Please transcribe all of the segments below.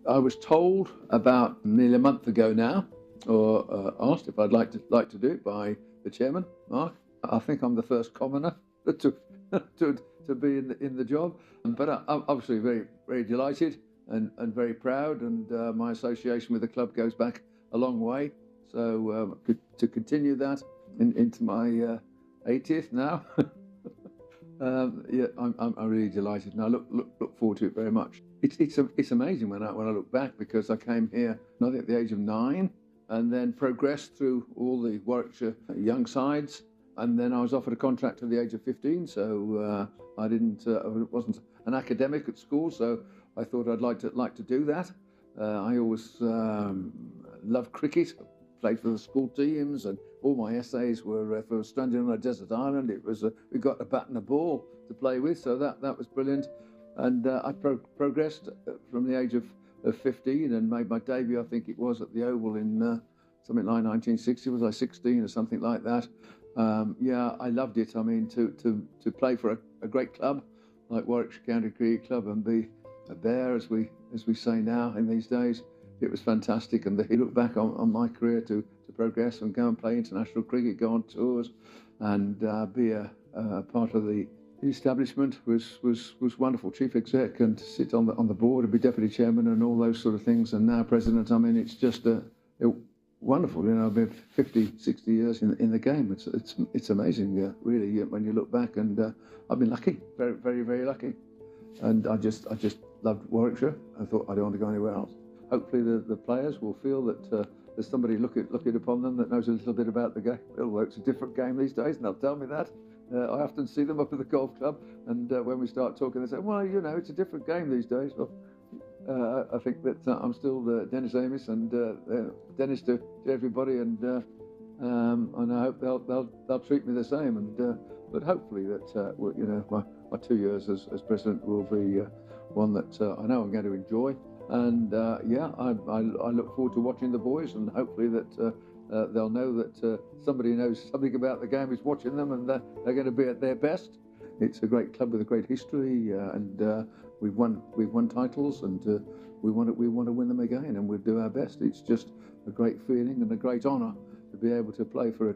I was told about nearly a month ago now, or asked if I'd like to do it by the chairman, Mark. I think I'm the first commoner to to be in the job, but I'm obviously very delighted and very proud, and my association with the club goes back a long way. So to continue that into my 80th now. Yeah, I'm really delighted, and I look forward to it very much. It's amazing when I look back, because I came here I think at the age of 9, and then progressed through all the Warwickshire young sides, and then I was offered a contract at the age of 15. So I wasn't an academic at school, so I thought I'd like to do that. I always loved cricket. Played for the school teams, and all my essays were for stranded on a desert island. It was we got a bat and a ball to play with, so that was brilliant. And I progressed from the age of 15 and made my debut, I think it was, at the Oval in something like 1960. Was I 16 or something like that? Yeah, I loved it. I mean, to play for a great club like Warwickshire County Cricket Club and be a bear, as we say now in these days. It was fantastic, and you look back on my career to progress and go and play international cricket, go on tours, and be a part of the establishment was wonderful. Chief exec, and to sit on the board and be deputy chairman and all those sort of things, and now president. I mean, it's just wonderful. You know, I've been 50, 60 years in the game. It's amazing, really, when you look back, and I've been lucky, very, very, very lucky, and I just loved Warwickshire. I thought I don't want to go anywhere else. Hopefully the players will feel that there's somebody looking upon them that knows a little bit about the game. Although it's a different game these days, and they'll tell me that. I often see them up at the golf club, and when we start talking, they say, well, you know, it's a different game these days. Well, I think that I'm still Dennis Amiss, and Dennis to everybody, and I hope they'll treat me the same. And but hopefully that you know, my 2 years as president will be one that I know I'm going to enjoy. And yeah, I look forward to watching the boys, and hopefully that they'll know that somebody knows something about the game is watching them, and they're going to be at their best. It's a great club with a great history, and we've won titles, and we want to win them again, and we'll do our best. It's just a great feeling and a great honour to be able to play for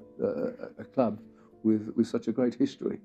a club with such a great history.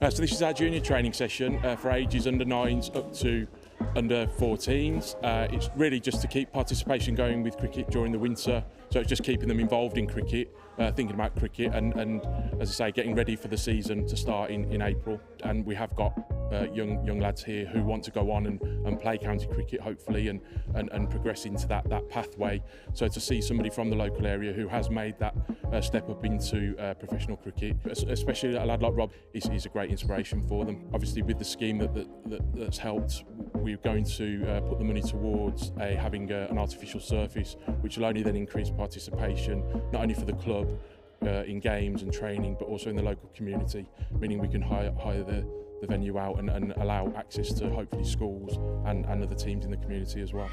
So this is our junior training session for ages under 9s up to under 14s. It's really just to keep participation going with cricket during the winter, so it's just keeping them involved in cricket, thinking about cricket, and as I say, getting ready for the season to start in April. And we have got young lads here who want to go on and play county cricket, hopefully, and progress into that pathway. So to see somebody from the local area who has made that step up into professional cricket, especially a lad like Rob, is a great inspiration for them. Obviously, with the scheme that's helped, we're going to put the money towards having an artificial surface, which will only then increase participation, not only for the club in games and training, but also in the local community, meaning we can hire the venue out and allow access to hopefully schools and other teams in the community as well.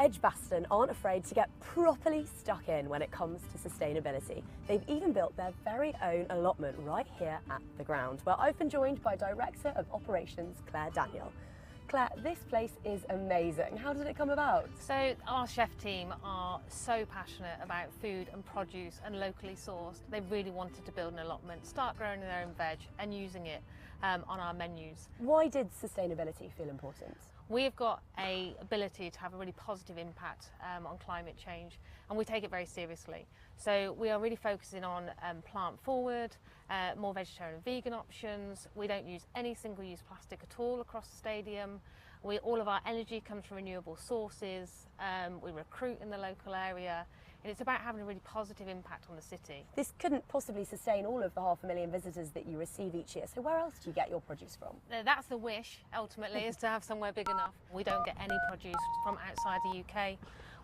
Edgbaston aren't afraid to get properly stuck in when it comes to sustainability. They've even built their very own allotment right here at the ground, where I've been joined by Director of Operations, Claire Daniel. Claire, this place is amazing. How did it come about? So our chef team are so passionate about food and produce and locally sourced. They really wanted to build an allotment, start growing their own veg and using it on our menus. Why did sustainability feel important? We've got an ability to have a really positive impact on climate change, and we take it very seriously. So we are really focusing on plant forward, more vegetarian and vegan options. We don't use any single-use plastic at all across the stadium. All of our energy comes from renewable sources. We recruit in the local area. And it's about having a really positive impact on the city. This couldn't possibly sustain all of the 500,000 visitors that you receive each year, so where else do you get your produce from? That's the wish, ultimately, is to have somewhere big enough. We don't get any produce from outside the UK.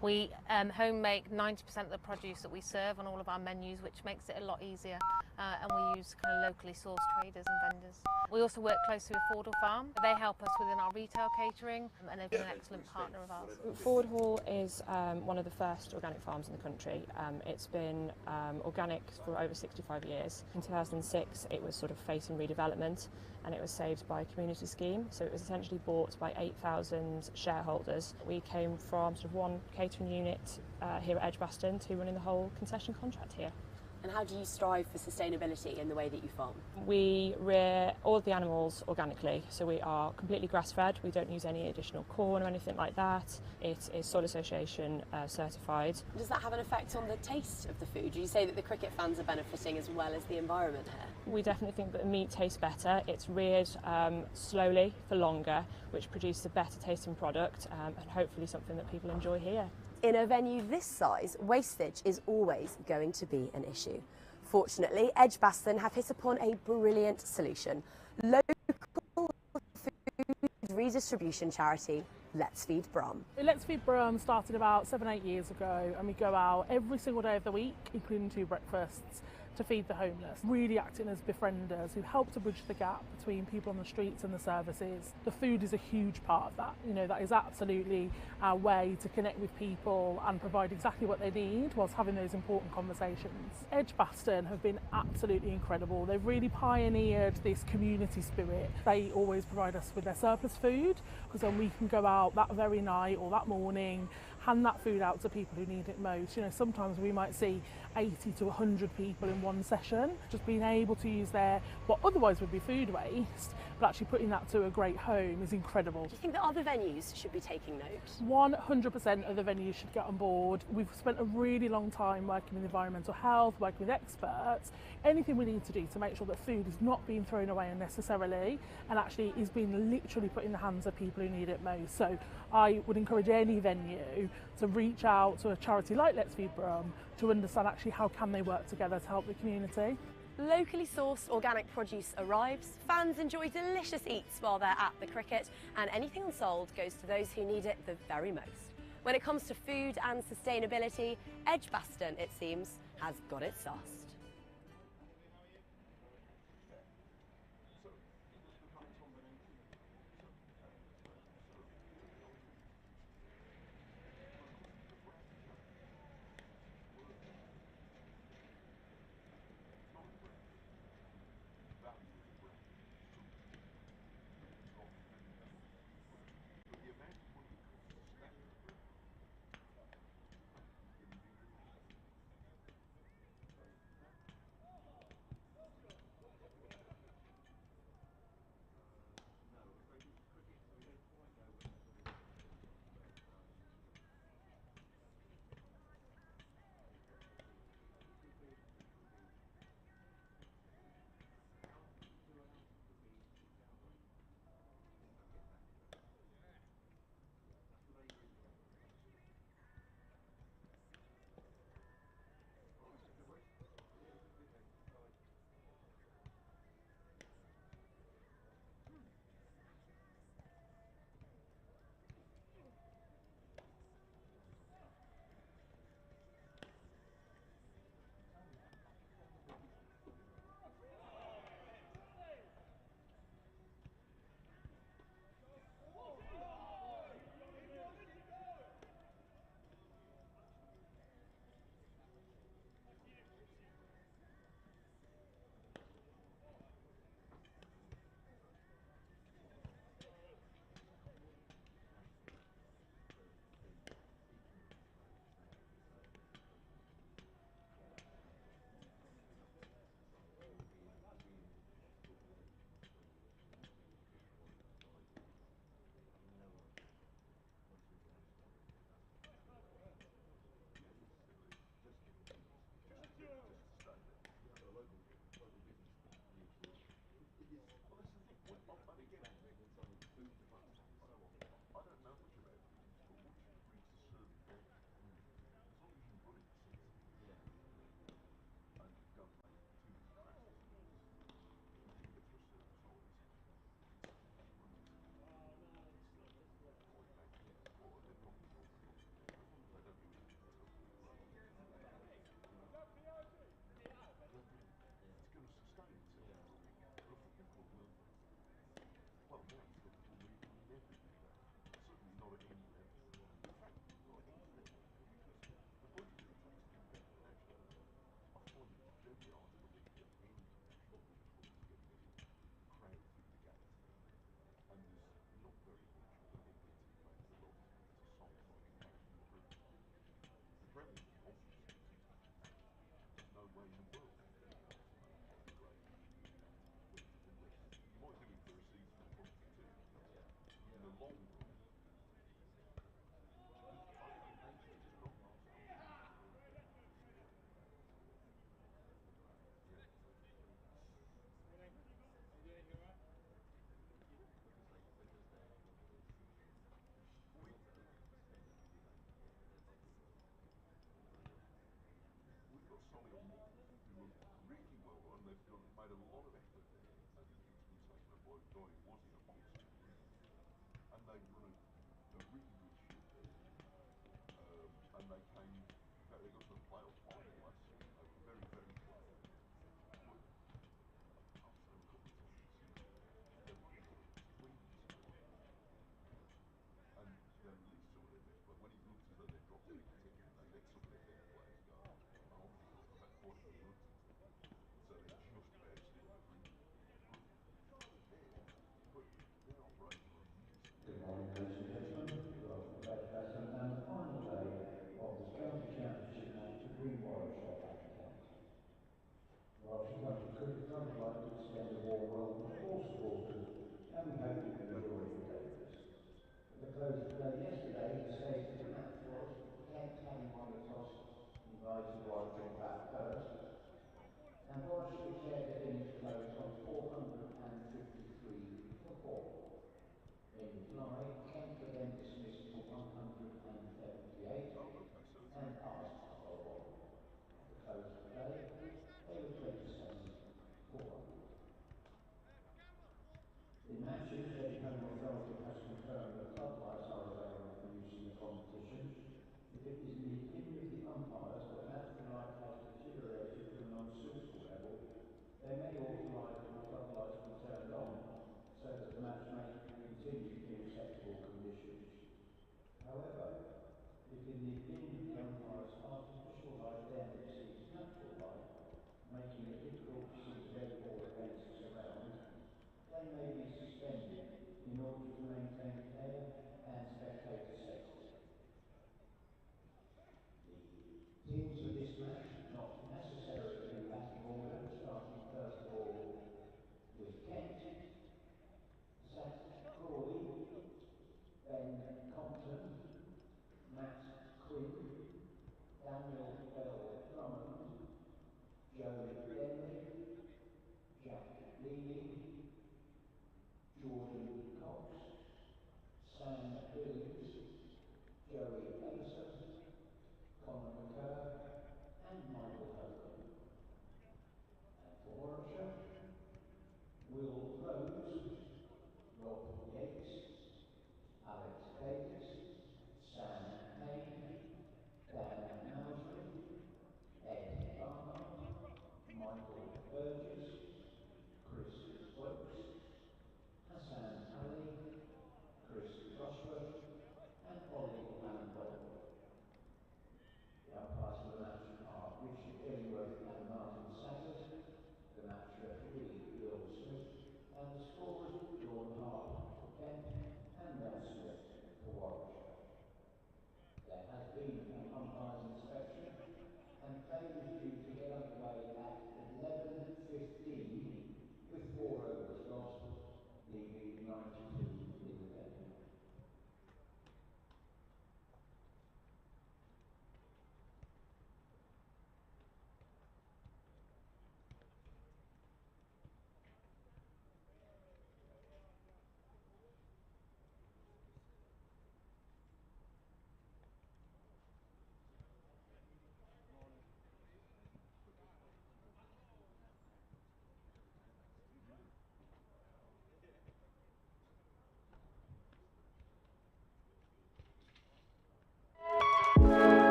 We home make 90% of the produce that we serve on all of our menus, which makes it a lot easier. And we use kind of locally sourced traders and vendors. We also work closely with Fordhall Farm. They help us within our retail catering, and they've been an excellent partner of ours. Fordhall is one of the first organic farms in the country. It's been organic for over 65 years. In 2006 it was sort of facing redevelopment, and it was saved by a community scheme, so it was essentially bought by 8,000 shareholders. We came from sort of one catering unit here at Edgbaston to running the whole concession contract here. And how do you strive for sustainability in the way that you farm? We rear all of the animals organically, so we are completely grass-fed. We don't use any additional corn or anything like that. It is Soil Association certified. Does that have an effect on the taste of the food? Do you say that the cricket fans are benefiting as well as the environment here? We definitely think that the meat tastes better. It's reared slowly for longer, which produces a better tasting product and hopefully something that people enjoy here. In a venue this size, wastage is always going to be an issue. Fortunately, Edgbaston have hit upon a brilliant solution. Local food redistribution charity, Let's Feed Brum. Let's Feed Brum started about 7-8 years ago, and we go out every single day of the week, including 2 breakfasts, to feed the homeless, really acting as befrienders who help to bridge the gap between people on the streets and the services. The food is a huge part of that. You know, that is absolutely our way to connect with people and provide exactly what they need whilst having those important conversations. Edgbaston have been absolutely incredible. They've really pioneered this community spirit. They always provide us with their surplus food, because then we can go out that very night or that morning, hand that food out to people who need it most. You know, sometimes we might see 80 to 100 people in one session. Just being able to use what otherwise would be food waste, but actually putting that to a great home is incredible. Do you think that other venues should be taking note? 100% of the venues should get on board. We've spent a really long time working with environmental health, working with experts. Anything we need to do to make sure that food is not being thrown away unnecessarily and actually is being literally put in the hands of people who need it most. So I would encourage any venue to reach out to a charity like Let's Feed Brum to understand actually how can they work together to help the community. Locally sourced organic produce arrives, fans enjoy delicious eats while they're at the cricket, and anything unsold goes to those who need it the very most. When it comes to food and sustainability, Edgbaston, it seems, has got it sussed. body was in a monster group, and they were a really good ship there. And they came, in fact, they got to the playoff final last season. They were very, very close. After a couple of times, they were twins. And they released some of their best, but when it looked as though they dropped any team, they let some of their best players go. And I think about 4 of them looked at it. So they just about still in the premium. But they're operating on a unity. Good morning, ladies and gentlemen. Welcome to Edgbaston and the final day of the County Championship match between Warwickshire and Kent. Warwickshire County Cricket Club would like to extend a warm welcome to all supporters, and we hope you enjoy your day with us. At the close of play yesterday, the stage of the match was Kent, having won the toss, invited Warwickshire to bat first, and Warwickshire declared the innings close on 453 for 4. In reply, Kent were then dismissed for 178 and asked to follow on. At the close of play, they were 27 for 1. In matches, Edge Home Authority has confirmed that floodlights are available for use in the competition. If it is in the opinion of the umpires that an natural light has deteriorated to an unsuitable level, they may authorise that the floodlights be turned on so that the match may continue in acceptable conditions. However, if in the opinion of the umpires artificial light then exceeds natural light, making it difficult to see the red ball against the surround, they may be suspended in order to maintain player and spectator safety. The teams for this match, not necessarily in batting order, starting first of all with Kent, Zach Crawley, Ben Compton, Matt Quinn, Daniel Bell Drummond, Joe Denley, Jack Leading, Jordan Cox, Sam Billings, Joey Ellison, Conor McCurr, and Michael Hogan. And for Warwickshire, Will Rose, Rob Yates, Alex Davis, Sam Payne, Dan Mousley, Ed Barnard, Michael Burgess, Chris Stokes, Hassan Ali, Chris Gosford, and Ollie Landau. The umpires for the match are Richard Illingworth and Martin Sackett, the match referee Bill Smith, and the scorers Dawn Harp for Kent and Mel Smith for Warwickshire. There has been an umpire's inspection, and play was due to get underway at 11:15 with 4 overs lost, leaving 92 in the game.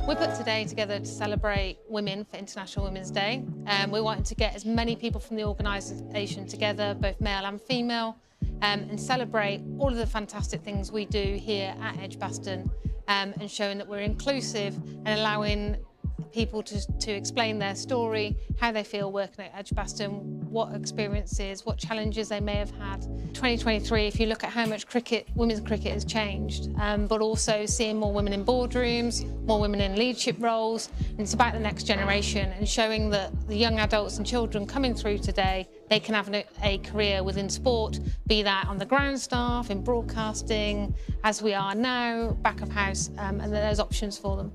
We put today together to celebrate women for International Women's Day. We wanted to get as many people from the organisation together, both male and female, and celebrate all of the fantastic things we do here at Edgbaston, and showing that we're inclusive and allowing people to explain their story, how they feel working at Edgbaston, what experiences, what challenges they may have had. 2023, if you look at how much women's cricket has changed, but also seeing more women in boardrooms, more women in leadership roles, and it's about the next generation and showing that the young adults and children coming through today, they can have a career within sport, be that on the ground staff, in broadcasting, as we are now, back of house, and there's options for them.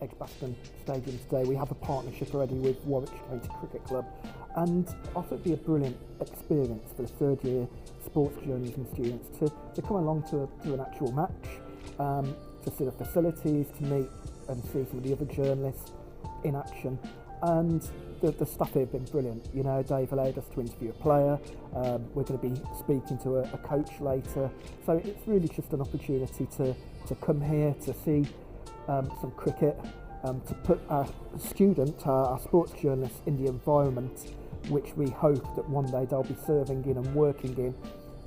Edgbaston Stadium today. We have a partnership already with Warwickshire and Kent Cricket Club, and I thought it'd be a brilliant experience for the third year sports journalism students to come along to an actual match, to see the facilities, to meet and see some of the other journalists in action. And the staff here have been brilliant. You know, Dave allowed us to interview a player. We're going to be speaking to a coach later. So it's really just an opportunity to come here to see some cricket, to put our student, our sports journalists in the environment which we hope that one day they'll be serving in and working in.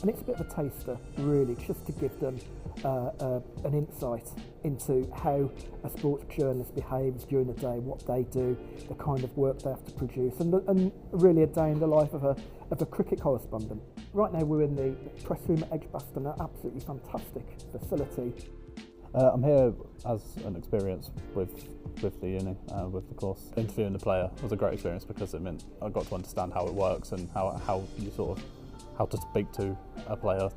And it's a bit of a taster, really, just to give them an insight into how a sports journalist behaves during the day, what they do, the kind of work they have to produce, and really a day in the life of a cricket correspondent. Right now we're in the press room at Edgbaston, an absolutely fantastic facility. I'm here as an experience with the uni, with the course. Interviewing the player was a great experience because it meant I got to understand how it works and how you sort of how to speak to a player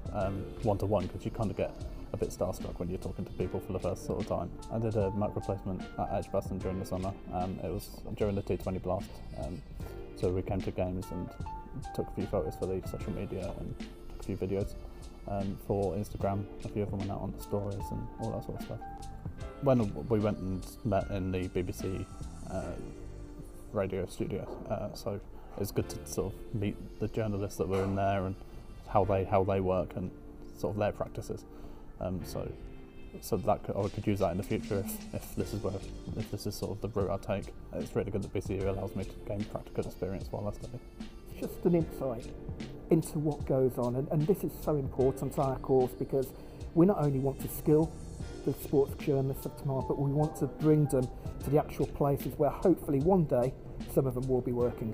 one-to-one, because you kind of get a bit starstruck when you're talking to people for the first sort of time. I did a macro placement at Edgbaston during the summer. It was during the T20 blast, so we came to games and took a few photos for the social media and took a few videos for Instagram. A few of them went out on the stories and all that sort of stuff. When we went and met in the BBC radio studio, so it's good to sort of meet the journalists that were in there and how they work and sort of their practices. So that I could use that in the future if this is sort of the route I take. It's really good that BCU allows me to gain practical experience while I study. It's just an insight into what goes on, and this is so important to our course because we not only want to skill the sports journalists of tomorrow, but we want to bring them to the actual places where hopefully one day some of them will be working.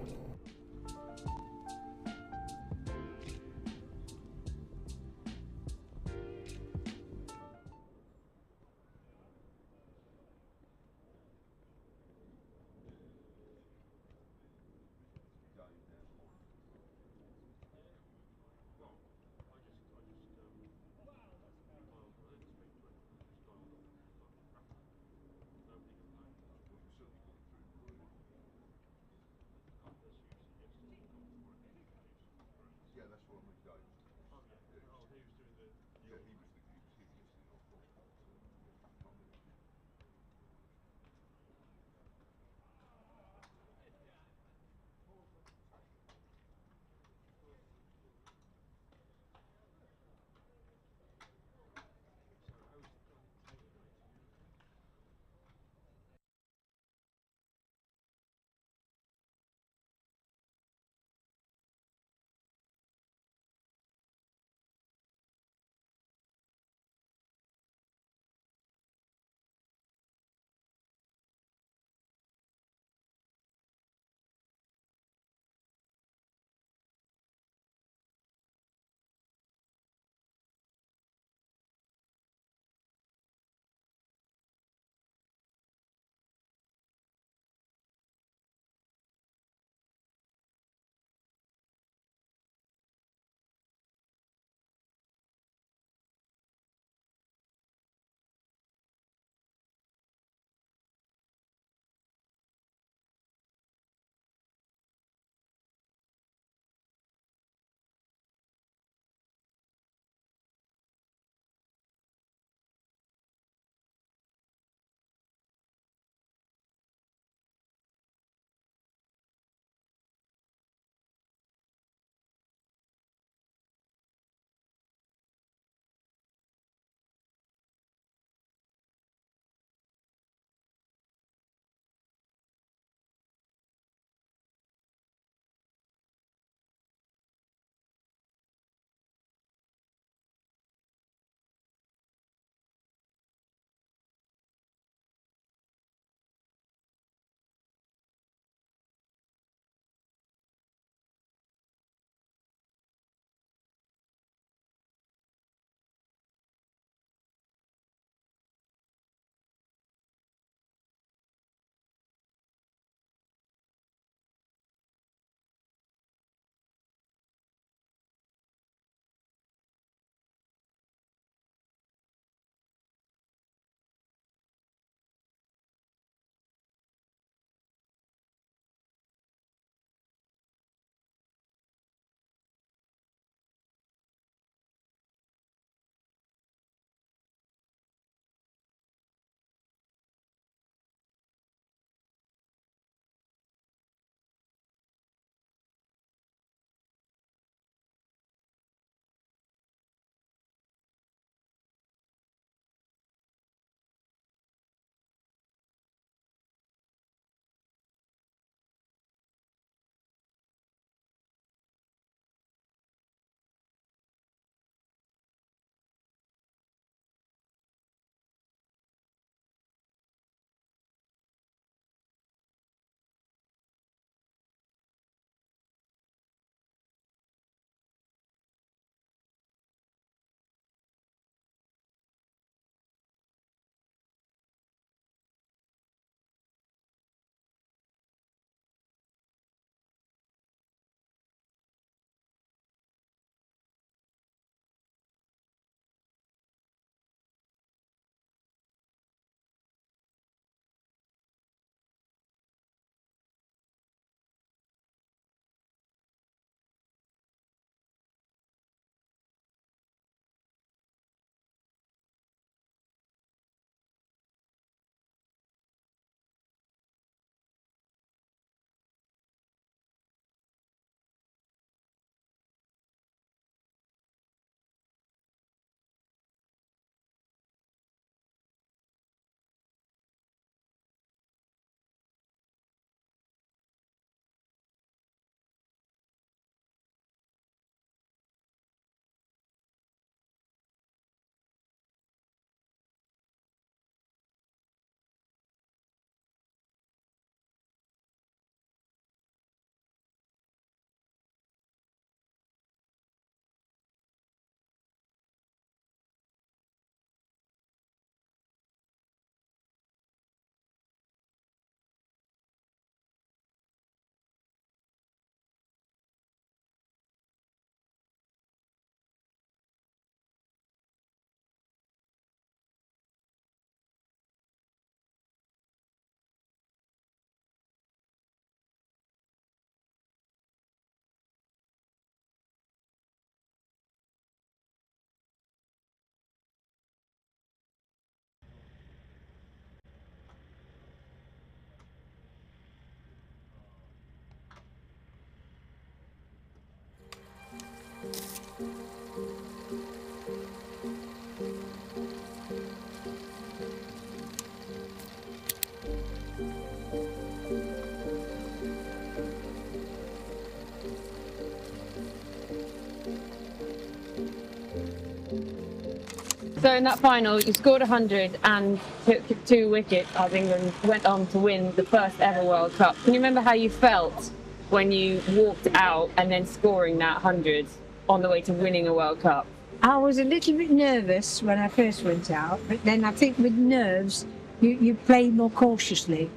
So in that final, you scored 100 and took 2 wickets as England went on to win the first ever World Cup. Can you remember how you felt when you walked out and then scoring that 100 on the way to winning a World Cup? I was a little bit nervous when I first went out, but then I think with nerves, you play more cautiously.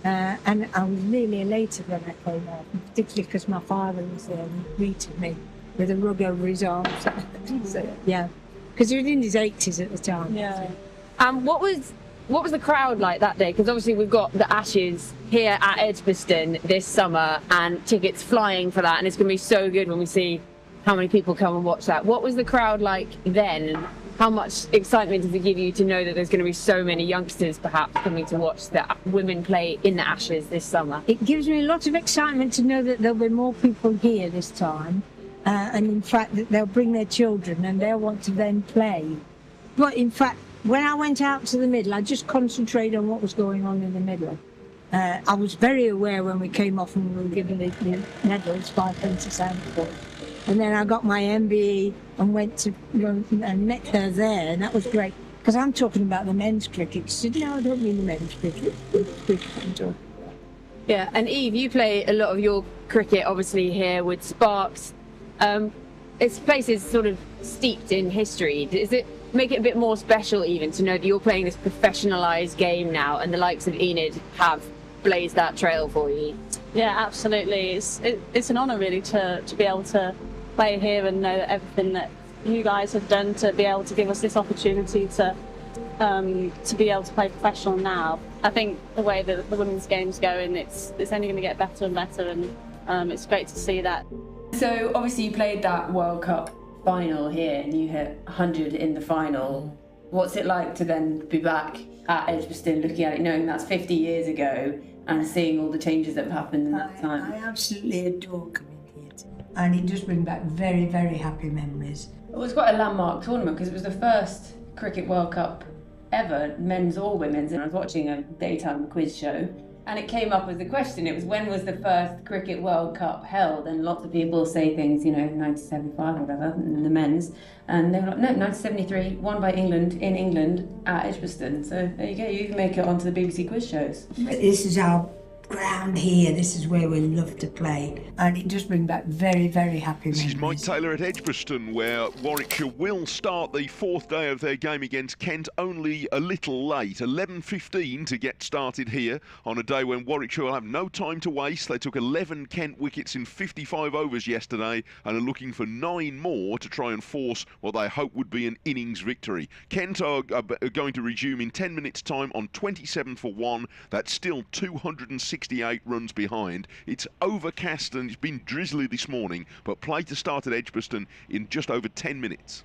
And I was really elated when I came out, particularly because my father was there and greeted me with a rug over his arms. So, yeah, because he was in his 80s at the time. Yeah. What was the crowd like that day? Because obviously we've got the Ashes here at Edgbaston this summer and tickets flying for that, and it's going to be so good when we see how many people come and watch that. What was the crowd like then? How much excitement does it give you to know that there's going to be so many youngsters perhaps coming to watch the women play in the Ashes this summer? It gives me a lot of excitement to know that there'll be more people here this time, and in fact that they'll bring their children and they'll want to then play. But in fact, when I went out to the middle, I just concentrated on what was going on in the middle. I was very aware when we came off and we were given the medals by Princess Anne. And then I got my MBE and went to and met her there, and that was great. Because I'm talking about the men's cricket. She said, no, I don't mean the men's cricket. Yeah, and Eve, you play a lot of your cricket obviously here with Sparks. This place is sort of steeped in history. Does it make it a bit more special even to know that you're playing this professionalised game now and the likes of Enid have blazed that trail for you? Yeah, absolutely. It's an honour really to be able to play here and know that everything that you guys have done to be able to give us this opportunity to be able to play professional now. I think the way that the women's game's going, it's only going to get better and better, and it's great to see that. So obviously you played that World Cup final here and you hit 100 in the final. What's it like to then be back at Edgbaston looking at it, knowing that's 50 years ago and seeing all the changes that have happened in that time? I absolutely adore coming here, and it just brings back very, very happy memories. It was quite a landmark tournament because it was the first Cricket World Cup ever, men's or women's, and I was watching a daytime quiz show and it came up as a question. It was, when was the first Cricket World Cup held? And lots of people say things, 1975 or whatever, in the men's, and they were like, no, 1973, won by England in England at Edgbaston. So there you go, you can make it onto the BBC quiz shows. This is our ground here, this is where we love to play, and it just brings back very, very happy memories. This is Mike Taylor at Edgbaston, where Warwickshire will start the 4th day of their game against Kent only a little late. 11:15 to get started here on a day when Warwickshire will have no time to waste. They took 11 Kent wickets in 55 overs yesterday and are looking for 9 more to try and force what they hope would be an innings victory. Kent are going to resume in 10 minutes time on 27 for 1. That's still 268 runs behind. It's overcast and it's been drizzly this morning, but play to start at Edgbaston in just over 10 minutes.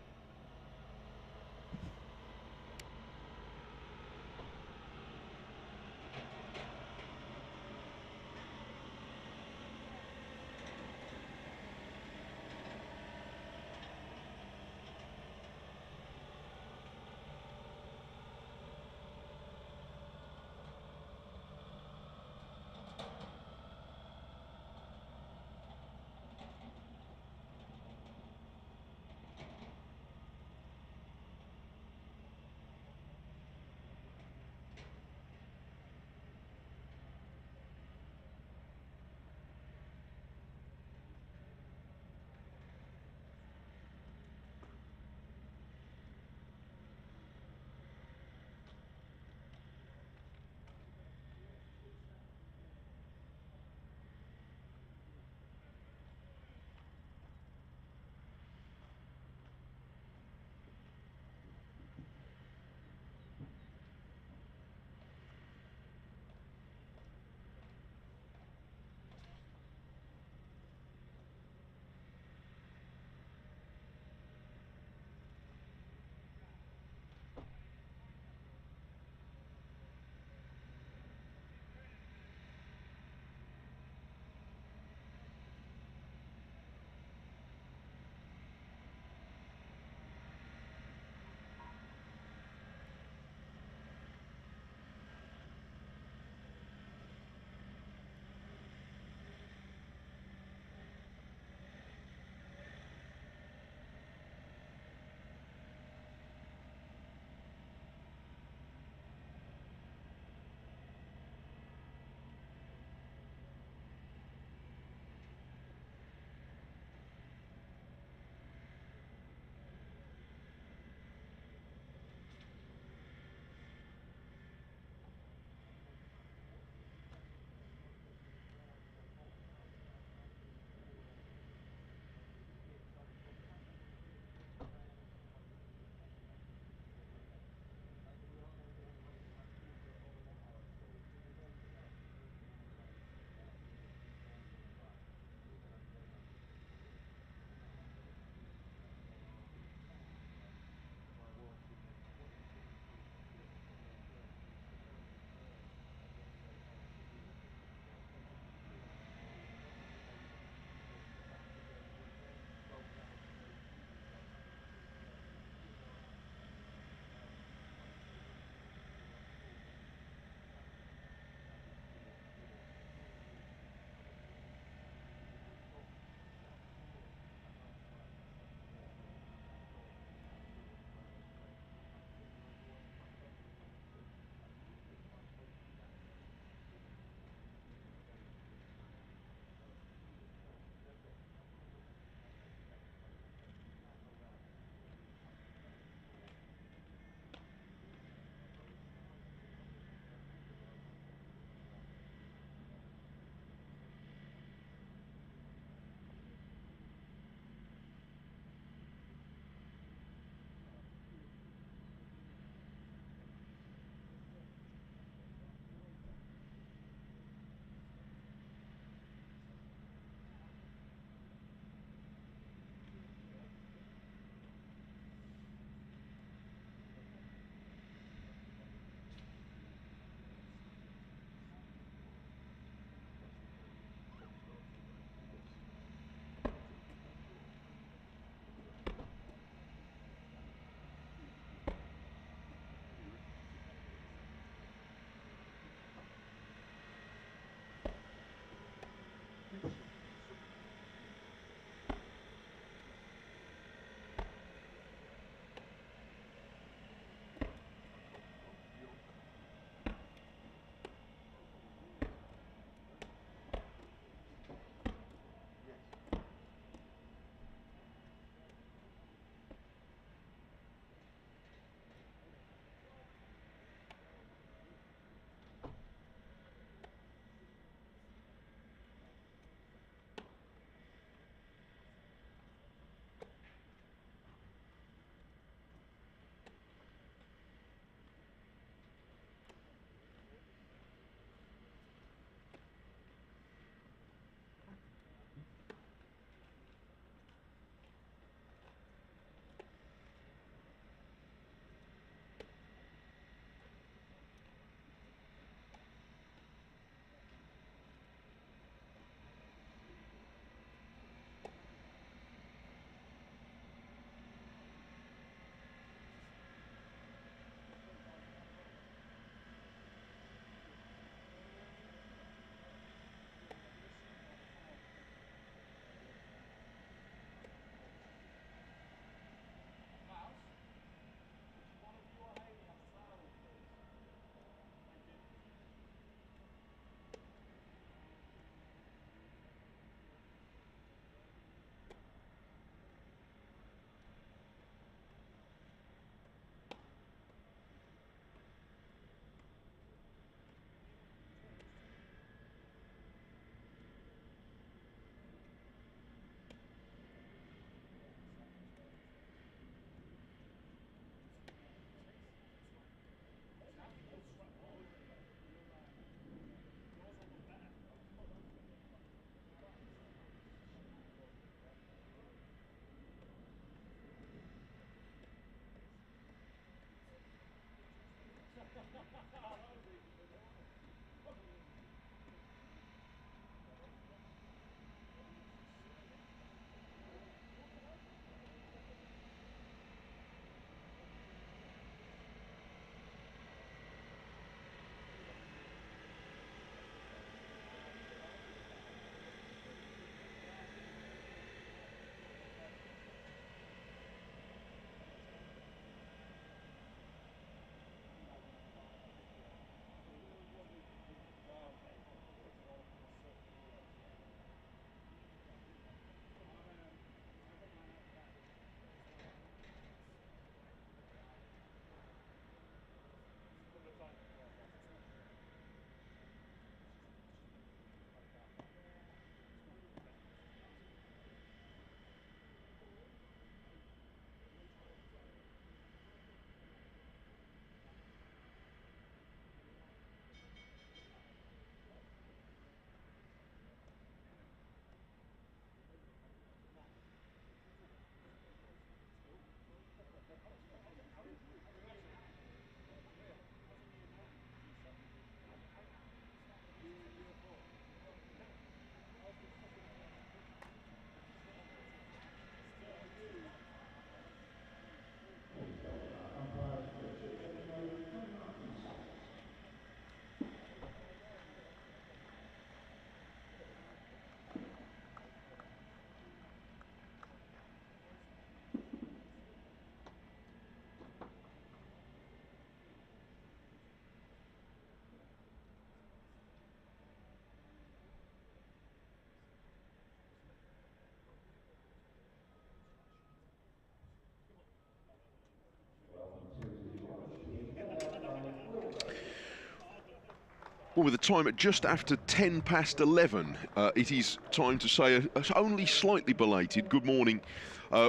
Well, with the time at just after 10 past 11, it is time to say a only slightly belated good morning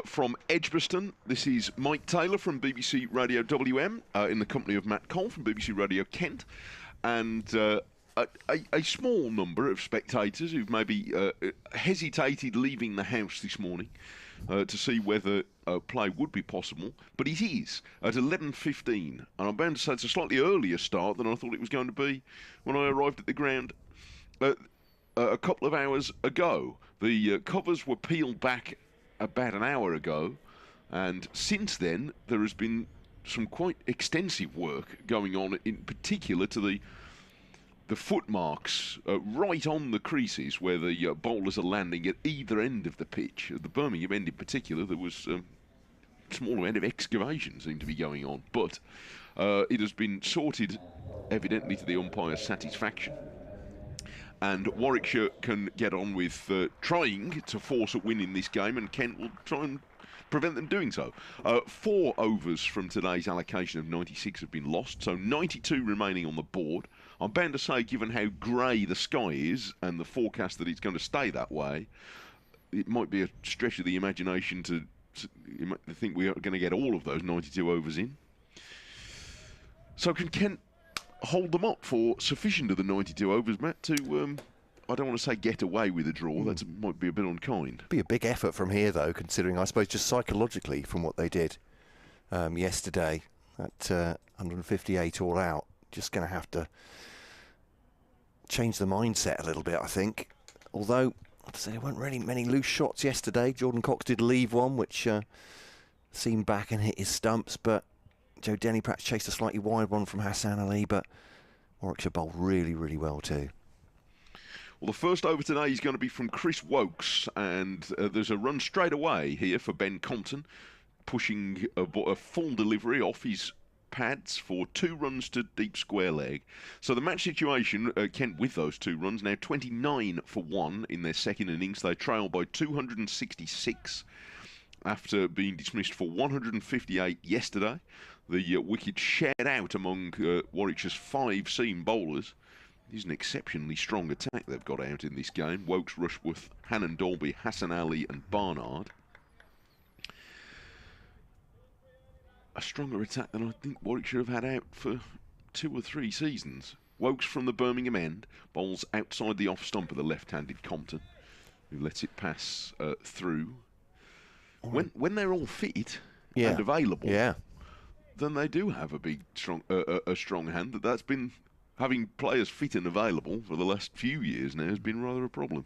from Edgbaston. This is Mike Taylor from BBC Radio WM in the company of Matt Cole from BBC Radio Kent, and a small number of spectators who've maybe hesitated leaving the house this morning to see whether play would be possible, but it is at 11:15, and I'm bound to say it's a slightly earlier start than I thought it was going to be when I arrived at the ground a couple of hours ago. The covers were peeled back about an hour ago, and since then there has been some quite extensive work going on, in particular to the footmarks right on the creases where the bowlers are landing at either end of the pitch. At the Birmingham end in particular, there was a small amount of excavation seemed to be going on, but it has been sorted evidently to the umpire's satisfaction, and Warwickshire can get on with trying to force a win in this game, and Kent will try and prevent them doing so. 4 overs from today's allocation of 96 have been lost, so 92 remaining on the board. I'm bound to say, given how grey the sky is and the forecast that it's going to stay that way, it might be a stretch of the imagination to think we are going to get all of those 92 overs in. So can Kent hold them up for sufficient of the 92 overs, Matt, to, I don't want to say get away with a draw, that might be a bit unkind. Be a big effort from here, though, considering, I suppose, just psychologically from what they did yesterday at 158 all out. Just going to have to change the mindset a little bit, I think. Although, I'd say there weren't really many loose shots yesterday. Jordan Cox did leave one, which seemed back and hit his stumps, but Joe Denny perhaps chased a slightly wide one from Hassan Ali, but Warwickshire bowled really, really well too. Well, the first over today is going to be from Chris Wokes, and there's a run straight away here for Ben Compton, pushing a full delivery off his pads for 2 runs to deep square leg. So the match situation, Kent with those 2 runs, now 29 for 1 in their second innings. They trail by 266 after being dismissed for 158 yesterday. The wicket shared out among Warwickshire's 5 seam bowlers. It is an exceptionally strong attack they've got out in this game. Wokes, Rushworth, Hannon Dolby, Hassan Ali and Barnard. A stronger attack than I think Warwickshire have had out for 2 or 3 seasons. Wokes from the Birmingham end bowls outside the off stump of the left-handed Compton, who lets it pass through. When they're all fit and available, then they do have a big, strong hand. That's been, having players fit and available for the last few years now, has been rather a problem.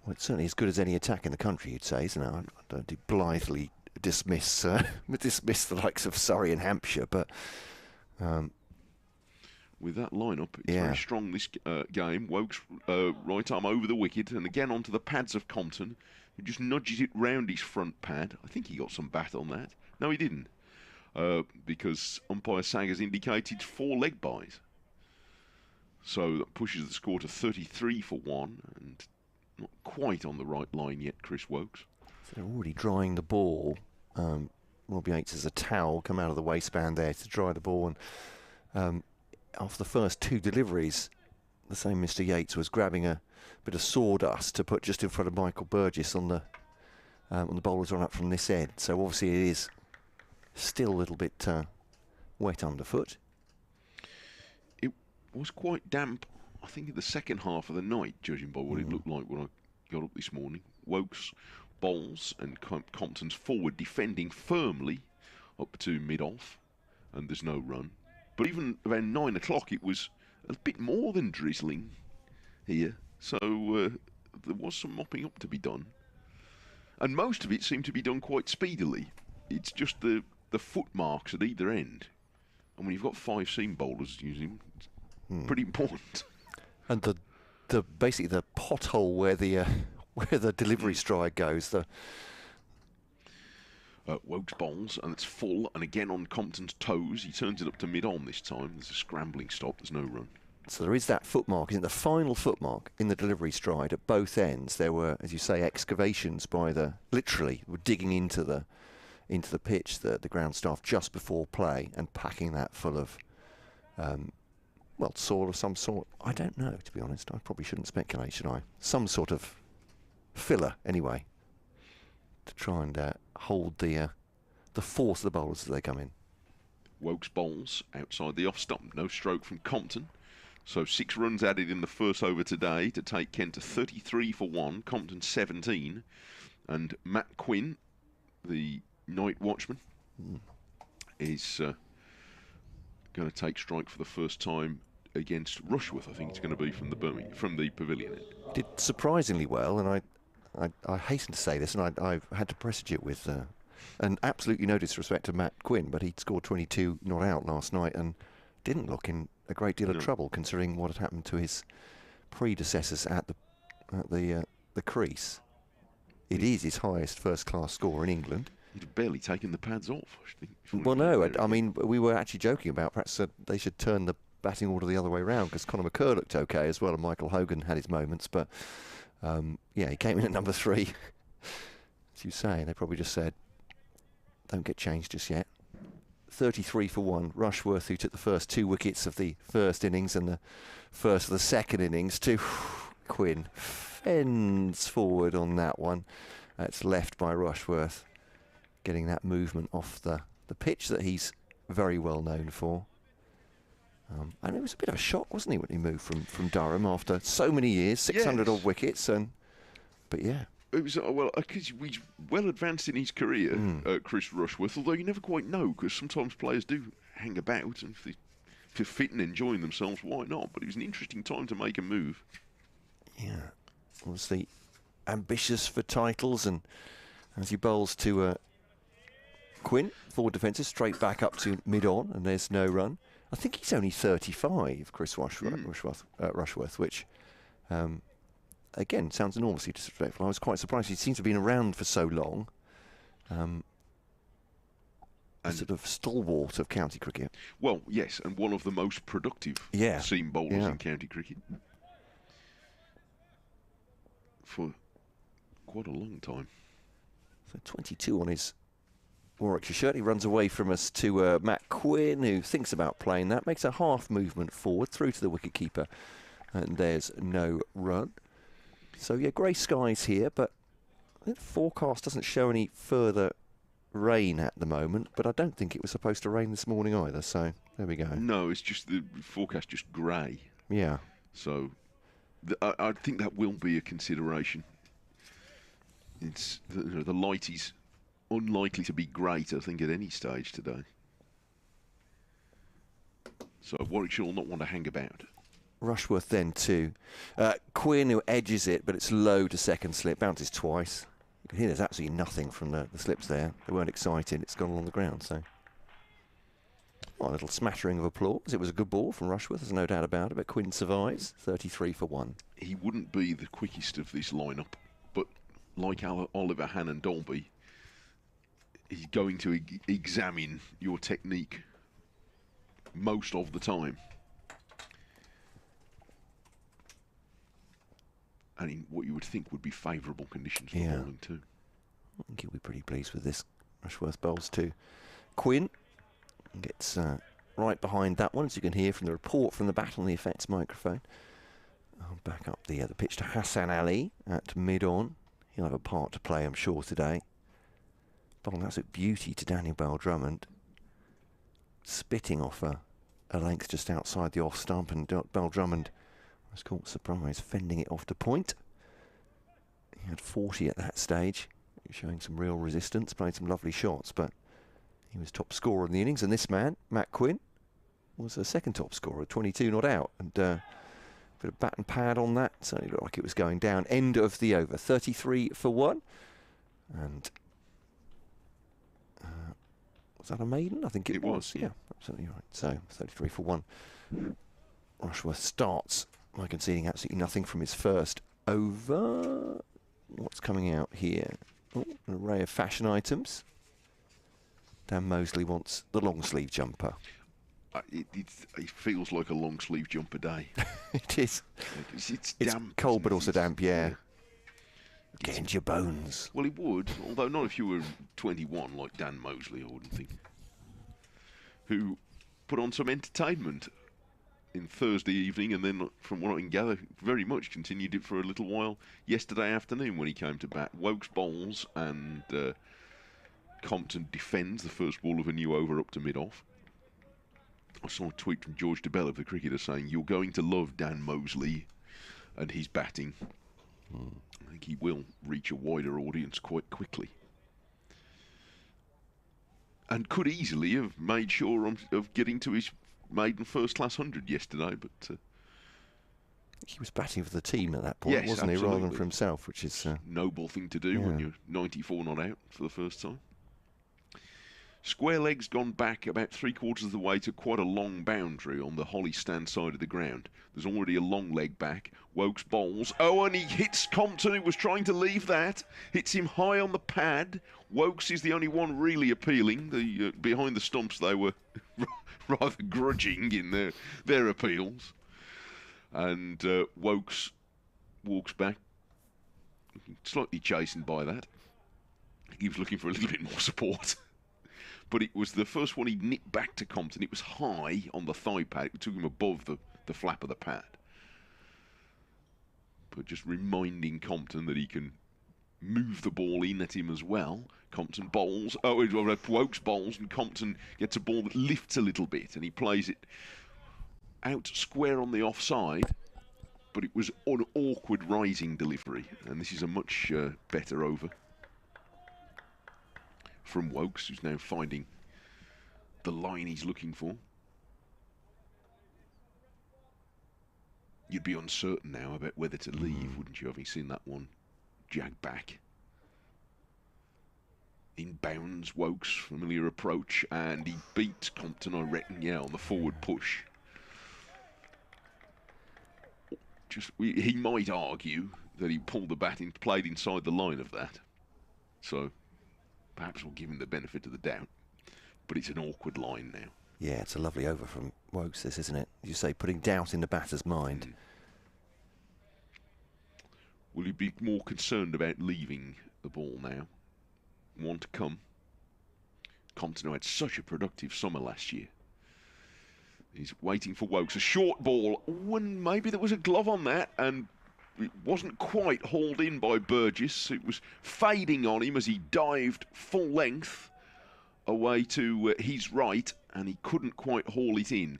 Well, it's certainly as good as any attack in the country, you'd say, isn't it? I don't blithely dismiss the likes of Surrey and Hampshire, but with that lineup, it's very strong this game. Wokes right arm over the wicket and again onto the pads of Compton, who just nudges it round his front pad. I think he got some bat on that. No, he didn't, because umpire Saggers indicated 4 leg byes. So that pushes the score to 33 for 1, and not quite on the right line yet, Chris Wokes. So they're already drying the ball. Robbie Yates has a towel come out of the waistband there to dry the ball, and after the first 2 deliveries, the same Mr. Yates was grabbing a bit of sawdust to put just in front of Michael Burgess on the bowlers run up from this end. So obviously it is still a little bit wet underfoot. It was quite damp, I think, in the second half of the night, judging by what it looked like when I got up this morning. Wokes bowls and Compton's forward defending firmly up to mid-off, and there's no run. But even around 9 o'clock it was a bit more than drizzling here, so there was some mopping up to be done, and most of it seemed to be done quite speedily. It's just the footmarks at either end, and when you've got 5 seam bowlers using, it's pretty important. And the basically the pothole where the delivery stride goes. Wokes bowls, and it's full, and again on Compton's toes. He turns it up to mid-on this time. There's a scrambling stop, there's no run. So there is that footmark, isn't it? The final footmark in the delivery stride at both ends. There were, as you say, excavations by literally were digging into the pitch, the ground staff, just before play, and packing that full of well, soil of some sort. I don't know, to be honest. I probably shouldn't speculate, should I? Some sort of filler, anyway, to try and hold the force of the bowlers as they come in. Woke's bowls outside the off stump. No stroke from Compton. So 6 runs added in the first over today to take Kent to 33 for 1. Compton 17. And Matt Quinn, the night watchman, is going to take strike for the first time against Rushworth. I think it's going to be from the pavilion end. Did surprisingly well, and I hasten to say this, and I've had to presage it with an absolutely no disrespect to Matt Quinn, but he'd scored 22 not out last night and didn't look in a great deal of trouble considering what had happened to his predecessors at the crease. It is his highest first-class score in England. He'd barely taken the pads off, I think. Well, no, I mean, we were actually joking about perhaps they should turn the batting order the other way around, because Conor McCurr looked okay as well, and Michael Hogan had his moments, but yeah, he came in at number 3. As you say, they probably just said, don't get changed just yet. 33 for 1. Rushworth, who took the first 2 wickets of the first innings and the first of the second innings, to Quinn. Fends forward on that one. It's left by Rushworth, getting that movement off the pitch that he's very well known for. And it was a bit of a shock, wasn't he, when he moved from Durham after so many years, 600 odd wickets. But yeah. It was, well, because he's well advanced in his career, Chris Rushworth, although you never quite know, because sometimes players do hang about, and if they're fit and enjoying themselves, why not? But it was an interesting time to make a move. Yeah, obviously ambitious for titles, and as he bowls to Quinn, forward defences, straight back up to mid-on, and there's no run. I think he's only 35, Chris Rushworth, which... again, sounds enormously disrespectful. I was quite surprised. He seems to have been around for so long. A sort of stalwart of county cricket. Well, yes, and one of the most productive seam bowlers in county cricket. For quite a long time. So 22 on his Warwickshire shirt. He runs away from us to Matt Quinn, who thinks about playing that. Makes a half movement forward through to the wicket-keeper. And there's no run. So, yeah, grey skies here, but I think the forecast doesn't show any further rain at the moment, but I don't think it was supposed to rain this morning either, so there we go. No, it's just the forecast just grey. Yeah. So, I think that will be a consideration. It's the light is unlikely to be great, I think, at any stage today. So, Warwickshire will not want to hang about. Rushworth then too. Quinn, who edges it, but it's low to second slip, bounces twice. You can hear there's absolutely nothing from the slips there. They weren't excited. It's gone along the ground, so. Well, a little smattering of applause. It was a good ball from Rushworth, there's no doubt about it, but Quinn survives, 33 for 1. He wouldn't be the quickest of this lineup, but like Oliver Hannon Dolby, he's going to examine your technique most of the time. And in what you would think would be favourable conditions for bowling too. I think he'll be pretty pleased with this. Rushworth bowls to Quinn. Gets right behind that one, as you can hear from the report from the bat on the effects microphone. I'll back up the pitch to Hassan Ali at mid-on. He'll have a part to play, I'm sure, today. Bowling absolute beauty to Daniel Bell-Drummond. Spitting off a length just outside the off-stump, and Bell-Drummond was caught surprise, fending it off to point. He had 40 at that stage, showing some real resistance, played some lovely shots, but he was top scorer in the innings, and this man, Matt Quinn, was the second top scorer, 22 not out, and a bit of bat and pad on that, so it looked like it was going down. End of the over, 33 for 1, and was that a maiden? I think it was. Yeah, absolutely right. So 33 for 1. Rushworth starts by conceding absolutely nothing from his first over. What's coming out here? Oh, an array of fashion items. Dan Mosley wants the long sleeve jumper. It feels like a long sleeve jumper day. It is. It's damp. Cold, but also damp, yeah. Get into your bones. Well, it would, although not if you were 21 like Dan Mosley, I wouldn't think. Who put on some entertainment in Thursday evening, and then, from what I can gather, very much continued it for a little while yesterday afternoon when he came to bat. Wokes bowls and Compton defends the first ball of a new over up to mid-off. I saw a tweet from George DeBell of the cricketer saying, "You're going to love Dan Mosley and his batting." I think he will reach a wider audience quite quickly. And could easily have made sure of getting to his maiden first-class 100 yesterday, but... he was batting for the team at that point, yes, wasn't absolutely. he, rather than for himself, which is... noble thing to do when you're 94 not out for the first time. Square leg's gone back about 3/4 of the way to quite a long boundary on the Holly stand side of the ground. There's already a long leg back. Wokes bowls. Oh, and he hits Compton, who was trying to leave that. Hits him high on the pad. Wokes is the only one really appealing. The behind the stumps, they were rather grudging in their appeals. And Wokes walks back, slightly chastened by that. He was looking for a little bit more support. But it was the first one he nipped back to Compton. It was high on the thigh pad. It took him above the flap of the pad. But just reminding Compton that he can move the ball in at him as well. Compton bowls. Oh, Wokes bowls, and Compton gets a ball that lifts a little bit, and he plays it out square on the offside. But it was an awkward rising delivery, and this is a much better over from Wokes, who's now finding the line he's looking for. You'd be uncertain now about whether to leave, wouldn't you, having seen that one jag back. In bounds, Wokes, familiar approach, and he beat Compton, I reckon, on the forward push. He might argue that he pulled the bat in, played inside the line of that. So perhaps we'll give him the benefit of the doubt. But it's an awkward line now. Yeah, it's a lovely over from Wokes, this, isn't it? You say, putting doubt in the batter's mind. Will you be more concerned about leaving the ball now? One to come. Compton had such a productive summer last year. He's waiting for Wokes. A short ball. When maybe there was a glove on that, and it wasn't quite hauled in by Burgess. It was fading on him as he dived full length away to his right, and he couldn't quite haul it in.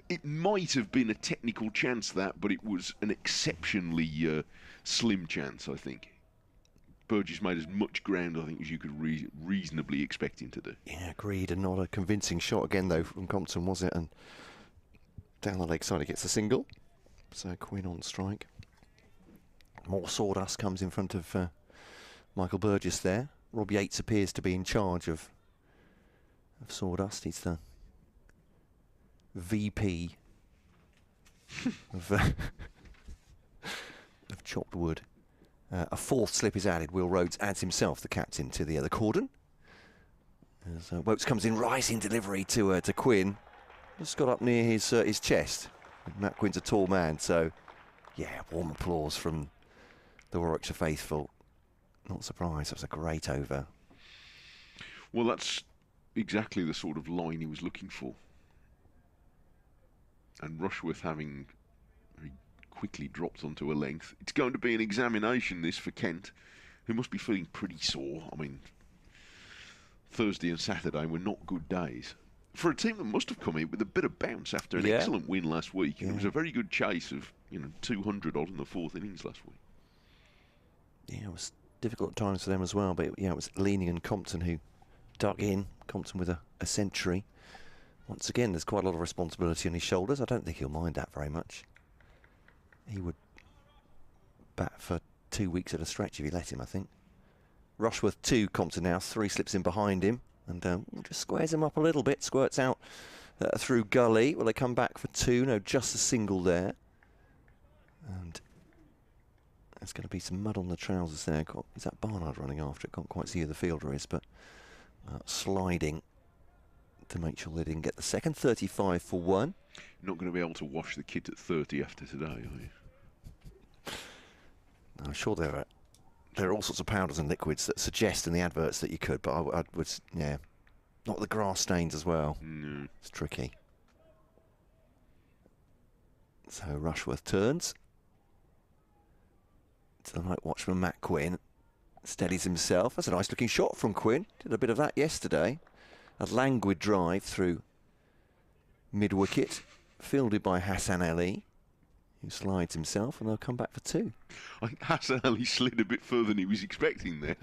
It might have been a technical chance, that, but it was an exceptionally slim chance, I think. Burgess made as much ground, I think, as you could reasonably expect him to do. Yeah, agreed, and not a convincing shot again, though, from Compton, was it? And down the leg side, he gets a single. So Quinn on strike. More sawdust comes in front of Michael Burgess there. Rob Yates appears to be in charge of sawdust. He's the VP of chopped wood. A fourth slip is added. Will Rhodes adds himself, the captain, to the other cordon. As Wokes comes in, rising delivery to Quinn. Just got up near his chest. Matt Quinn's a tall man, so yeah, warm applause from the Warwickshire faithful. Not surprised. That was a great over. Well, that's exactly the sort of line he was looking for. And Rushworth, having very quickly dropped onto a length. It's going to be an examination, this, for Kent, who must be feeling pretty sore. I mean, Thursday and Saturday were not good days for a team that must have come in with a bit of bounce after an excellent win last week. And it was a very good chase of 200 odd in the fourth innings last week. Yeah, it was difficult at times for them as well, but yeah, it was Leaning and Compton who dug in. Compton with a century. Once again, there's quite a lot of responsibility on his shoulders. I don't think he'll mind that very much. He would bat for 2 weeks at a stretch if he let him, I think. Rushworth 2, Compton now, 3 slips in behind him, and just squares him up a little bit, squirts out through gully. Will they come back for 2? No, just a single there. And there's going to be some mud on the trousers there. Is that Barnard running after it? Can't quite see who the fielder is, but sliding to make sure they didn't get the second. 35 for 1. You're not going to be able to wash the kit at 30 after today, are you? I'm sure there are all sorts of powders and liquids that suggest in the adverts that you could, but I would, yeah, not the grass stains as well. No. It's tricky. So Rushworth turns to the night watchman, Matt Quinn. Steadies himself. That's a nice looking shot from Quinn. Did a bit of that yesterday. A languid drive through mid-wicket, fielded by Hassan Ali, who slides himself, and they'll come back for 2. I think Hassan Ali slid a bit further than he was expecting there.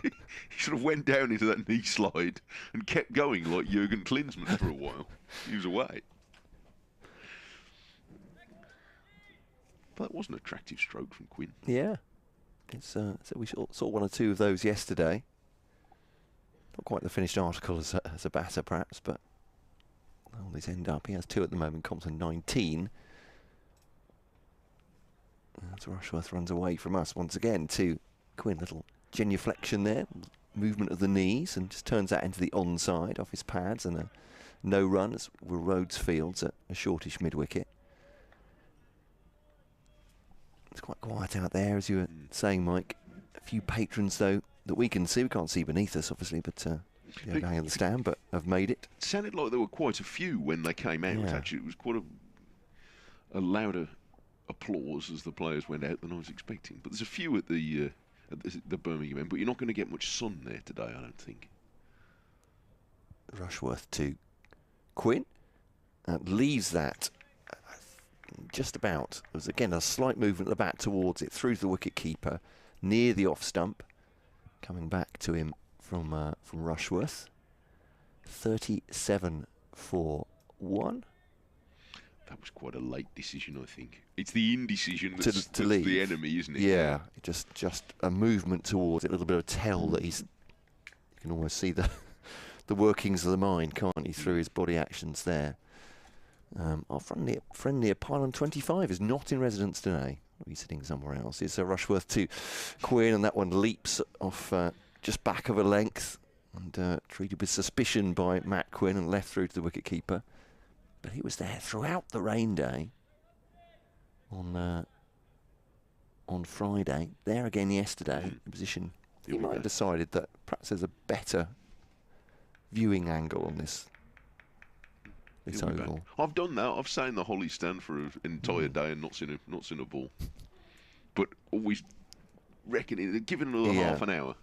He sort of went down into that knee slide and kept going like Jurgen Klinsmann for a while. He was away. But that was an attractive stroke from Quinn. Yeah. It's so we saw 1 or 2 of those yesterday. Not quite the finished article as a batter, perhaps, but all these end up. He has 2 at the moment. Compton 19. As Rushworth runs away from us once again to Quinn. Little genuflection there, movement of the knees, and just turns that into the onside off his pads, and a no run as Will Rhodes fields at a shortish mid-wicket. It's quite quiet out there, as you were saying, Mike. A few patrons, though, that we can see. We can't see beneath us, obviously, but the overhang of the stand, but have made it. It sounded like there were quite a few when they came out. Yeah. Actually, it was quite a louder applause as the players went out than I was expecting. But there's a few at the Birmingham end, but you're not going to get much sun there today, I don't think. Rushworth to Quinn. Leaves that just about. There's again a slight movement at the bat towards it, through to the wicket keeper, near the off stump. Coming back to him from Rushworth. 37 for 1. That was quite a late decision, I think. It's the indecision that's to leave. The enemy, isn't it? Yeah, just a movement towards it, a little bit of tell that he's. You can almost see the workings of the mind, can't you, through his body actions there. Our friendly Pylon 25 is not in residence today. He's sitting somewhere else. It's Rushworth to Quinn, and that one leaps off just back of a length and treated with suspicion by Matt Quinn and left through to the wicket-keeper. But he was there throughout the rain day on Friday. There again yesterday, the position. He might have decided that perhaps there's a better viewing angle on this oval. I've done that. I've sat in the Holly stand for an entire day and not seen a ball. But always reckoning, giving another half an hour.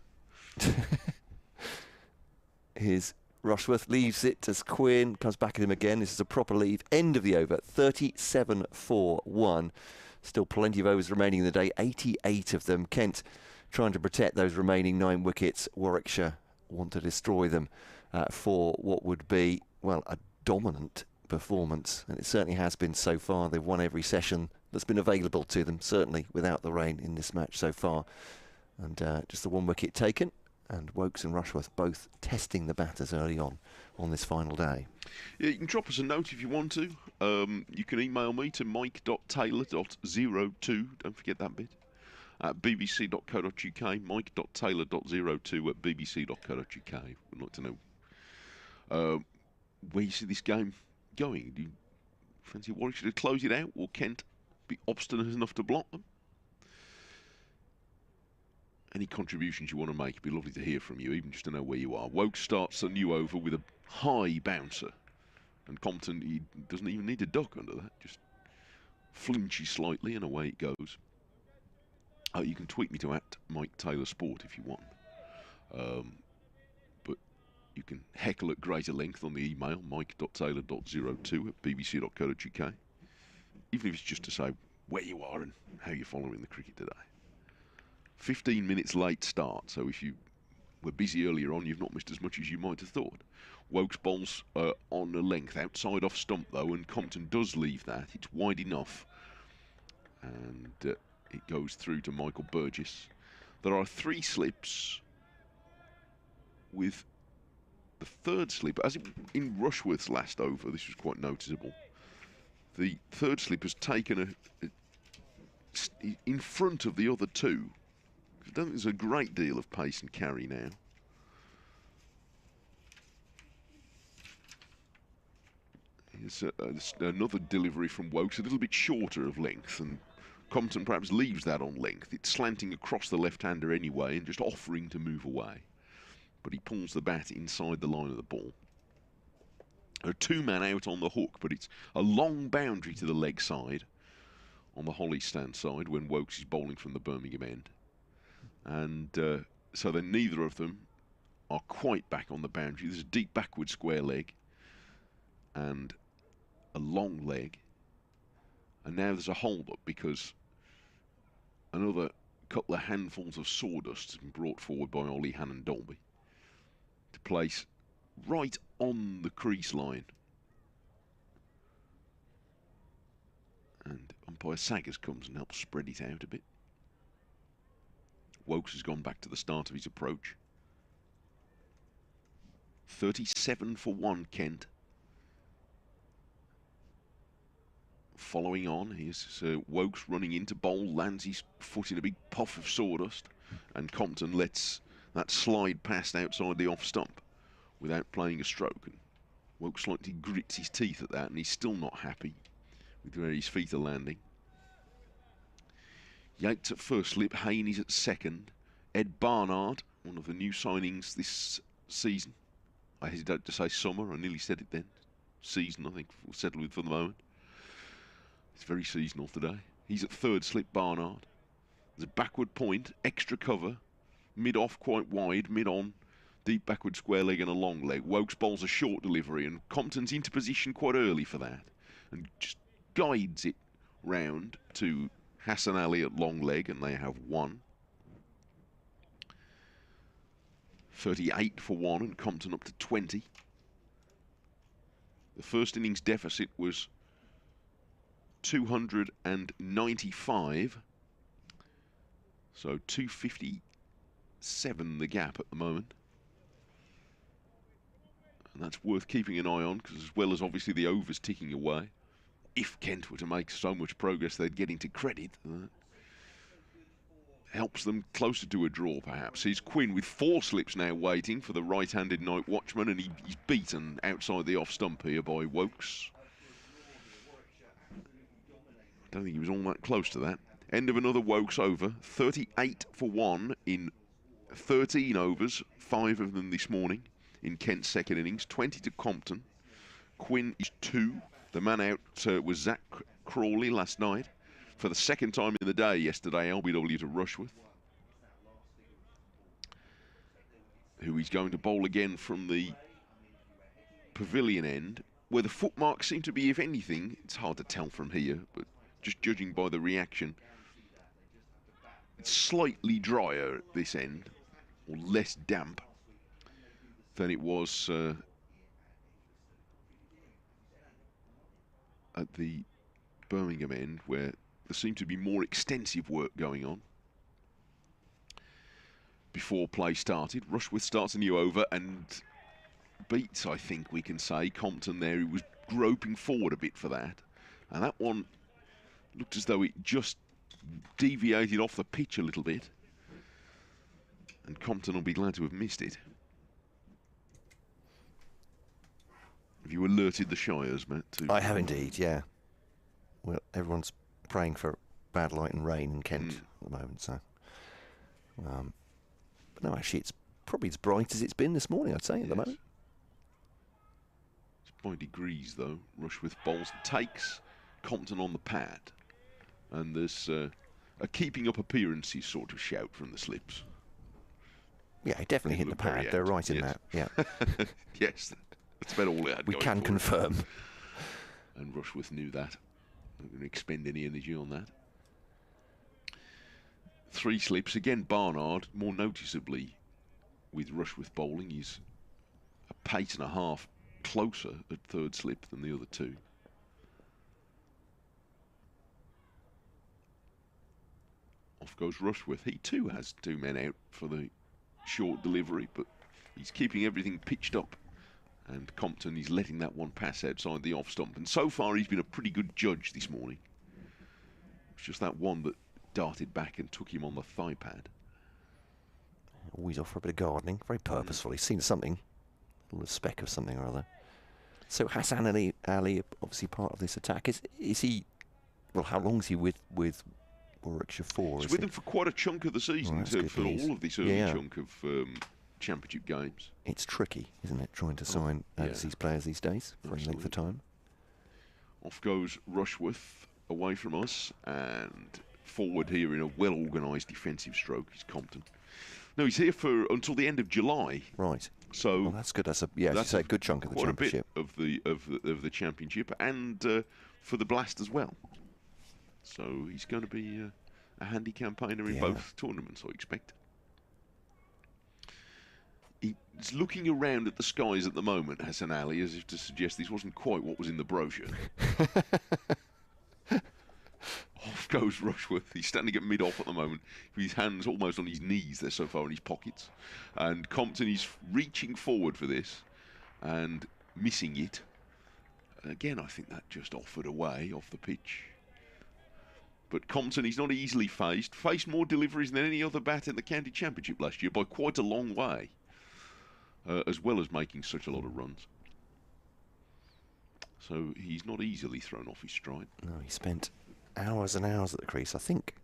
Here's Rushworth, leaves it as Quinn comes back at him again. This is a proper leave. End of the over. 37 for 1. Still plenty of overs remaining in the day. 88 of them. Kent trying to protect those remaining 9 wickets. Warwickshire want to destroy them for what would be, well, a dominant performance, and it certainly has been so far. They've won every session that's been available to them, certainly without the rain in this match so far. And just the 1 wicket taken, and Wokes and Rushworth both testing the batters early on this final day. Yeah, you can drop us a note if you want to. You can email me to mike.taylor.02, don't forget that bit, at bbc.co.uk, mike.taylor.02 at bbc.co.uk. We'd like to know where you see this game going. Do you fancy Warwickshire to close it out, or Kent be obstinate enough to block them? Any contributions you want to make, it'd be lovely to hear from you, even just to know where you are. Woke starts a new over with a high bouncer, and Compton, he doesn't even need a duck under that, just flinchy slightly and away it goes. You can tweet me to @MikeTaylorSport if you want. But you can heckle at greater length on the email, mike.taylor.02 at bbc.co.uk. Even if it's just to say where you are and how you're following the cricket today. 15 minutes late start, so if you were busy earlier on, you've not missed as much as you might have thought. Wokes bowls on a length, outside off stump though, and Compton does leave that. It's wide enough. And it goes through to Michael Burgess. There are 3 slips, with the 3rd slip, as in Rushworth's last over, this was quite noticeable. The 3rd slip has taken in front of the other 2. I don't think there's a great deal of pace and carry now. Here's another delivery from Wokes, a little bit shorter of length, and Compton perhaps leaves that on length. It's slanting across the left-hander anyway and just offering to move away. But he pulls the bat inside the line of the ball. A two-man out on the hook, but it's a long boundary to the leg side on the Holly stand side when Wokes is bowling from the Birmingham end. And so then neither of them are quite back on the boundary. There's a deep backward square leg and a long leg. And now there's a hold-up because another couple of handfuls of sawdust has been brought forward by Ollie Hannon-Dolby to place right on the crease line. And umpire Saggers comes and helps spread it out a bit. Wokes has gone back to the start of his approach. 37 for 1, Kent. Following on, here's Wokes running into bowl, lands his foot in a big puff of sawdust, and Compton lets that slide past outside the off stump without playing a stroke. And Wokes slightly grits his teeth at that, and he's still not happy with where his feet are landing. Yates at first slip, Haney's at second. Ed Barnard, one of the new signings this season. I hesitate to say summer, I nearly said it then. Season, I think, we'll settle with for the moment. It's very seasonal today. He's at third slip, Barnard. There's a backward point, extra cover, mid-off quite wide, mid-on, deep backward square leg and a long leg. Wokes bowls a short delivery, and Compton's into position quite early for that, and just guides it round to Hassan Ali at long leg, and they have one. 38 for 1, and Compton up to 20. The first innings deficit was 295, so 257 the gap at the moment. And that's worth keeping an eye on, because as well as obviously the overs ticking away, if Kent were to make so much progress they'd get into credit, helps them closer to a draw perhaps. Here's Quinn with 4 slips now waiting for the right-handed night watchman, and he's beaten outside the off stump here by Wokes. Don't think he was all that close to that. End of another Wokes over. 38 for 1 in 13 overs, 5 of them this morning in Kent's second innings. 20 to Compton. Quinn is 2. The man out was Zach Crawley last night. For the second time in the day yesterday, LBW to Rushworth, who he's going to bowl again from the pavilion end, where the footmarks seem to be, if anything, it's hard to tell from here, but just judging by the reaction, it's slightly drier at this end, or less damp than it was at the Birmingham end, where there seemed to be more extensive work going on before play started. Rushworth starts a new over and beats, I think we can say, Compton there. He was groping forward a bit for that, and that one looked as though it just deviated off the pitch a little bit, and Compton will be glad to have missed it. Have you alerted the Shires, Matt? I have indeed, yeah. Well, everyone's praying for bad light and rain in Kent at the moment, so. But no, actually, it's probably as bright as it's been this morning, I'd say, at the moment. It's by degrees, though. Rushworth bowls and takes. Compton on the pad. And there's a keeping up appearances sort of shout from the slips. Yeah, he definitely hit the pad. They're right in that, yeah. Yes, that's about all it had. We can confirm. And Rushworth knew that. Not going to expend any energy on that. 3 slips. Again, Barnard, more noticeably with Rushworth bowling, he's a pace and a half closer at third slip than the other 2. Off goes Rushworth. He too has 2 men out for the short delivery, but he's keeping everything pitched up. And Compton is letting that one pass outside the off stump. And so far he's been a pretty good judge this morning. It's just that one that darted back and took him on the thigh pad. Always off for a bit of gardening. Very purposeful. He's seen something. A little speck of something or other. So Hassan Ali, obviously part of this attack. Is he... Well, how long is he with Warwickshire for? He's with them for quite a chunk of the season, for all of this early chunk of championship games. It's tricky, isn't it, trying to sign overseas players these days for any length of time. Off goes Rushworth away from us, and forward here in a well-organised defensive stroke is Compton. No, he's here for until the end of July. Right. So well, that's good. That's a good chunk of the championship. Quite a bit of the championship, and for the Blast as well. So he's going to be a handy campaigner in both tournaments, I expect. He's looking around at the skies at the moment, Hassan Ali, as if to suggest this wasn't quite what was in the brochure. Off goes Rushworth. He's standing at mid-off at the moment, with his hands almost on his knees. They're so far in his pockets. And Compton is reaching forward for this and missing it. And again, I think that just offered away off the pitch. But Compton, he's not easily faced. Faced more deliveries than any other bat in the county championship last year by quite a long way, as well as making such a lot of runs. So he's not easily thrown off his stride. No, he spent hours and hours at the crease, I think.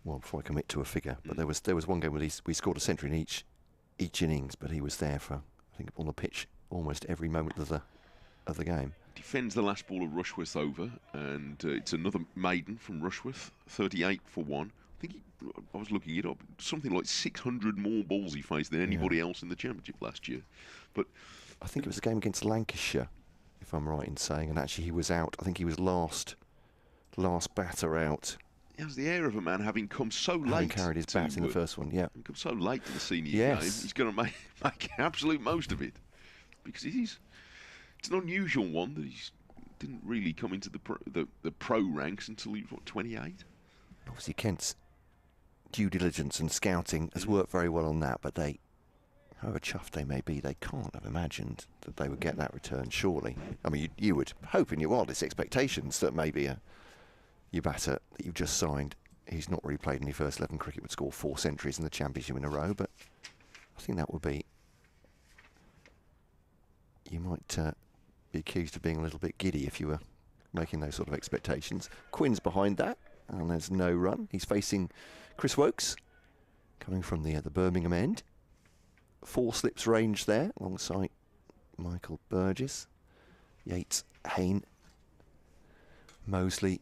Well, before I commit to a figure, but there was one game where we scored a century in each innings, but he was there for, I think, on the pitch almost every moment of the game. Defends the last ball of Rushworth over, and it's another maiden from Rushworth, 38 for 1. I think I was looking it up, something like 600 more balls he faced than anybody else in the championship last year. But I think it was a game against Lancashire, if I'm right in saying, and actually he was out. I think he was last batter out. He has the air of a man having come so late. Having carried his bat in the first one, yeah. Come so late to the senior game, he's going to make absolute most of it, because it's an unusual one that he didn't really come into the pro ranks until he was, what, 28? Obviously, Kent's due diligence and scouting has worked very well on that, but they, however chuffed they may be, they can't have imagined that they would get that return, surely. I mean, you would hope in your wildest expectations that maybe your batter that you've just signed, he's not really played any first 11 cricket, would score 4 centuries in the championship in a row, but I think that would be... You might be accused of being a little bit giddy if you were making those sort of expectations. Quinn's behind that, and there's no run. He's facing Chris Wokes, coming from the Birmingham end. 4 slips range there, alongside Michael Burgess, Yates, Hayne, Mosley,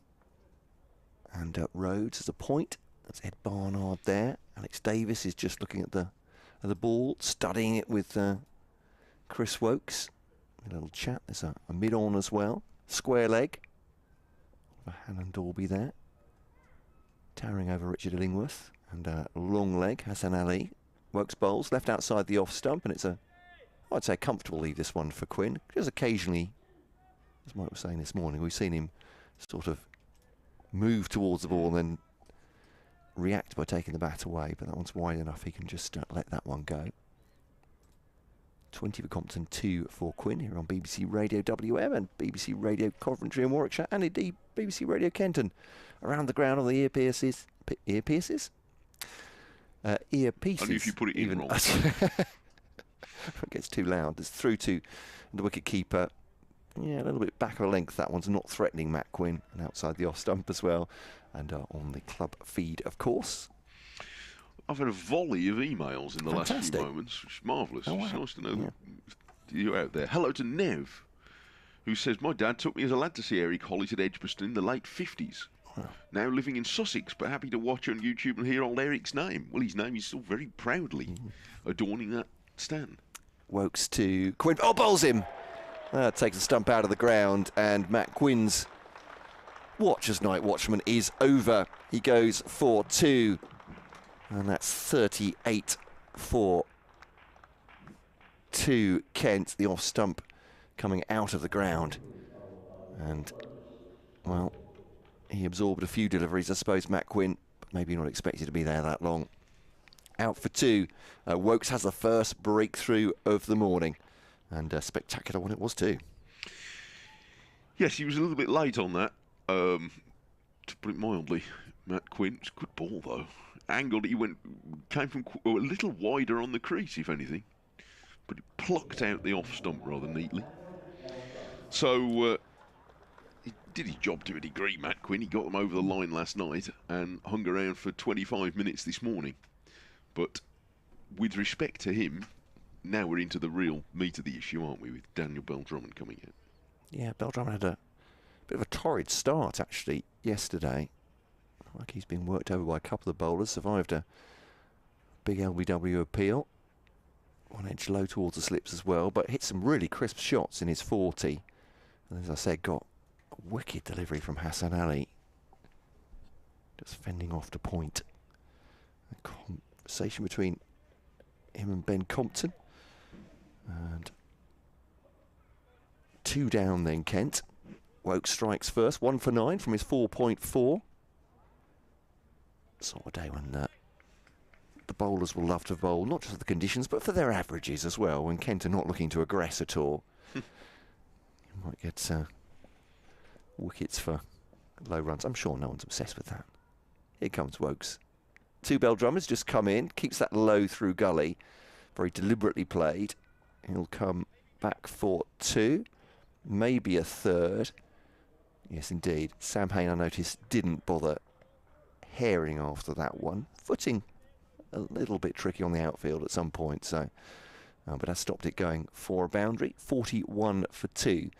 and Rhodes as a point. That's Ed Barnard there. Alex Davis is just looking at the ball, studying it with Chris Wokes. A little chat. There's a mid-on as well. Square leg. Hannon Dorby there. Towering over Richard Illingworth. And long leg, Hassan Ali. Wokes bowls, left outside the off stump, and it's I'd say a comfortable lead, this one for Quinn. Just occasionally, as Mike was saying this morning, we've seen him sort of move towards the ball and then react by taking the bat away, but that one's wide enough, he can just let that one go. 20 for Compton, 2 for Quinn here on BBC Radio WM and BBC Radio Coventry and Warwickshire, and indeed BBC Radio Kent, and around the ground on the earpieces. Earpieces? Earpieces. Only if you put it in wrong. It gets too loud. It's through to the wicket keeper. Yeah, a little bit back of a length. That one's not threatening Matt Quinn, and outside the off stump as well, and on the club feed, of course. I've had a volley of emails in the last few moments, which is marvellous. Oh, wow. It's nice to know that you're out there. Hello to Nev, who says, my dad took me as a lad to see Eric Hollis at Edgbaston in the late 50s. Wow. Now living in Sussex, but happy to watch on YouTube and hear old Eric's name. Well, his name is still very proudly adorning that stand. Wokes to Quinn. Oh, bowls him! Takes the stump out of the ground, and Matt Quinn's watch as night watchman is over. He goes for 2. And that's 38 for 2 Kent, the off stump coming out of the ground. And, well, he absorbed a few deliveries, I suppose, Matt Quinn, but maybe not expected to be there that long. Out for 2. Wokes has the first breakthrough of the morning. And a spectacular one it was too. Yes, he was a little bit late on that, to put it mildly. Matt Quinn, it's a good ball though. Angled, came from a little wider on the crease, if anything, but he plucked out the off stump rather neatly. So he did his job to a degree, Matt Quinn. He got them over the line last night and hung around for 25 minutes this morning. But with respect to him, now we're into the real meat of the issue, aren't we, with Daniel Bell-Drummond coming in? Yeah, Bell-Drummond had a bit of a torrid start, actually, yesterday. Like he's been worked over by a couple of bowlers, survived a big LBW appeal. One edge low towards the slips as well, but hit some really crisp shots in his 40. And as I said, got a wicked delivery from Hassan Ali. Just fending off to point. A conversation between him and Ben Compton. And 2 down then, Kent. Woke strikes first, 1 for 9 from his 4.4. Sort of day when the bowlers will love to bowl, not just for the conditions, but for their averages as well, when Kent are not looking to aggress at all. You might get wickets for low runs. I'm sure no one's obsessed with that. Here comes Wokes. 2 Bell-Drummers just come in, keeps that low through gully. Very deliberately played. He'll come back for 2, maybe a 3rd. Yes, indeed. Sam Hain, I noticed, didn't bother herring after that one. Footing a little bit tricky on the outfield at some point, so but has stopped it going for a boundary. 41 for 2.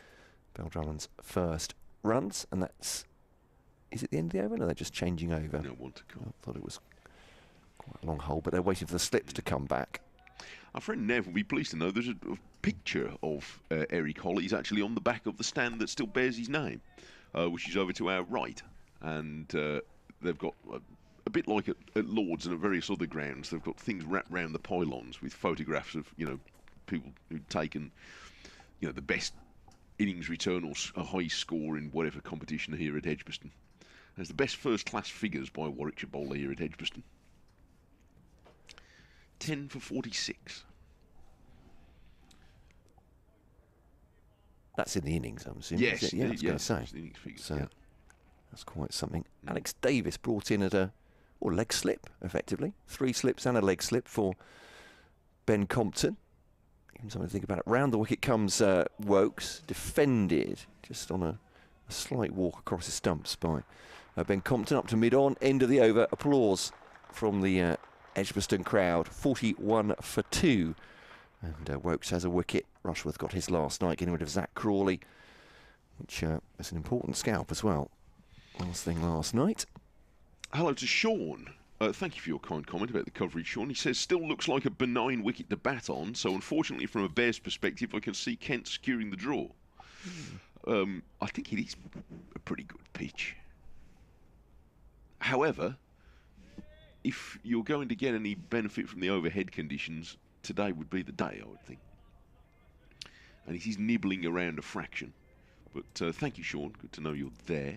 Bell-Drummond's first runs, and that's... Is it the end of the over? No, they're just changing over. No one to come. I thought it was quite a long hole, but they're waiting for the slips to come back. Our friend Nev will be pleased to know there's a picture of Eric Holl. He's actually on the back of the stand that still bears his name, which is over to our right. And they've got, a bit like at Lord's and at various other grounds, they've got things wrapped around the pylons with photographs of, you know, people who've taken, you know, the best innings return or a high score in whatever competition here at Edgbaston. There's the best first-class figures by a Warwickshire bowler here at Edgbaston. 10 for 46. That's in the innings, I'm assuming. Yes, yeah, I was going to say. The innings figures, so yeah. That's quite something. Alex Davis brought in at a leg slip, effectively. 3 slips and a leg slip for Ben Compton. Even something to think about it. Round the wicket comes Wokes, defended just on a slight walk across the stumps by Ben Compton up to mid-on. End of the over. Applause from the Edgbaston crowd. 41 for 2. And Wokes has a wicket. Rushworth got his last night, getting rid of Zach Crawley, which is an important scalp as well. Last thing last night. Hello to Sean. Thank you for your kind comment about the coverage, Sean. He says, still looks like a benign wicket to bat on, so unfortunately from a Bears perspective I can see Kent securing the draw. I think it is a pretty good pitch. However, if you're going to get any benefit from the overhead conditions, today would be the day, I would think. And it is nibbling around a fraction. But thank you, Sean. Good to know you're there.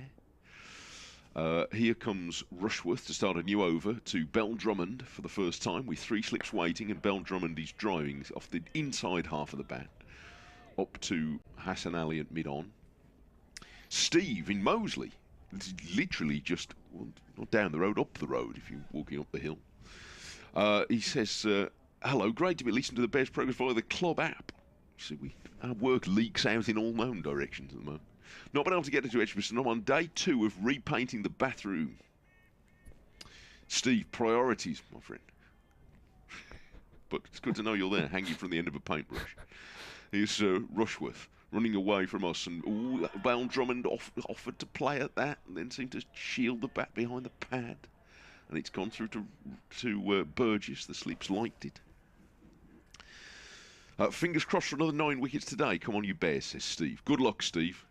Here comes Rushworth to start a new over to Bell-Drummond for the first time with 3 slips waiting, and Bell-Drummond is driving off the inside half of the bat up to Hassan Ali at mid-on. Steve in Moseley, literally just not down the road, up the road if you're walking up the hill. He says, hello, great to be listening to the Bears Progress via the club app. So our work leaks out in all known directions at the moment. Not been able to get into Edgbaston. I'm on day 2 of repainting the bathroom. Steve, priorities, my friend. But it's good to know you're there, hanging from the end of a paintbrush. Here's Rushworth running away from us, and Bell-Drummond offered to play at that, and then seemed to shield the bat behind the pad. And it's gone through to Burgess. The slips liked it. Fingers crossed for another 9 wickets today. Come on, you Bears, says Steve. Good luck, Steve.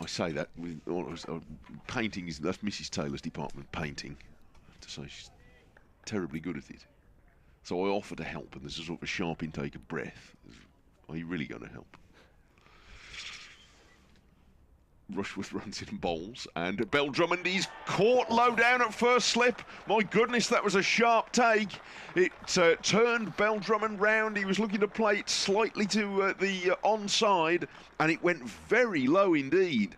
I say that with painting that's Mrs. Taylor's department, painting. I have to say she's terribly good at it. So I offer to help, and there's a sort of a sharp intake of breath. Are you really going to help? Rushworth runs in and bowls, and Bell-Drummond is caught low down at first slip. My goodness, that was a sharp take. It turned Bell-Drummond round. He was looking to play it slightly to the onside, and it went very low indeed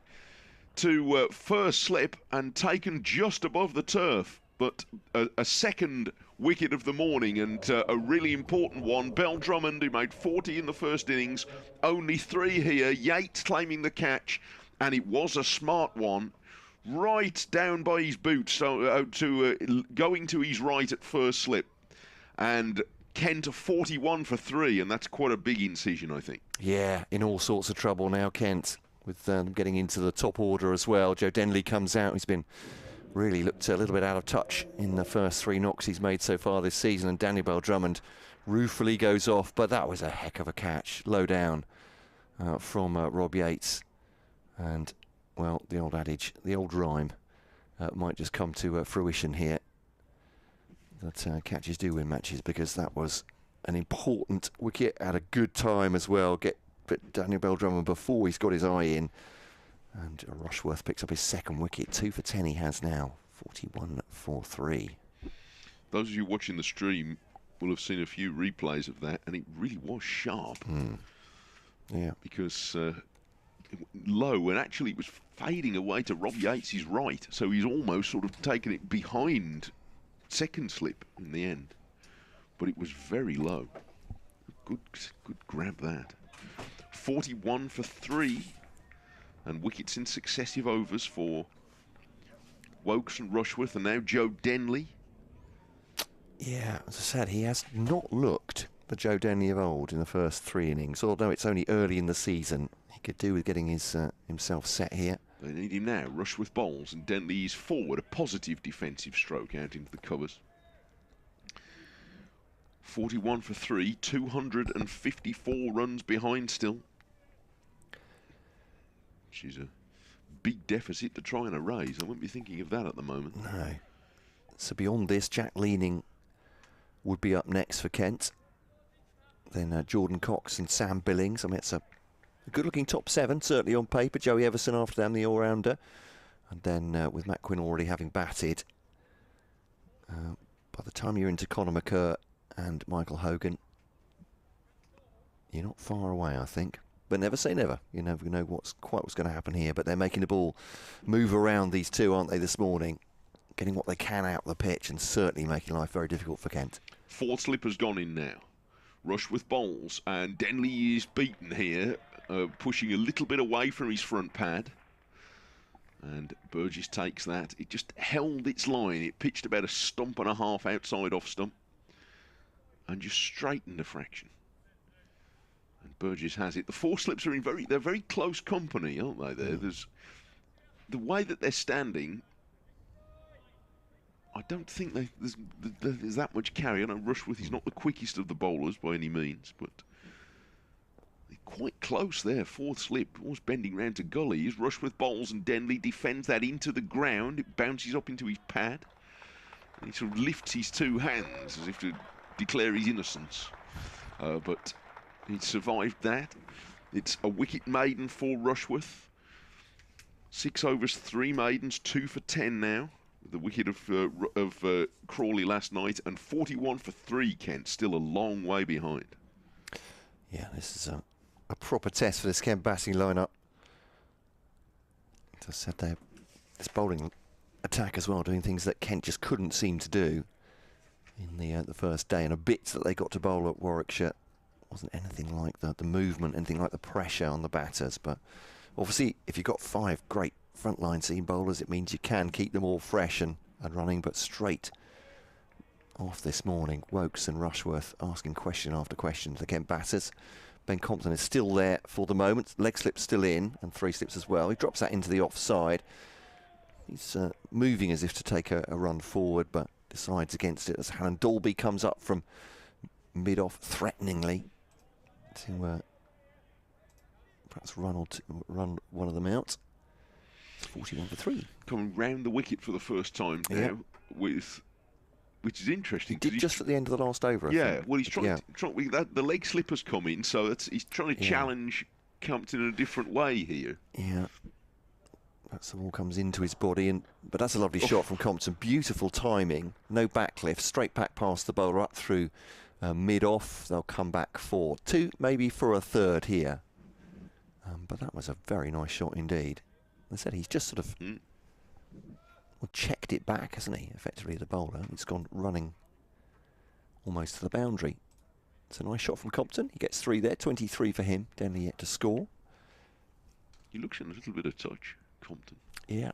to first slip and taken just above the turf. But a second wicket of the morning, and a really important one. Bell-Drummond, who made 40 in the first innings, only 3 here. Yates claiming the catch. And it was a smart one. right down by his boots, so going to his right at first slip. And Kent a 41 for 3, and that's quite a big incision, I think. Yeah, in all sorts of trouble now, Kent, with them getting into the top order as well. Joe Denley comes out. He's been really looked a little bit out of touch in the first 3 knocks he's made so far this season, and Daniel Drummond ruefully goes off, but that was a heck of a catch, low down from Rob Yates. And, well, the old adage, the old rhyme might just come to fruition here. That catches do win matches, because that was an important wicket at a good time as well. Get Daniel Drummond before he's got his eye in. And Rushworth picks up his 2nd wicket. 2 for 10 he has now. 41 for 3. Those of you watching the stream will have seen a few replays of that, and it really was sharp. Yeah. Because low, and actually it was fading away to Rob Yates' right, so he's almost sort of taken it behind second slip in the end. But it was very low. Good grab that. 41 for 3. And wickets in successive overs for Woakes and Rushworth, and now Joe Denley. Yeah, as I said, he has not looked the Joe Denley of old in the first 3 innings, although it's only early in the season. He could do with getting his himself set here. They need him now. Rushworth bowls, and Denley is forward, a positive defensive stroke out into the covers. 41 for 3, 254 runs behind still. Which is a big deficit to try and erase. I wouldn't be thinking of that at the moment. No. So beyond this, Jack Leaning would be up next for Kent. Then Jordan Cox and Sam Billings. I mean, it's a good-looking top 7, certainly on paper. Joey Everson after them, the all-rounder. And then with Matt Quinn already having batted, by the time you're into Conor McCurr and Michael Hogan, you're not far away, I think. But never say never. You never know what's going to happen here. But they're making the ball move around, these two, aren't they, this morning? Getting what they can out of the pitch, and certainly making life very difficult for Kent. 4th slip has gone in now. Rushworth bowls, and Denley is beaten here, pushing a little bit away from his front pad. And Burgess takes that. It just held its line. It pitched about a stump and a half outside off stump, and just straightened a fraction. And Burgess has it. The 4 slips are they're very close company, aren't they? There's the way that they're standing. I don't think there's that much carry. I know Rushworth is not the quickest of the bowlers by any means, but they're quite close there. 4th slip, almost bending round to gullies. Rushworth bowls, and Denley defends that into the ground. It bounces up into his pad. And he sort of lifts his 2 hands as if to declare his innocence. But he survived that. It's a wicket maiden for Rushworth. 6 overs, 3 maidens, 2 for 10 now. The wicket of Crawley last night, and 41 for 3, Kent, still a long way behind. Yeah, this is a proper test for this Kent batting lineup. As I said, this bowling attack as well, doing things that Kent just couldn't seem to do in the first day, and a bit that they got to bowl at Warwickshire wasn't anything like the movement, anything like the pressure on the batters. But obviously, if you've got 5 great frontline seam bowlers, it means you can keep them all fresh and running. But straight off this morning, Woakes and Rushworth asking question after question to the Kent batters. Ben Compton is still there for the moment. Leg slip still in, and 3 slips as well. He drops that into the offside. He's moving as if to take a run forward, but decides against it as Alan Dalby comes up from mid-off threateningly to perhaps run one of them out. 41 for 3. Coming round the wicket for the first time now, which is interesting. He did just at the end of the last over, I think. Well, he's trying the leg slip has come in, so he's trying to challenge Compton in a different way here. Yeah. That's the ball comes into his body, but that's a lovely shot from Compton. Beautiful timing, no backlift, straight back past the bowler up through mid-off. They'll come back for 2, maybe for a 3rd here. But that was a very nice shot indeed. As I said, he's just sort of checked it back, hasn't he, effectively, the bowler. It's gone running almost to the boundary. It's a nice shot from Compton. He gets 3 there, 23 for him. Denley yet to score. He looks in a little bit of touch, Compton. Yeah.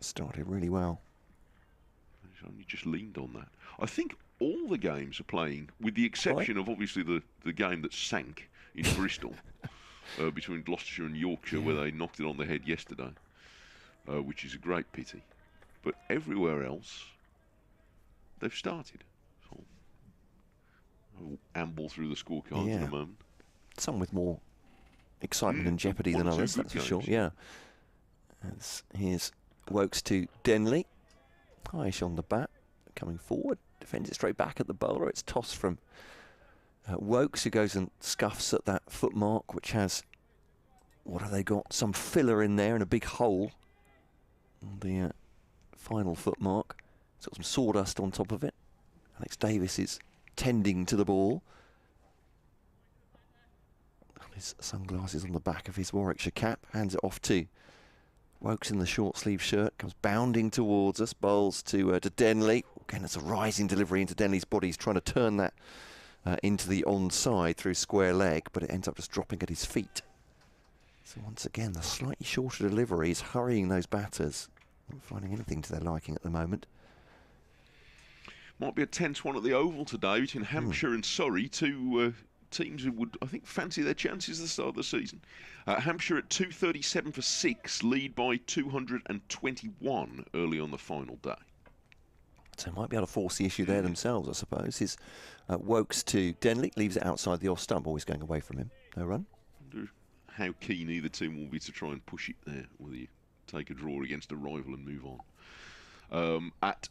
Started really well. He's only just leaned on that. I think all the games are playing, with the exception of obviously the game that sank in Bristol between Gloucestershire and Yorkshire, where they knocked it on the head yesterday, which is a great pity. But everywhere else, they've started. So I'll amble through the scorecards in a moment. Some with more excitement and jeopardy than others, that's for sure. Yeah. Here's Wokes to Denley. Highish on the bat, coming forward, defends it straight back at the bowler. It's tossed from Wokes, who goes and scuffs at that foot mark, which has, what have they got? Some filler in there and a big hole on the final foot mark. It's got some sawdust on top of it. Alex Davis is tending to the ball. His sunglasses on the back of his Warwickshire cap, hands it off to Wokes in the short sleeve shirt, comes bounding towards us, bowls to Denley. Again, it's a rising delivery into Denley's body. He's trying to turn that into the onside through square leg, but it ends up just dropping at his feet. So once again, the slightly shorter delivery is hurrying those batters. Not finding anything to their liking at the moment. Might be a tense one at the Oval today between Hampshire and Surrey, two teams who would, I think, fancy their chances at the start of the season. Hampshire at 237 for 6, lead by 221 early on the final day. So might be able to force the issue there themselves, I suppose. His Wokes to Denley, leaves it outside the off stump, always going away from him. No run. I wonder how keen either team will be to try and push it there, whether you take a draw against a rival and move on. At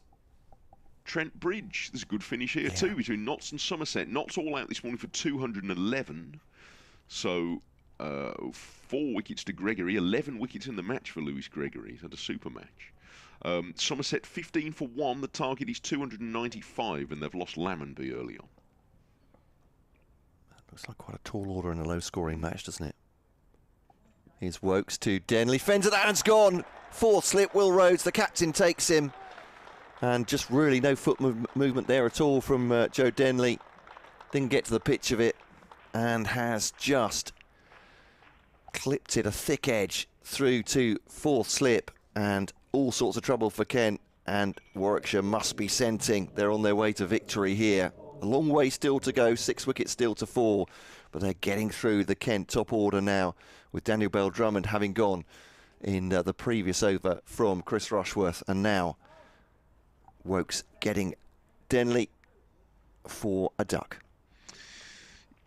Trent Bridge, there's a good finish here too between Notts and Somerset. Notts all out this morning for 211. So 4 wickets to Gregory, 11 wickets in the match for Lewis Gregory. He's had a super match. Somerset 15 for 1. The target is 295, and they've lost Lammonby early on. That looks like quite a tall order in a low-scoring match, doesn't it? Here's Wokes to Denley. Fends it out and it's gone. 4th slip, Will Rhodes, the captain, takes him. And just really no foot movement there at all from Joe Denley. Didn't get to the pitch of it and has just clipped it a thick edge through to 4th slip, and all sorts of trouble for Kent, and Warwickshire must be scenting. They're on their way to victory here. A long way still to go, 6 wickets still to 4, but they're getting through the Kent top order now, with Daniel Bell-Drummond having gone in the previous over from Chris Rushworth, and now Wokes getting Denley for a duck.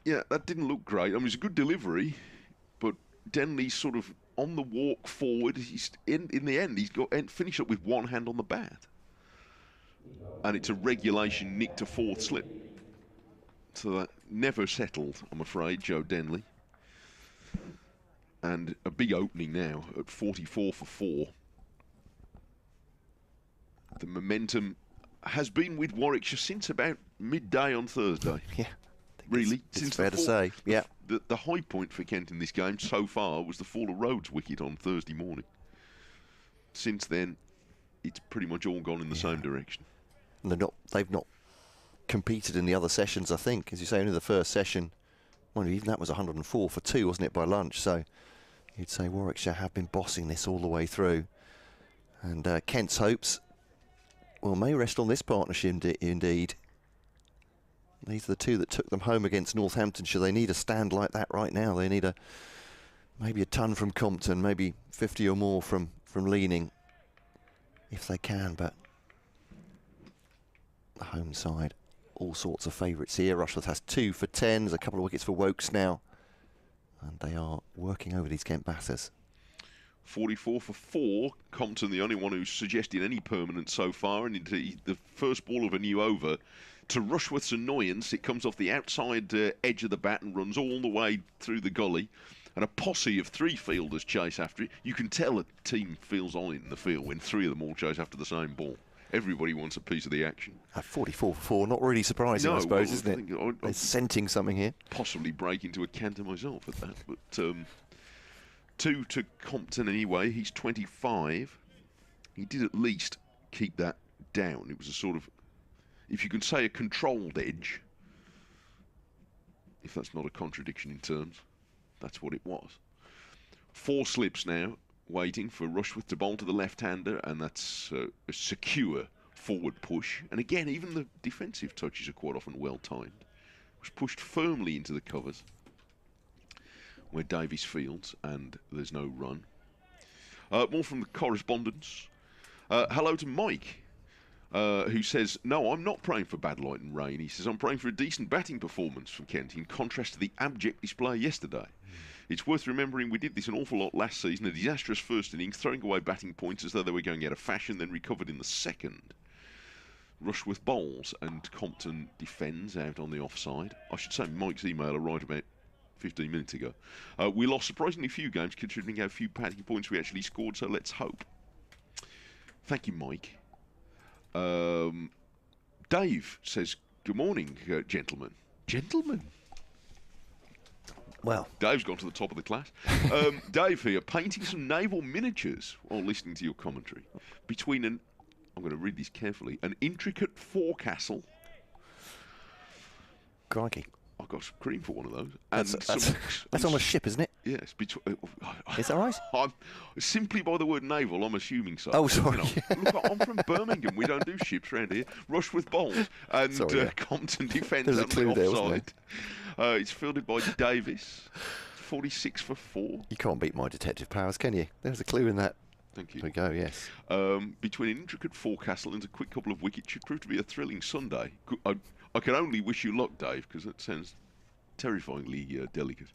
Yeah, that didn't look great. I mean, it's a good delivery, but Denley's sort of on the walk forward. He's in the end, he's got finished up with one hand on the bat, and it's a regulation nick to 4th slip. So that never settled, I'm afraid, Joe Denley. And a big opening now at 44 for 4. The momentum has been with Warwickshire since about midday on Thursday. Yeah, really. It's fair to say. Yeah. The high point for Kent in this game so far was the fall of Rhodes' wicket on Thursday morning. Since then, it's pretty much all gone in the same direction. And they've not competed in the other sessions, I think. As you say, only the first session. Well, even that was 104 for 2, wasn't it, by lunch? So you'd say Warwickshire have been bossing this all the way through. And Kent's hopes, well, may rest on this partnership indeed. These are the 2 that took them home against Northamptonshire. They need a stand like that right now. They need maybe a ton from Compton, maybe 50 or more from Leaning, if they can. But the home side, all sorts of favourites here. Rushworth has 2 for 10. There's a couple of wickets for Wokes now, and they are working over these Kent batters. 44 for 4. Compton, the only one who's suggested any permanence so far, and indeed the first ball of a new over. To Rushworth's annoyance, it comes off the outside edge of the bat and runs all the way through the gully. And a posse of 3 fielders chase after it. You can tell a team feels on it in the field when 3 of them all chase after the same ball. Everybody wants a piece of the action. At 44 for 4, not really surprising, I suppose, isn't it? They're scenting something here. Possibly break into a canter myself at that, but 2 to Compton anyway. He's 25. He did at least keep that down. It was a sort of, if you can say, a controlled edge, if that's not a contradiction in terms, that's what it was. 4 slips now. waiting for Rushworth to bowl to the left-hander, and that's a secure forward push. And again, even the defensive touches are quite often well timed. Was pushed firmly into the covers where Davies fields, and there's no run. More from the correspondence. Hello to Mike, who says, no, I'm not praying for bad light and rain. He says, I'm praying for a decent batting performance from Kent, in contrast to the abject display yesterday. It's worth remembering we did this an awful lot last season, a disastrous first innings, throwing away batting points as though they were going out of fashion, then recovered in the second. Rushworth bowls and Compton defends out on the offside. I should say Mike's email arrived about 15 minutes ago. We lost surprisingly few games considering how few batting points we actually scored, so let's hope. Thank you, Mike. Dave says, good morning, gentlemen. Gentlemen? Well, Dave's gone to the top of the class. Dave here, painting some naval miniatures while listening to your commentary. Between an, I'm going to read these carefully, an intricate forecastle. Crikey. I got some cream for one of those. And that's on a ship, isn't it? Yes. Is that right? Simply by the word naval, I'm assuming so. Oh, sorry. Look, I'm from Birmingham. We don't do ships around here. Rushworth bowls and Compton defence on the offside. It's fielded by Davis. 46 for 4. You can't beat my detective powers, can you? There's a clue in that. Thank you. There we go, yes. Between an intricate forecastle and a quick couple of wickets should prove to be a thrilling Sunday. I can only wish you luck, Dave, because that sounds terrifyingly delicate.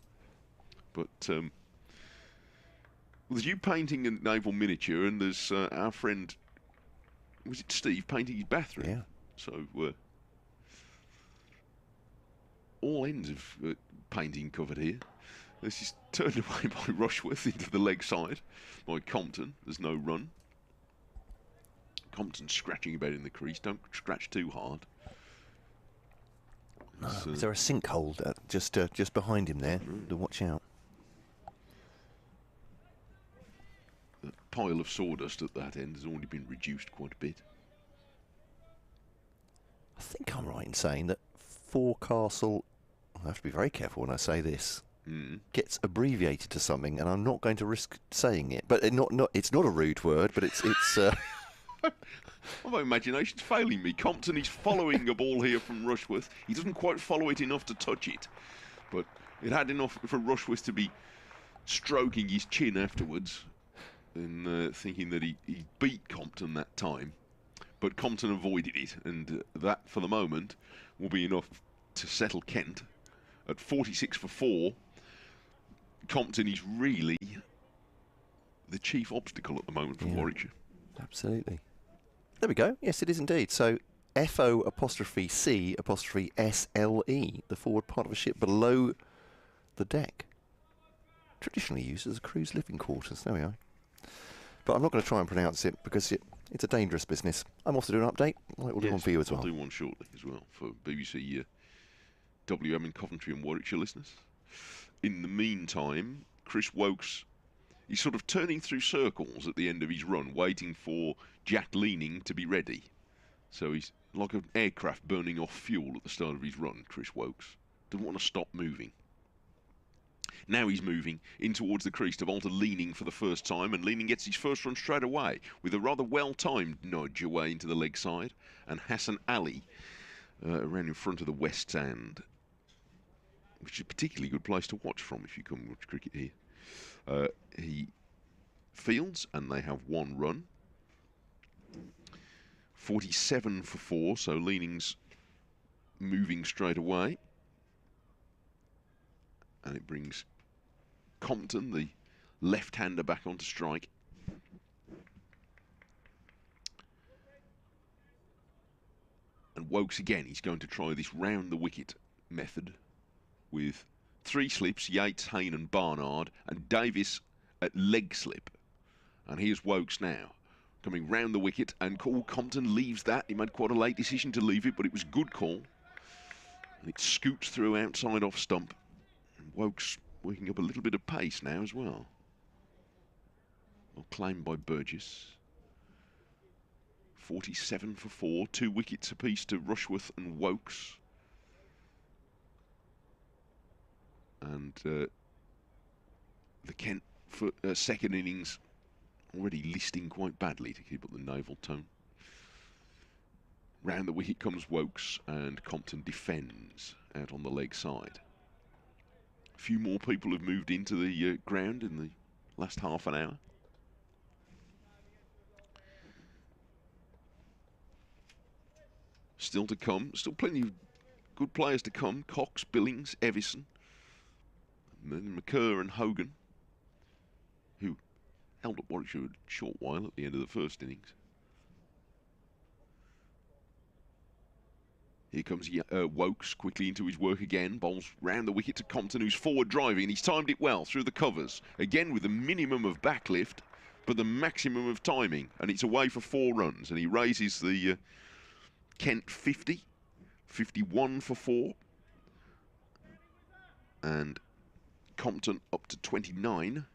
But there's you painting a naval miniature, and there's our friend, was it Steve, painting his bathroom? Yeah. So all ends of painting covered here. This is turned away by Rushworth into the leg side by Compton. There's no run. Compton's scratching about in the crease. Don't scratch too hard. No. Is there a sinkhole just behind him there? Watch out. The pile of sawdust at that end has already been reduced quite a bit. I think I'm right in saying that forecastle, I have to be very careful when I say this, gets abbreviated to something, and I'm not going to risk saying it. But it's not a rude word, but it's My imagination's failing me. Compton is following a ball here from Rushworth. He doesn't quite follow it enough to touch it, but it had enough for Rushworth to be stroking his chin afterwards and thinking that he beat Compton that time. But Compton avoided it, and that, for the moment, will be enough to settle Kent. At 46 for 4, Compton is really the chief obstacle at the moment for Warwickshire. Absolutely. There we go. Yes, it is indeed. So FO''C''SLE, the forward part of a ship below the deck. Traditionally used as a crew's living quarters. There we are. But I'm not going to try and pronounce it because it's a dangerous business. I'm off to do an update. We'll do one for you as well. I'll do one shortly as well for BBC WM in Coventry and Warwickshire listeners. In the meantime, Chris Wokes, he's sort of turning through circles at the end of his run, waiting for Jack Leaning to be ready. So he's like an aircraft burning off fuel at the start of his run, Chris Wokes. Doesn't want to stop moving. Now he's moving in towards the crease to bowl to Leaning for the first time, and Leaning gets his first run straight away with a rather well-timed nudge away into the leg side, and Hassan Ali ran in front of the west stand, which is a particularly good place to watch from if you come and watch cricket here. He fields, and they have one run. 47 for 4, so Leaning's moving straight away. And it brings Compton, the left-hander, back onto strike. And Wokes again, he's going to try this round-the-wicket method with 3 slips, Yates, Hayne and Barnard, and Davis at leg slip. And here's Wokes now, coming round the wicket, and Compton leaves that. He made quite a late decision to leave it, but it was a good call. And it scoots through outside off stump. And Wokes working up a little bit of pace now as well. Well claimed by Burgess. 47 for 4, 2 wickets apiece to Rushworth and Wokes. And the Kent second innings already listing quite badly to keep up the naval tone. Round the wicket comes Wokes, and Compton defends out on the leg side. A few more people have moved into the ground in the last half an hour. Still to come, still plenty of good players to come. Cox, Billings, Evison, and then McCurr and Hogan, who held up Warwickshire a short while at the end of the first innings. Here comes Wokes quickly into his work again. Bowls round the wicket to Compton, who's forward driving, and he's timed it well through the covers. Again with the minimum of backlift, but the maximum of timing, and it's away for 4 runs. And he raises the Kent 50, 51 for 4, and Compton up to 29.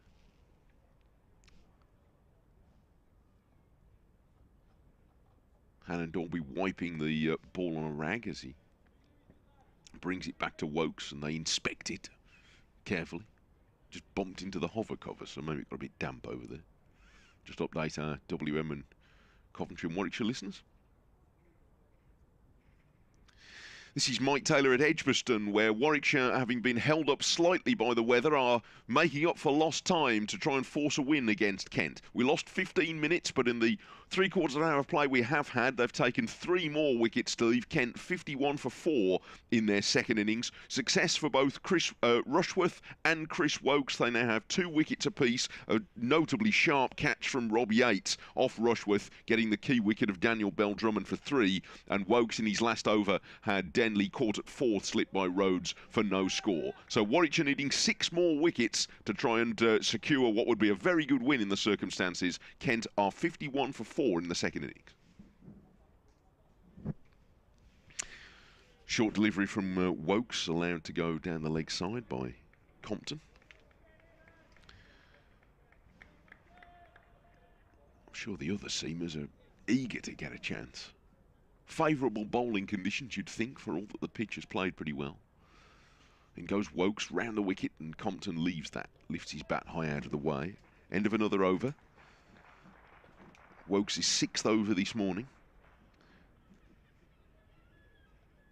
Hannon Dolby wiping the ball on a rag as he brings it back to Wokes, and they inspect it carefully. Just bumped into the hover cover, so maybe it got a bit damp over there. Just update our WM and Coventry and Warwickshire listeners. This is Mike Taylor at Edgbaston, where Warwickshire, having been held up slightly by the weather, are making up for lost time to try and force a win against Kent. We lost 15 minutes, but in the 3/4 hour of play we have had, they've taken 3 more wickets to leave Kent 51 for 4 in their second innings. Success for both Chris Rushworth and Chris Wokes. They now have 2 wickets apiece. A notably sharp catch from Rob Yates off Rushworth, getting the key wicket of Daniel Bell Drummond for 3. And Wokes in his last over had Denley caught at 4th slip by Rhodes for no score. So Warwickshire needing 6 more wickets to try and secure what would be a very good win in the circumstances. Kent are 51 for 4 in the second innings. Short delivery from Wokes, allowed to go down the leg side by Compton. I'm sure the other seamers are eager to get a chance. Favourable bowling conditions, you'd think, for all that the pitch has played pretty well. In goes Wokes round the wicket, and Compton leaves that, lifts his bat high out of the way. End of another over. Wokes' 6th over this morning.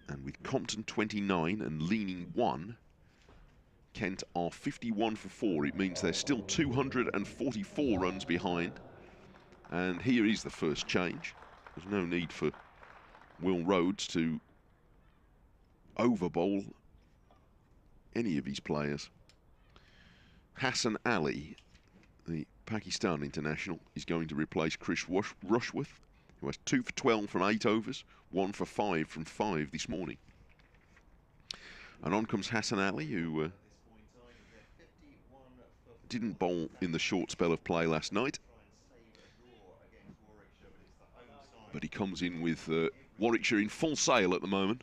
And with Compton 29 and leaning 1, Kent are 51 for 4. It means they're still 244 runs behind. And here is the first change. There's no need for Will Rhodes to overbowl any of his players. Hassan Ali, the Pakistan international, is going to replace Chris Rushworth, who has 2 for 12 from 8 overs, 1 for 5 from 5 this morning. And on comes Hassan Ali, who didn't bowl in the short spell of play last night, but he comes in with Warwickshire in full sail at the moment,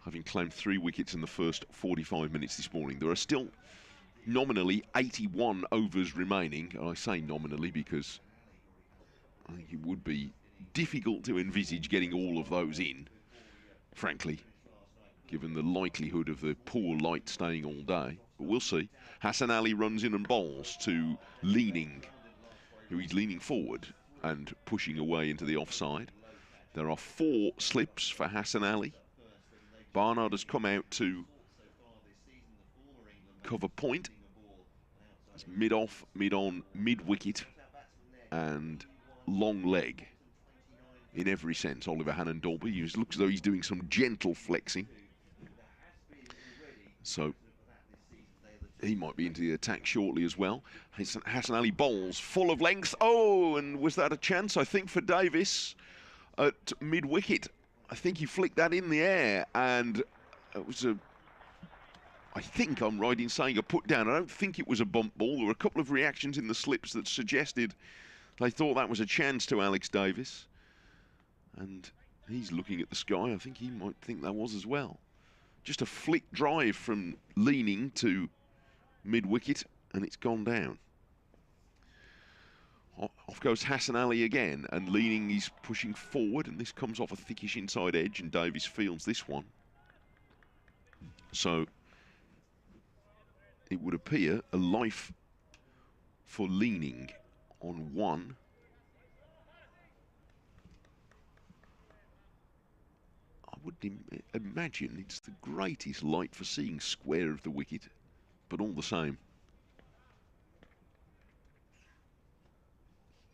having claimed 3 wickets in the first 45 minutes this morning. There are still nominally 81 overs remaining. I say nominally because I think it would be difficult to envisage getting all of those in, frankly, given the likelihood of the poor light staying all day. But we'll see. Hassan Ali runs in and bowls to Leaning, who is leaning forward and pushing away into the offside. There are 4 slips for Hassan Ali. Barnard has come out to cover point. It's mid-off, mid-on, mid-wicket and long leg in every sense. Oliver Hannon Dolby. He looks as though he's doing some gentle flexing. So he might be into the attack shortly as well. Hassan Ali bowls full of length. Oh, and was that a chance, I think, for Davis at mid-wicket? I think he flicked that in the air, and it was I think I'm right in saying a put down. I don't think it was a bump ball. There were a couple of reactions in the slips that suggested they thought that was a chance to Alex Davis. And he's looking at the sky. I think he might think that was as well. Just a flick drive from Leaning to mid-wicket, and it's gone down. Off goes Hassan Ali again, and Leaning is pushing forward, and this comes off a thickish inside edge, and Davis fields this one. So it would appear a life for Leaning on 1. I would imagine it's the greatest light for seeing square of the wicket, but all the same.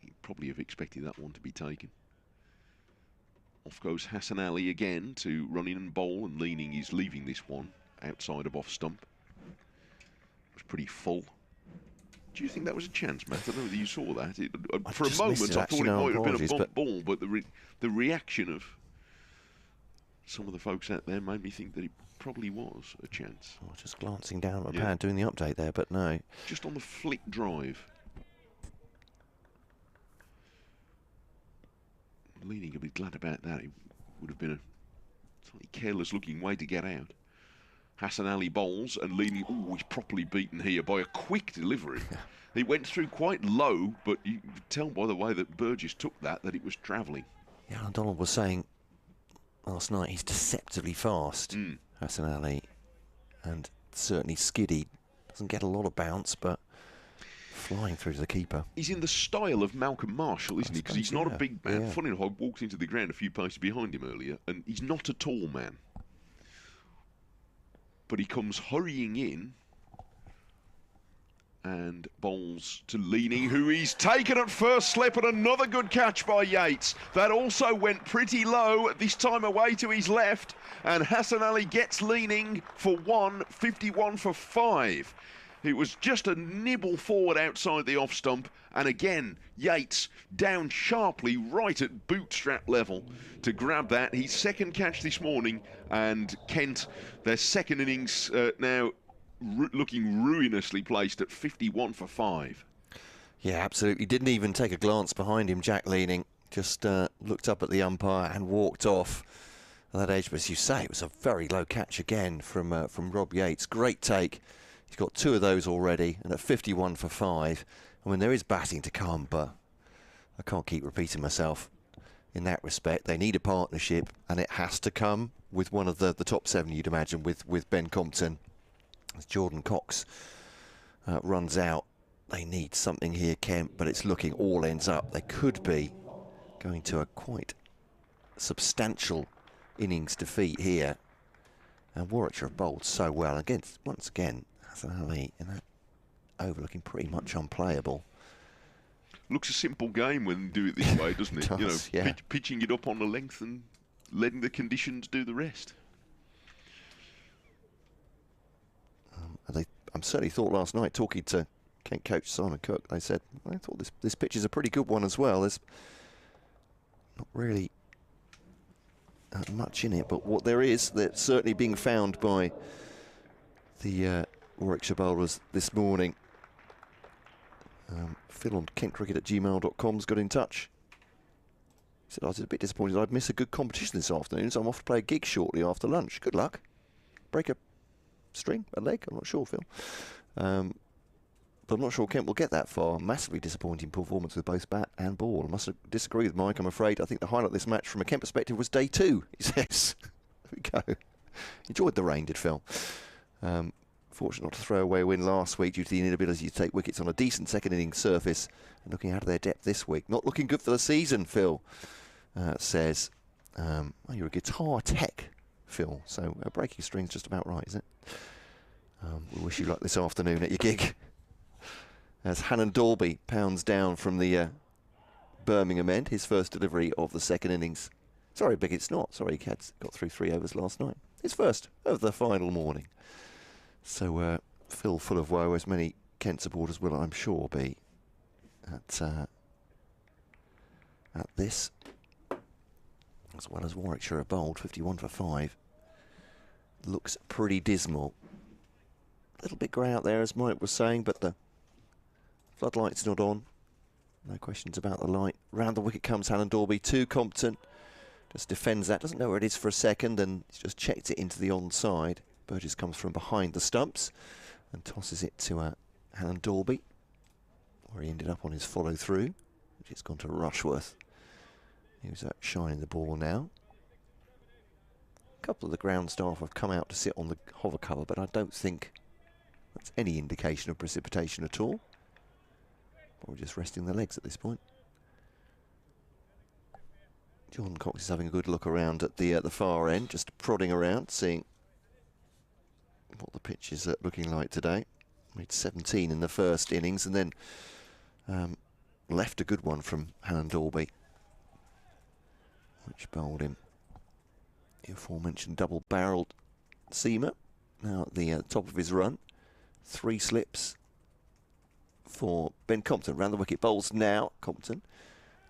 You'd probably have expected that one to be taken. Off goes Hassan Ali again to run in and bowl, and Leaning is leaving this one outside of off stump. It was pretty full. Do you think that was a chance, Matt? I don't know whether you saw that. For a moment, I thought it might have been a bump ball, but the reaction of some of the folks out there made me think that it probably was a chance. Oh, just glancing down at my pad, doing the update there, but no. Just on the flick drive. Leaning will be glad about that. It would have been a slightly careless-looking way to get out. Hassan Ali bowls, and Leaning, he's properly beaten here by a quick delivery. He went through quite low, but you could tell by the way that Burgess took that it was travelling. Yeah, Alan Donald was saying last night he's deceptively fast, Hassan Ali, and certainly skiddy. Doesn't get a lot of bounce, but flying through to the keeper. He's in the style of Malcolm Marshall, isn't he? Because he's not a big man. Funny enough, I walked into the ground a few paces behind him earlier, and he's not a tall man. But he comes hurrying in and bowls to Leaning, who he's taken at first slip, and another good catch by Yates. That also went pretty low, this time away to his left, and Hassan Ali gets Leaning for 1, 51 for 5. It was just a nibble forward outside the off stump, and again, Yates down sharply right at bootstrap level to grab that. His second catch this morning, and Kent, their second innings now looking ruinously placed at 51 for 5. Yeah, absolutely. Didn't even take a glance behind him, Jack Leaning. Just looked up at the umpire and walked off at that age. But as you say, it was a very low catch again from Rob Yates. Great take. He's got 2 of those already, and at 51 for 5. I mean, there is batting to come, but I can't keep repeating myself in that respect. They need a partnership, and it has to come with one of the top 7, you'd imagine, with Ben Compton. As Jordan Cox runs out, they need something here, Kent, but it's looking all ends up. They could be going to a quite substantial innings defeat here. And Warwickshire have bowled so well. Again, once again, Hassan Ali in that over looking pretty much unplayable. Looks a simple game when you do it this way, doesn't it? Does, you know, pitching it up on the length and letting the conditions do the rest. I certainly thought last night, talking to Kent coach Simon Cook, they said, I thought this pitch is a pretty good one as well. There's not really much in it, but what there is, that's certainly being found by the Warwickshire bowlers this morning. Phil on kentcricket@gmail.com's got in touch. He said, I was a bit disappointed I'd miss a good competition this afternoon, so I'm off to play a gig shortly after lunch. Good luck. Break a string, a leg, I'm not sure, Phil. But I'm not sure Kent will get that far. Massively disappointing performance with both bat and ball. I must disagree with Mike, I'm afraid. I think the highlight of this match from a Kent perspective was day 2, he says. There we go. Enjoyed the rain, did Phil. Fortunate not to throw away a win last week due to the inability to take wickets on a decent second innings surface, and looking out of their depth this week. Not looking good for the season, Phil says. Oh, you're a guitar tech, Phil, so breaking string's just about right, isn't it? We wish you luck this afternoon at your gig. As Hannon Dalby pounds down from the Birmingham end, his first delivery of the second innings. Sorry, Big, it's not. Sorry, he got through 3 overs last night. His first of the final morning. So Phil full of woe, as many Kent supporters will, I'm sure, be at this. As well as Warwickshire are bowled, 51 for 5. Looks pretty dismal. A little bit grey out there, as Mike was saying, but the floodlight's not on. No questions about the light. Round the wicket comes Hannon Dalby to Compton. Just defends that, doesn't know where it is for a second, and he's just checked it into the onside. Burgess comes from behind the stumps and tosses it to Hannon Dalby, where he ended up on his follow through, which has gone to Rushworth, who's shining the ball now. A couple of the ground staff have come out to sit on the hover cover, but I don't think that's any indication of precipitation at all. Probably just resting their legs at this point. Jordan Cox is having a good look around at the far end, just prodding around, seeing what the pitch is looking like today. Made 17 in the first innings, and then left a good one from Hannon Dalby, which bowled him the aforementioned double-barrelled seamer. Now at the top of his run, 3 slips for Ben Compton. Round the wicket, bowls now. Compton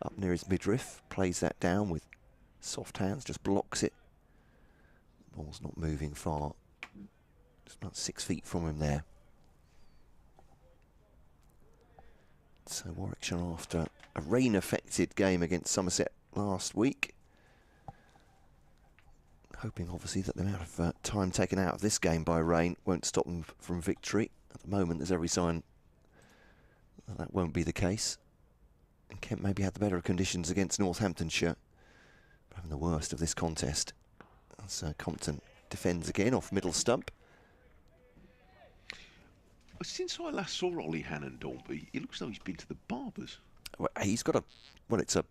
up near his midriff, plays that down with soft hands, just blocks it. Ball's not moving far, just about 6 feet from him there. So Warwickshire, after a rain-affected game against Somerset last week, hoping obviously that the amount of time taken out of this game by rain won't stop them from victory. At the moment there's every sign that won't be the case. And Kent maybe had the better of conditions against Northamptonshire, but having the worst of this contest. As Compton defends again off middle stump. Since I last saw Ollie Hannon Dalby, it looks like he's been to the barbers. Well, he's got it's a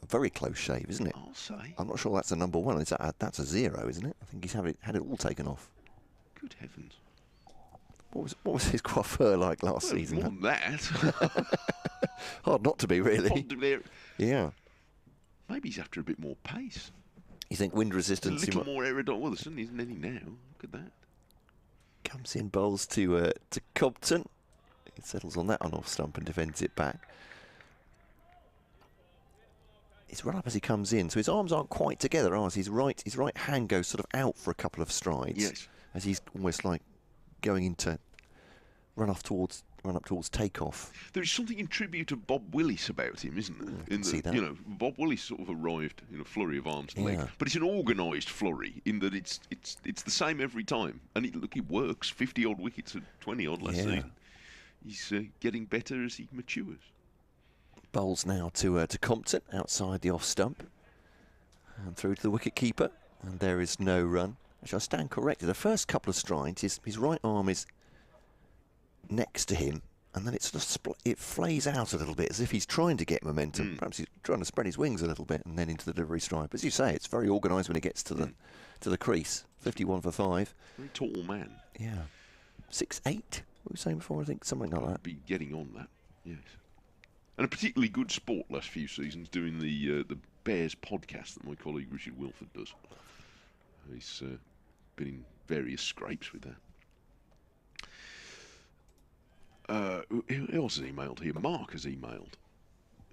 very close shave, isn't it? I'll say. I'm not sure that's a number 1. That's a 0, isn't it? I think he's had it all taken off. Good heavens. What was his coiffeur like last season? More than that. Hard not to be, really. Yeah. Maybe he's after a bit more pace. You think wind resistance? A little more aerodynamic. Well, there certainly isn't any now. Look at that. Comes in, bowls to Compton. He settles on that on off stump and defends it back. He's run up as he comes in, so his arms aren't quite together, are his right hand goes sort of out for a couple of strides. Yes. As he's almost like going into run up towards takeoff. There is something in tribute to Bob Willis about him, isn't there? I can see that. You know, Bob Willis sort of arrived in a flurry of arms and legs, but it's an organised flurry in that it's the same every time, and it works. 50-odd wickets and 20-odd last season. He's getting better as he matures. Bowls now to Compton outside the off stump and through to the wicket keeper, and there is no run. Actually, I stand corrected. The first couple of strides, his right arm is next to him, and then it sort of it flays out a little bit as if he's trying to get momentum. Perhaps he's trying to spread his wings a little bit and then into the delivery stride. But as you say, it's very organised when it gets to the crease. 51 for 5. Very tall man. Yeah. 6'8", what were we saying before? I think something like that. Be getting on that, yes. And a particularly good sport last few seasons, doing the Bears podcast that my colleague Richard Wilford does. He's been in various scrapes with that. Who else has emailed here? Mark has emailed.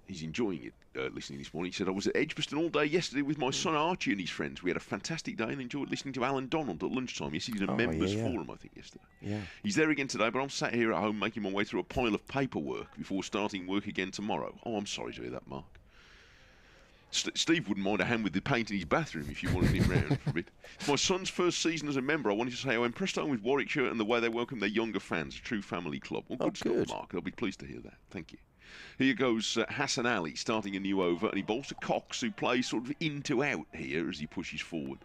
He's enjoying it, listening this morning. He said, I was at Edgbaston all day yesterday with my son Archie and his friends. We had a fantastic day and enjoyed listening to Alan Donald at lunchtime. Yes, he's in a members forum, I think, yesterday. Yeah. He's there again today, but I'm sat here at home making my way through a pile of paperwork before starting work again tomorrow. Oh, I'm sorry to hear that, Mark. Steve wouldn't mind a hand with the paint in his bathroom if you wanted him round for a bit. It's my son's first season as a member. I wanted to say how impressed I am with Warwickshire and the way they welcome their younger fans. A true family club. Well, good stuff, Mark. They'll be pleased to hear that. Thank you. Here goes Hassan Ali starting a new over, and he bowls to Cox, who plays sort of in to out here as he pushes forward.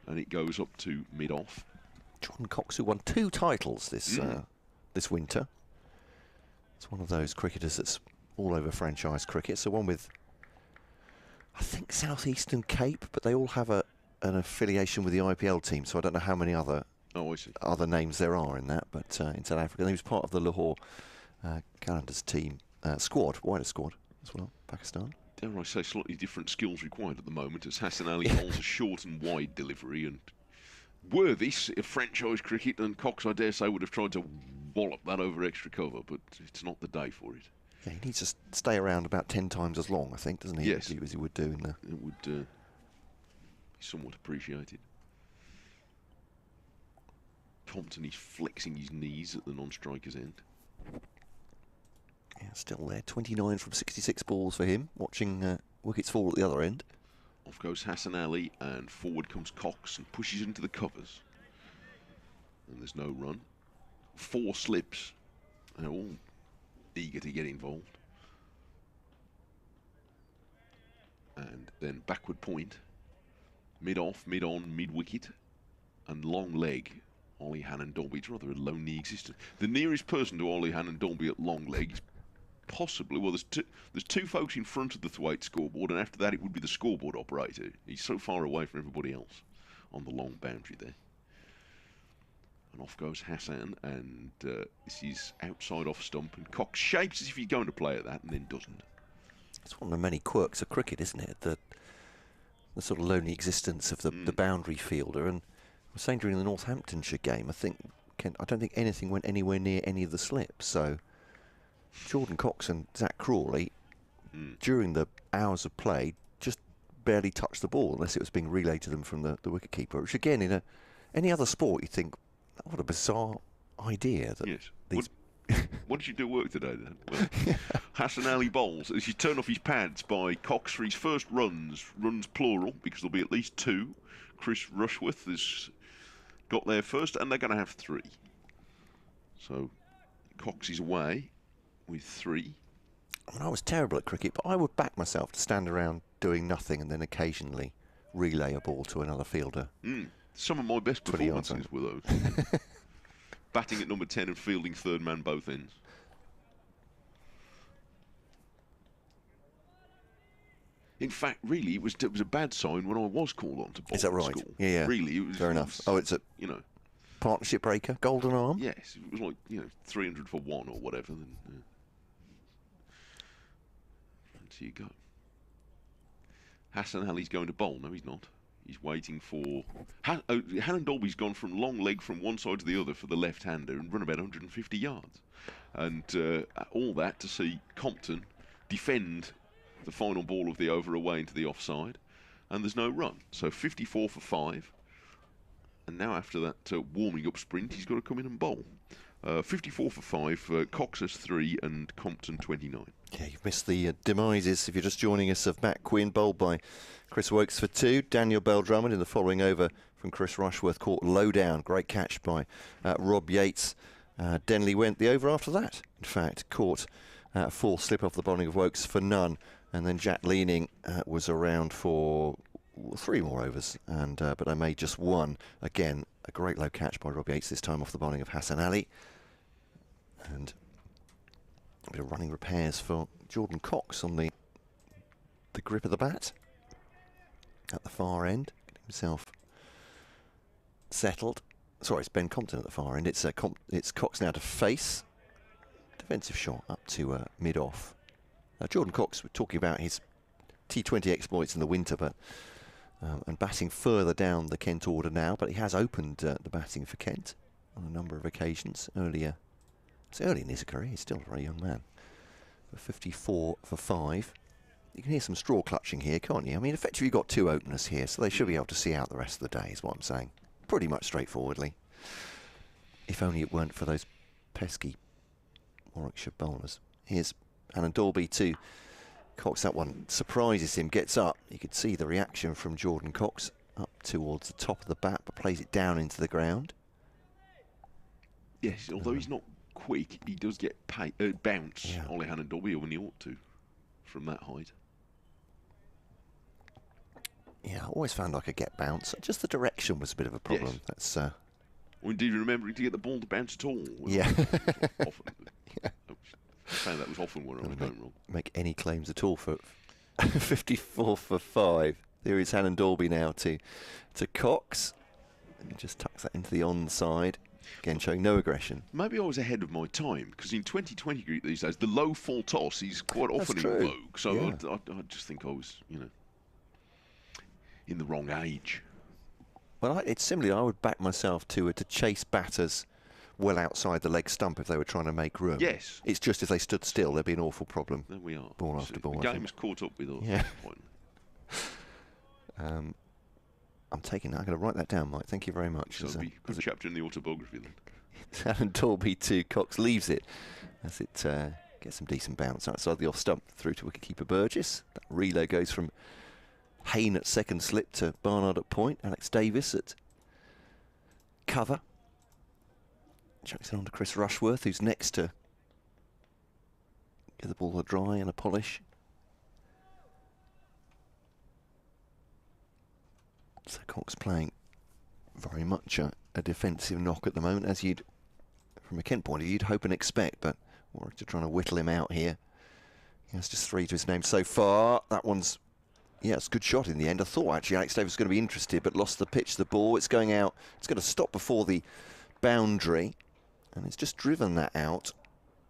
And it goes up to mid-off. John Cox, who won 2 titles this winter. It's one of those cricketers that's all over franchise cricket. So one with, I think, South Eastern Cape, but they all have an affiliation with the IPL team, so I don't know how many other names there are in that. But in South Africa, he was part of the Lahore Calendars team wider squad as well. Pakistan. Dare I say, slightly different skills required at the moment, as Hassan Ali holds a short and wide delivery. And were this a franchise cricket, and Cox, I dare say, would have tried to wallop that over extra cover, but it's not the day for it. Yeah, he needs to stay around about 10 times as long, I think, doesn't he? Yes. As he would do in the... It would be somewhat appreciated. Compton is flexing his knees at the non-striker's end. Yeah, still there. 29 from 66 balls for him. Watching wickets fall at the other end. Off goes Hassan Ali, and forward comes Cox and pushes into the covers. And there's no run. 4 slips. They're all eager to get involved. And then backward point. Mid-off, mid-on, mid-wicket. And long leg Ollie Hannon Dolby. It's rather a lonely existence. The nearest person to Ollie Hannon Dolby at long leg is possibly, well, there's two folks in front of the Thwaite scoreboard, and after that it would be the scoreboard operator. He's so far away from everybody else on the long boundary there. And off goes Hassan, and this is outside off stump, and Cox shapes as if he's going to play at that and then doesn't. It's one of the many quirks of cricket, isn't it? The sort of lonely existence of the boundary fielder. And I was saying during the Northamptonshire game, I don't think anything went anywhere near any of the slips. So Jordan Cox and Zach Crawley, during the hours of play, just barely touched the ball unless it was being relayed to them from the wicketkeeper. Which again, in any other sport, you think, what a bizarre idea. That yes. What did you do at work today then? Well, Hassan Ali bowls as you turn off his pads by Cox for his first runs plural, because there'll be at least 2. Chris Rushworth has got there first, and they're going to have 3. So Cox is away with 3. I mean, I was terrible at cricket, but I would back myself to stand around doing nothing and then occasionally relay a ball to another fielder. Some of my best performances were those. Batting at number 10 and fielding third man both ends. In fact, really, it was a bad sign when I was called on to bowl. Is that right? School. Yeah. Really, it was. Fair enough. Oh, it's a partnership breaker, golden arm. Yes, it was like 300 for 1 or whatever. Then, and so you go. Hassan Ali's going to bowl. No, he's not. He's waiting for... Hannon Dolby's gone from long leg from one side to the other for the left-hander and run about 150 yards. And all that to see Compton defend the final ball of the over away into the offside. And there's no run. So 54 for 5. And now after that warming-up sprint, he's got to come in and bowl. 54 for 5, Cox has 3 and Compton 29. Yeah, you've missed the demises, if you're just joining us, of Matt Quinn, bowled by Chris Wokes for 2. Daniel Bell-Drummond in the following over from Chris Rushworth, caught low down. Great catch by Rob Yates. Denley went the over after that. In fact, caught 4 slip off the bowling of Wokes for none. And then Jack Leaning was around for 3 more overs, and but I made just 1. Again, a great low catch by Rob Yates, this time off the bowling of Hassan Ali. And a bit of running repairs for Jordan Cox on the grip of the bat at the far end, getting himself settled. Sorry, it's Ben Compton at the far end. It's Cox now to face. Defensive shot up to mid-off. Jordan Cox, we're talking about his T20 exploits in the winter, but and batting further down the Kent order now, but he has opened the batting for Kent on a number of occasions earlier. It's early in his career, he's still a very young man. For 54 for 5. You can hear some straw clutching here, can't you? I mean, effectively you've got 2 openers here, so they should be able to see out the rest of the day, is what I'm saying. Pretty much straightforwardly. If only it weren't for those pesky Warwickshire bowlers. Here's Hannon Dolby to Cox. That one surprises him, gets up. You could see the reaction from Jordan Cox up towards the top of the bat, but plays it down into the ground. Yes, although he's not quick, he does get bounce, Ollie Hannon Dolby, when he ought to, from that height. Yeah, I always found I could get bounce. Just the direction was a bit of a problem. Yes. That's or indeed remembering to get the ball to bounce at all. Yeah. Often. Yeah. I found that was often where I was going wrong. Make any claims at all for 54 for 5. There is Hannon Dolby now to Cox. And he just tucks that into the onside. Again, showing no aggression. Maybe I was ahead of my time, because in 2020 cricket these days, the low full toss is quite often in vogue. So yeah. I just think I was, in the wrong age. Well, it's similarly, I would back myself to chase batters well outside the leg stump if they were trying to make room. Yes. It's just if they stood still, there'd be an awful problem. There we are. Ball after ball. The game has caught up with us. Yeah. I'm taking that. I'm going to write that down, Mike. Thank you very much. So it'll be a good chapter in the autobiography then. Hannon Dolby to Cox, leaves it as it gets some decent bounce outside the off stump through to wicketkeeper Burgess. That relay goes from Hayne at second slip to Barnard at point. Alex Davis at cover. Chucks it on to Chris Rushworth, who's next to give the ball a dry and a polish. So Cox playing very much a defensive knock at the moment, as you'd, from a Kent point of view, you'd hope and expect, but Warwickshire trying to whittle him out here. He has just 3 to his name so far. That one's, yeah, it's a good shot in the end. I thought actually Alex Davis was going to be interested, but lost the pitch, the ball. It's going out. It's going to stop before the boundary, and it's just driven that out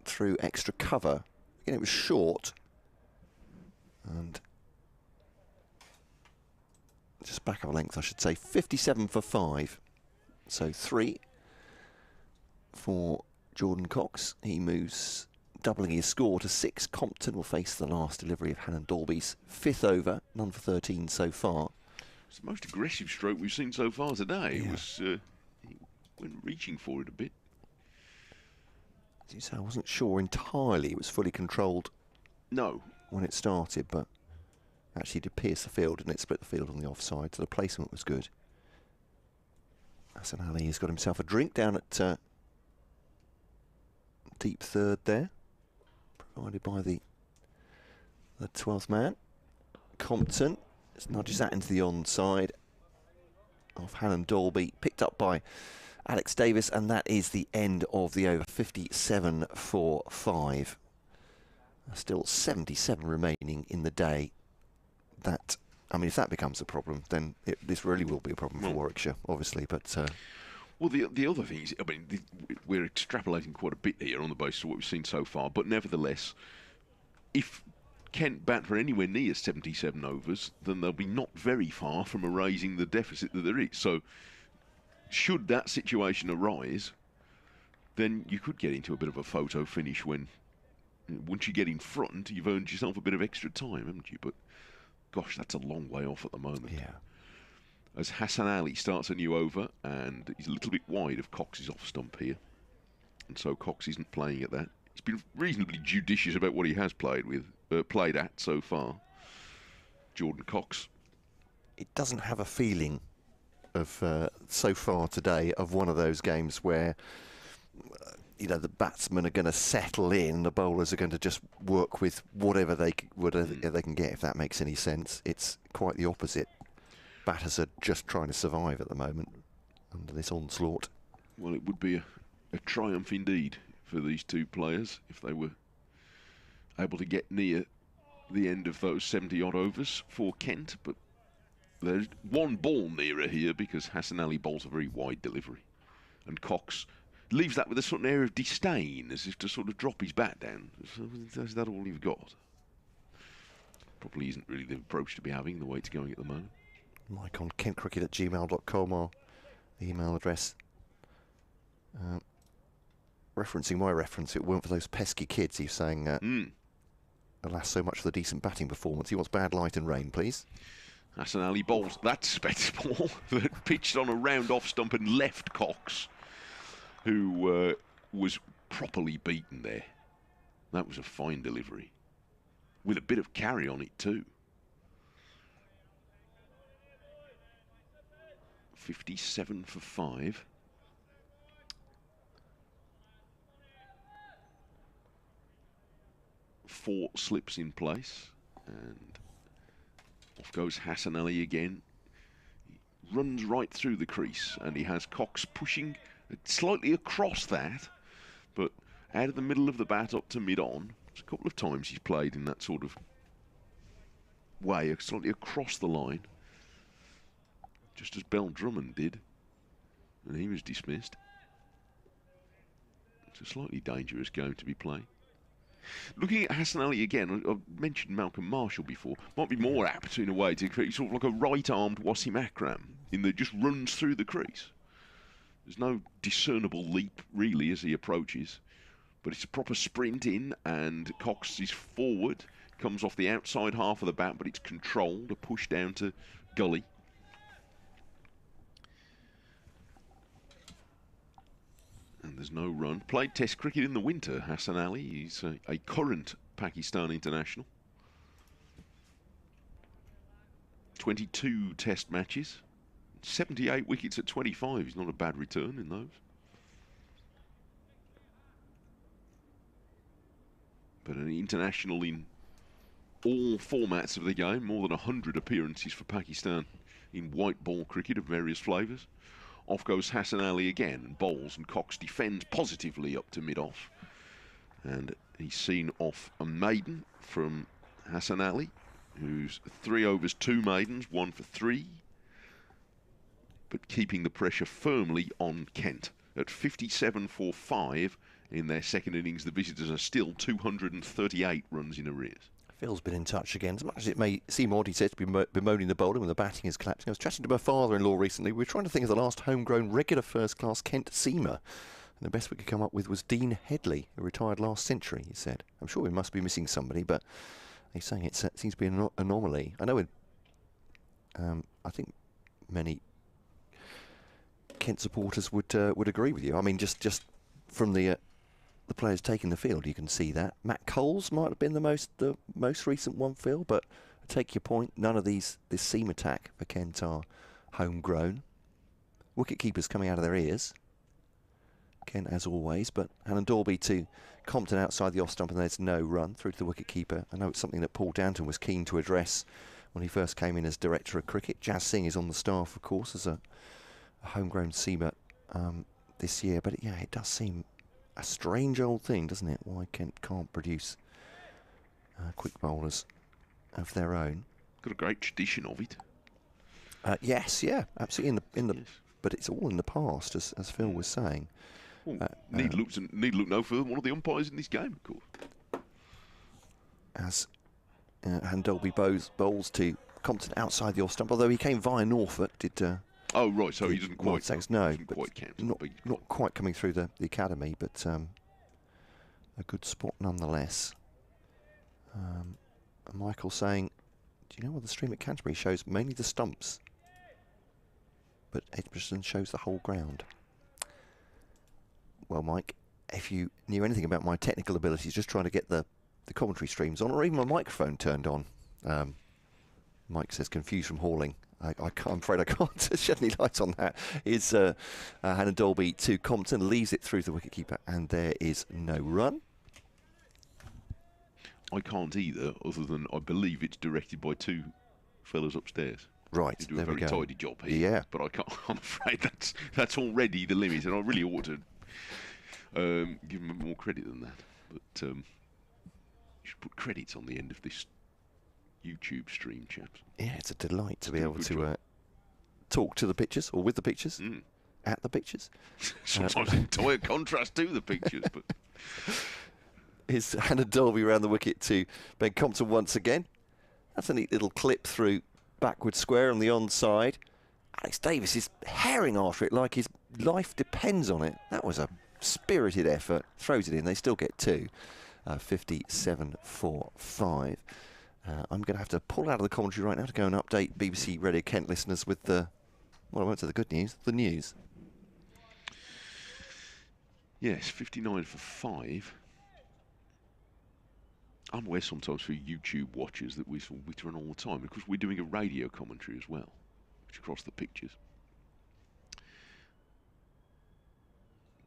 through extra cover. Again, it was short, and just back of a length, I should say. 57 for 5. So 3 for Jordan Cox. He moves, doubling his score to 6. Compton will face the last delivery of Hannon Dalby's 5th over, none for 13 so far. It's the most aggressive stroke we've seen so far today. It was, he went reaching for it a bit. As you say, I wasn't sure entirely it was fully controlled. No. When it started, but actually it did pierce the field, and it split the field on the offside, so the placement was good. Hassan Ali has got himself a drink down at deep third there, provided by the 12th man. Compton nudges that into the onside of Hannon Dalby, picked up by Alex Davis, and that is the end of the over. 57 for 5. Still 77 remaining in the day. That, I mean, if that becomes a problem, then this really will be a problem for Warwickshire, obviously. But well, the other thing is, I mean, we're extrapolating quite a bit here on the basis of what we've seen so far. But nevertheless, if Kent bat for anywhere near 77 overs, then they'll be not very far from erasing the deficit that there is. So, should that situation arise, then you could get into a bit of a photo finish when, once you get in front, you've earned yourself a bit of extra time, haven't you? But gosh, that's a long way off at the moment. Yeah. As Hassan Ali starts a new over, and he's a little bit wide of Cox's off stump here. And so Cox isn't playing at that. He's been reasonably judicious about what he has played at so far. Jordan Cox. It doesn't have a feeling of, so far today, of one of those games where you know, the batsmen are going to settle in, the bowlers are going to just work with whatever they can get, if that makes any sense. It's quite the opposite. Batters are just trying to survive at the moment under this onslaught. Well, it would be a triumph indeed for these two players if they were able to get near the end of those 70-odd overs for Kent, but there's one ball nearer here because Hassan Ali bowls a very wide delivery, and Cox leaves that with a sort of air of disdain, as if to sort of drop his bat down. So, is that all you've got? Probably isn't really the approach to be having, the way it's going at the moment. Mike on kentcricket@gmail.com, our email address. Referencing my reference, it weren't for those pesky kids. He's saying, alas, so much for the decent batting performance. He wants bad light and rain, please. Hassan Ali bowls that spectacle that pitched on a round off stump and left Cox, who was properly beaten there. That was a fine delivery, with a bit of carry on it too. 57 for 5. Four slips in place, and off goes Hassan Ali again. He runs right through the crease, and he has Cox pushing slightly across that, but out of the middle of the bat up to mid-on. There's a couple of times he's played in that sort of way, slightly across the line, just as Bell Drummond did, and he was dismissed. It's a slightly dangerous game to be playing. Looking at Hassan Ali again, I mentioned Malcolm Marshall before. Might be more apt in a way to create sort of like a right-armed Wasim Akram, in that just runs through the crease. There's no discernible leap really as he approaches, but it's a proper sprint in, and Cox is forward, comes off the outside half of the bat, but it's controlled, a push down to gully. And there's no run. Played Test cricket in the winter, Hassan Ali. He's a current Pakistan international. 22 Test matches. 78 wickets at 25 is not a bad return in those. But an international in all formats of the game. More than 100 appearances for Pakistan in white ball cricket of various flavours. Off goes Hassan Ali again, and bowls, and Cox defends positively up to mid-off. And he's seen off a maiden from Hassan Ali, who's 3 overs, 2 maidens, 1 for 3. But keeping the pressure firmly on Kent. At 57 for 5 in their second innings, the visitors are still 238 runs in arrears. Phil's been in touch again. As much as it may seem odd, he says, to be bemoaning the bowling when the batting is collapsing. I was chatting to my father-in-law recently. We were trying to think of the last homegrown regular first-class Kent seamer. And the best we could come up with was Dean Headley, who retired last century, he said. I'm sure we must be missing somebody, but he's saying it seems to be an anomaly. I know I think many Kent supporters would agree with you. I mean, just from the players taking the field, you can see that. Matt Coles might have been the most recent one, Phil, but I take your point. None of this seam attack for Kent are homegrown. Wicket keepers coming out of their ears. Kent as always, but Hannon Dalby to Compton outside the off stump, and there's no run through to the wicket keeper. I know it's something that Paul Danton was keen to address when he first came in as director of cricket. Jazz Singh is on the staff, of course, as a homegrown seamer this year, but yeah, it does seem a strange old thing, doesn't it? Why Kent can't produce quick bowlers of their own. Got a great tradition of it. Yes, yeah, absolutely. Yes. But it's all in the past, as Phil was saying. Well, need look no further than one of the umpires in this game, of course. As Handolby bowls to Compton outside the off stump, although he came via Norfolk, oh right, so he doesn't quite. Not quite coming through the academy, but a good spot nonetheless. Michael saying, "Do you know what the stream at Canterbury shows? Mainly the stumps, but Edgbaston shows the whole ground." Well, Mike, if you knew anything about my technical abilities, just trying to get the commentary streams on, or even my microphone turned on. Mike says confused from hauling. I'm afraid I can't shed any light on that. Is Hannon Dalby to Compton, leaves it through the wicketkeeper, and there is no run. I can't either, other than I believe it's directed by 2 fellas upstairs. Right, they do a very tidy job here. Yeah, but I can't. I'm afraid that's already the limit, and I really ought to give them more credit than that. But you should put credits on the end of this YouTube stream, chaps. Yeah, it's a delight to be able to talk to the pictures, or with the pictures, at the pictures. Sometimes entire contrast to the pictures, but... Is Hannon Dalby around the wicket to Ben Compton once again. That's a neat little clip through backward square on the onside. Alex Davis is herring after it like his life depends on it. That was a spirited effort. Throws it in. They still get 2. 57 for 5. I'm going to have to pull out of the commentary right now to go and update BBC Radio Kent listeners with the, well, I won't say the good news, the news. Yes, 59 for 5. I'm aware sometimes for YouTube watchers that we run all the time, because we're doing a radio commentary as well, which across the pictures.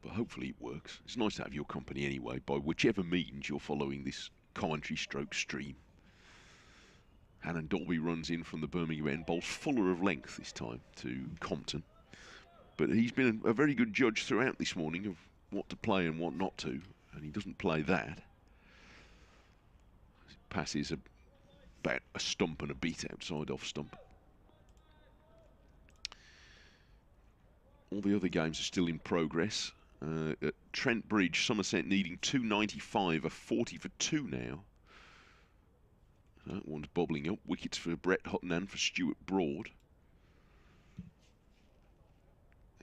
But hopefully it works. It's nice to have your company anyway, by whichever means you're following this commentary stroke stream. Hannon Dalby runs in from the Birmingham end, bowls fuller of length this time to Compton. But he's been a very good judge throughout this morning of what to play and what not to, and he doesn't play that. Passes about a stump and a bit outside off stump. All the other games are still in progress. At Trent Bridge, Somerset needing 295, a 40 for 2 now. That one's bobbling up. Wickets for Brett Hutton and for Stuart Broad.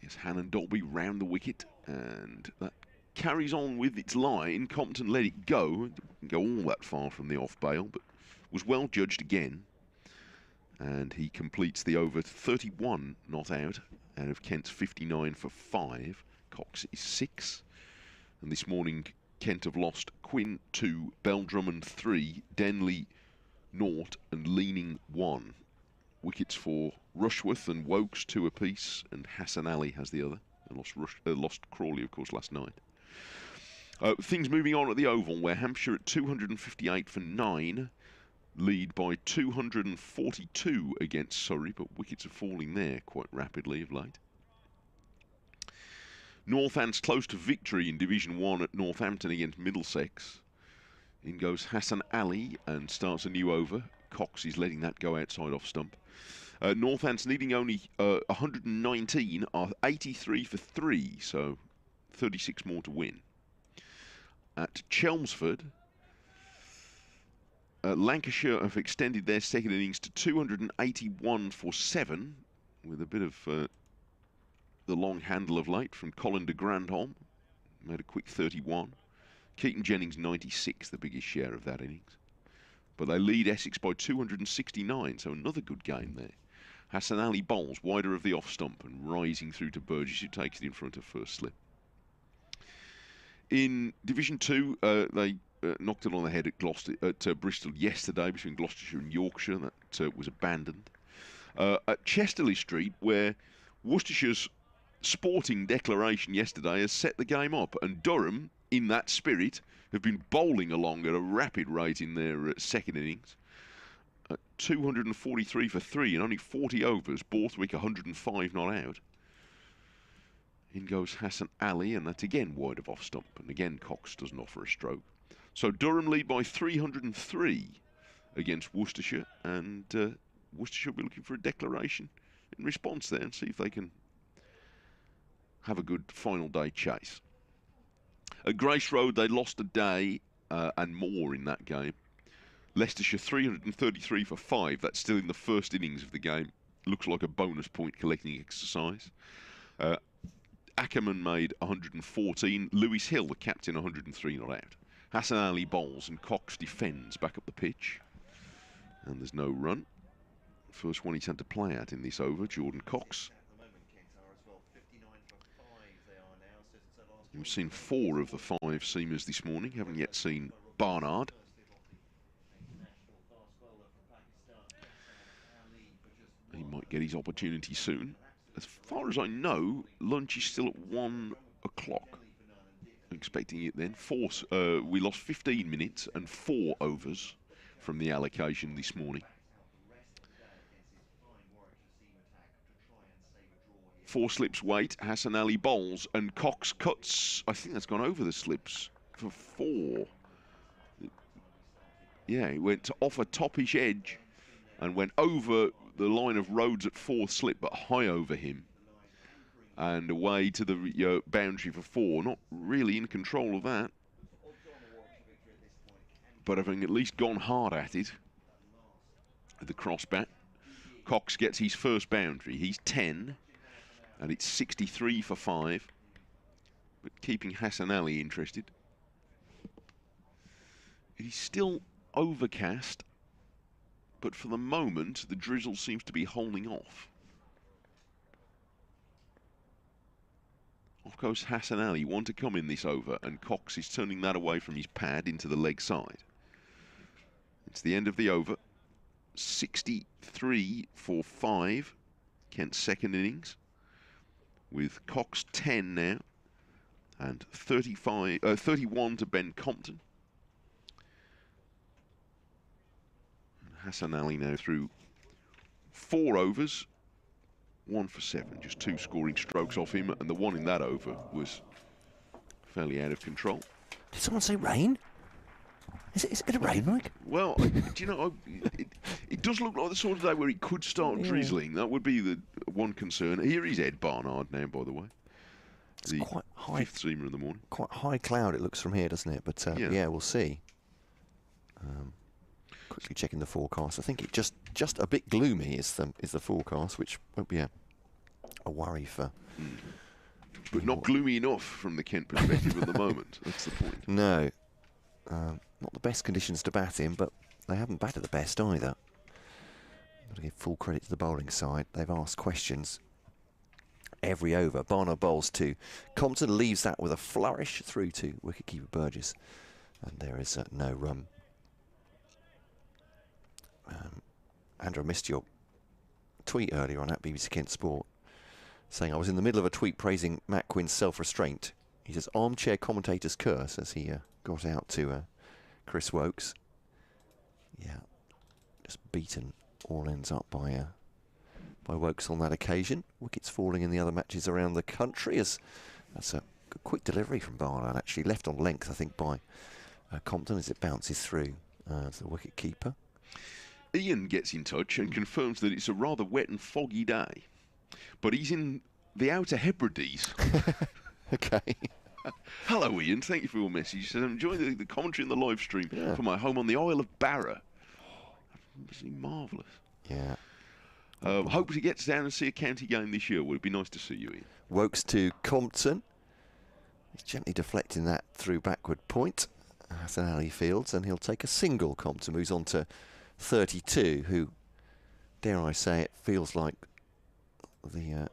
There's Hannon Dalby round the wicket, and that carries on with its line. Compton let it go. Didn't go all that far from the off bail, but was well judged again. And he completes the over 31 not out of Kent's 59 for 5. Cox is 6. And this morning, Kent have lost Quinn 2, Beldrummond 3, Denley 0, and Leaning 1. Wickets for Rushworth and Wokes 2 apiece, and Hassan Ali has the other. And lost Crawley, of course, last night. Things moving on at the Oval, where Hampshire at 258 for 9 lead by 242 against Surrey, but wickets are falling there quite rapidly of late. Northants close to victory in Division 1 at Northampton against Middlesex. In goes Hassan Ali and starts a new over. Cox is letting that go outside off stump. Northants needing only 119 are 83 for 3, so 36 more to win. At Chelmsford, Lancashire have extended their second innings to 281 for 7, with a bit of the long handle of late from Colin de Grandholm. Made a quick 31. Keaton Jennings 96, the biggest share of that innings. But they lead Essex by 269, so another good game there. Hassan Ali bowls wider of the off stump and rising through to Burgess, who takes it in front of first slip. In Division 2, they knocked it on the head at Bristol yesterday between Gloucestershire and Yorkshire. That was abandoned. At Chesterley Street, where Worcestershire's sporting declaration yesterday has set the game up, and Durham, in that spirit, have been bowling along at a rapid rate in their second innings. 243 for 3 in only 40 overs. Borthwick 105 not out. In goes Hassan Ali, and that's again wide of off stump, and again Cox doesn't offer a stroke. So Durham lead by 303 against Worcestershire, and Worcestershire will be looking for a declaration in response there and see if they can have a good final day chase. At Grace Road, they lost a day and more in that game. Leicestershire 333 for 5. That's still in the first innings of the game. Looks like a bonus point collecting exercise. Ackerman made 114. Lewis Hill, the captain, 103 not out. Hassan Ali bowls and Cox defends back up the pitch. And there's no run. First one he's had to play at in this over, Jordan Cox. We've seen 4 of the 5 seamers this morning. Haven't yet seen Barnard. He might get his opportunity soon. As far as I know, lunch is still at 1 o'clock. Expecting it then. We lost 15 minutes and 4 overs from the allocation this morning. 4 slips wait. Hassan Ali bowls and Cox cuts. I think that's gone over the slips for 4. Yeah, he went off a toppish edge and went over the line of Rhodes at 4th slip, but high over him. And away to the boundary for 4. Not really in control of that, but having at least gone hard at it with the cross bat. Cox gets his first boundary. He's 10, and it's 63 for 5. But keeping Hassan Ali interested. He's still overcast, but for the moment, the drizzle seems to be holding off. Off goes Hassan Ali, one to come in this over, and Cox is turning that away from his pad into the leg side. It's the end of the over. 63 for 5, Kent's second innings, with Cox 10 now, and 31 to Ben Compton. Hassan Ali now through 4 overs, 1 for 7, just 2 scoring strokes off him, and the one in that over was fairly out of control. Did someone say rain? Is it going to rain, Mike? Well, do you know, it does look like the sort of day where it could start drizzling. That would be the one concern. Here is Ed Barnard now, by the way. It's quite high. 5th seamer of the morning. Quite high cloud it looks from here, doesn't it? But yeah, we'll see. Quickly checking the forecast. I think it just a bit gloomy is the forecast, which won't be a worry for. But not gloomy enough from the Kent perspective at the moment. That's the point. No, not the best conditions to bat in, but they haven't batted the best either. Got to give full credit to the bowling side. They've asked questions every over. Barnard bowls to Compton, leaves that with a flourish through to wicketkeeper Burgess, and there is no run. Andrew, I missed your tweet earlier on at BBC Kent Sport, saying I was in the middle of a tweet praising Matt Quinn's self-restraint. He says armchair commentator's curse as he got out to Chris Wokes. Yeah, just beaten all ends up by Wokes on that occasion. Wickets falling in the other matches around the country as That's a quick delivery from Barnard, actually. Left on length, I think, by Compton as it bounces through to the wicket keeper. Ian gets in touch and confirms that it's a rather wet and foggy day, but he's in the Outer Hebrides. Okay. Hello, Ian. Thank you for your message. He says, I'm enjoying the commentary and the live stream from my home on the Isle of Barra. Absolutely marvellous. Yeah. Hope he gets down and see a county game this year. Would it be nice to see you, Ian? Wokes to Compton. He's gently deflecting that through backward point. Hassan Ali fields, and he'll take a single. Compton moves on to 32, who, dare I say it, feels like the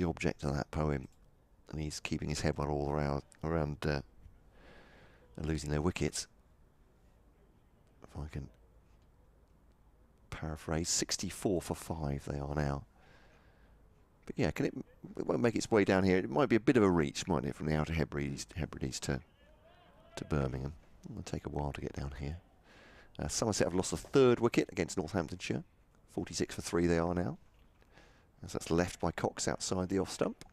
object of that poem, and he's keeping his head well all around losing their wickets. If I can paraphrase, 64 for 5 they are now. But yeah, it won't make its way down here. It might be a bit of a reach, mightn't it, from the Outer Hebrides to Birmingham. It'll take a while to get down here. Somerset have lost a third wicket against Northamptonshire. 46 for 3 they are now. As that's left by Cox outside the off stump.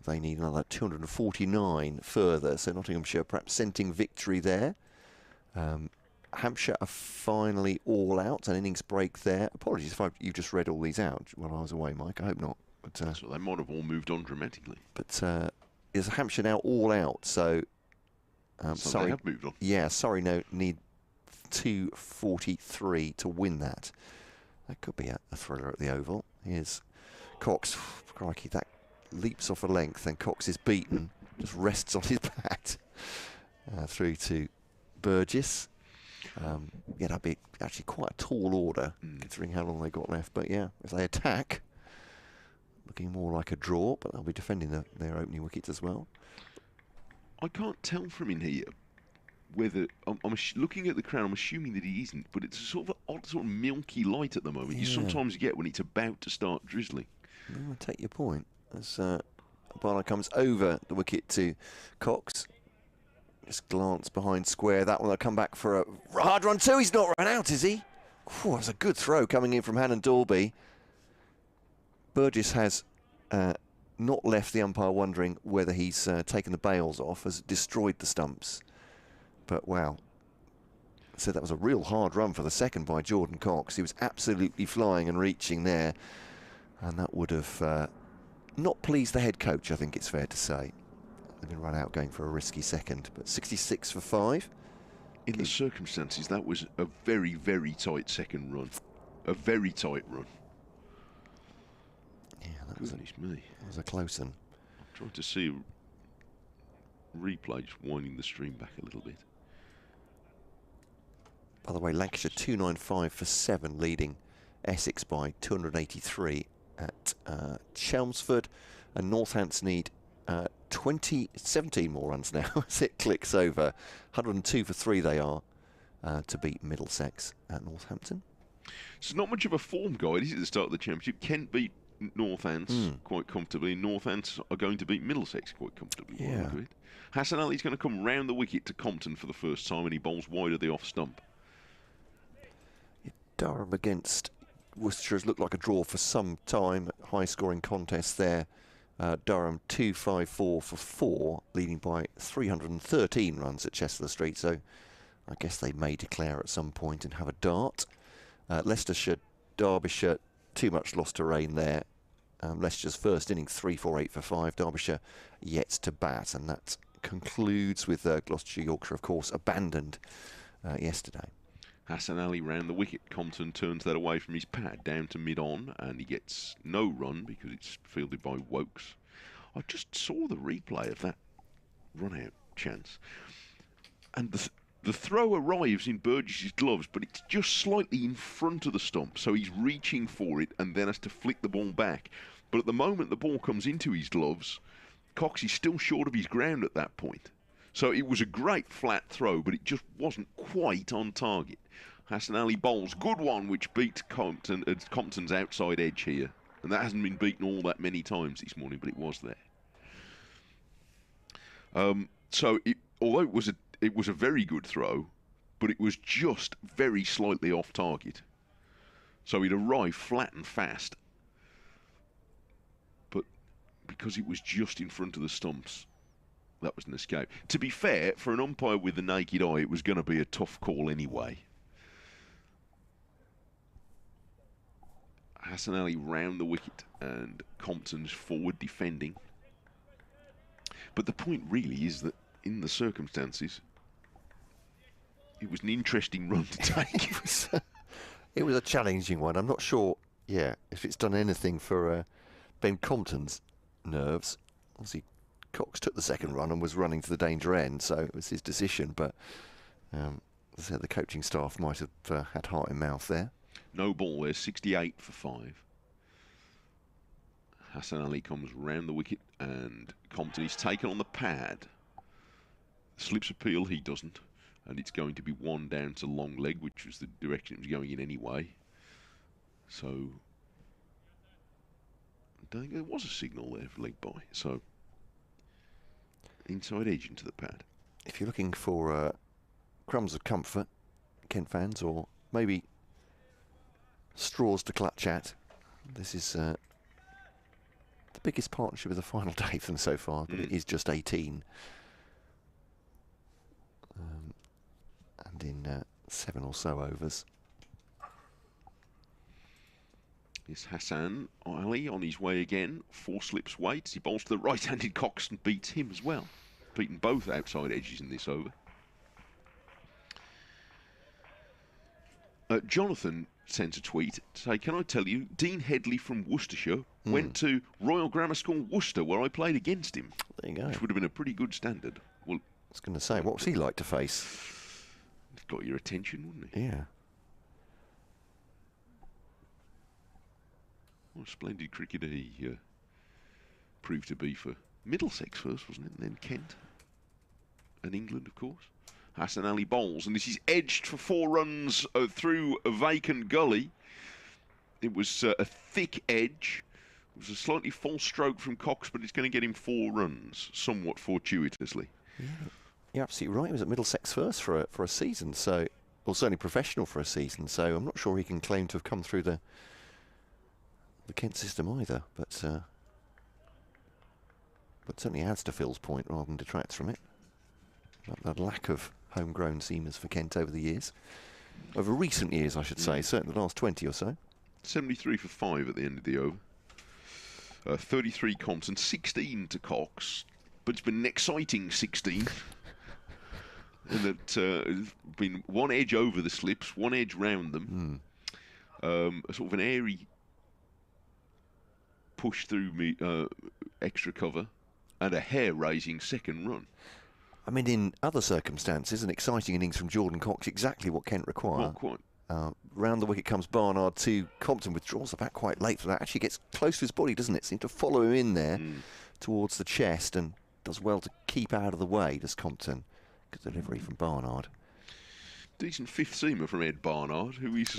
They need another 249 further, so Nottinghamshire perhaps scenting victory there. Hampshire are finally all out, an innings break there. Apologies if you just read all these out while I was away, Mike. I hope not. But so they might have all moved on dramatically. But is Hampshire now all out? So, so sorry, they have moved on. Yeah, sorry, no, need 243 to win that. That could be a thriller at the Oval. Here's Cox. Crikey, that leaps off a length, and Cox is beaten. Just rests on his bat. Through to Burgess. Yeah, that'd be actually quite a tall order, considering how long they got left. But yeah, if they attack, looking more like a draw, but they'll be defending their opening wickets as well. I can't tell from in here whether I'm looking at the crown. I'm assuming that he isn't, but it's a sort of an odd, sort of milky light at the moment. Yeah. You sometimes get when it's about to start drizzling. I take your point. As Barnard comes over the wicket to Cox. Just glance behind square. That one will come back for a hard run too. He's not run out, is he? Whew, that's a good throw coming in from Hannon Dalby. Burgess has not left the umpire wondering whether he's taken the bails off, has destroyed the stumps. But wow. So that was a real hard run for the second by Jordan Cox. He was absolutely flying and reaching there. And that would have not pleased the head coach, I think it's fair to say. They've been run out going for a risky second, but 66 for 5. In the circumstances, that was a very, very tight second run. A very tight run. Yeah, that was a close one. I'm trying to see a replay, just winding the stream back a little bit. By the way, Lancashire 295 for 7, leading Essex by 283 at Chelmsford, and Northampton need 17 more runs now as it clicks over. 102 for 3 they are to beat Middlesex at Northampton. It's not much of a form guide, is it, at the start of the Championship? Kent beat Northants quite comfortably. Northants are going to beat Middlesex quite comfortably. Yeah. Hassan Ali's going to come round the wicket to Compton for the first time, and he bowls wide of the off stump. Durham against Worcestershire has looked like a draw for some time. High scoring contest there. Durham 254 for 4, leading by 313 runs at Chester Street, so I guess they may declare at some point and have a dart. Leicestershire, Derbyshire, too much loss to rain there. Leicester's first inning 348 for 5, Derbyshire yet to bat, and that concludes with Gloucestershire, Yorkshire, of course, abandoned yesterday. Hassan Ali round the wicket. Compton turns that away from his pad down to mid-on, and he gets no run because it's fielded by Wokes. I just saw the replay of that run-out chance, and the throw arrives in Burgess's gloves, but it's just slightly in front of the stump, so he's reaching for it and then has to flick the ball back. But at the moment the ball comes into his gloves, Cox is still short of his ground at that point. So it was a great flat throw, but it just wasn't quite on target. Hassan Ali bowls, good one, which beats Compton's outside edge here. And that hasn't been beaten all that many times this morning, but it was there. Although it was a very good throw, but it was just very slightly off target. So he'd arrived flat and fast. But because it was just in front of the stumps, that was an escape. To be fair, for an umpire with the naked eye, it was going to be a tough call anyway. Hassan Ali round the wicket and Compton's forward defending. But the point really is that in the circumstances, it was an interesting run to take. It was a challenging one. I'm not sure, if it's done anything for Ben Compton's nerves. Obviously, Cox took the second run and was running to the danger end, so it was his decision. But as I said, the coaching staff might have had heart in mouth there. No ball there, 68 for 5. Hassan Ali comes round the wicket and Compton is taken on the pad. Slips appeal, he doesn't. And it's going to be one down to long leg, which was the direction it was going in anyway. So, I don't think there was a signal there for leg by. So, inside edge into the pad. If you're looking for crumbs of comfort, Kent fans, or maybe straws to clutch at, this is the biggest partnership of the final day for them so far, but it is just 18. And in 7 or so overs. Is Hassan Ali on his way again. 4 slips waits. He bowls to the right-handed Cox and beats him as well. Beaten both outside edges in this over. Jonathan sends a tweet to say, can I tell you, Dean Headley from Worcestershire went to Royal Grammar School Worcester, where I played against him. There you go. Which would have been a pretty good standard. Well, I was going to say, what was he like to face? It's got your attention, wouldn't he? Yeah. What a splendid cricketer he proved to be for Middlesex first, wasn't it? And then Kent. And England, of course. Hassan Ali bowls, and this is edged for 4 runs through a vacant gully. It was a thick edge. It was a slightly false stroke from Cox, but it's going to get him 4 runs, somewhat fortuitously. Yeah. You're absolutely right. He was at Middlesex first for a season, so, or certainly professional for a season. So I'm not sure he can claim to have come through the Kent system either. But certainly adds to Phil's point rather than detracts from it. That lack of homegrown seamers for Kent over the years, over recent years, I should say. Certainly the last 20 or so. 73 for 5 at the end of the over. 33 Compton, 16 to Cox, but it's been an exciting 16. And that been one edge over the slips, one edge round them. A sort of an airy push through extra cover, and a hair-raising second run. I mean, in other circumstances, an exciting innings from Jordan Cox, exactly what Kent require. Not quite. Round the wicket comes Barnard to Compton, withdraws the bat quite late for that. Actually gets close to his body, doesn't it? Seems to follow him in there towards the chest, and does well to keep out of the way, does Compton. Good delivery from Barnard. Decent fifth seamer from Ed Barnard, who is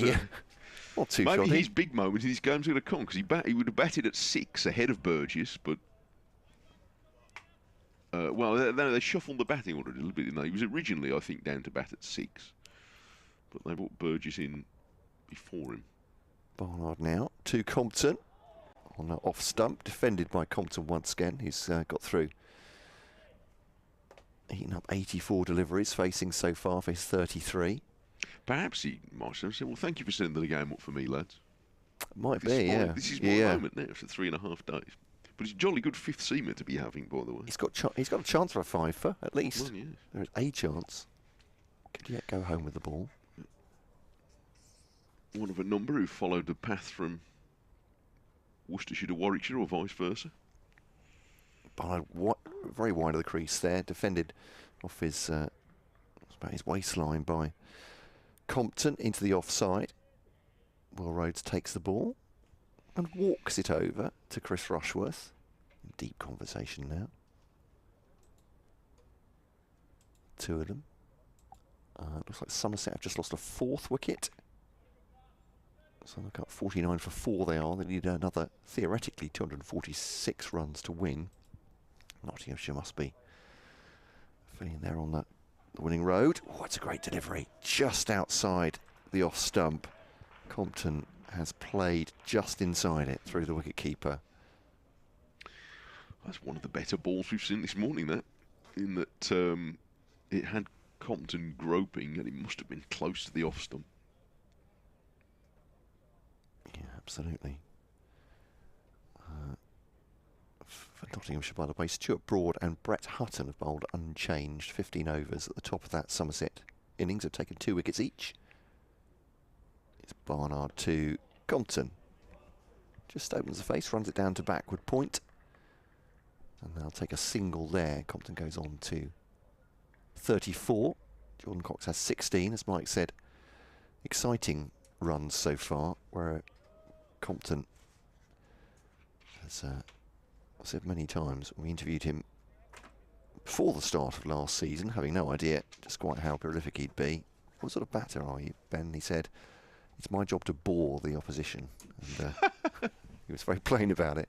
not too maybe shoddy. his big moment in his game's going to come, because he would have batted at 6 ahead of Burgess, but well, they shuffled the batting order a little bit, didn't they? He was originally, I think, down to bat at 6, but they brought Burgess in before him. Barnard now to Compton on that off stump, defended by Compton once again. He's got through. Eaten up 84 deliveries, facing so far for his 33. Perhaps he might have said, well, thank you for sending the game up for me, lads. Might be, yeah. This is my moment now for 3.5 days. But it's a jolly good fifth seamer to be having, by the way. He's got a chance for a 5-fer, at least. Well, yes. There is a chance. Could yet go home with the ball. One of a number who followed the path from Worcestershire to Warwickshire, or vice versa. Very wide of the crease there, defended off his about his waistline by Compton into the offside. Will Rhodes takes the ball and walks it over to Chris Rushworth. Deep conversation now. 2 of them. Looks like Somerset have just lost a 4th wicket. So look up 49 for 4 they are. They need another, theoretically, 246 runs to win. Nottinghamshire must be feeling there on the winning road. Oh, it's a great delivery. Just outside the off stump. Compton has played just inside it through the wicket-keeper. That's one of the better balls we've seen this morning, that. In that it had Compton groping and it must have been close to the off stump. Yeah, absolutely. For Nottinghamshire, by the way, Stuart Broad and Brett Hutton have bowled unchanged, 15 overs at the top of that Somerset innings, have taken 2 wickets each. It's Barnard to Compton. Just opens the face, runs it down to backward point. And they'll take a single there. Compton goes on to 34. Jordan Cox has 16, as Mike said. Exciting runs so far, where Compton has, I've said many times, we interviewed him before the start of last season, having no idea just quite how prolific he'd be. What sort of batter are you, Ben? He said, it's my job to bore the opposition. And he was very plain about it.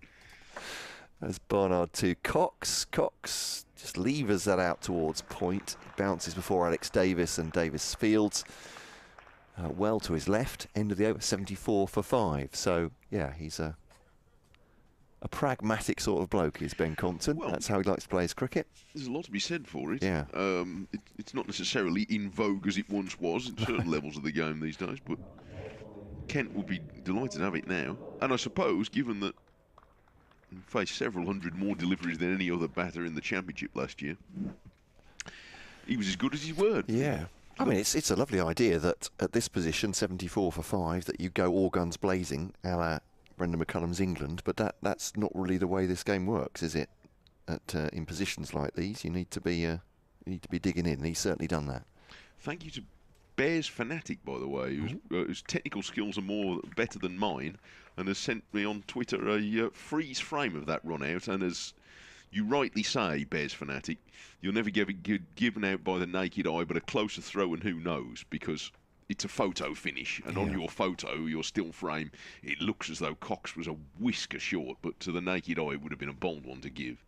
As Barnard to Cox. Cox just levers that out towards point. Bounces before Alex Davis, and Davis fields well to his left. End of the over, 74 for 5. So, yeah, he's a pragmatic sort of bloke, is Ben Compton. Well, that's how he likes to play his cricket. There's a lot to be said for it. Yeah. It's not necessarily in vogue as it once was in certain levels of the game these days, but Kent would be delighted to have it now. And I suppose, given that he faced several hundred more deliveries than any other batter in the championship last year, he was as good as his word. Yeah. I mean, it's a lovely idea that at this position, 74 for 5, that you go all guns blazing, a la Brendan McCullum's England, but that's not really the way this game works, is it? In positions like these, you need to be digging in. And he's certainly done that. Thank you to Bears Fanatic, by the way, whose technical skills are better than mine, and has sent me on Twitter a freeze frame of that run out. And as you rightly say, Bears Fanatic, you'll never get it given out by the naked eye, but a closer throw and who knows, because it's a photo finish, and on your photo, your still frame, it looks as though Cox was a whisker short, but to the naked eye it would have been a bold one to give.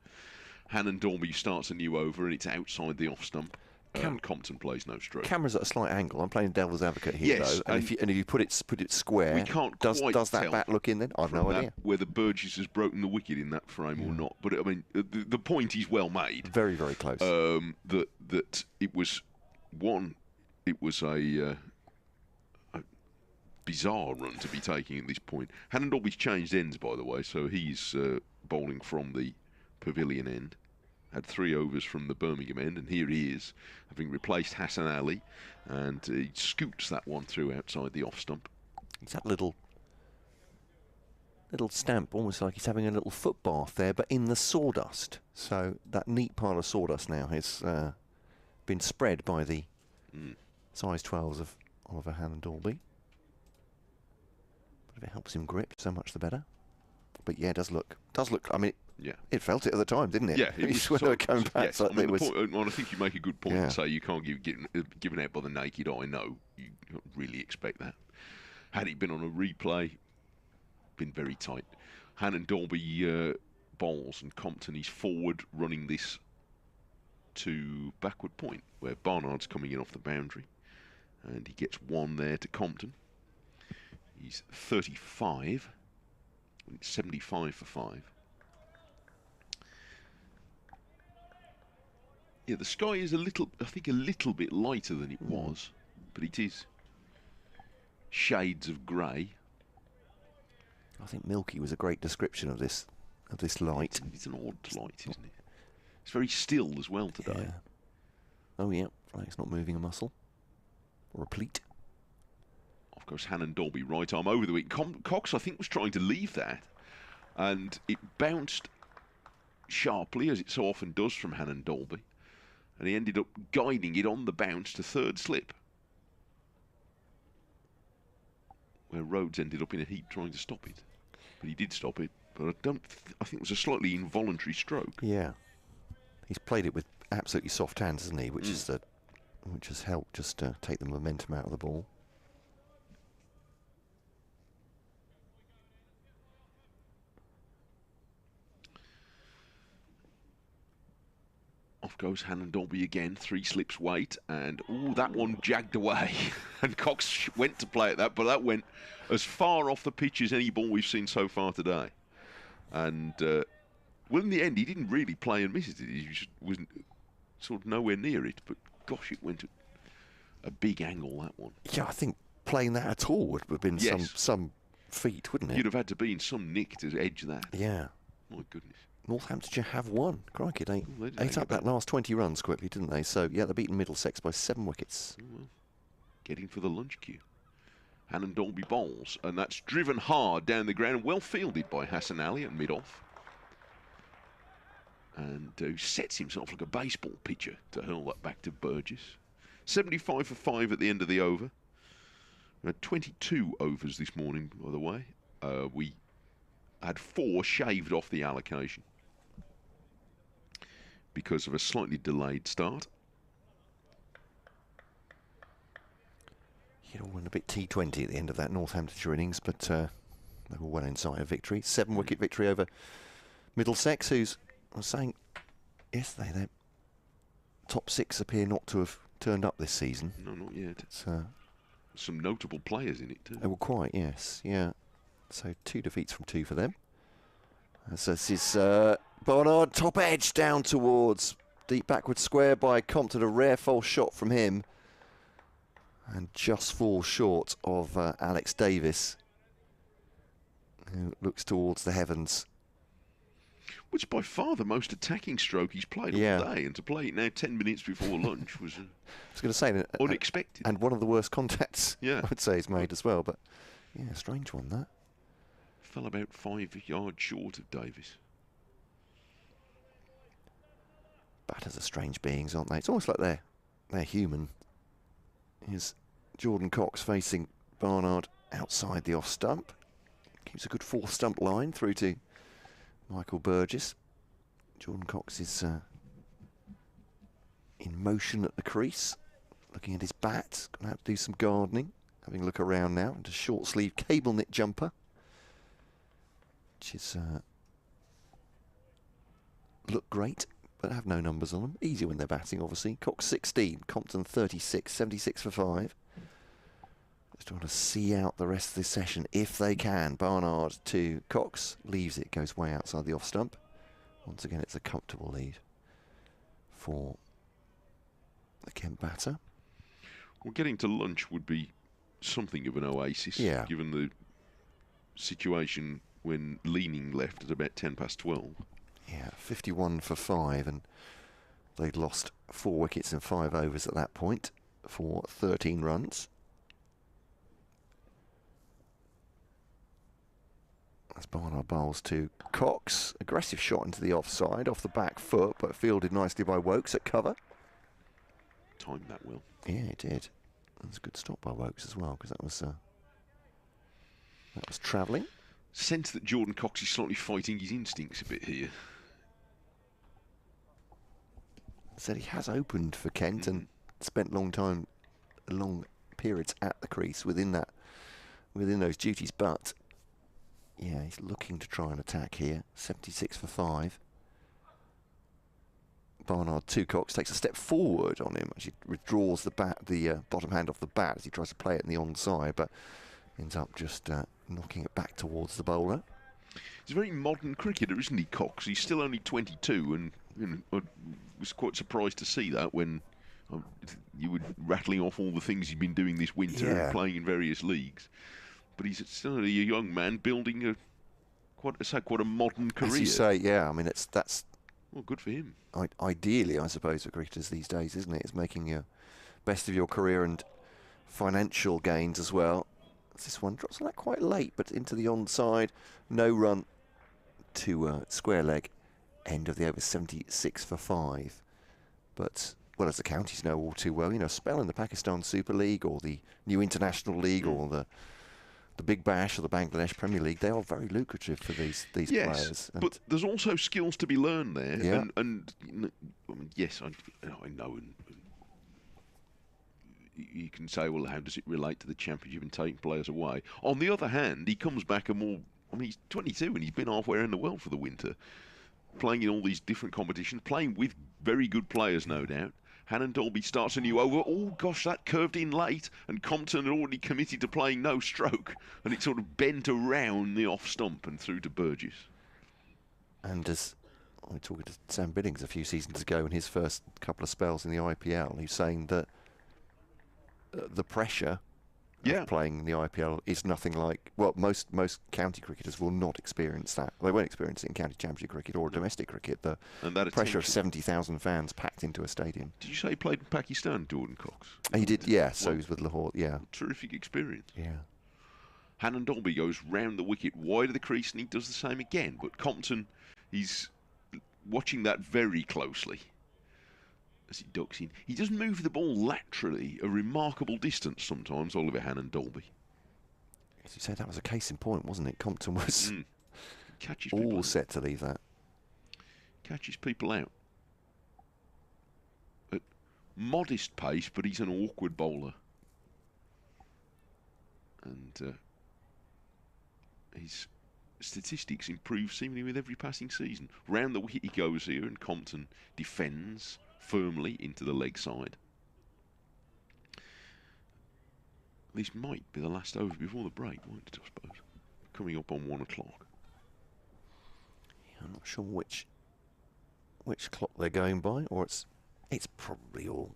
Hannon Dorby starts a new over, and it's outside the off stump. Compton plays no stroke. Camera's at a slight angle. I'm playing devil's advocate here, though. And if you put it square, we can't does that bat look in then? I've no idea. Whether Burgess has broken the wicket in that frame or not. But I mean, the point is well made. Very, very close. That it was a bizarre run to be taking at this point. Hannon Dorby's changed ends, by the way, so he's bowling from the Pavilion end. Had 3 overs from the Birmingham end, and here he is, having replaced Hassan Ali, and he scoots that one through outside the off stump. He's had a little stamp, almost like he's having a little foot bath there, but in the sawdust. So that neat pile of sawdust now has been spread by the size 12s of Oliver Hannon Dorby. But if it helps him grip, so much the better. But yeah, it does look. I mean, it felt it at the time, didn't it? Yeah, it was. When coming back, yes, I think you make a good point and say you can't given out by the naked eye. No, you don't really expect that. Had it been on a replay, been very tight. Hannon Dorby bowls, and Compton is forward running this to backward point, where Barnard's coming in off the boundary, and he gets 1 there to Compton. He's 35. It's 75 for 5. Yeah, the sky is I think a little bit lighter than it was, but it is shades of grey. I think milky was a great description of this light. It's an odd light, isn't it? It's very still as well today. Yeah. Oh yeah, like it's not moving a muscle or a pleat. Of course, Hannon Dorby right arm over the wicket. Cox, I think, was trying to leave that, and it bounced sharply, as it so often does from Hannon Dorby, and he ended up guiding it on the bounce to third slip, where Rhodes ended up in a heap trying to stop it. But he did stop it, but I think it was a slightly involuntary stroke. Yeah. He's played it with absolutely soft hands, hasn't he? Which has helped just take the momentum out of the ball. Off goes Hannon Dorby again, 3 slips wait, and that one jagged away. And Cox went to play at that, but that went as far off the pitch as any ball we've seen so far today. And Well, in the end, he didn't really play and miss it. He just wasn't sort of nowhere near it. But gosh, it went at a big angle, that one. Yeah, I think playing that at all would have been some feat, wouldn't it? You'd have had to be in some nick to edge that. Yeah. My goodness. Northamptonshire have won. Crikey, they ate up that last 20 runs quickly, didn't they? So, yeah, they're beating Middlesex by 7 wickets. Oh, well, getting for the lunch queue. Hannon Dolby bowls, and that's driven hard down the ground, well fielded by Hassan Ali at mid-off. And sets himself like a baseball pitcher to hurl that back to Burgess. 75 for 5 at the end of the over. We had 22 overs this morning, by the way. We had 4 shaved off the allocation because of a slightly delayed start. It all went a bit T20 at the end of that Northamptonshire innings, but they were well inside a victory. 7-wicket victory over Middlesex, who's, I was saying yesterday, their top 6 appear not to have turned up this season. No, not yet. It's, some notable players in it too. They were quite, yes, yeah. So 2 defeats from 2 for them. So this is Barnard, top edge down towards deep backward square by Compton. A rare false shot from him. And just falls short of Alex Davis, who looks towards the heavens. Which by far the most attacking stroke he's played all day, and to play it now 10 minutes before lunch was I was going to say unexpected. And one of the worst contacts, I would say, he's made as well. But yeah, strange one, that. Fell about 5 yards short of Davis. Batters are strange beings, aren't they? It's almost like they're human. Here's Jordan Cox facing Barnard outside the off stump. Keeps a good 4th stump line through to Michael Burgess. Jordan Cox is in motion at the crease, looking at his bat. Going to have to do some gardening. Having a look around now into short sleeve cable knit jumper, which is look great, but have no numbers on them. Easy when they're batting, obviously. Cox 16, Compton 36, 76 for 5. Just trying to see out the rest of this session if they can. Barnard to Cox, leaves it, goes way outside the off stump. Once again, it's a comfortable lead for the Kent batter. Well, getting to lunch would be something of an oasis, given the situation when Leaning left at about 12:10. Yeah, 51 for 5, and they'd lost 4 wickets in 5 overs at that point for 13 runs. As Barnard bowls to Cox. Aggressive shot into the offside, off the back foot, but fielded nicely by Wokes at cover. Timed that well. Yeah, it did. That's a good stop by Wokes as well, because that was travelling. Sense that Jordan Cox is slightly fighting his instincts a bit here. Said he has opened for Kent and spent long periods at the crease within those duties, but yeah, he's looking to try and attack here. 76 for 5. Barnard to Cox, takes a step forward on him. Actually withdraws the bottom hand off the bat as he tries to play it in the onside, but ends up just knocking it back towards the bowler. He's a very modern cricketer, isn't he, Cox? He's still only 22, and I was quite surprised to see that when you were rattling off all the things he's been doing this winter and playing in various leagues. But he's still a young man building quite a modern career. As you say, yeah. I mean, that's well, good for him. Ideally, I suppose, for cricketers these days, isn't it? It's making your best of your career and financial gains as well. This one drops on that quite late, but into the onside. No run to square leg. End of the over, 76 for 5. But, well, as the counties know all too well, a spell in the Pakistan Super League or the New International League or the Big Bash or the Bangladesh Premier League, they are very lucrative for these players. But there's also skills to be learned there. Yeah. And yes, I know. And you can say, well, how does it relate to the championship and taking players away? On the other hand, he comes back he's 22 and he's been halfway around the world for the winter, playing in all these different competitions, playing with very good players, no doubt. Hannon Dolby starts a new over. Oh, gosh, that curved in late, and Compton had already committed to playing no stroke, and it sort of bent around the off stump and through to Burgess. And as I was talking to Sam Billings a few seasons ago in his first couple of spells in the IPL. He's saying that the pressure of playing in the IPL is nothing like, well, most county cricketers will not experience that. They won't experience it in county championship cricket or domestic cricket. The pressure of 70,000 fans packed into a stadium. Did you say he played in Pakistan, Jordan Cox? He did, yeah. So he was with Lahore, yeah. Terrific experience. Yeah. Hannon Dolby goes round the wicket, wide of the crease, and he does the same again. But Compton, he's watching that very closely as he ducks in. He does move the ball laterally a remarkable distance sometimes, Oliver Hannon Dolby. As you said, that was a case in point, wasn't it? Compton was catches all set to leave that. Catches people out. At modest pace, but he's an awkward bowler. And his statistics improve seemingly with every passing season. Round the wicket he goes here, and Compton defends firmly into the leg side. This might be the last over before the break, won't it, I suppose? Coming up on 1 o'clock. Yeah, I'm not sure which clock they're going by, or it's probably all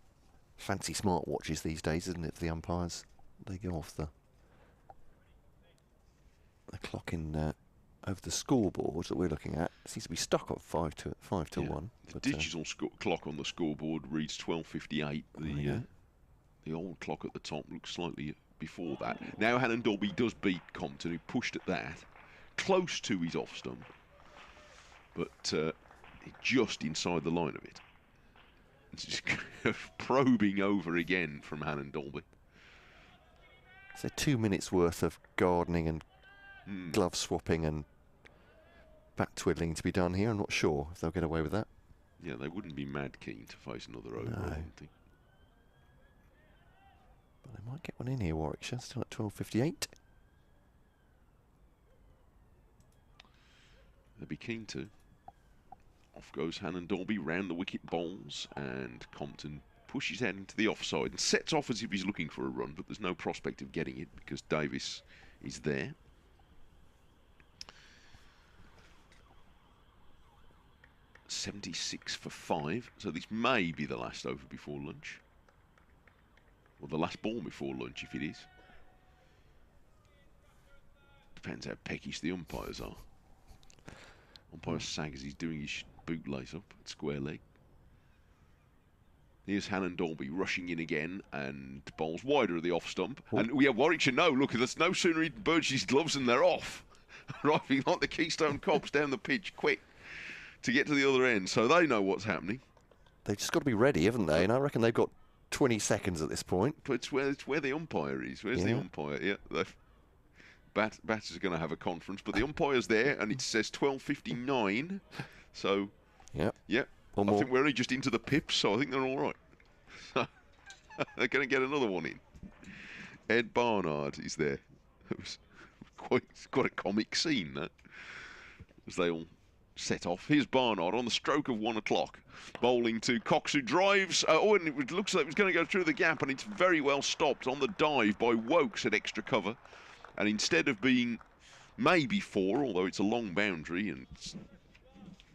fancy smartwatches these days, isn't it? For the umpires, they go off the clock in over the scoreboard that we're looking at. It seems to be stuck on 5 to 1. The digital clock on the scoreboard reads 12:58. The old clock at the top looks slightly before that. Now Hannon Dolby does beat Compton, who pushed at that, close to his off stump, but just inside the line of it. It's just probing over again from Hannon Dolby. So 2 minutes worth of gardening and glove swapping and bat twiddling to be done here. I'm not sure if they'll get away with that. Yeah, they wouldn't be mad keen to face another over, I don't think. But they might get one in here, Warwickshire, still at 12:58. They'd be keen to. Off goes Hannon Dolby, round the wicket bowls, and Compton pushes out into the offside and sets off as if he's looking for a run, but there's no prospect of getting it because Davis is there. .76 for 5, so this may be the last over before lunch. Or the last ball before lunch, if it is. Depends how peckish the umpires are. Umpire sag as he's doing his bootlace up at square leg. Here's Hannon Dolby rushing in again and bowls wider of the off stump. And we have Warwickshire now. Look, there's no sooner he birds his gloves and they're off. Arriving like the Keystone Cops down the pitch quick to get to the other end. So they know what's happening. They've just got to be ready, haven't they? And I reckon they've got 20 seconds at this point. But it's where the umpire is. Where's the umpire? Yeah, Batters are going to have a conference, but the umpire's there, and it says 12:59. So, I think we're only just into the pips, so I think they're all right. So they're going to get another one in. Ed Barnard is there. It was quite a comic scene, that, as they all set off. Here's Barnard on the stroke of 1 o'clock, bowling to Cox, who drives. And it looks like it was going to go through the gap, and it's very well stopped on the dive by Wokes at extra cover. And instead of being maybe 4, although it's a long boundary and it's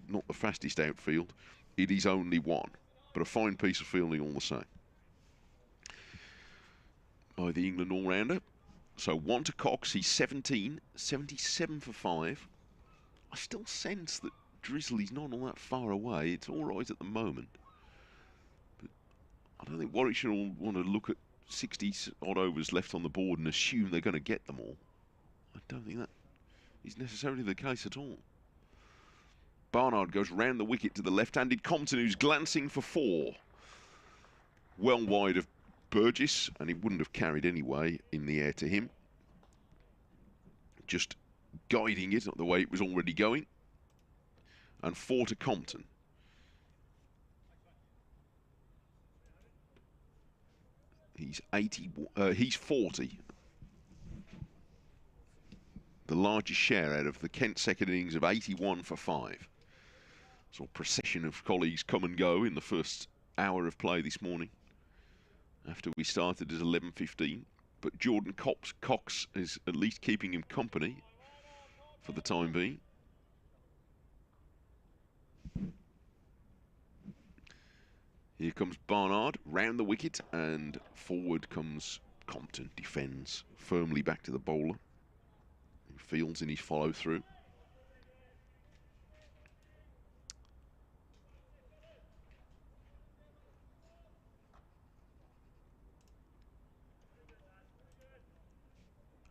not the fastest outfield, it is only 1. But a fine piece of fielding all the same by the England all-rounder. So 1 to Cox, he's 17, 77 for 5. I still sense that Drizzly's not all that far away. It's all right at the moment. But I don't think Warwickshire will want to look at 60-odd overs left on the board and assume they're going to get them all. I don't think that is necessarily the case at all. Barnard goes round the wicket to the left-handed Compton, who's glancing for 4. Well wide of Burgess, and he wouldn't have carried anyway in the air to him. Just guiding it the way it was already going. And 4 to Compton. He's 40. The largest share out of the Kent second innings of 81 for 5. So a procession of colleagues come and go in the first hour of play this morning, after we started at 11:15. But Jordan Cox is at least keeping him company for the time being. Here comes Barnard, round the wicket, and forward comes Compton, defends firmly back to the bowler. He fields in his follow-through.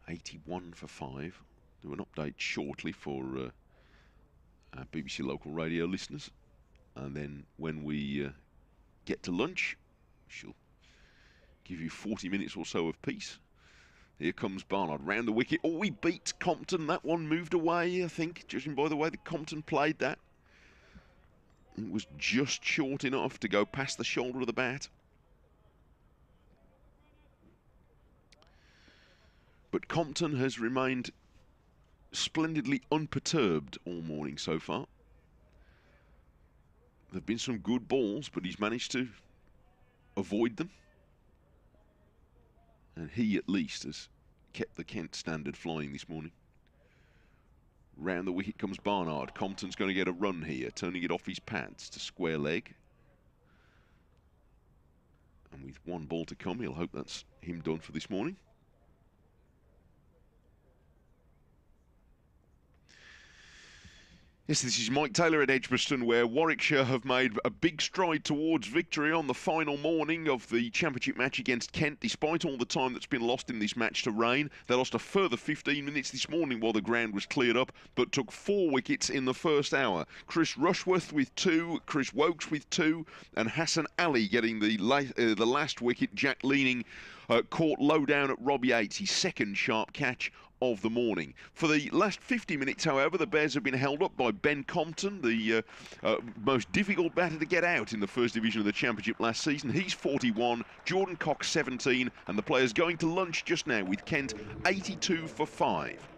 .81 for 5. Do an update shortly for our BBC local radio listeners, and then when we get to lunch, she'll give you 40 minutes or so of peace. Here comes Barnard round the wicket. Oh, he beat Compton. That one moved away, I think, judging by the way that Compton played that. It was just short enough to go past the shoulder of the bat. But Compton has remained splendidly unperturbed all morning so far. There have been some good balls, but he's managed to avoid them. And he, at least, has kept the Kent standard flying this morning. Round the wicket comes Barnard. Compton's going to get a run here, turning it off his pads to square leg. And with one ball to come, he'll hope that's him done for this morning. Yes, this is Mike Taylor at Edgbaston, where Warwickshire have made a big stride towards victory on the final morning of the championship match against Kent, despite all the time that's been lost in this match to rain. They lost a further 15 minutes this morning while the ground was cleared up, but took 4 wickets in the first hour. Chris Rushworth with 2, Chris Wokes with 2, and Hassan Ali getting the last wicket. Jack Leaning caught low down at Robbie Yates, his second sharp catch of the morning. For the last 50 minutes, however, the Bears have been held up by Ben Compton, the most difficult batter to get out in the first division of the championship last season. He's 41, Jordan Cox 17, and the players going to lunch just now with Kent 82 for 5.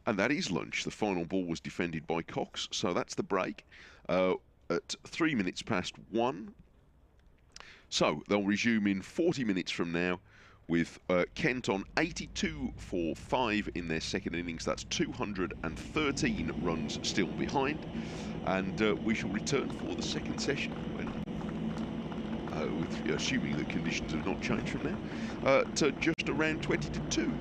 And that is lunch. The final ball was defended by Cox, so that's the break. At 3 minutes past 1. So they'll resume in 40 minutes from now with Kent on 82 for 5 in their second innings. That's 213 runs still behind. And we shall return for the second session when, assuming the conditions have not changed from now, to just around 20 to 2.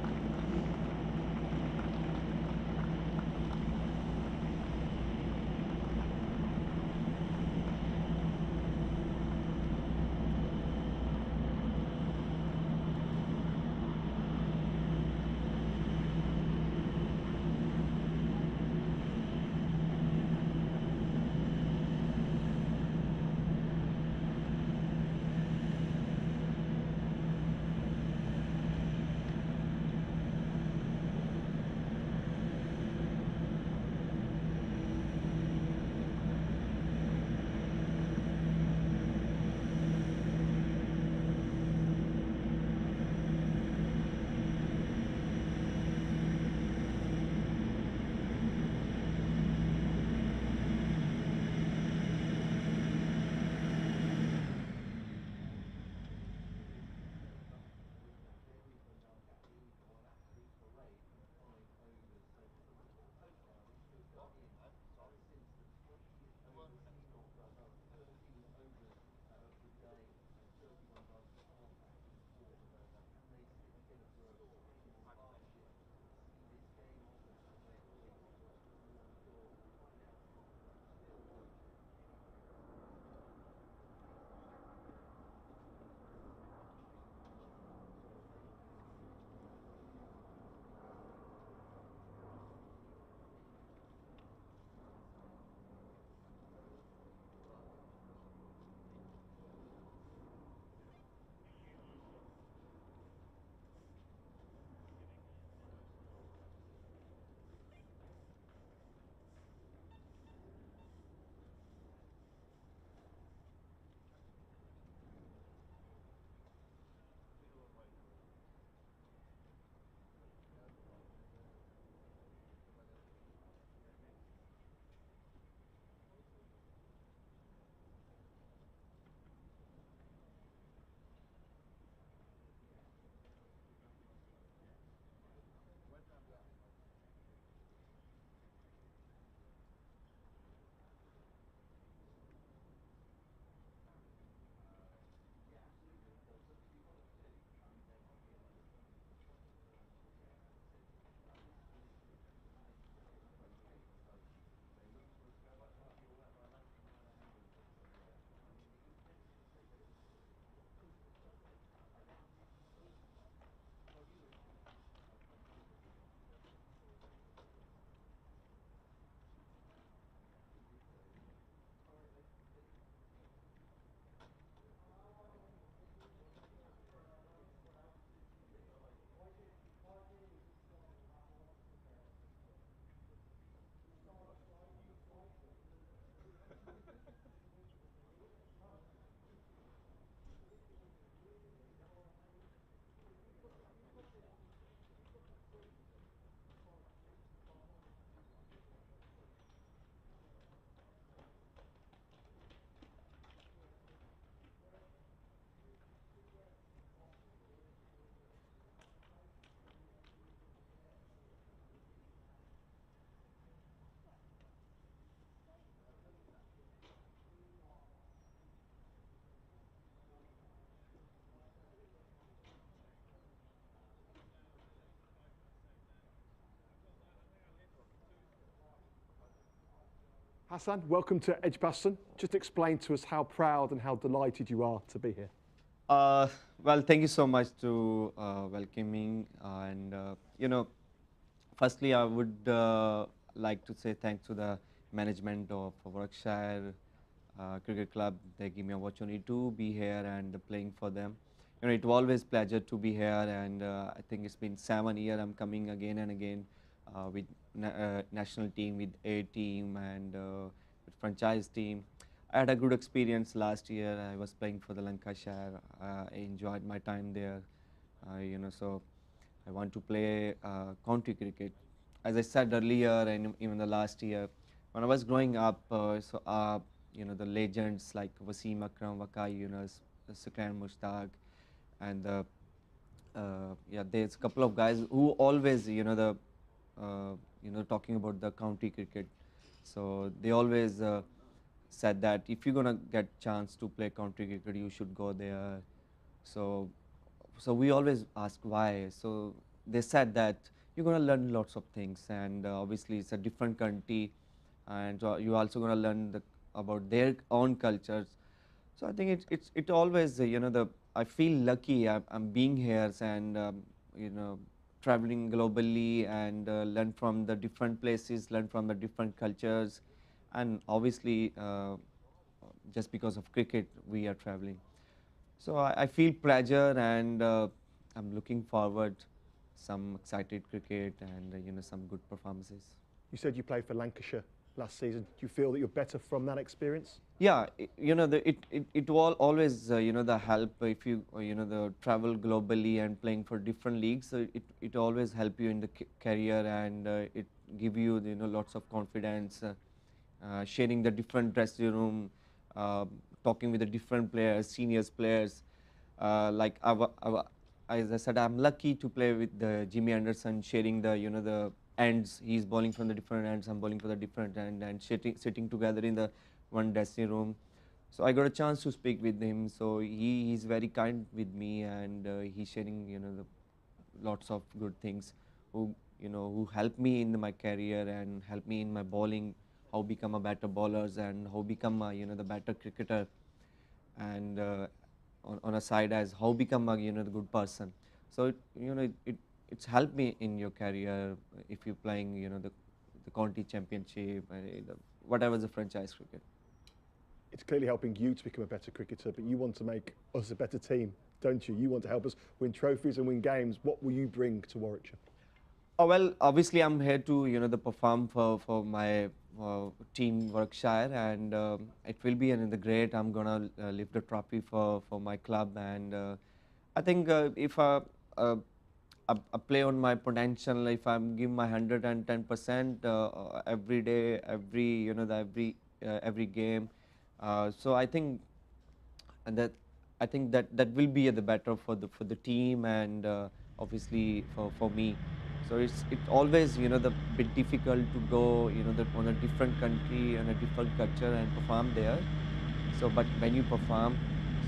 Hassan, welcome to Edgbaston. Just explain to us how proud and how delighted you are to be here. Well, thank you so much to welcoming and firstly I would like to say thanks to the management of Warwickshire Cricket Club. They give me an opportunity to be here and playing for them. It was always pleasure to be here, and I think it's been 7 years I'm coming again and again with national team, with A team and with franchise team. I had a good experience last year. I was playing for the Lancashire. I enjoyed my time there. So I want to play county cricket. As I said earlier, and even the last year, when I was growing up, the legends like Wasim Akram, Wakai Yunus, Sukran Mushtaq, and there's a couple of guys who always, talking about the county cricket. So they always said that if you're gonna get chance to play county cricket, you should go there. So we always ask why. So they said that you're gonna learn lots of things, and obviously it's a different country, and you're also gonna learn about their own cultures. So I think it always I feel lucky I'm being here and traveling globally and learn from the different places, learn from the different cultures, and obviously just because of cricket we are traveling. So I feel pleasure, and I'm looking forward some excited cricket and some good performances. You said you played for Lancashire last season. Do you feel that you're better from that experience? Yeah, it will always the help if you the travel globally and playing for different leagues. So it always help you in the career, and it give you lots of confidence. Sharing the different dressing room, talking with the different players, seniors players. Like as I said, I'm lucky to play with the Jimmy Anderson, sharing the the ends. He's bowling from the different ends, I'm bowling for the different end, and sitting together in the one dressing room. So I got a chance to speak with him. So he's very kind with me, and he's sharing the lots of good things. Who helped me in my career and helped me in my bowling, how become a better bowlers and how become the better cricketer, and on a side as how become a the good person. So it's helped me in your career if you're playing the county championship, whatever the franchise cricket. It's clearly helping you to become a better cricketer, but you want to make us a better team, don't you? You want to help us win trophies and win games. What will you bring to Warwickshire? Oh, well, obviously I'm here to perform for my team Warwickshire, and it will be great. I'm gonna lift the trophy for my club, and I think if I play on my potential, if I'm giving my 110% every day, every game, so I think that that will be the better for the team, and obviously for me. So it always the bit difficult to go on a different country and a different culture and perform there. So but when you perform,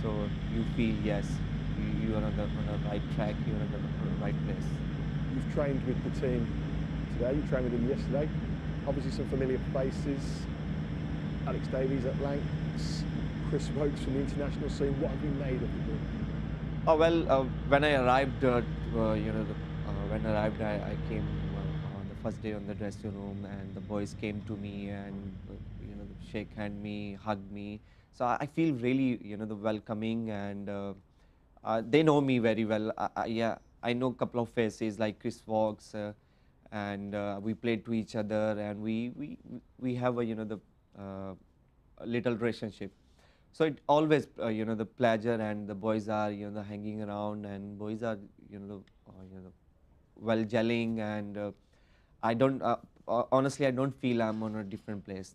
so you feel yes, you are on the right track, you're on the right place. You've trained with the team today, you trained with them yesterday. Obviously some familiar faces. Alex Davies at Lancs, Chris Wokes from the international scene. What have you made of the group? Oh well, when I arrived, I came on the first day on the dressing room, and the boys came to me and shake hand me, hug me. So I feel really the welcoming, and they know me very well. I know a couple of faces like Chris Wokes, and we played to each other, and we have a a little relationship. So it always the pleasure, and the boys are hanging around, and boys are well gelling, and I don't honestly I don't feel I'm on a different place.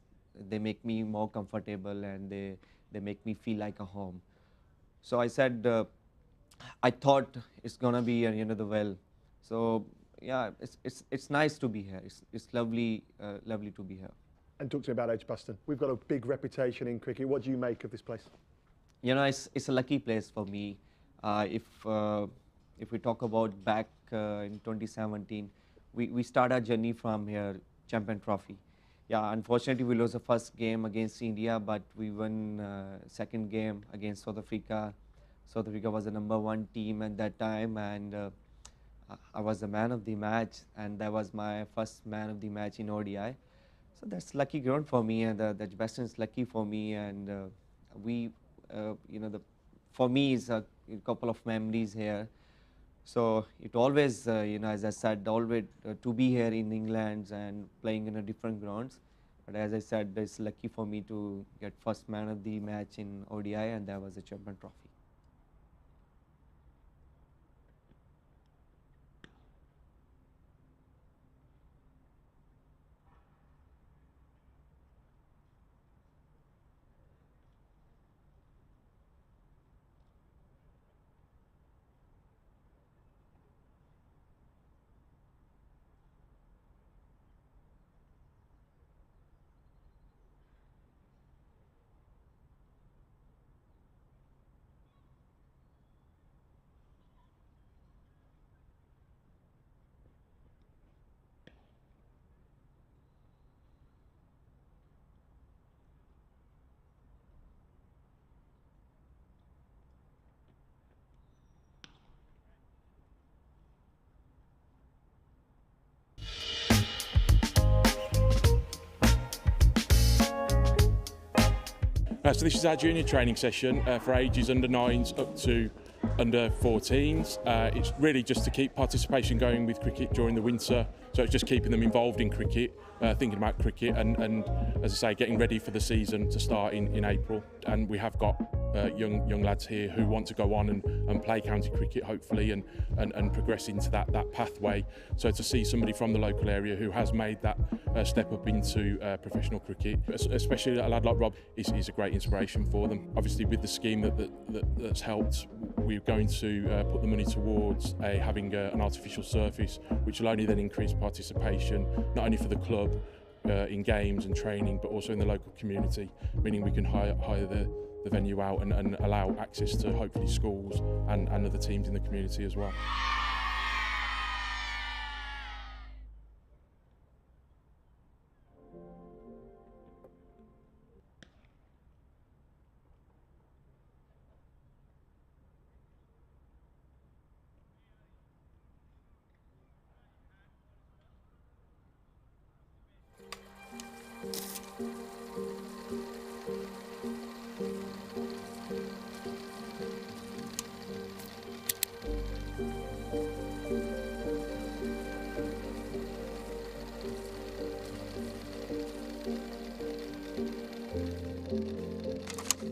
They make me more comfortable, and they make me feel like a home. So I said I thought it's gonna be the well. So yeah, it's nice to be here. It's lovely lovely to be here. And talk to me about Edgbaston. We've got a big reputation in cricket. What do you make of this place? It's a lucky place for me. If we talk about back in 2017, we start our journey from here, Champion Trophy, yeah, unfortunately we lost the first game against India, but we won second game against South Africa. South Africa was the #1 team at that time, and I was the man of the match, and that was my first man of the match in ODI. So that's lucky ground for me, and the Edgbaston is lucky for me, and for me it's a couple of memories here. So it always, as I said, always to be here in England and playing in a different grounds. But as I said, it's lucky for me to get first man of the match in ODI, and that was the Champion Trophy. So this is our junior training session for ages under 9s up to under 14s. It's really just to keep participation going with cricket during the winter, so it's just keeping them involved in cricket, thinking about cricket, and as I say, getting ready for the season to start in April. And we have got young lads here who want to go on and play county cricket, hopefully, and progress into that pathway. So to see somebody from the local area who has made that step up into professional cricket, especially a lad like Rob, is a great inspiration for them. Obviously, with the scheme that's helped, we're going to put the money towards having an artificial surface, which will only then increase participation, not only for the club in games and training, but also in the local community, meaning we can hire the venue out and allow access to hopefully schools and other teams in the community as well.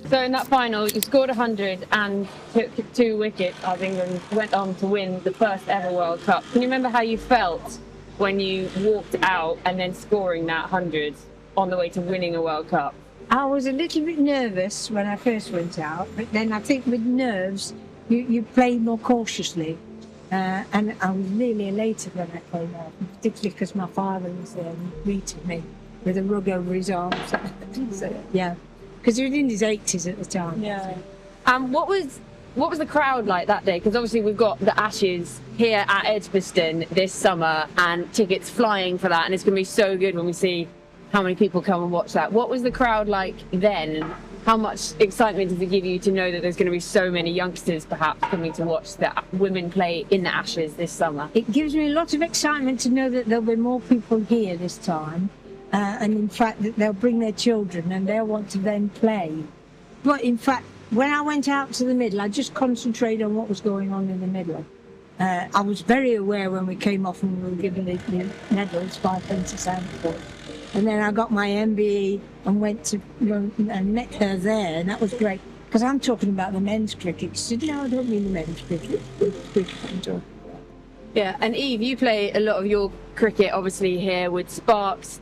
So in that final, you scored 100 and took 2 wickets as England went on to win the first ever World Cup. Can you remember how you felt when you walked out and then scoring that 100 on the way to winning a World Cup? I was a little bit nervous when I first went out, but then I think with nerves, you play more cautiously. And I was really elated when I came out, particularly because my father was there and greeted me with a rug over his arm. So, yeah. Because he was in his 80s at the time. Yeah. What was the crowd like that day? Because obviously we've got the Ashes here at Edgbaston this summer and tickets flying for that, and it's going to be so good when we see how many people come and watch that. What was the crowd like then? And how much excitement does it give you to know that there's going to be so many youngsters perhaps coming to watch the women play in the Ashes this summer? It gives me a lot of excitement to know that there'll be more people here this time. And in fact, that they'll bring their children and they'll want to then play. But in fact, when I went out to the middle, I just concentrated on what was going on in the middle. I was very aware when we came off and we were given the medals by Princess Anne. And then I got my MBE and went to and met her there, and that was great. Because I'm talking about the men's cricket. She said, no, I don't mean the men's cricket. Yeah, and Eve, you play a lot of your cricket obviously here with Sparks.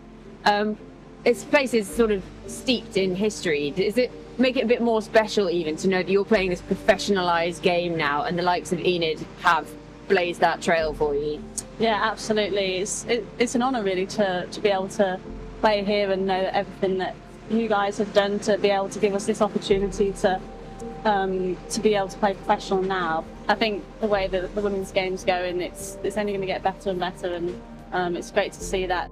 This place is sort of steeped in history. Does it make it a bit more special even to know that you're playing this professionalised game now and the likes of Enid have blazed that trail for you? Yeah, absolutely. It's an honour really to be able to play here and know everything that you guys have done to be able to give us this opportunity to be able to play professional now. I think the way that the women's game's going, it's only going to get better and better, and it's great to see that.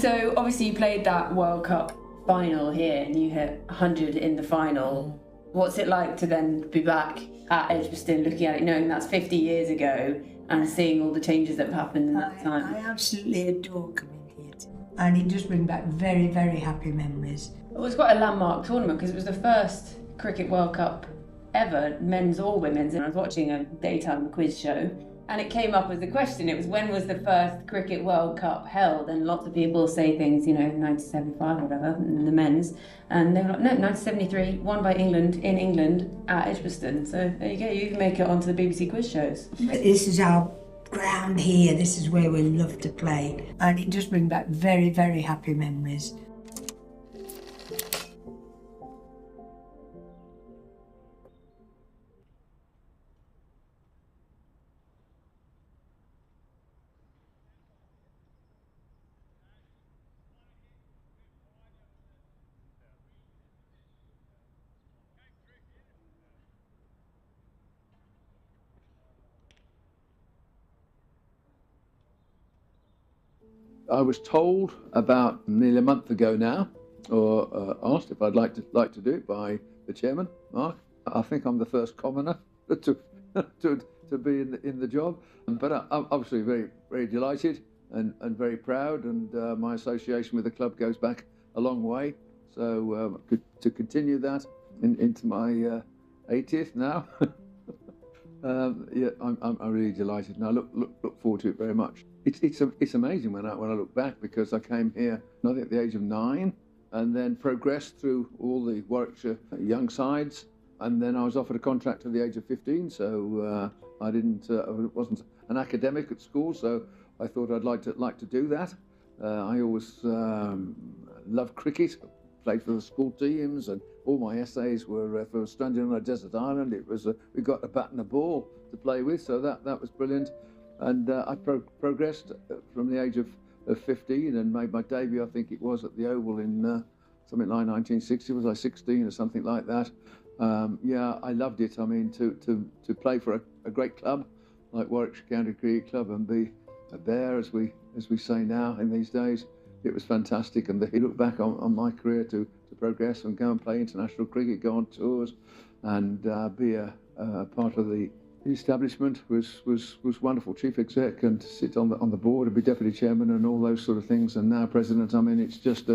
So obviously you played that World Cup final here and you hit 100 in the final. What's it like to then be back at Edgbaston, looking at it, knowing that's 50 years ago and seeing all the changes that have happened in that time? I absolutely adore coming here, and it does bring back very, very happy memories. It was quite a landmark tournament because it was the first Cricket World Cup ever, men's or women's, and I was watching a daytime quiz show and it came up as the question. It was, when was the first Cricket World Cup held? And lots of people say things, you know, 1975 or whatever, in the men's, and they were like, no, 1973, won by England in England at Edgbaston. So there you go, you can make it onto the BBC quiz shows. This is our ground here, this is where we love to play, and it does bring back very, very happy memories. I was told about nearly a month ago now, or asked if I'd like to do it by the chairman, Mark. I think I'm the first commoner to be in the job, but I'm obviously very, very delighted and very proud, and my association with the club goes back a long way. So to continue that into my 80th now. Yeah, I'm really delighted, and I look forward to it very much. It's amazing when I look back, because I came here I think at the age of 9, and then progressed through all the Warwickshire young sides, and then I was offered a contract at the age of 15. So I wasn't an academic at school, so I thought I'd like to do that. I always loved cricket. Played for the school teams, and all my essays were for Stranded on a Desert Island. It was we got a bat and a ball to play with, so that was brilliant. And I progressed from the age of 15 and made my debut, I think it was, at the Oval in something like 1960. Was I 16 or something like that? Yeah, I loved it. I mean, to play for a great club like Warwickshire County Cricket Club and be a bear, as we say now in these days. It was fantastic, and you look back on my career to progress and go and play international cricket, go on tours, and be a part of the establishment was wonderful. Chief exec, and sit on the board and be deputy chairman and all those sort of things, and now president. I mean, it's just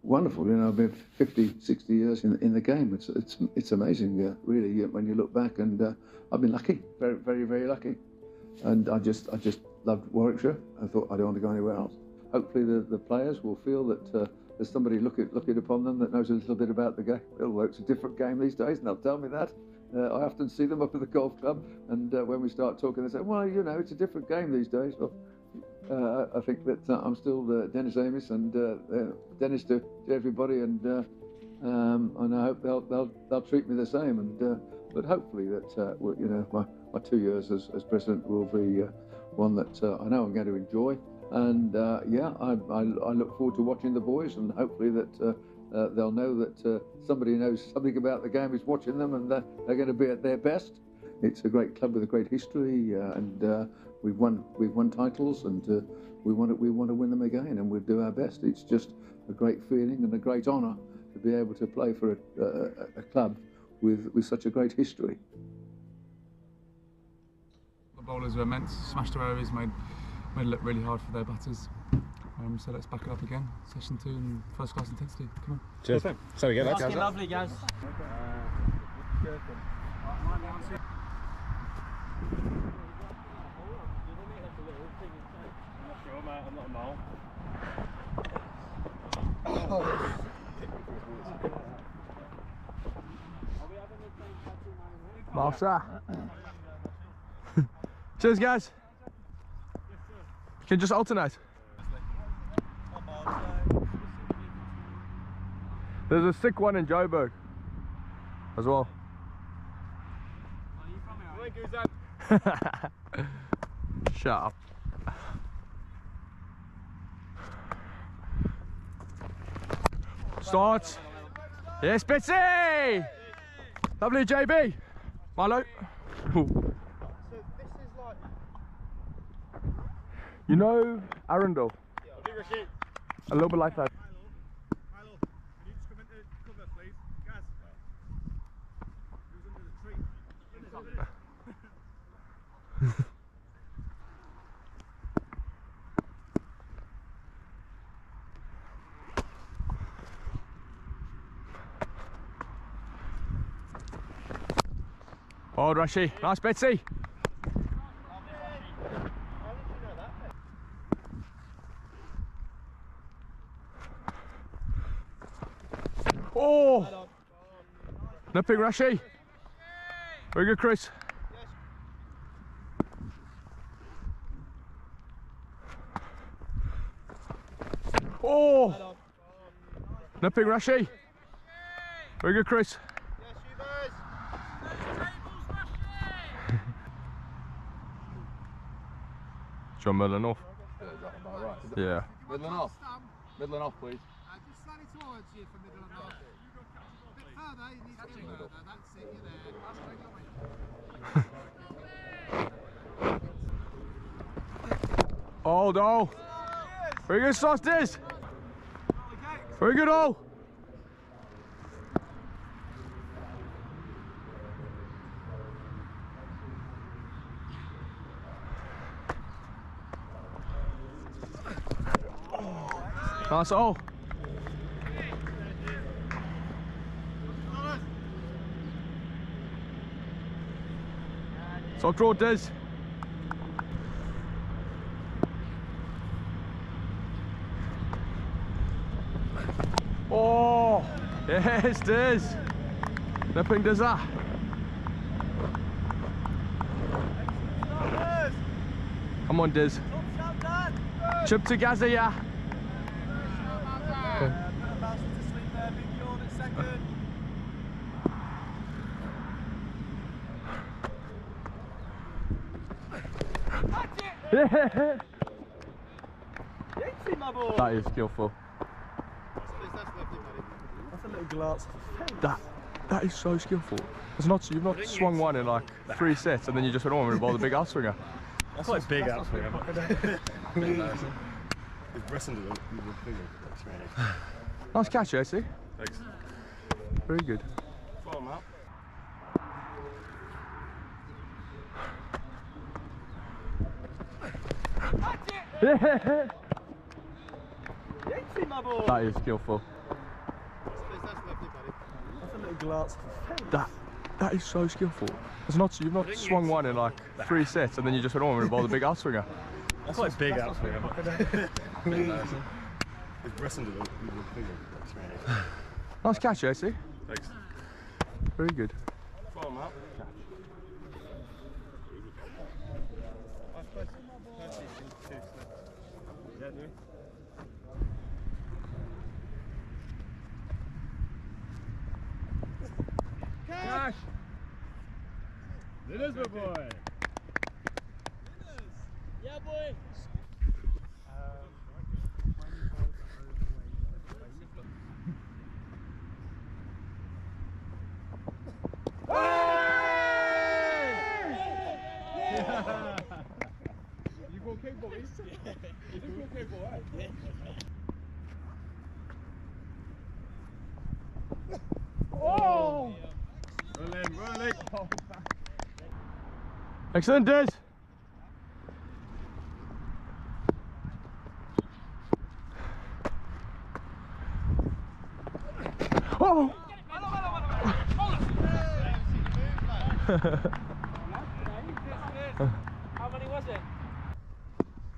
wonderful. You know, I've been 50, 60 years in the game. It's amazing, really, when you look back, and I've been lucky, very, very, very lucky, and I just loved Warwickshire. I thought I don't want to go anywhere else. Hopefully the players will feel that there's somebody looking upon them that knows a little bit about the game. Although it's a different game these days, and they'll tell me that. I often see them up at the golf club, and when we start talking, they say, well, you know, it's a different game these days. Well, I think that I'm still Dennis Amiss, and Dennis to everybody, and I hope they'll treat me the same. And but hopefully that you know, my 2 years as president will be one that I know I'm going to enjoy. And yeah, I look forward to watching the boys, and hopefully that they'll know that somebody knows something about the game is watching them, and they're going to be at their best. It's a great club with a great history, and we've won titles, and we want to win them again, and we'll do our best. It's just a great feeling and a great honour to be able to play for a club with such a great history. The bowlers were immense, smashed their areas, made it look really hard for their batters. So let's back it up again. Session 2 and first class intensity. Come on. Cheers. So we get that. Fucking lovely, guys. I'm not a mole. Master. Cheers, guys. Can you just alternate? There's a sick one in Joburg as well. Shut up. Starts. Yes, Bitsy! Lovely, JB. Milo. You know Arundel? A little bit like that. Oh, Rashi, nice Betsy. Oh, nipping Rashi. Very good, Chris. Oh, nipping Rashi. Very good, Chris. John Midland off. Yeah, is that about right? Yeah. Midland off. Midland off, please. Just slightly towards you for middle and off. A bit further, you need to get further. That's it, you're there. Oh, no. Very good, Sostis. Very good, all. Nice, all. Top draw, Des. Oh, yes, Des. Nipping Des that. Come on, Des. Chip to Gaza, yeah. Yeah. That is skillful. That's a little glance. That is so skillful. It's not, you've not swung one in like 3 sets and then you just went on with the big outswinger. That's quite big outswinger. He's pressing it with the finger. Nice catch, AC. Thanks. Very good. Follow him out. Yeah. That is skillful. That's a little glance. That is so skillful. It's not, you've not swung one in like 3 sets and then you just went on with the big outswinger. That's quite big outswinger. He's pressing it with the finger. Nice catch, AC. Thanks. Very good. Follow him out. Cash! It is my boy! Yeah, boy! You okay, boys? You okay, boy? Oh! Rolling. Excellent, Des. Oh! How many was it?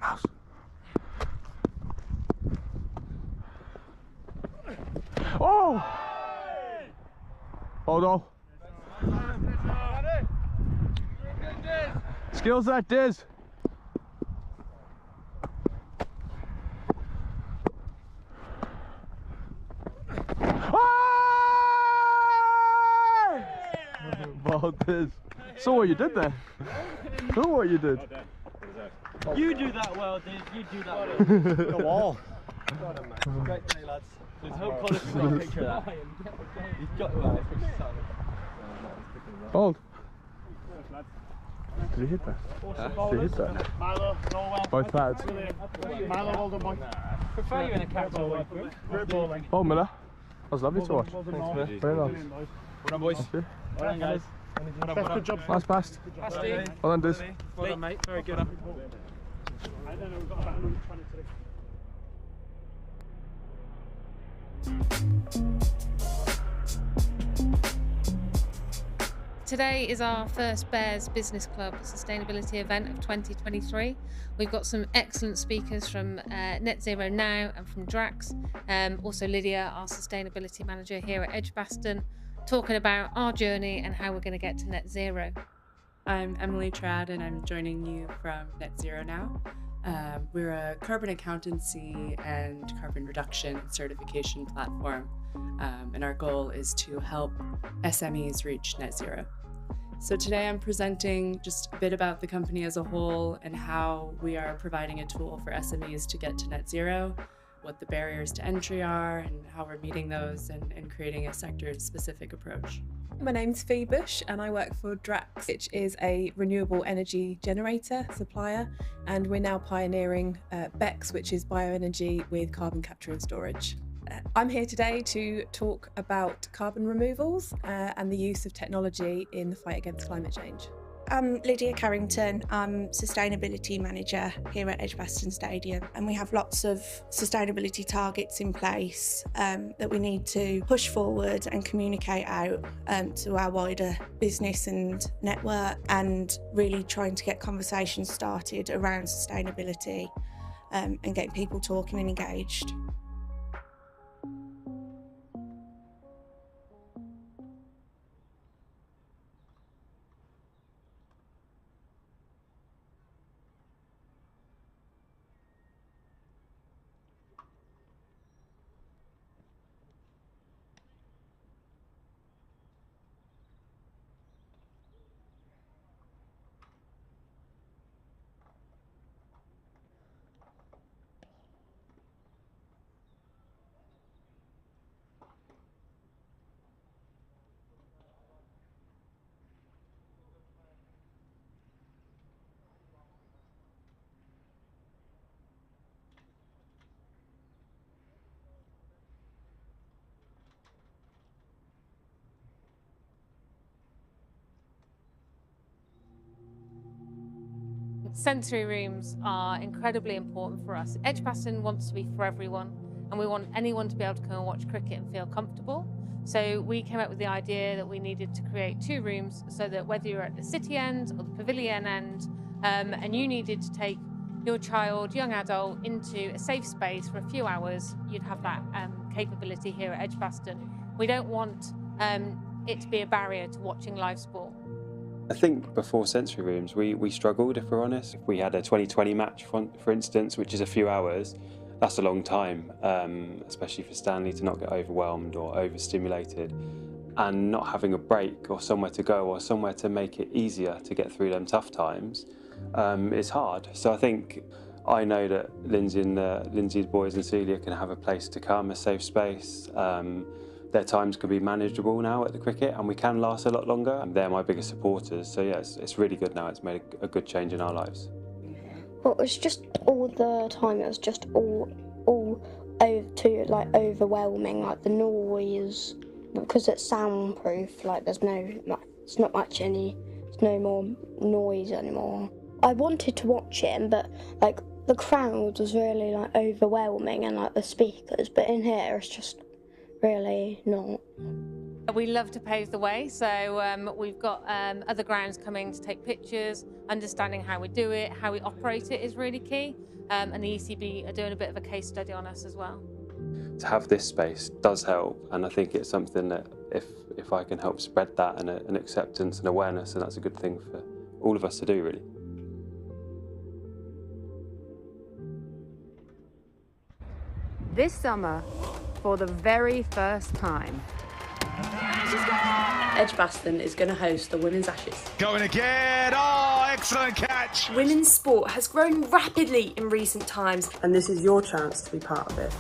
Mouse. Oh! Hold on. Skills that, Diz. Well, Diz. Saw what you did there. Saw what you did. You do that well, dude. You do that well. Go on. Great day, lads. There's no colour to take a picture of that. You've got that. Hold. Did he hit that? Did he hit that? Milo, go well. Both pads. Milo, well done, boy. prefer you in a captain. Well, Miller, that was lovely to watch. Thanks, Miller. Very nice. Well done, boys. Thank you. Well done, guys. Good job. Nice pass. Steve. Well done, Diz. Well done, mate. Very good. I don't know, we've got about another 20 today. Today is our first Bears Business Club sustainability event of 2023. We've got some excellent speakers from Net Zero Now and from Drax. Also Lydia, our sustainability manager here at Edgbaston, talking about our journey and how we're going to get to net zero. I'm Emily Trad and I'm joining you from Net Zero Now. We're a carbon accountancy and carbon reduction certification platform, and our goal is to help SMEs reach net zero. So today I'm presenting just a bit about the company as a whole and how we are providing a tool for SMEs to get to net zero, what the barriers to entry are and how we're meeting those and creating a sector-specific approach. My name's Fee Bush and I work for Drax, which is a renewable energy generator supplier, and we're now pioneering BECCS, which is bioenergy with carbon capture and storage. I'm here today to talk about carbon removals and the use of technology in the fight against climate change. I'm Lydia Carrington. I'm Sustainability Manager here at Edgbaston Stadium, and we have lots of sustainability targets in place that we need to push forward and communicate out to our wider business and network, and really trying to get conversations started around sustainability and getting people talking and engaged. Sensory rooms are incredibly important for us. Edgbaston wants to be for everyone, and we want anyone to be able to come and watch cricket and feel comfortable. So we came up with the idea that we needed to create 2 rooms so that whether you're at the city end or the pavilion end, and you needed to take your child, young adult, into a safe space for a few hours, you'd have that capability here at Edgbaston. We don't want it to be a barrier to watching live sport. I think before sensory rooms we struggled, if we're honest. If we had a 2020 match, for instance, which is a few hours, that's a long time, especially for Stanley to not get overwhelmed or overstimulated, and not having a break or somewhere to go or somewhere to make it easier to get through them tough times is hard. So I think I know that Lindsay's boys and Celia can have a place to come, a safe space. Their times can be manageable now at the cricket, and we can last a lot longer. And they're my biggest supporters, so yeah, it's really good now. It's made a good change in our lives. Well, it was just all the time. It was just all too overwhelming. Like the noise, because it's soundproof. Like there's no more noise anymore. I wanted to watch it, but like the crowd was really like overwhelming, and like the speakers. But in here, it's just really not. We love to pave the way, so we've got other grounds coming to take pictures. Understanding how we do it, how we operate it is really key, and the ECB are doing a bit of a case study on us as well. To have this space does help, and I think it's something that if I can help spread that and an acceptance and awareness, and that's a good thing for all of us to do, really. This summer, for the very first time, Edgbaston is going to host the Women's Ashes. Going again! Oh, excellent catch! Women's sport has grown rapidly in recent times, And this is your chance to be part of it.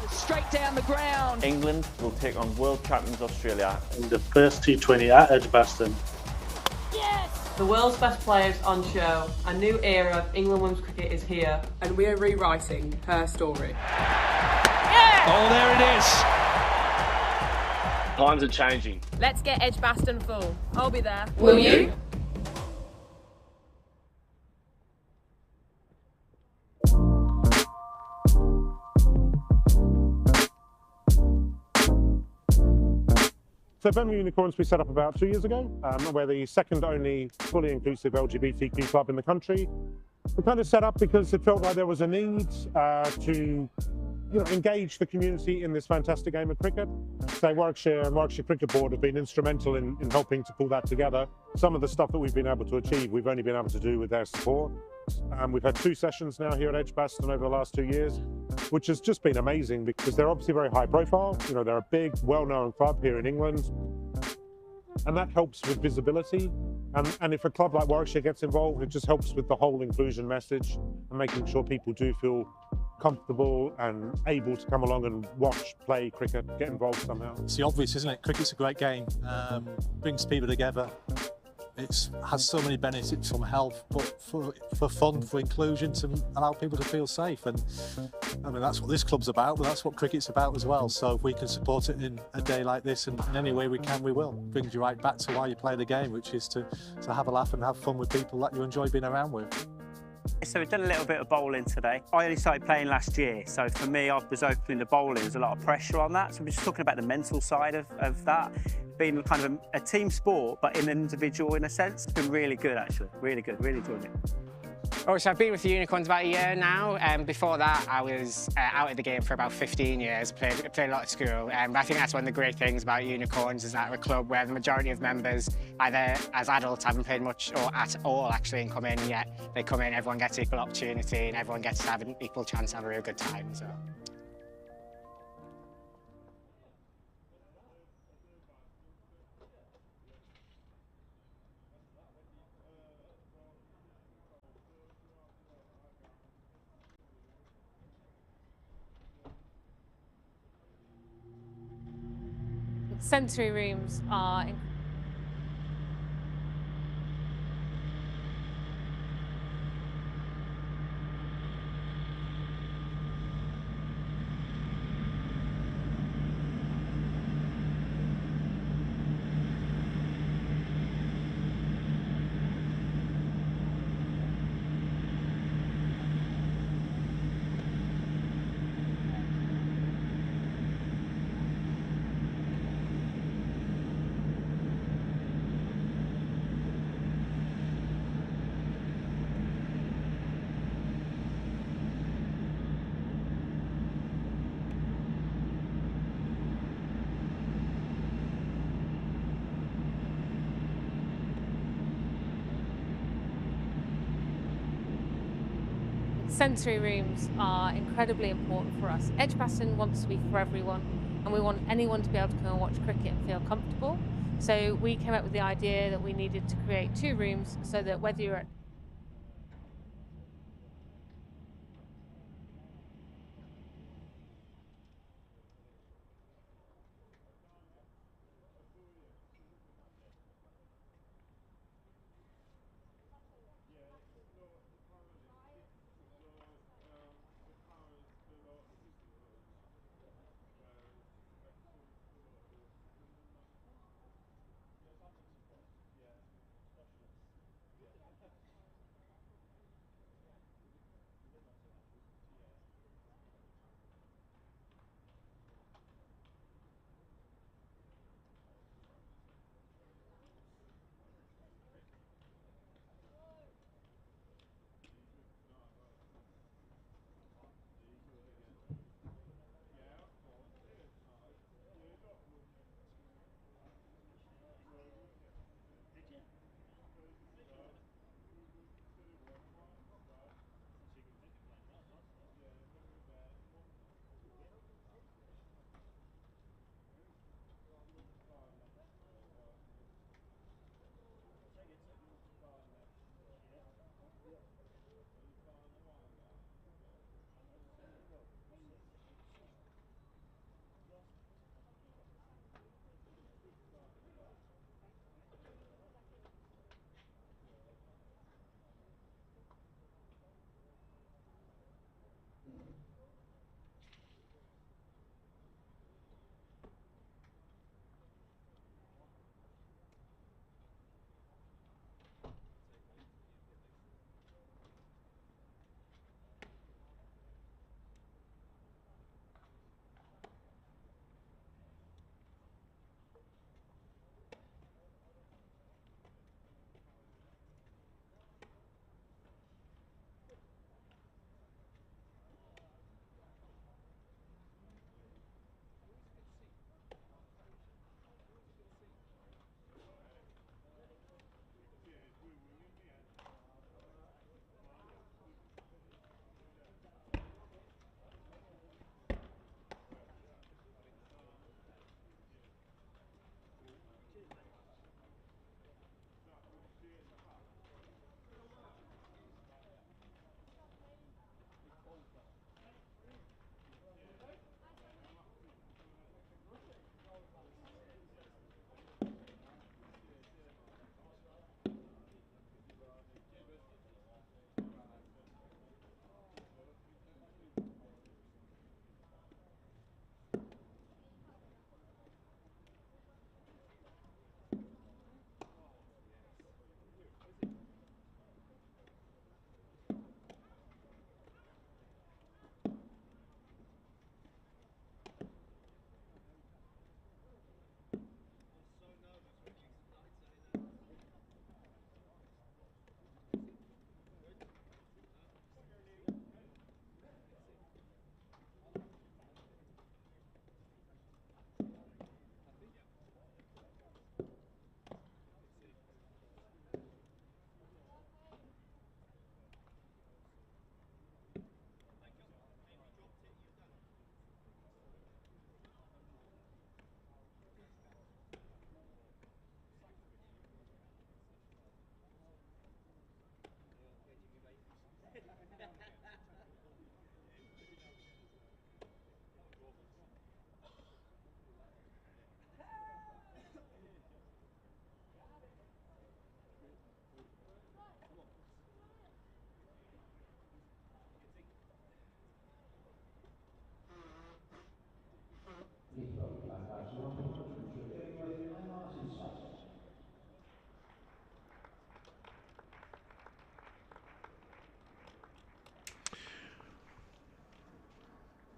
Straight down the ground. England will take on world champions Australia. In the first T20 at Edgbaston. Yes! The world's best players on show. A new era of England women's cricket is here. And we are rewriting her story. Yeah! Oh, there it is. Times are changing. Let's get Edgbaston full. I'll be there. Will you? So Birmingham Unicorns we set up about 2 years ago. We're the second only fully inclusive LGBTQ club in the country. We kind of set up because it felt like there was a need to engage the community in this fantastic game of cricket. So Warwickshire and Warwickshire Cricket Board have been instrumental in helping to pull that together. Some of the stuff that we've been able to achieve, we've only been able to do with their support. We've had 2 sessions now here at Edgbaston over the last 2 years, which has just been amazing because they're obviously very high profile. They're a big, well-known club here in England, and that helps with visibility. And if a club like Warwickshire gets involved, it just helps with the whole inclusion message and making sure people do feel comfortable and able to come along and watch, play cricket, get involved somehow. It's the obvious, isn't it? Cricket's a great game, brings people together. It has so many benefits from health, but for fun, for inclusion, to allow people to feel safe. And I mean, that's what this club's about, but that's what cricket's about as well. So if we can support it in a day like this, and in any way we can, we will. It brings you right back to why you play the game, which is to have a laugh and have fun with people that you enjoy being around with. So we've done a little bit of bowling today. I only started playing last year, so for me, I was opening the bowling. There's a lot of pressure on that. So we're just talking about the mental side of that. Being kind of a team sport, but in an individual in a sense. It's been really good, actually. Really good, really enjoyed it. Oh, so I've been with the Unicorns about a year now. Before that, I was out of the game for about 15 years, played a lot at school. But I think that's one of the great things about Unicorns, is that we're a club where the majority of members, either as adults, haven't played much or at all actually and come in, yet they come in, everyone gets equal opportunity and everyone gets to have an equal chance to have a real good time as well. Sensory rooms are sensory rooms are incredibly important for us. Edgbaston wants to be for everyone, and we want anyone to be able to come and watch cricket and feel comfortable. So we came up with the idea that we needed to create 2 rooms so that whether you're at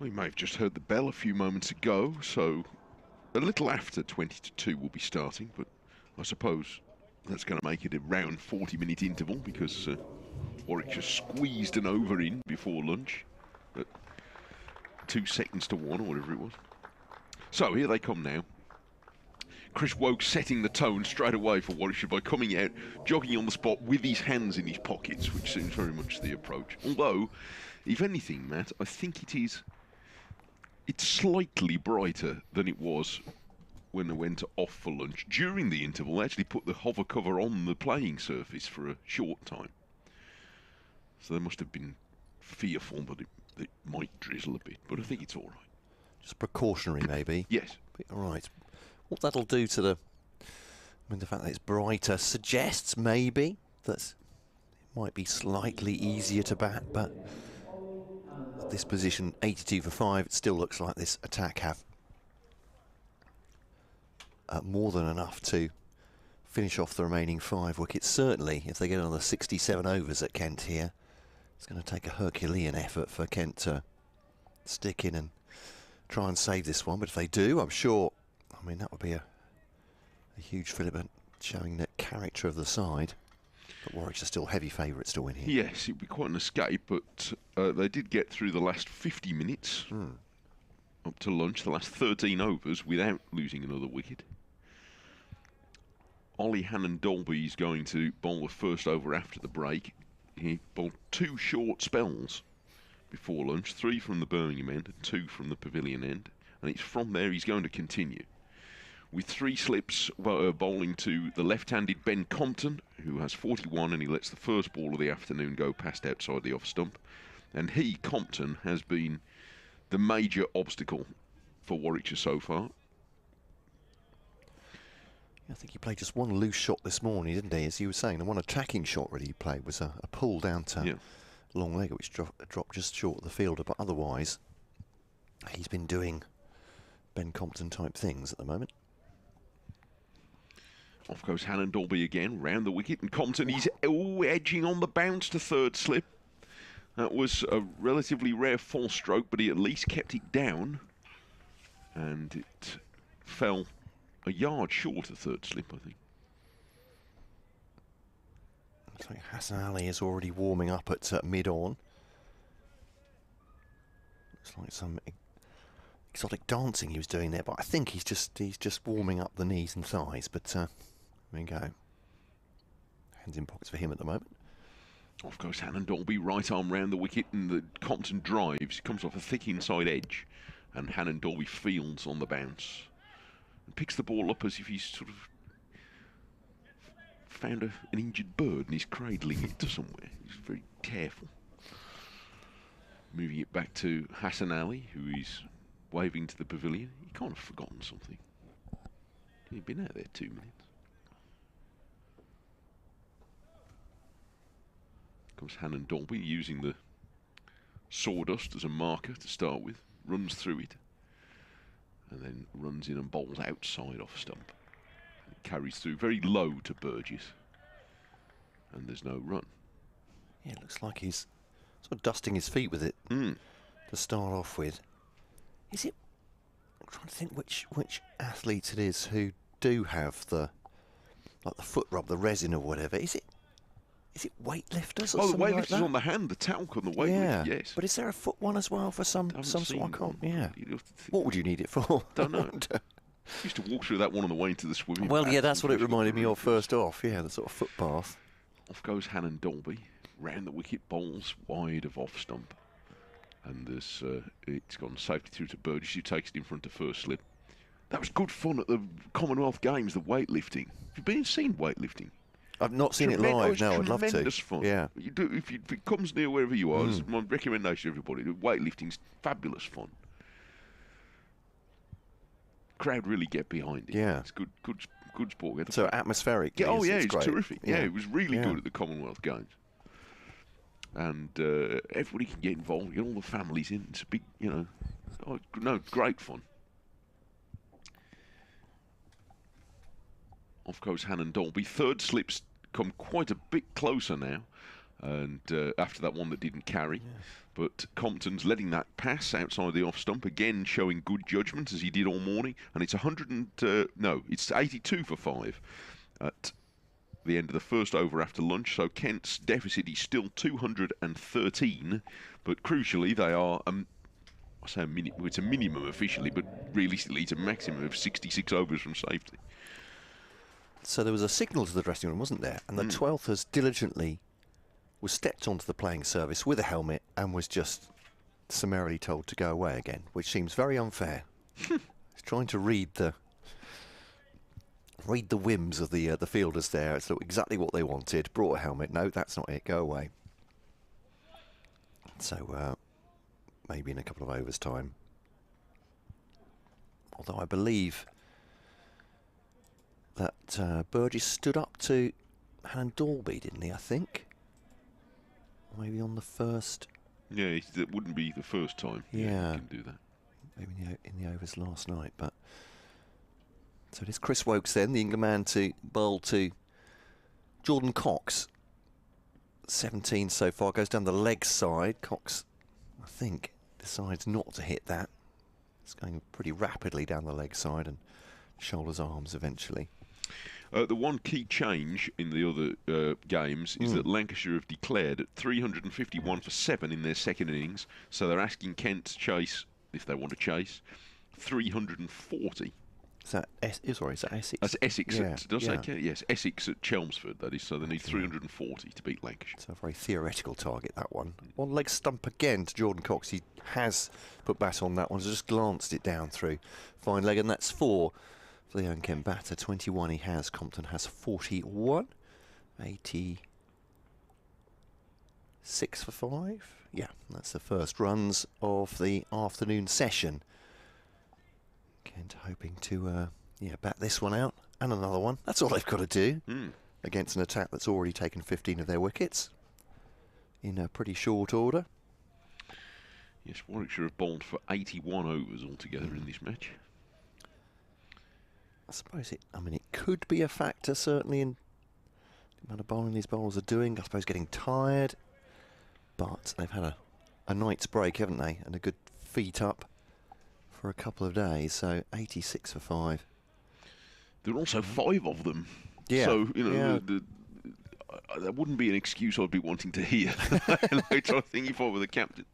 We may have just heard the bell a few moments ago, so a little after 20 to 2 will be starting, but I suppose that's going to make it a round 40-minute interval because Warwickshire squeezed an over in before lunch at 2 seconds to 1 or whatever it was. So here they come now. Chris Woke setting the tone straight away for Warwickshire by coming out, jogging on the spot with his hands in his pockets, which seems very much the approach. Although, if anything, Matt, I think it's slightly brighter than it was when they went off for lunch. During the interval, they actually put the hover cover on the playing surface for a short time. So they must have been fearful that it might drizzle a bit, but I think it's all right. Just precautionary, maybe? Yes. All right. What that'll do to the fact that it's brighter suggests maybe that it might be slightly easier to bat, but at this position, 82 for 5, it still looks like this attack have more than enough to finish off the remaining 5 wickets. Certainly, if they get another 67 overs at Kent here, it's going to take a Herculean effort for Kent to stick in and try and save this one. But if they do, I'm sure, I mean, that would be a huge fillip, showing the character of the side. But Warwickshire still heavy favourites to win here. Yes, it'd be quite an escape, but they did get through the last 50 minutes up to lunch, the last 13 overs, without losing another wicket. Ollie Hannon-Dolby is going to bowl the first over after the break. He bowled 2 short spells before lunch, 3 from the Birmingham end and 2 from the Pavilion end, and it's from there he's going to continue. With 3 slips bowling to the left-handed Ben Compton, who has 41, and he lets the first ball of the afternoon go past outside the off stump. And he, Compton, has been the major obstacle for Warwickshire so far. I think he played just one loose shot this morning, didn't he? As you were saying, the one attacking shot really he played was a pull down to long leg, which dropped just short of the fielder. But otherwise, he's been doing Ben Compton type things at the moment. Off goes Hannon-Dolby again, round the wicket, and Compton, he's edging on the bounce to third slip. That was a relatively rare false stroke, but he at least kept it down. And it fell a yard short of third slip, I think. Looks like Hassan Ali is already warming up at mid-on. Looks like some exotic dancing he was doing there, but I think he's just warming up the knees and thighs. But there we go. Hands in pockets for him at the moment. Off goes Hannon-Dolby, right arm round the wicket, and the Compton drives. He comes off a thick inside edge, and Hannon-Dolby fields on the bounce and picks the ball up as if he's sort of found an injured bird and he's cradling it to somewhere. He's very careful. Moving it back to Hassan Ali, who is waving to the pavilion. He can't have forgotten something. He'd been out there 2 minutes. Comes Hannon-Dolby using the sawdust as a marker to start with, runs through it, and then runs in and bowls outside off stump. And carries through very low to Burgess, and there's no run. Yeah, it looks like he's sort of dusting his feet with it to start off with. Is it? I'm trying to think which athletes it is who do have the foot rub, the resin or whatever. Is it weightlifters or something like that? The weightlifters on the hand, the talc on the weight lift, yes. But is there a foot one as well for some sort? I can't. Yeah. One. What would you need it for? Don't know. Used to walk through that one on the way into the swimming. Well, yeah, that's what it reminded me of first off. Yeah, the sort of foot bath. Off goes Hannon-Dolby, round the wicket, bowls wide of off stump, and there's it's gone safely through to Burgess, who takes it in front of first slip. That was good fun at the Commonwealth Games, the weightlifting. Have you seen weightlifting? I've not seen it live. No, I'd love to. Tremendous fun. Yeah. You do if it comes near wherever you are. It's my recommendation to everybody. Weightlifting's fabulous fun. Crowd really get behind it. Yeah. It's good sport. So atmospheric. Yeah, it's great. terrific. Yeah, it was really good at the Commonwealth Games. And everybody can get involved. Get all the families in. It's a big, great fun. Off goes Hannon-Dolby. Third slips come quite a bit closer now. And after that one that didn't carry. But Compton's letting that pass outside the off stump, again showing good judgment as he did all morning. And it's it's 82 for 5 at the end of the first over after lunch. So Kent's deficit is still 213, but crucially they are it's a minimum officially, but realistically it's a maximum of 66 overs from safety. So there was a signal to the dressing room, wasn't there? And the 12th has diligently stepped onto the playing surface with a helmet and was just summarily told to go away again, which seems very unfair. He's trying to read the whims of the fielders there. It's exactly what they wanted. Brought a helmet. No, that's not it. Go away. So maybe in a couple of overs' time. Although I believe that Burgess stood up to Alan Dalby, didn't he, I think? Maybe on the first... Yeah, that wouldn't be the first time. Yeah. He can do that. Maybe in the overs last night, but... So it is Chris Wokes then, the England man, to bowl to Jordan Cox. 17 so far, goes down the leg side. Cox, I think, decides not to hit that. It's going pretty rapidly down the leg side and shoulders arms eventually. The one key change in the other games is that Lancashire have declared at 351 for 7 in their second innings, so they're asking Kent to chase, if they want to chase, 340. Is that Essex? That's Essex. Yeah, Yes, Essex at Chelmsford, that is, so they need 340 to beat Lancashire. It's a very theoretical target, that one. One leg stump again to Jordan Cox. He has put bat on that one, so just glanced it down through. Fine leg, and that's 4 for the young Kent batter. 21 he has. Compton has 41. 86 for 5. Yeah, that's the first runs of the afternoon session. Kent hoping to bat this one out and another one. That's all they've got to do against an attack that's already taken 15 of their wickets in a pretty short order. Yes, Warwickshire have bowled for 81 overs altogether in this match. I suppose it could be a factor, certainly, in the amount of bowling these bowlers are doing. I suppose getting tired, but they've had a night's break, haven't they? And a good feet up for a couple of days. So 86 for 5. There are also 5 of them. Yeah. So, you know, that wouldn't be an excuse I'd be wanting to hear later, I think, if I were the captain.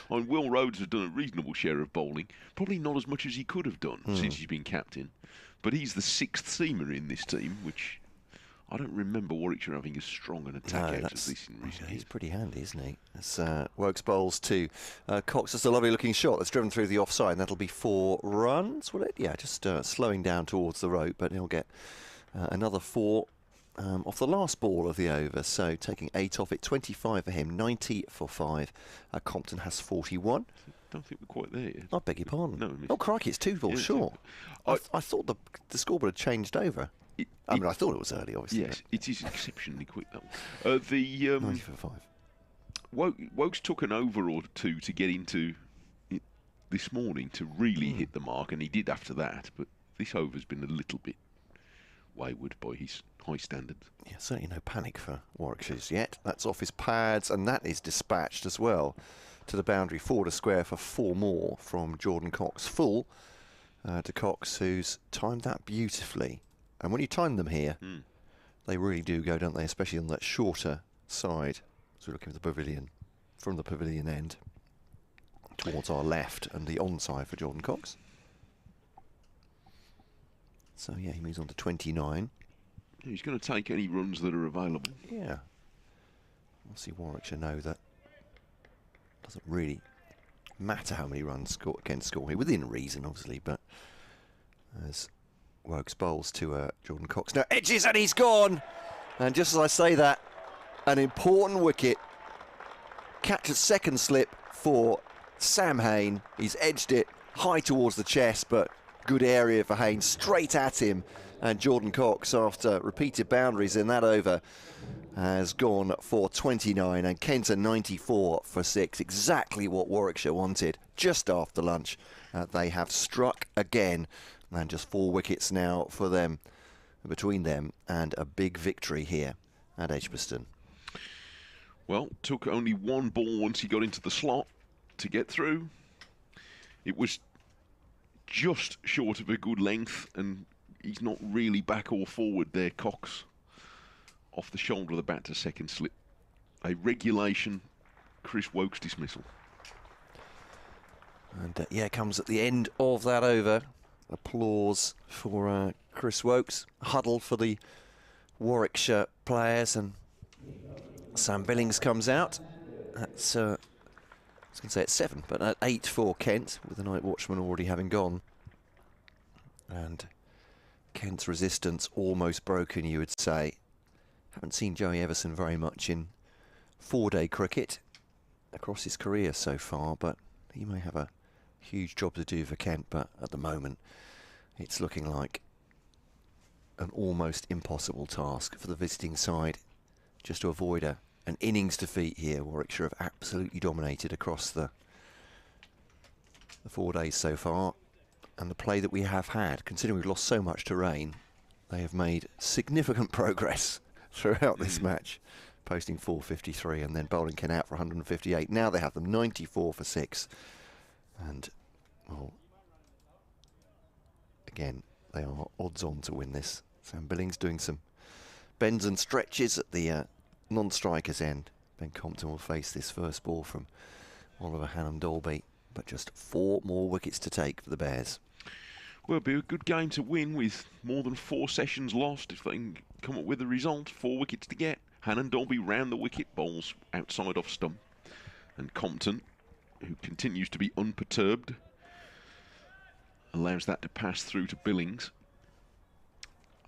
Will Rhodes has done a reasonable share of bowling. Probably not as much as he could have done since he's been captain. But he's the 6th seamer in this team, which I don't remember Warwickshire having as strong an attack out as this in recent years. He's pretty handy, isn't he? As Wokes bowls to Cox. That's a lovely looking shot that's driven through the offside, and that'll be 4 runs, will it? Yeah, just slowing down towards the rope, but he'll get another 4 off the last ball of the over. So taking 8 off it, 25 for him, 90 for 5. Compton has 41. Don't think we're quite there yet. I beg your pardon. No, oh, crikey, it's 2 balls short. I thought the scoreboard had changed over. I thought it was early, obviously. Yes, it is exceptionally quick, that one. 90 for 5. Wokes took an over or 2 to get into it this morning to really hit the mark, and he did after that, but this over's been a little bit wayward by his high standards. Yeah, certainly no panic for Warwickshire's yet. That's off his pads, and that is dispatched as well to the boundary, 4 to square for 4 more from Jordan Cox. Full to Cox, who's timed that beautifully. And when you time them here, they really do go, don't they? Especially on that shorter side. So we're looking at the pavilion, from the pavilion end towards our left, and the onside for Jordan Cox. So yeah, he moves on to 29. He's going to take any runs that are available. Yeah. Obviously Warwickshire know that doesn't really matter how many runs Kent score here, within reason, obviously, but as Wokes bowls to Jordan Cox. Now edges, and he's gone! And just as I say that, an important wicket. Catch at second slip for Sam Hain. He's edged it high towards the chest, but good area for Hain, straight at him. And Jordan Cox, after repeated boundaries in that over, has gone for 29, and Kent are 94 for 6. Exactly what Warwickshire wanted just after lunch. They have struck again, and just 4 wickets now for them, between them, and a big victory here at Edgbaston. Well, took only one ball once he got into the slot to get through. It was just short of a good length, and he's not really back or forward there, Cox. Off the shoulder of the bat to second slip. A regulation Chris Wokes dismissal. And yeah, comes at the end of that over. Applause for Chris Wokes. Huddle for the Warwickshire players, and Sam Billings comes out. That's, I was going to say it's 7, but at 8 for Kent, with the night watchman already having gone. And Kent's resistance almost broken, you would say. Haven't seen Joey Everson very much in 4-day cricket across his career so far, but he may have a huge job to do for Kent. But at the moment, it's looking like an almost impossible task for the visiting side just to avoid an innings defeat here. Warwickshire have absolutely dominated across the 4 days so far, and the play that we have had, considering we've lost so much to rain, they have made significant progress throughout this match, posting 453 and then bowling Kent out for 158. Now they have them 94 for 6, and well, again, they are odds on to win this. Sam Billings doing some bends and stretches at the non-striker's end. Ben Compton will face this first ball from Oliver Hannam-Dolby, but just 4 more wickets to take for the Bears. Well, it'll be a good game to win with more than 4 sessions lost if they can come up with a result. 4 wickets to get. Hannam-Dolby round the wicket, bowls outside off stump. And Compton, who continues to be unperturbed, allows that to pass through to Billings.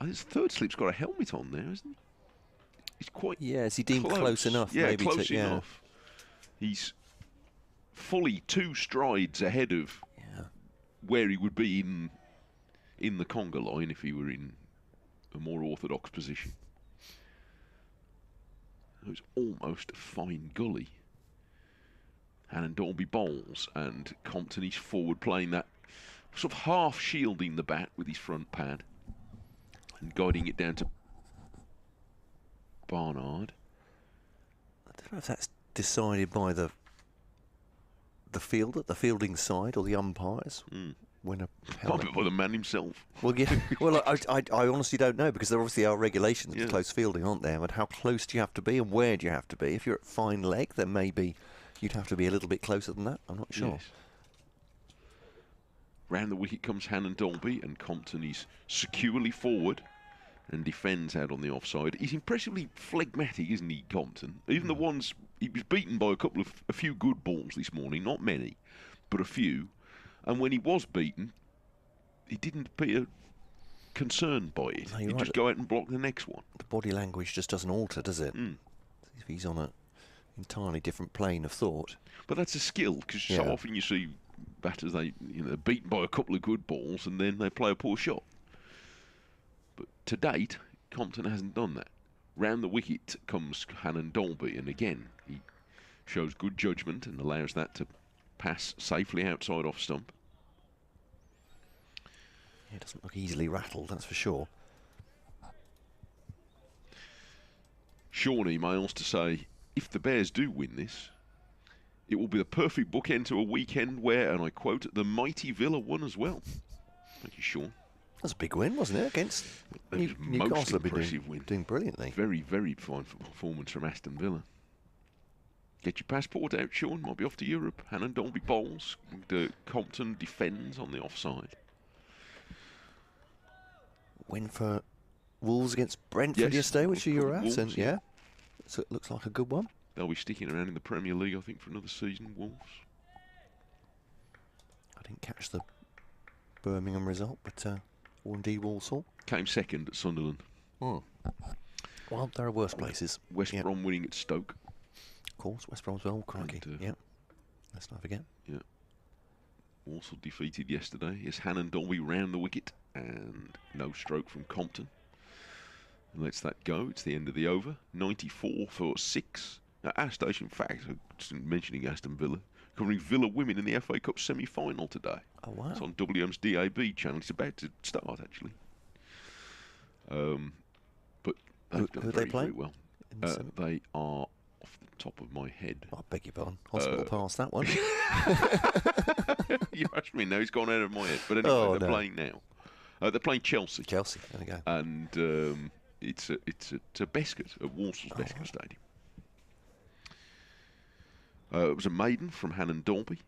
His third slip's got a helmet on there, hasn't he? He's quite is he deemed close enough? Yeah, maybe close enough. He's fully 2 strides ahead of where he would be in the conga line if he were in a more orthodox position. It's almost a fine gully. Hannam-Dolby bowls, and Compton is forward playing that, sort of half shielding the bat with his front pad and guiding it down to Barnard. I don't know if that's decided by the fielder, the fielding side, or the umpires. When a Probably by the man himself. Well, yeah. Well, I honestly don't know, because there obviously are regulations for close fielding, aren't there? But how close do you have to be, and where do you have to be? If you're at fine leg, then maybe you'd have to be a little bit closer than that. I'm not sure. Yes. Round the wicket comes Hannam-Dolby, and Compton is securely forward and defends out on the offside. He's impressively phlegmatic, isn't he, Compton? Even the ones, he was beaten by a few good balls this morning, not many, but a few. And when he was beaten, he didn't appear concerned by it. He'd just go out and block the next one. The body language just doesn't alter, does it? If he's on an entirely different plane of thought. But that's a skill, because so often you see batters, they're beaten by a couple of good balls and then they play a poor shot. But to date, Compton hasn't done that. Round the wicket comes Hannam-Dolby, and again, he shows good judgment and allows that to pass safely outside off stump. He doesn't look easily rattled, that's for sure. Sean emails to say, if the Bears do win this, it will be the perfect bookend to a weekend where, and I quote, the mighty Villa won as well. Thank you, Sean. That's a big win, wasn't it, against Newcastle? Most impressive win. Doing brilliantly. Very, very fine performance from Aston Villa. Get your passport out, Sean. Might be off to Europe. Hannam-Dolby bowls. Compton defends on the offside. Win for Wolves against Brentford yesterday, which you were at, Wolves, and so it looks like a good one. They'll be sticking around in the Premier League, I think, for another season, Wolves. I didn't catch the Birmingham result, but or indeed Walsall. Came second at Sunderland. Well, there are worse places. West Brom winning at Stoke. Of course, West Brom as well, crikey. And, let's not forget. Yeah. Walsall defeated yesterday. It's Hannam-Dolby round the wicket, and no stroke from Compton. And lets that go. It's the end of the over. 94 for 6. Now, our station fact, just mentioning Aston Villa, covering Villa women in the FA Cup semi-final today. Oh, wow. It's on WM's DAB channel. It's about to start, actually. But they've done very well. They are off the top of my head. I beg your pardon. Hospital pass that one. You asked me now, he's gone out of my head. But anyway, they're playing now. They're playing Chelsea. Chelsea, there we go. And it's at Bescot, at Warsaw's Bescot Stadium. It was a maiden from Hannon Dolby.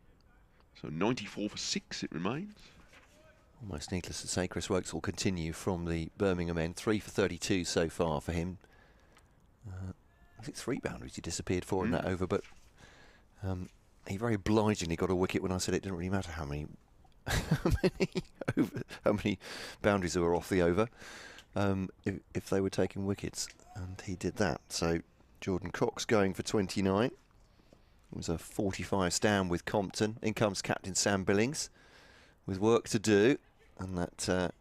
So 94 for 6 it remains. Almost needless to say, Chris Wokes will continue from the Birmingham end. 3 for 32 so far for him. I think 3 boundaries he disappeared for in that over, but he very obligingly got a wicket when I said it didn't really matter how many boundaries there were off the over, if they were taking wickets, and he did that. So Jordan Cox going for 29. It was a 45 stand with Compton. In comes captain Sam Billings with work to do, and that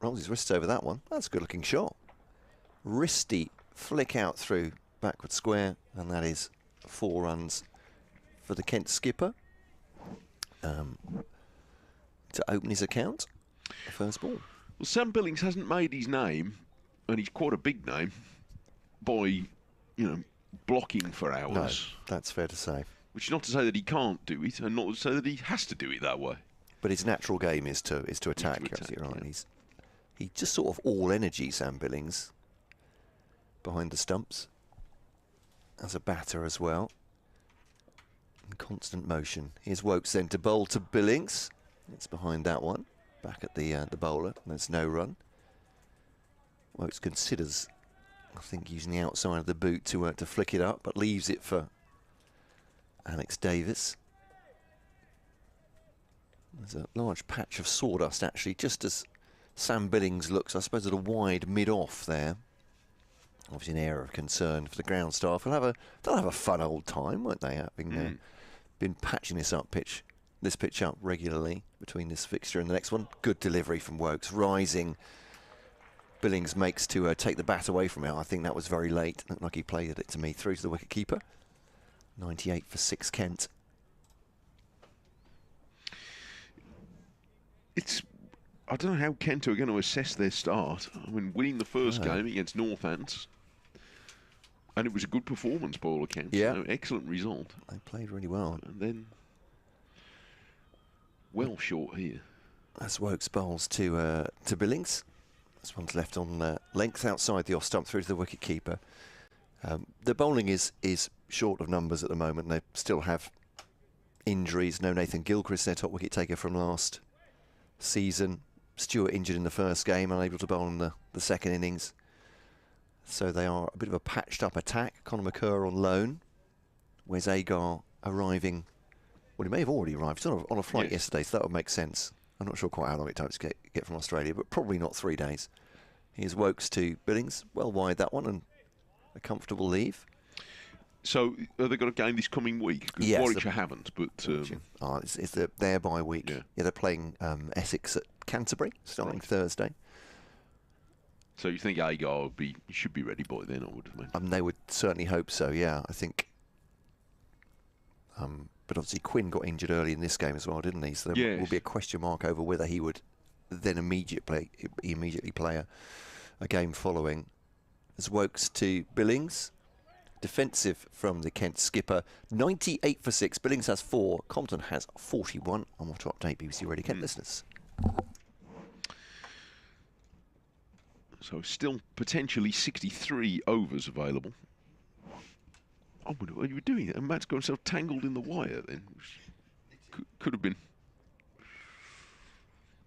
rolls his wrists over that one. That's a good looking shot. Wristy flick out through backward square, and that is 4 runs for the Kent skipper to open his account. The first ball. Well, Sam Billings hasn't made his name, and he's quite a big name, by, blocking for hours. No, that's fair to say. Which is not to say that he can't do it, and not to say that he has to do it that way. But his natural game is to attack. You're absolutely right. Yeah. He's just sort of all energy, Sam Billings, behind the stumps, as a batter as well. In constant motion. Here's Wokes then to bowl to Billings. It's behind that one. Back at the bowler. There's no run. Wokes considers, I think, using the outside of the boot to flick it up, but leaves it for Alex Davis. There's a large patch of sawdust, actually, just as Sam Billings looks, I suppose, at a wide mid-off there. Obviously an area of concern for the ground staff. They'll have a fun old time, won't they, having been patching this pitch up regularly between this fixture and the next one. Good delivery from Wokes, rising. Billings makes to take the bat away from it. I think that was very late. Looked like he played it to me through to the wicket keeper. 98 for 6 Kent. I don't know how Kent are going to assess their start. I mean, winning the first game against Northants, and it was a good performance by all accounts. Yeah. Excellent result. They played really well. And then, well short here. As Wokes bowls to Billings. This one's left on length outside the off stump through to the wicket keeper. The bowling is short of numbers at the moment. They still have injuries. No Nathan Gilchrist, their top wicket taker from last season. Stewart injured in the first game, unable to bowl in the second innings. So they are a bit of a patched up attack. Conor McCurr on loan. Wes Agar arriving. Well, he may have already arrived. He's on a flight yesterday, so that would make sense. I'm not sure quite how long it takes to get from Australia, but probably not 3 days. Here's Wokes to Billings. Well wide that one, and a comfortable leave. So they've got a game this coming week? Because Warwickshire haven't, but... it's their bye week. Yeah, they're playing Essex at Canterbury, starting Thursday. So you think Agar should be ready by then, I would imagine? They would certainly hope so, yeah, I think. But obviously Quinn got injured early in this game as well, didn't he? So there will be a question mark over whether he would then immediately play a game following. As Wokes to Billings. Defensive from the Kent skipper. 98 for 6. Billings has 4. Compton has 41. And we'll to update BBC Radio Kent listeners. So still potentially 63 overs available. Oh, what you were doing it, and Matt's got himself tangled in the wire then. Could have been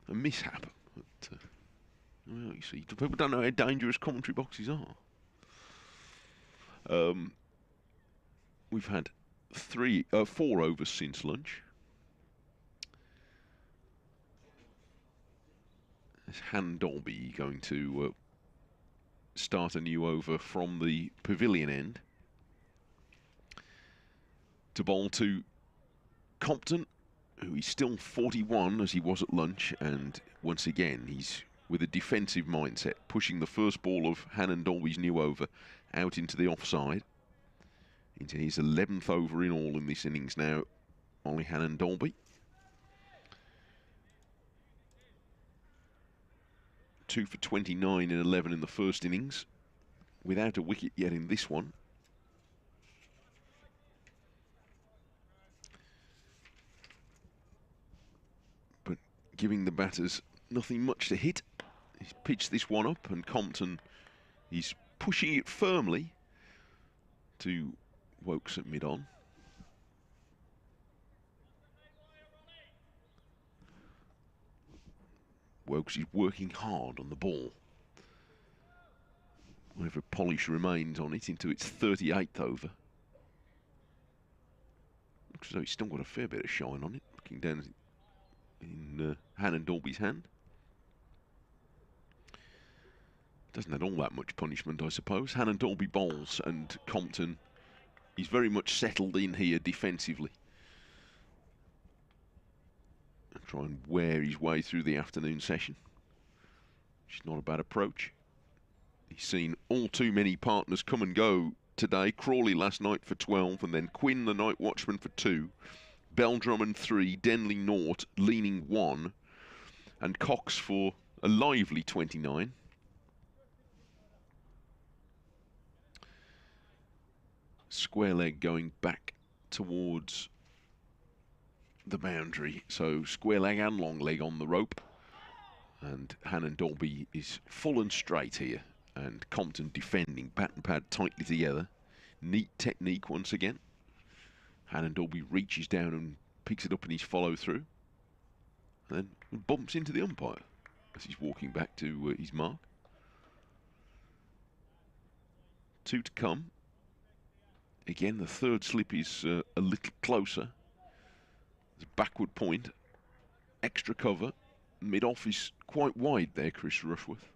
a mishap. But, well, you see, people don't know how dangerous commentary boxes are. We've had 4 overs since lunch. It's Han Dolby going to start a new over from the pavilion end to bowl to Compton, who is still 41 as he was at lunch, and once again he's with a defensive mindset, pushing the first ball of Hannon Dolby's new over out into the offside. Into his 11th over in all in this innings now, Ollie Hannon Dolby. 2 for 29 in 11 in the first innings, without a wicket yet in this one. giving the batters nothing much to hit. He's pitched this one up, and Compton is pushing it firmly to Wokes at mid-on. Wokes is working hard on the ball. Whatever polish remains on it into its 38th over. Looks as though he's still got a fair bit of shine on it, looking down in Hannon Dalby's hand. Doesn't have all that much punishment, I suppose. Hannon Dalby bowls, and Compton is very much settled in here defensively. And try and wear his way through the afternoon session. Which is not a bad approach. He's seen all too many partners come and go today. Crawley last night for 12, and then Quinn, the night watchman, for 2. Beldrummond 3, Denley 0, Leaning 1, and Cox for a lively 29. Square leg going back towards the boundary, so square leg and long leg on the rope, and Hannon Dalby is full and straight here, and Compton defending, bat and pad tightly together. Neat technique once again. Hannon Dalby reaches down and picks it up in his follow through, and then bumps into the umpire as he's walking back to his mark. 2 to come. Again, the third slip is a little closer. There's a backward point, extra cover. Mid-off is quite wide there, Chris Rushworth.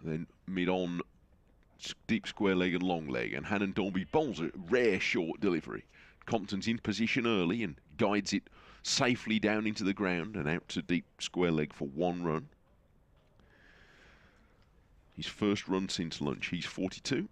And then mid-on, deep square leg and long leg. And Hannon Dalby bowls a rare short delivery. Compton's in position early and guides it safely down into the ground and out to deep square leg for 1 run. His first run since lunch. He's 42.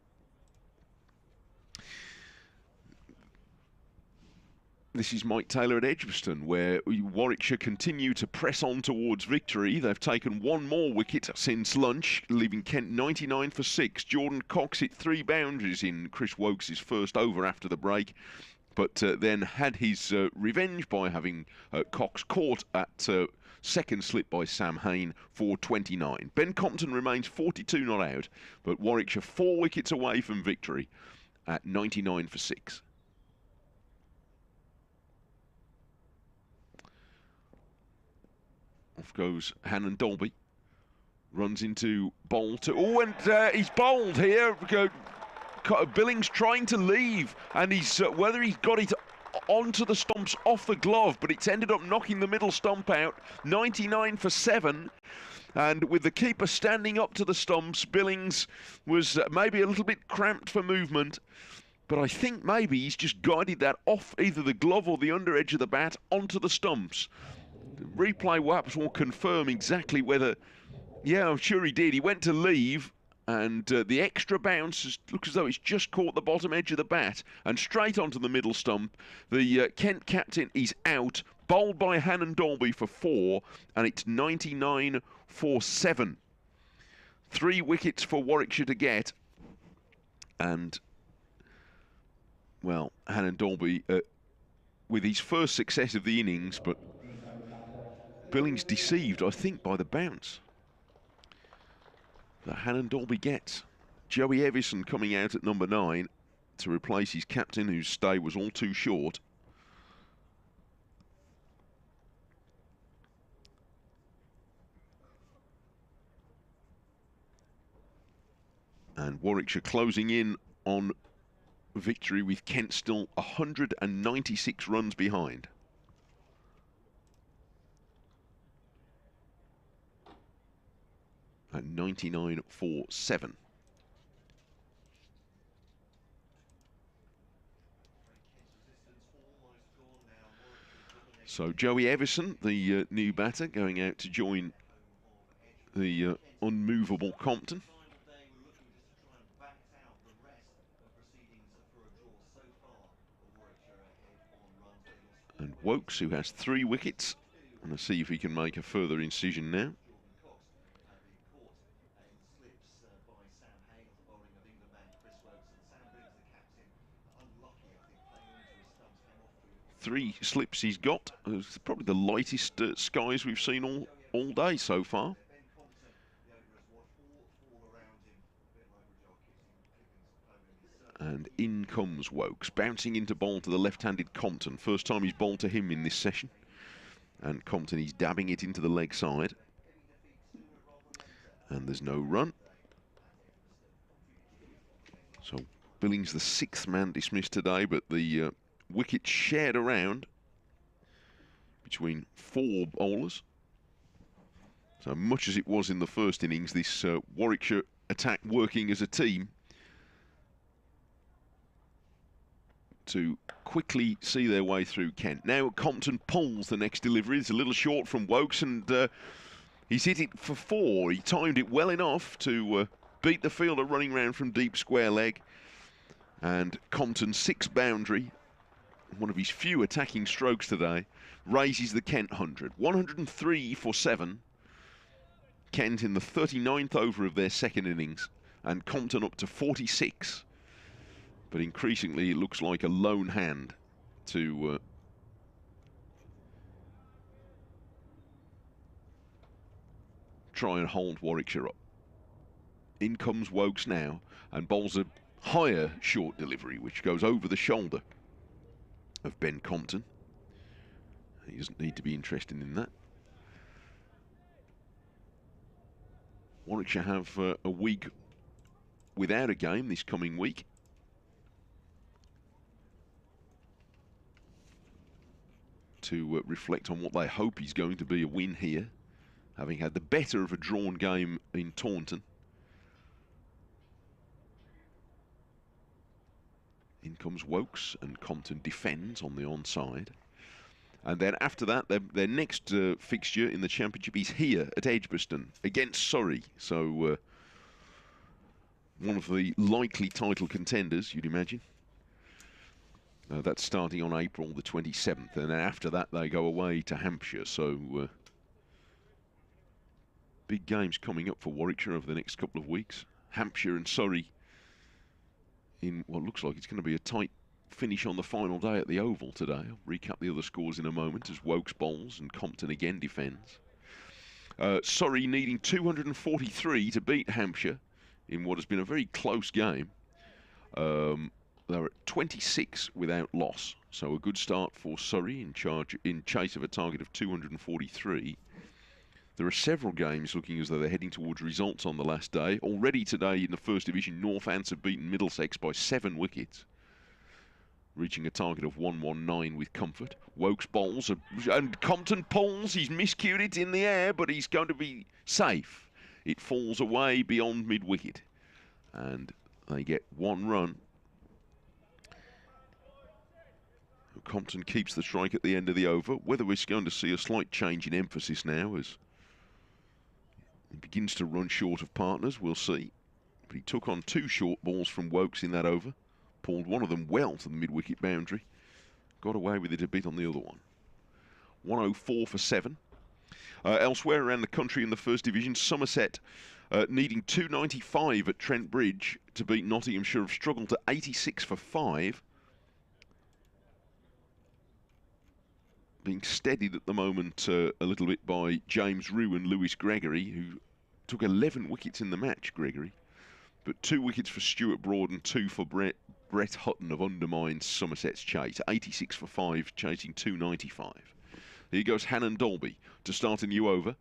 This is Mike Taylor at Edgbaston, where Warwickshire continue to press on towards victory. They've taken 1 more wicket since lunch, leaving Kent 99 for 6. Jordan Cox hit 3 boundaries in Chris Wokes' first over after the break, but then had his revenge by having Cox caught at second slip by Sam Hain for 29. Ben Compton remains 42 not out, but Warwickshire 4 wickets away from victory at 99 for 6. Off goes Hannon Dalby. Runs into bowl to... Oh, and he's bowled here. Billings trying to leave. And he's whether he's got it onto the stumps off the glove, but it's ended up knocking the middle stump out. 99 for 7. And with the keeper standing up to the stumps, Billings was maybe a little bit cramped for movement. But I think maybe he's just guided that off either the glove or the under edge of the bat onto the stumps. The replay perhaps will confirm exactly whether... Yeah, I'm sure he did. He went to leave, and the extra bounce looks as though it's just caught the bottom edge of the bat and straight onto the middle stump. The Kent captain is out, bowled by Hannon Dalby for 4, and it's 99 for 7. 3 wickets for Warwickshire to get, and, well, Hannon Dalby with his first success of the innings, but Billings deceived, I think, by the bounce that Hannon Dalby gets. Joey Evison coming out at number 9 to replace his captain, whose stay was all too short. And Warwickshire closing in on victory with Kent still 196 runs behind. At 99 for 7. So Joey Evison, the new batter, going out to join the unmovable Compton. And Wokes, who has 3 wickets. And let's see if he can make a further incision now. 3 slips he's got. It's probably the lightest skies we've seen all day so far. And in comes Wokes, bouncing into bowl to the left-handed Compton. First time he's bowled to him in this session. And Compton, he's dabbing it into the leg side. And there's no run. So Billings, the 6th man dismissed today, but the wicket shared around between 4 bowlers. So much as it was in the first innings, this Warwickshire attack working as a team to quickly see their way through Kent. Now Compton pulls the next delivery. It's a little short from Wokes, and he's hit it for 4. He timed it well enough to beat the fielder running round from deep square leg. And Compton's 6th boundary, one of his few attacking strokes today, raises the Kent 100. 103 for 7. Kent in the 39th over of their second innings, and Compton up to 46. But increasingly it looks like a lone hand to try and hold Warwickshire up. In comes Wokes now and bowls a higher short delivery which goes over the shoulder of Ben Compton. He doesn't need to be interested in that. Warwickshire have a week without a game this coming week. To reflect on what they hope is going to be a win here, having had the better of a drawn game in Taunton. In comes Wokes, and Compton defends on the onside. And then after that, their next fixture in the Championship is here at Edgbaston against Surrey. So one of the likely title contenders, you'd imagine. That's starting on April the 27th, and then after that they go away to Hampshire. So big games coming up for Warwickshire over the next couple of weeks. Hampshire and Surrey in what looks like it's going to be a tight finish on the final day at the Oval today. I'll recap the other scores in a moment as Wokes bowls and Compton again defends. Surrey needing 243 to beat Hampshire in what has been a very close game. They're at 26 without loss, so a good start for Surrey in chase of a target of 243. There are several games looking as though they're heading towards results on the last day. Already today in the First Division, Northants have beaten Middlesex by 7 wickets, reaching a target of 119 with comfort. Wokes bowls, and Compton pulls. He's miscued it in the air, but he's going to be safe. It falls away beyond mid-wicket, and they get 1 run. Compton keeps the strike at the end of the over. Whether we're going to see a slight change in emphasis now as he begins to run short of partners, we'll see. But he took on 2 short balls from Wokes in that over, pulled one of them well to the mid-wicket boundary, got away with it a bit on the other one. 104 for 7. Elsewhere around the country in the First Division, Somerset needing 295 at Trent Bridge to beat Nottinghamshire have struggled to 86 for 5. Being steadied at the moment a little bit by James Rue and Lewis Gregory, who took 11 wickets in the match, Gregory. But 2 wickets for Stuart Broad and 2 for Brett Hutton have undermined Somerset's chase. 86 for 5, chasing 295. Here goes Hannon Dolby to start a new over.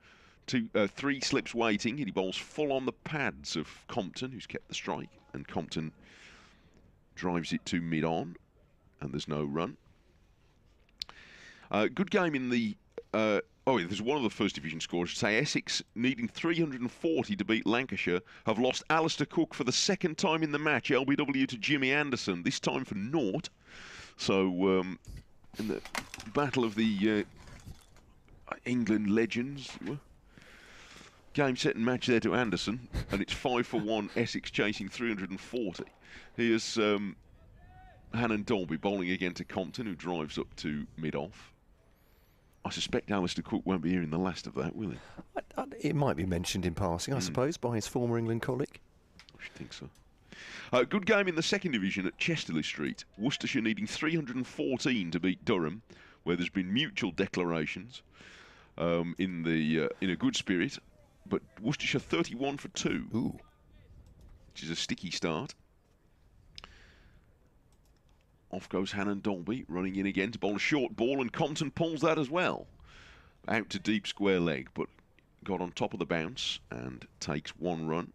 3 slips waiting, and he bowls full on the pads of Compton, who's kept the strike. And Compton drives it to mid-on, and there's no run. Good game in the... there's one of the First Division scores. Say Essex, needing 340 to beat Lancashire, have lost Alistair Cook for the 2nd time in the match. LBW to Jimmy Anderson, this time for naught. So, in the battle of the England legends, game, set and match there to Anderson, and it's 5 for 1, Essex chasing 340. Here's Hannon Dolby bowling again to Compton, who drives up to mid-off. I suspect Alistair Cook won't be hearing the last of that, will he? It might be mentioned in passing, I suppose, by his former England colleague. I should think so. Good game in the second division at Chesterley Street. Worcestershire needing 314 to beat Durham, where there's been mutual declarations in a good spirit. But Worcestershire 31 for 2, which is a sticky start. Off goes Hannon Dolby, running in again to bowl a short ball, and Compton pulls that as well. Out to deep square leg, but got on top of the bounce and takes 1 run.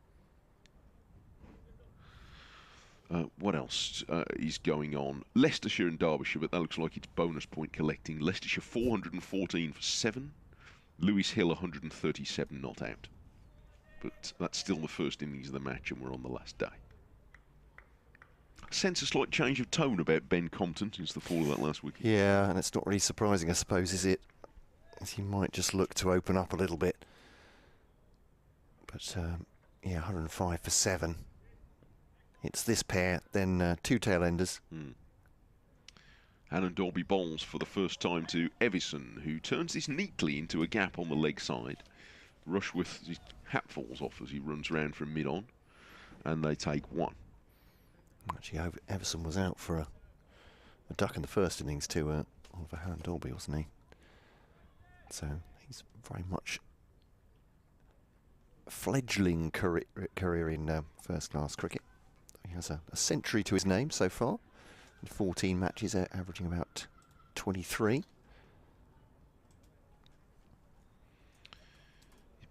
What else is going on? Leicestershire and Derbyshire, but that looks like it's bonus point collecting. Leicestershire 414 for 7. Lewis Hill 137 not out. But that's still the first innings of the match, and we're on the last day. I sense a slight change of tone about Ben Compton since the fall of that last wicket. Yeah, and it's not really surprising, I suppose, is it? As he might just look to open up a little bit. But, yeah, 105 for 7. It's this pair, then 2 tail enders. Hannon Dolby bowls for the first time to Evison, who turns this neatly into a gap on the leg side. Rushworth, his hat falls off as he runs round from mid-on, and they take 1. Actually, Everson was out for a duck in the first innings to Oliver Hannon Dolby, wasn't he? So he's very much fledgling career in first-class cricket. He has a century to his name so far. In 14 matches, averaging about 23. He's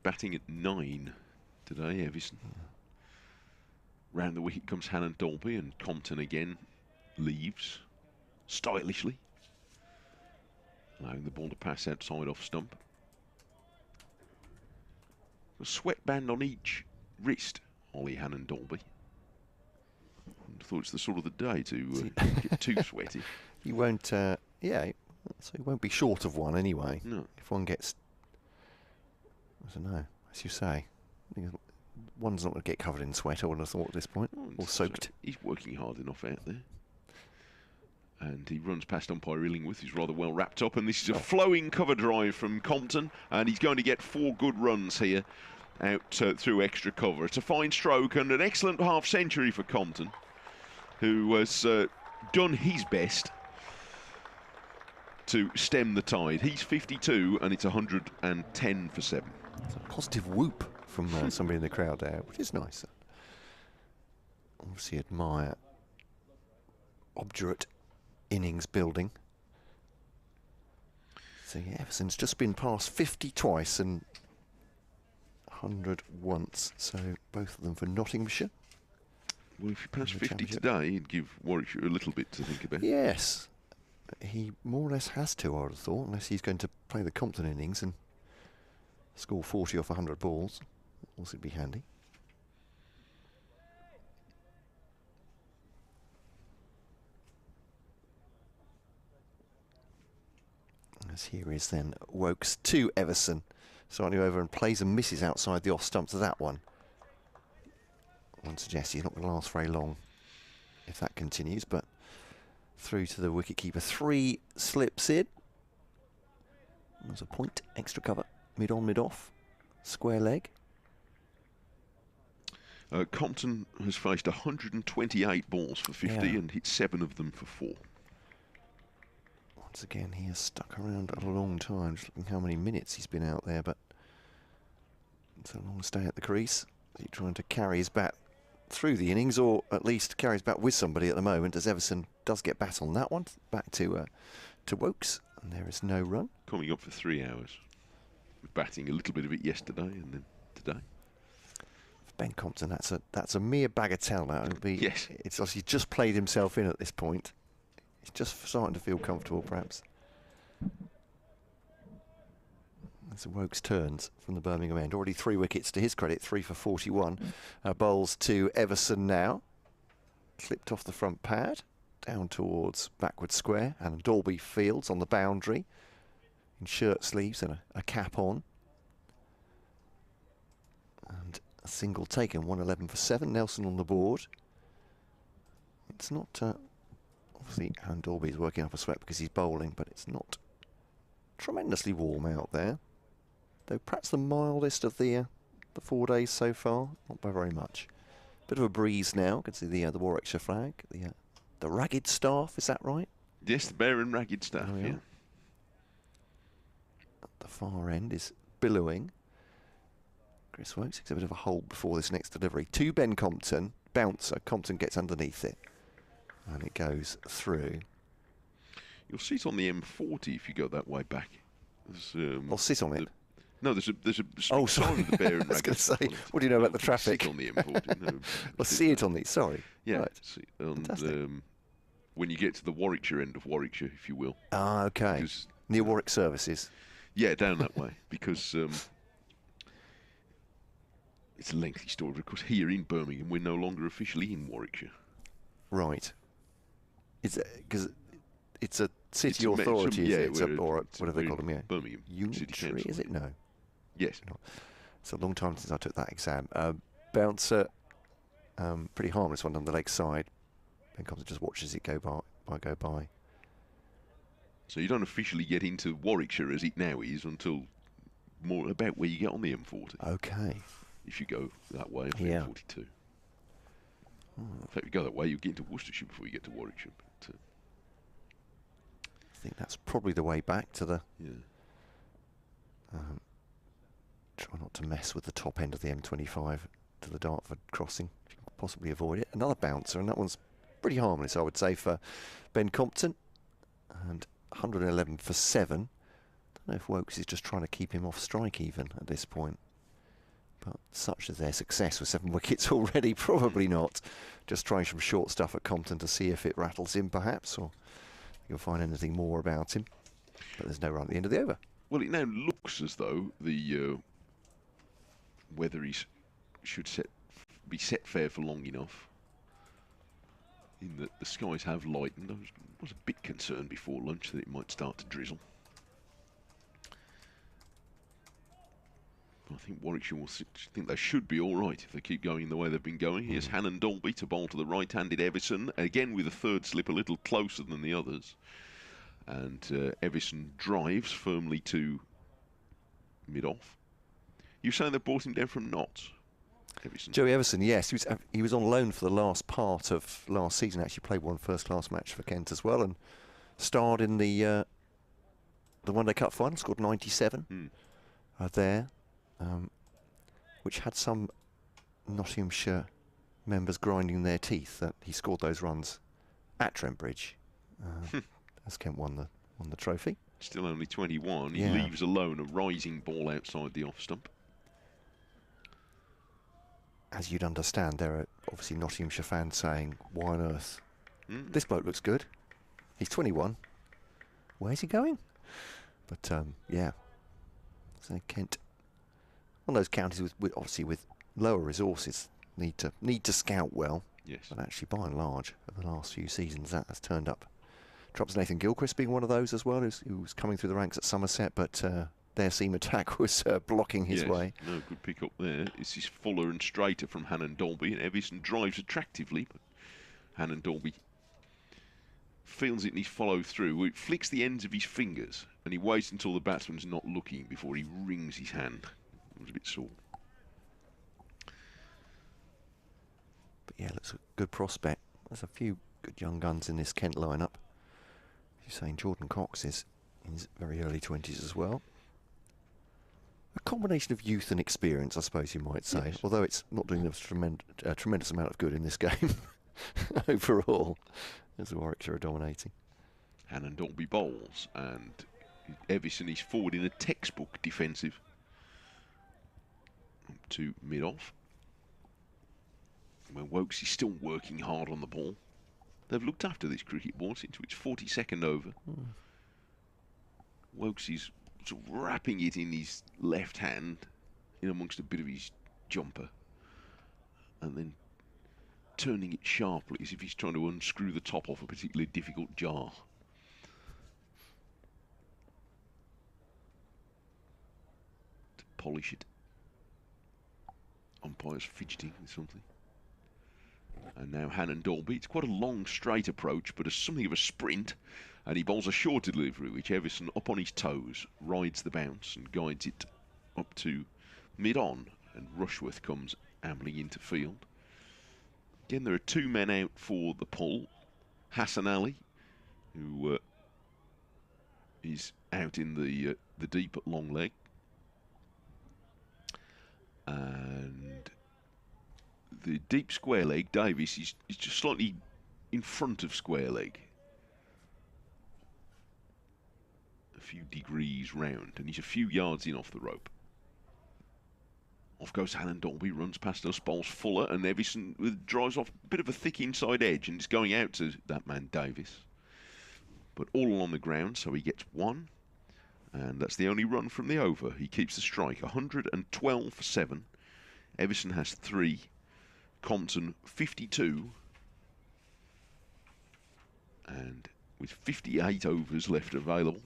batting at 9 today, Evison. Round the wicket comes Hannon Dolby, and Compton again leaves stylishly, allowing the ball to pass outside off stump. A sweatband on each wrist, Ollie Hannon Dolby. I thought it's the sort of the day to get too sweaty. He won't, yeah, so he won't be short of one anyway. No. If one gets, I don't know, as you say, one's not going to get covered in sweat, I wouldn't have thought at this point, or soaked. He's working hard enough out there. And he runs past umpire Illingworth, who's rather well wrapped up, and this is a flowing cover drive from Compton, and he's going to get 4 good runs here out through extra cover. It's a fine stroke and an excellent half-century for Compton, who has done his best to stem the tide. He's 52 and it's 110 for 7. It's a positive whoop from somebody in the crowd there, which is nice. Obviously admire obdurate innings building. So yeah, Everson's just been past 50 twice and 100 once, so both of them for Nottinghamshire. Well, if he passed 50 today, he'd give Warwickshire a little bit to think about. Yes, he more or less has to, I would have thought, unless he's going to play the Compton innings and score 40 off 100 balls. Also would be handy. As here is then Wokes to Everson, slightly over and plays and misses outside the off stump to that one. One suggests he's not going to last very long if that continues, but through to the wicketkeeper. 3 slips in. There's a point, extra cover, mid on, mid off, square leg. Compton has faced 128 balls for 50 and hit 7 of them for 4. Once again, he has stuck around a long time. Just looking how many minutes he's been out there, but it's a long stay at the crease. He's trying to carry his bat through the innings, or at least carry his bat with somebody at the moment, as Everson does get bat on that one. Back to Wokes, and there is no run. Coming up for 3 hours. Batting a little bit of it yesterday and then today. For Ben Compton, that's a mere bagatelle now. It'll be, yes. It's obviously just played himself in at this point. He's just starting to feel comfortable, perhaps. That's Wokes turns from the Birmingham end. Already 3 wickets to his credit, 3 for 41. Bowls to Everson now. Clipped off the front pad, down towards backward square, and Dolby fields on the boundary in shirt sleeves and a cap on. And a single taken, 111 for 7. Nelson on the board. It's not obviously Hannon Dolby's working up a sweat because he's bowling, but it's not tremendously warm out there. Though perhaps the mildest of the 4 days so far, not by very much. Bit of a breeze now. You can see the Warwickshire flag, the ragged staff. Is that right? Yes, the bear and ragged staff. Yeah. At the far end is billowing. Chris Wokes gets a bit of a hold before this next delivery. To Ben Compton, bouncer. Compton gets underneath it, and it goes through. You'll see it on the M40 if you go that way back. I'll sit on it. No, there's a Oh, sign sorry. of the bear and I was ragged. going to say, what do you know about the traffic? Sit on the M40. No, I'll see it on the. Sorry. Yeah. Right. See, when you get to the Warwickshire end of Warwickshire, if you will. Ah, okay. Near Warwick Services. Yeah, down that way, because it's a lengthy story. Of course, here in Birmingham, we're no longer officially in Warwickshire. Right. It's because it's a city authority, is it? Or whatever they call them, yeah. Birmingham Unitary, is it? No. Yes. It's a long time since I took that exam. Bouncer, pretty harmless one on the leg side. Ben Compton just watches it go by. So you don't officially get into Warwickshire as it now is until more about where you get on the M40. Okay. If you go that way, on Yeah. M42. In fact, if you go that way, you'll get into Worcestershire before you get to Warwickshire. But, I think that's probably the way back to the... Yeah. Try not to mess with the top end of the M25 to the Dartford crossing, if you can possibly avoid it. Another bouncer, and that one's pretty harmless, I would say, for Ben Compton. And 111 for 7. Don't know if Wokes is just trying to keep him off strike even at this point. But such is their success with 7 wickets already, probably not. Just trying some short stuff at Compton to see if it rattles him, perhaps, or you'll find anything more about him. But there's no run at the end of the over. well, it now looks as though the weather should be set fair for long enough. In that the skies have lightened. I was a bit concerned before lunch that it might start to drizzle. I think Warwickshire will think they should be all right if they keep going the way they've been going. Here's Hannon Dolby to bowl to the right-handed Everson, again with a third slip a little closer than the others. And Everson drives firmly to mid-off. You saying they brought him down from Notts? Everson. Joey Everson, yes, he was on loan for the last part of last season. Actually played one first-class match for Kent as well, and starred in the One Day Cup final. Scored 97 there, which had some Nottinghamshire members grinding their teeth that he scored those runs at Trent Bridge as Kent won the trophy. Still only 21. Yeah. He leaves alone a rising ball outside the off stump. As you'd understand, there are obviously Nottinghamshire fans saying, why on earth? This bloke looks good. He's 21. Where's he going? But, yeah. So Kent, one of those counties with obviously with lower resources, need to scout well. Yes. But actually, by and large, over the last few seasons, that has turned up. Drops Nathan Gilchrist being one of those as well, who was coming through the ranks at Somerset, but their seam attack was blocking his way. No, good pick up there. This is fuller and straighter from Hannon Dolby, and Everson drives attractively, but Hannon Dolby feels it needs follow through. It flicks the ends of his fingers, and he waits until the batsman's not looking before he wrings his hand. It was a bit sore. But yeah, looks a good prospect. There's a few good young guns in this Kent lineup. You're saying Jordan Cox is in his very early 20s as well. A combination of youth and experience, I suppose you might say, yes. Although it's not doing a tremendous amount of good in this game overall, as Warwickshire are dominating. Hannon Dolby bowls, and Everson is forward in a textbook defensive. Up to mid-off, where Wokes is still working hard on the ball. They've looked after this cricket ball into its 42nd over. Wokes is sort of wrapping it in his left hand, in amongst a bit of his jumper, and then turning it sharply as if he's trying to unscrew the top off a particularly difficult jar. To polish it. Umpire's fidgeting with something. And now Hannon Dolby. It's quite a long, straight approach, but as something of a sprint. And he bowls a shorter delivery, which Everson, up on his toes, rides the bounce and guides it up to mid-on. And Rushworth comes ambling into field. Again, there are 2 men out for the pull. Hassan Ali, who is out in the deep at long leg. And the deep square leg, Davis, is just slightly in front of square leg. A few degrees round, and he's a few yards in off the rope. Off goes Hannah Dolby, runs past us, bowls Fuller, and Evison drives off a bit of a thick inside edge, and it's going out to that man Davis. But all along the ground, so he gets 1, and that's the only run from the over. He keeps the strike, 112 for 7. Evison has 3, Compton 52, and with 58 overs left available,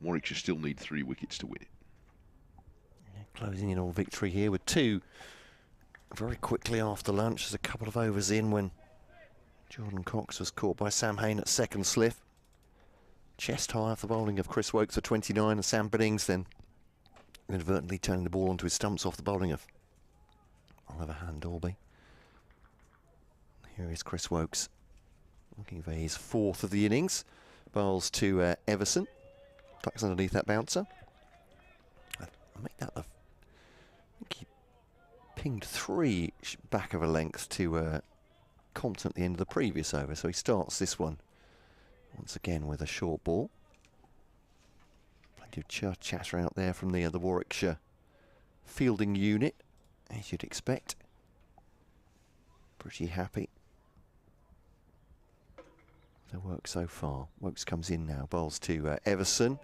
Warwickshire still need 3 wickets to win it. Closing in on victory here with 2 very quickly after lunch. There's a couple of overs in when Jordan Cox was caught by Sam Hain at second slip. Chest high off the bowling of Chris Wokes for 29, and Sam Billings then inadvertently turning the ball onto his stumps off the bowling of Oliver Handorby. Here is Chris Wokes looking for his 4th of the innings. Bowls to Everson. Ducks underneath that bouncer. I make that the... I think he pinged 3 back of a length to Compton at the end of the previous over, so he starts this one once again with a short ball. Plenty of chatter out there from the Warwickshire fielding unit, as you'd expect. Pretty happy. Their work so far. Wokes comes in now, bowls to Everson.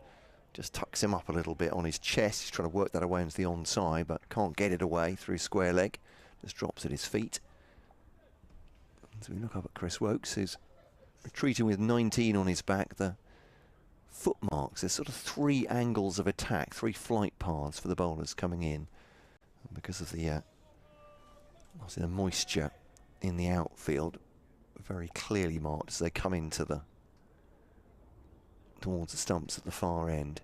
Just tucks him up a little bit on his chest. He's trying to work that away into the onside, but can't get it away through square leg. Just drops at his feet. So we look up at Chris Wokes, who's retreating with 19 on his back. The foot marks, there's sort of 3 angles of attack, 3 flight paths for the bowlers coming in. And because of the moisture in the outfield, very clearly marked as they come into towards the stumps at the far end.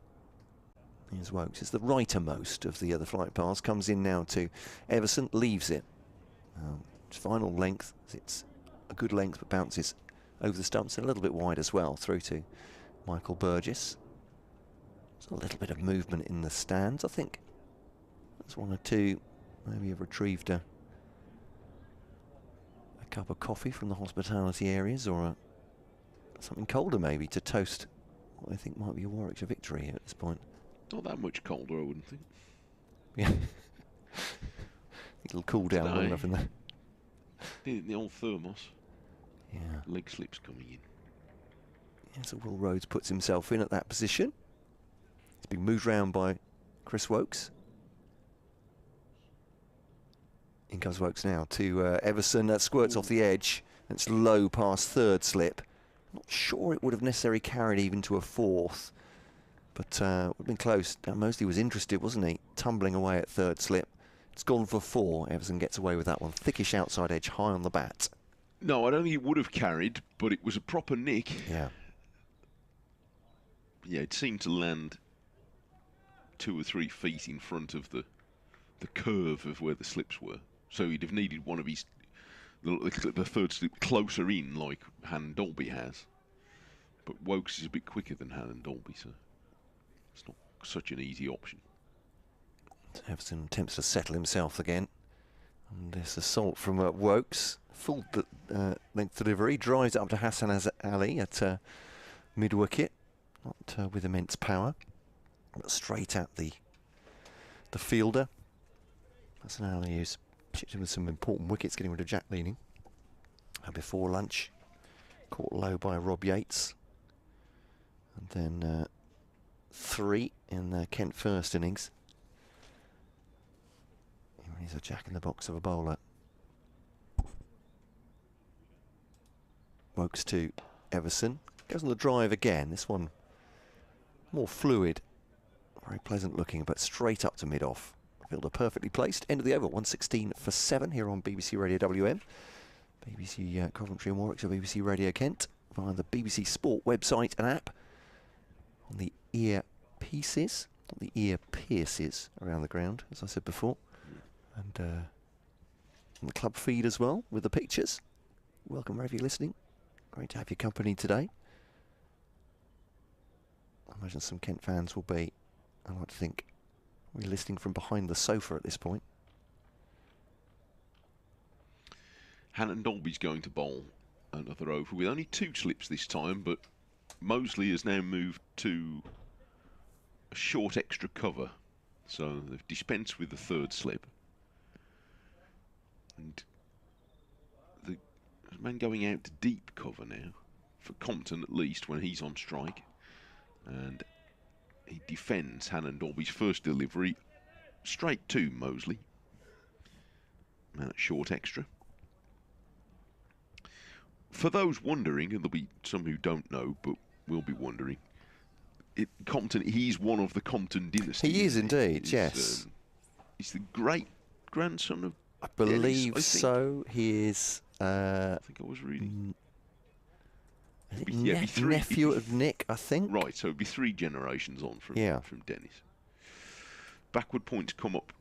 Here's Wokes. It's the rightermost of the other flight paths. Comes in now to Everson, leaves it. Final length. It's a good length, but bounces over the stumps and a little bit wide as well, through to Michael Burgess. There's a little bit of movement in the stands. I think there's 1 or 2 maybe have retrieved a cup of coffee from the hospitality areas, or something colder maybe to toast what I think might be a Warwickshire victory here at this point. Not that much colder, I wouldn't think. Yeah. It'll cool down long enough in there. The old thermos. Yeah. Leg slips coming in. Yeah, so Will Rhodes puts himself in at that position. He's been moved round by Chris Wokes. In comes Wokes now to Everson. That squirts off the edge. It's low past 3rd slip. Not sure it would have necessarily carried even to a 4th, but would have been close. Mosley was interested, wasn't he? Tumbling away at 3rd slip. It's gone for 4. Everson gets away with that one. Thickish outside edge, high on the bat. No, I don't think it would have carried, but it was a proper nick. Yeah. Yeah, it seemed to land 2 or 3 feet in front of the curve of where the slips were. So he'd have needed one of his... the 3rd slip closer in, like Hannon Dolby has. But Wokes is a bit quicker than Hannon Dolby, so it's not such an easy option. Everson attempts to settle himself again. And this assault from Wokes. Full length delivery. Drives it up to Hassan Ali at mid-wicket. Not with immense power, but straight at the fielder. Hassan Ali is chipped in with some important wickets, getting rid of Jack Leaning. And before lunch, caught low by Rob Yates. And then 3 in the Kent first innings. He's a jack in the box of a bowler. Wokes to Everson. Goes on the drive again. This one more fluid. Very pleasant looking, but straight up to mid-off. Fielder perfectly placed. End of the over, 116 for 7 here on BBC Radio WM. BBC Coventry and Warwickshire, BBC Radio Kent, via the BBC Sport website and app. On the earpieces, not the ear pierces around the ground, as I said before. And on the club feed as well with the pictures. Welcome wherever you're listening. Great to have your company today. I imagine some Kent fans will be, I like to think, we're listening from behind the sofa at this point. Hannon Dolby's going to bowl another over with only 2 slips this time, but Mosley has now moved to a short extra cover, so they've dispensed with the 3rd slip. And the man going out to deep cover now, for Compton at least, when he's on strike. And he defends Hannon Dolby's first delivery straight to Mosley. Man at short extra. For those wondering, and there'll be some who don't know, but will be wondering, Compton, he's one of the Compton dynasty. He is indeed, yes. He's the great-grandson of I believe Dennis, so. He is... I think I was reading. Nephew of Nick, I think. Right, so it'd be 3 generations on from Dennis. Backward points come up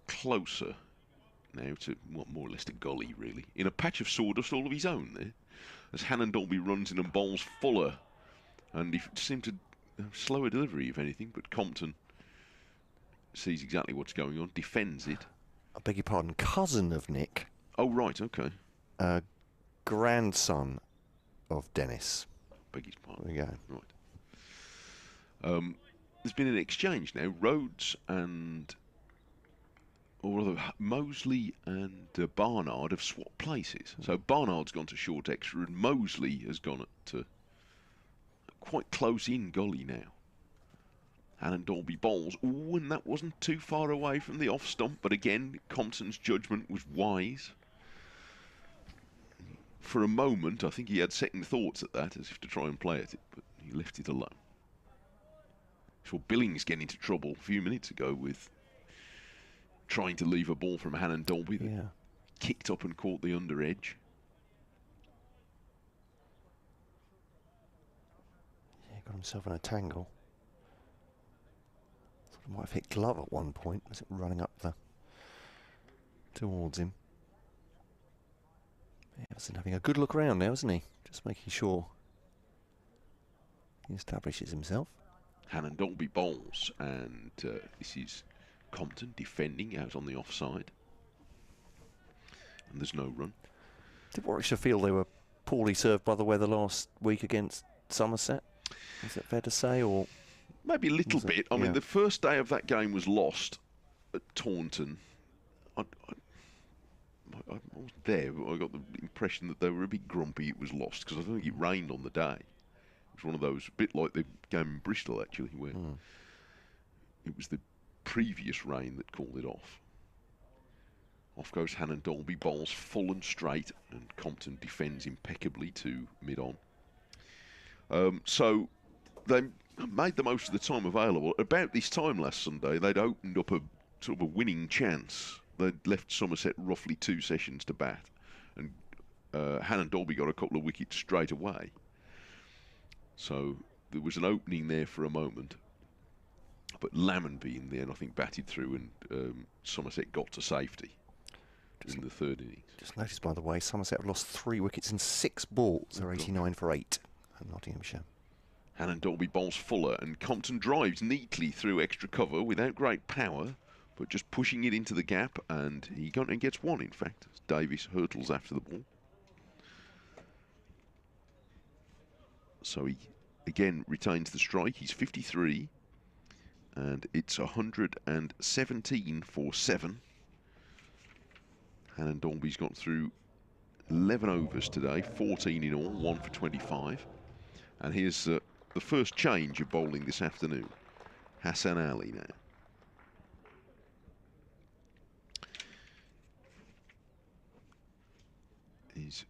closer now to, well, more or less to Gully, really. In a patch of sawdust all of his own there. As Hannon Dolby runs in and bowls Fuller. And he seemed to have slower delivery, if anything, but Compton sees exactly what's going on, defends it. I beg your pardon, cousin of Nick. Oh, right, okay. Grandson of Dennis. Beg his pardon. There we go. Right. There's been an exchange now. Rhodes and... or rather, Mosley and Barnard have swapped places. So Barnard's gone to short extra and Mosley has gone to quite close in gully now. Hannon Dolby bowls. Ooh, and that wasn't too far away from the off stump, but again, Compton's judgment was wise. For a moment, I think he had second thoughts at that, as if to try and play at it, but he left it alone. Saw Billings get into trouble a few minutes ago with trying to leave a ball from Hannon Dolby that kicked up and caught the under edge. Yeah, got himself in a tangle. Thought he might have hit glove at one point as it running up towards him. Everson having a good look around now, isn't he? Just making sure he establishes himself. Hannon Dolby bowls, and this is Compton defending out on the offside. And there's no run. Did Warwickshire feel they were poorly served by the weather last week against Somerset? Is it fair to say, or...? Maybe a little bit. I mean, the first day of that game was lost at Taunton. I wasn't there, but I got the impression that they were a bit grumpy it was lost, because I don't think it rained on the day. It was one of those, a bit like the game in Bristol, actually, where it was the previous rain that called it off. Off goes Hannon Dolby, bowls full and straight, and Compton defends impeccably to mid-on. So they made the most of the time available. About this time last Sunday, they'd opened up a sort of a winning chance. They'd left Somerset roughly 2 sessions to bat, and Hannon Dolby got a couple of wickets straight away. So there was an opening there for a moment, but Lammonby in the end, I think, batted through, and Somerset got to safety in the 3rd innings. Just noticed, by the way, Somerset have lost 3 wickets in 6 balls. They're 89 for 8 at Nottinghamshire. Hannon Dolby bowls Fuller, and Compton drives neatly through extra cover without great power, but just pushing it into the gap, and he gets 1, in fact, as Davis hurtles after the ball. So he, again, retains the strike. He's 53, and it's 117 for 7. Hannon Dolby's got through 11 overs today, 14 in all, 1 for 25. And here's the first change of bowling this afternoon. Hassan Ali now. He's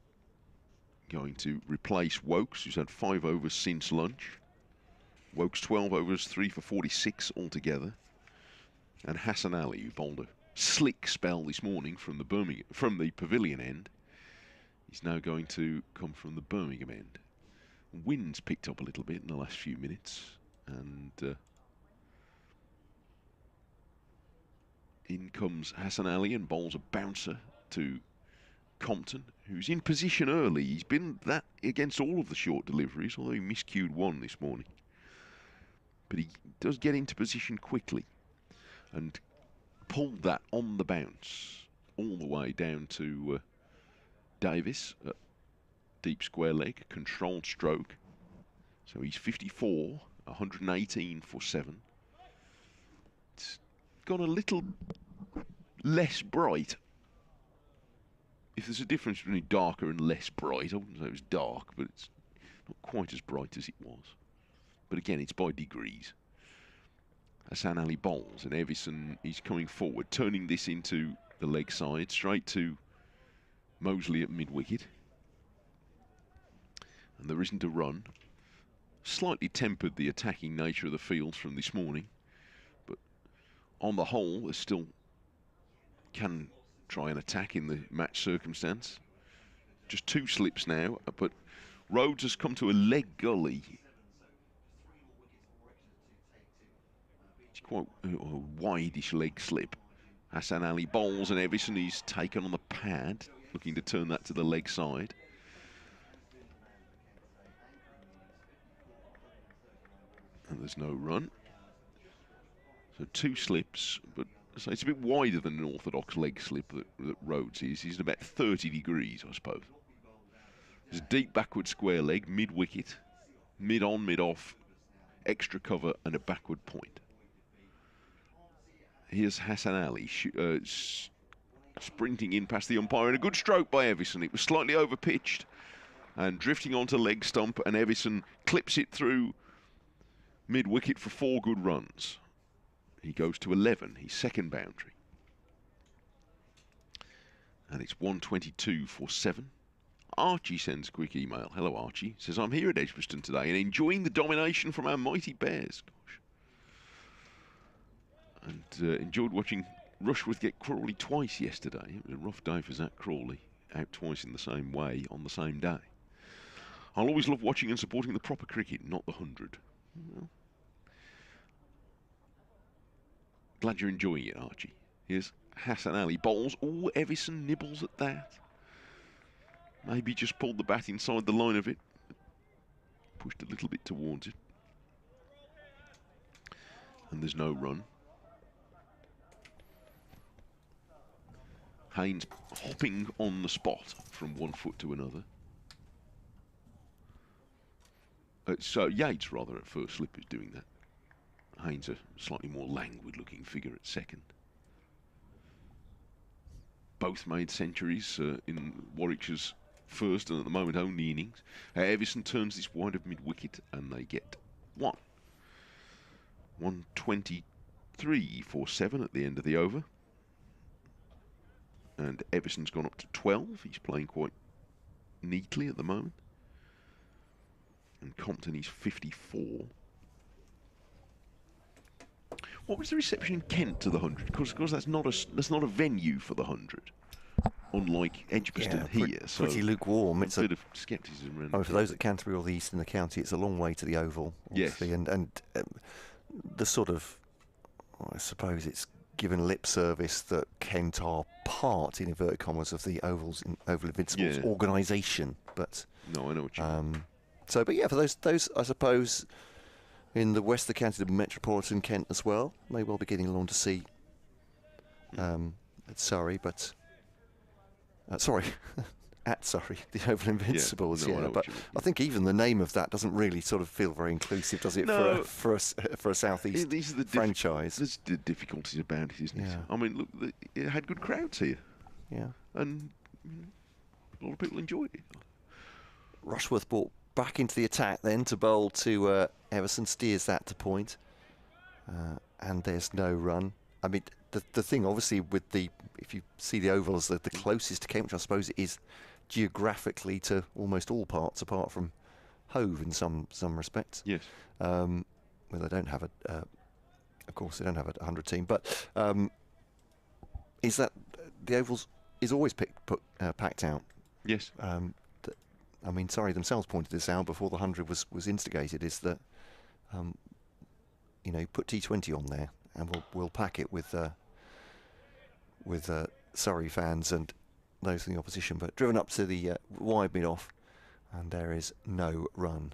going to replace Wokes, who's had 5 overs since lunch. Wokes 12 overs, 3 for 46 altogether. And Hassan Ali, who bowled a slick spell this morning from the Pavilion end, he's now going to come from the Birmingham end. Wind's picked up a little bit in the last few minutes, and in comes Hassan Ali and bowls a bouncer to Compton, who's in position early. He's been that against all of the short deliveries, although he miscued one this morning. But he does get into position quickly and pulled that on the bounce all the way down to Davis at deep square leg, controlled stroke. So he's 54, 118 for 7. It's gone a little less bright. If there's a difference between darker and less bright, I wouldn't say it was dark, but it's not quite as bright as it was. But again, it's by degrees. Hassan Ali bowls, and Evison is coming forward, turning this into the leg side, straight to Mosley at mid-wicket. And there isn't a run. Slightly tempered the attacking nature of the field from this morning, but on the whole, there still can try and attack in the match circumstance. Just 2 slips now, but Rhodes has come to a leg gully. It's quite a wide-ish leg slip. Hassan Ali bowls, and Evison is taken on the pad, looking to turn that to the leg side. And there's no run. So 2 slips, but so it's a bit wider than an orthodox leg slip that Rhodes is. He's about 30 degrees, I suppose. There's a deep backward square leg, mid-wicket, mid-on, mid-off, extra cover and a backward point. Here's Hassan Ali sprinting in past the umpire, and a good stroke by Evison. It was slightly over-pitched and drifting onto leg stump, and Evison clips it through mid-wicket for 4 good runs. He goes to 11, his second boundary. And it's 122 for 7. Archie sends a quick email. Hello, Archie. Says, I'm here at Edgbaston today and enjoying the domination from our mighty Bears. Gosh. And enjoyed watching Rushworth get Crawley twice yesterday. It was a rough day for Zach Crawley, out twice in the same way on the same day. I'll always love watching and supporting the proper cricket, not the 100. Well, glad you're enjoying it, Archie. Here's Hassan Ali bowls. Oh, Evison nibbles at that. Maybe just pulled the bat inside the line of it. Pushed a little bit towards it. And there's no run. Haynes hopping on the spot from one foot to another. So Yates, rather, at first slip is doing that. Haynes, a slightly more languid-looking figure at second. Both made centuries in Warwickshire's first and at the moment only innings. Evison turns this wide of mid-wicket and they get 1. 123 for 7 at the end of the over. And Evison's gone up to 12. He's playing quite neatly at the moment. And Compton is 54. What was the reception in Kent to the 100? Because that's not a venue for the 100, unlike Edgbaston here. So pretty lukewarm. It's a bit of scepticism around. I mean, for those at Canterbury or the east in the county, it's a long way to the Oval. Obviously, yes. And the sort of, well, I suppose it's given lip service that Kent are part, in inverted commas, of the Oval Invincibles organisation. But no, I know what you mean. So, but yeah, for those I suppose. In the west of the county, the metropolitan Kent as well. May well be getting along to see at Surrey, but sorry, at Surrey, the Oval Invincibles. But I think even the name of that doesn't really sort of feel very inclusive, does it? No, for a southeast franchise. There's the difficulties about it, isn't it? I mean, look, it had good crowds here. Yeah, and a lot of people enjoyed it. Rushworth brought back into the attack then to bowl to Evison, steers that to point, and there's no run. I mean, the thing obviously with if you see the Oval as the closest to Kent, which I suppose it is geographically to almost all parts apart from Hove in some respects. Yes. Well, they don't have of course they don't have a 100 team, but is that the Ovals is always packed out. Yes. I mean, Surrey themselves pointed this out before the 100 was instigated. Is that you know, put T20 on there, and we'll pack it with Surrey fans, and those in the opposition, but driven up to the wide mid-off, and there is no run.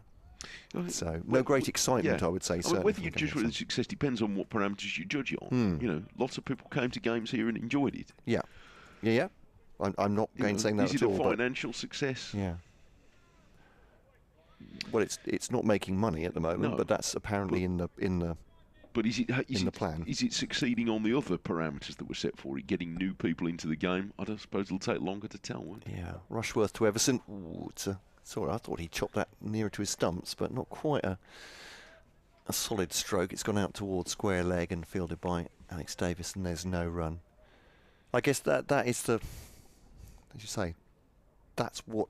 So no great excitement, I would say. I mean, whether you judge whether success depends on what parameters you judge it on. You know, lots of people came to games here and enjoyed it. Yeah. I'm not saying that at all. Is it a financial success? Yeah. Well, it's not making money at the moment, but that's apparently in the But is the plan. Is it succeeding on the other parameters that were set for it, getting new people into the game? I don't suppose it'll take longer to tell, won't it? Yeah, Rushworth to Everson. Ooh, sorry, I thought he chopped that nearer to his stumps, but not quite a solid stroke. It's gone out towards square leg and fielded by Alex Davis, and there's no run. I guess that is the, as you say, that's what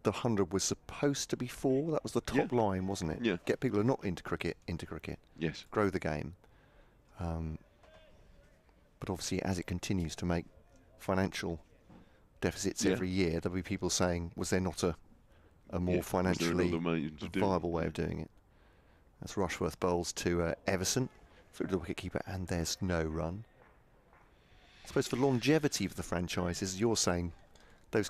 the 100 was supposed to be for. That was the top line, wasn't it? Yeah. Get people who are not into cricket into cricket. Yes. Grow the game. But obviously, as it continues to make financial deficits every year, there'll be people saying, was there not a more financially viable way of doing it? That's Rushworth bowls to Everson through the wicketkeeper, and there's no run. I suppose for longevity of the franchise, as you're saying, those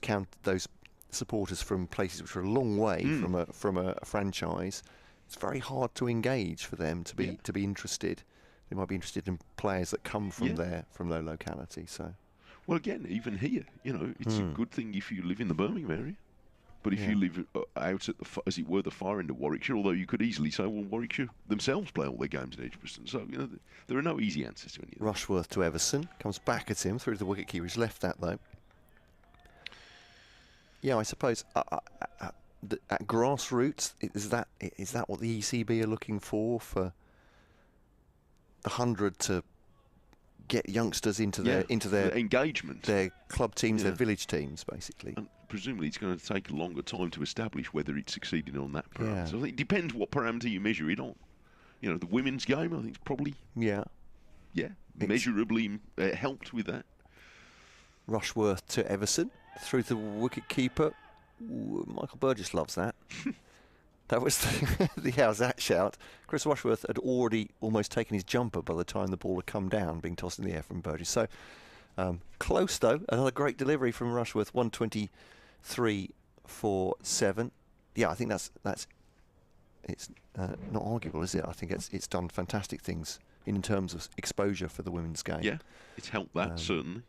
supporters from places which are a long way from a franchise, it's very hard to engage for them to be interested. They might be interested in players that come from their locality. So, well, again, even here, you know, it's a good thing if you live in the Birmingham area. But if you live out at as it were, the far end of Warwickshire, although you could easily say, well, Warwickshire themselves play all their games in Edgbaston. So, you know, there are no easy answers to any of that. Rushworth to Everson, comes back at him through the wicketkeeper. He's left that though. Yeah, I suppose at grassroots, is that what the ECB are looking for the 100 to get youngsters into their engagement, their club teams, their village teams, basically. And presumably, it's going to take a longer time to establish whether it's succeeding on that parameter. So I think it depends what parameter you measure it on. You know, the women's game, I think, is probably measurably helped with that. Rushworth to Everson through the wicket-keeper. Michael Burgess loves that. That was the how's that shout. Chris Rushworth had already almost taken his jumper by the time the ball had come down, being tossed in the air from Burgess. So close though. Another great delivery from Rushworth. 123 for 7. Yeah, I think that's it's not arguable, is it? I think it's done fantastic things in terms of exposure for the women's game. Yeah, it's helped that certainly.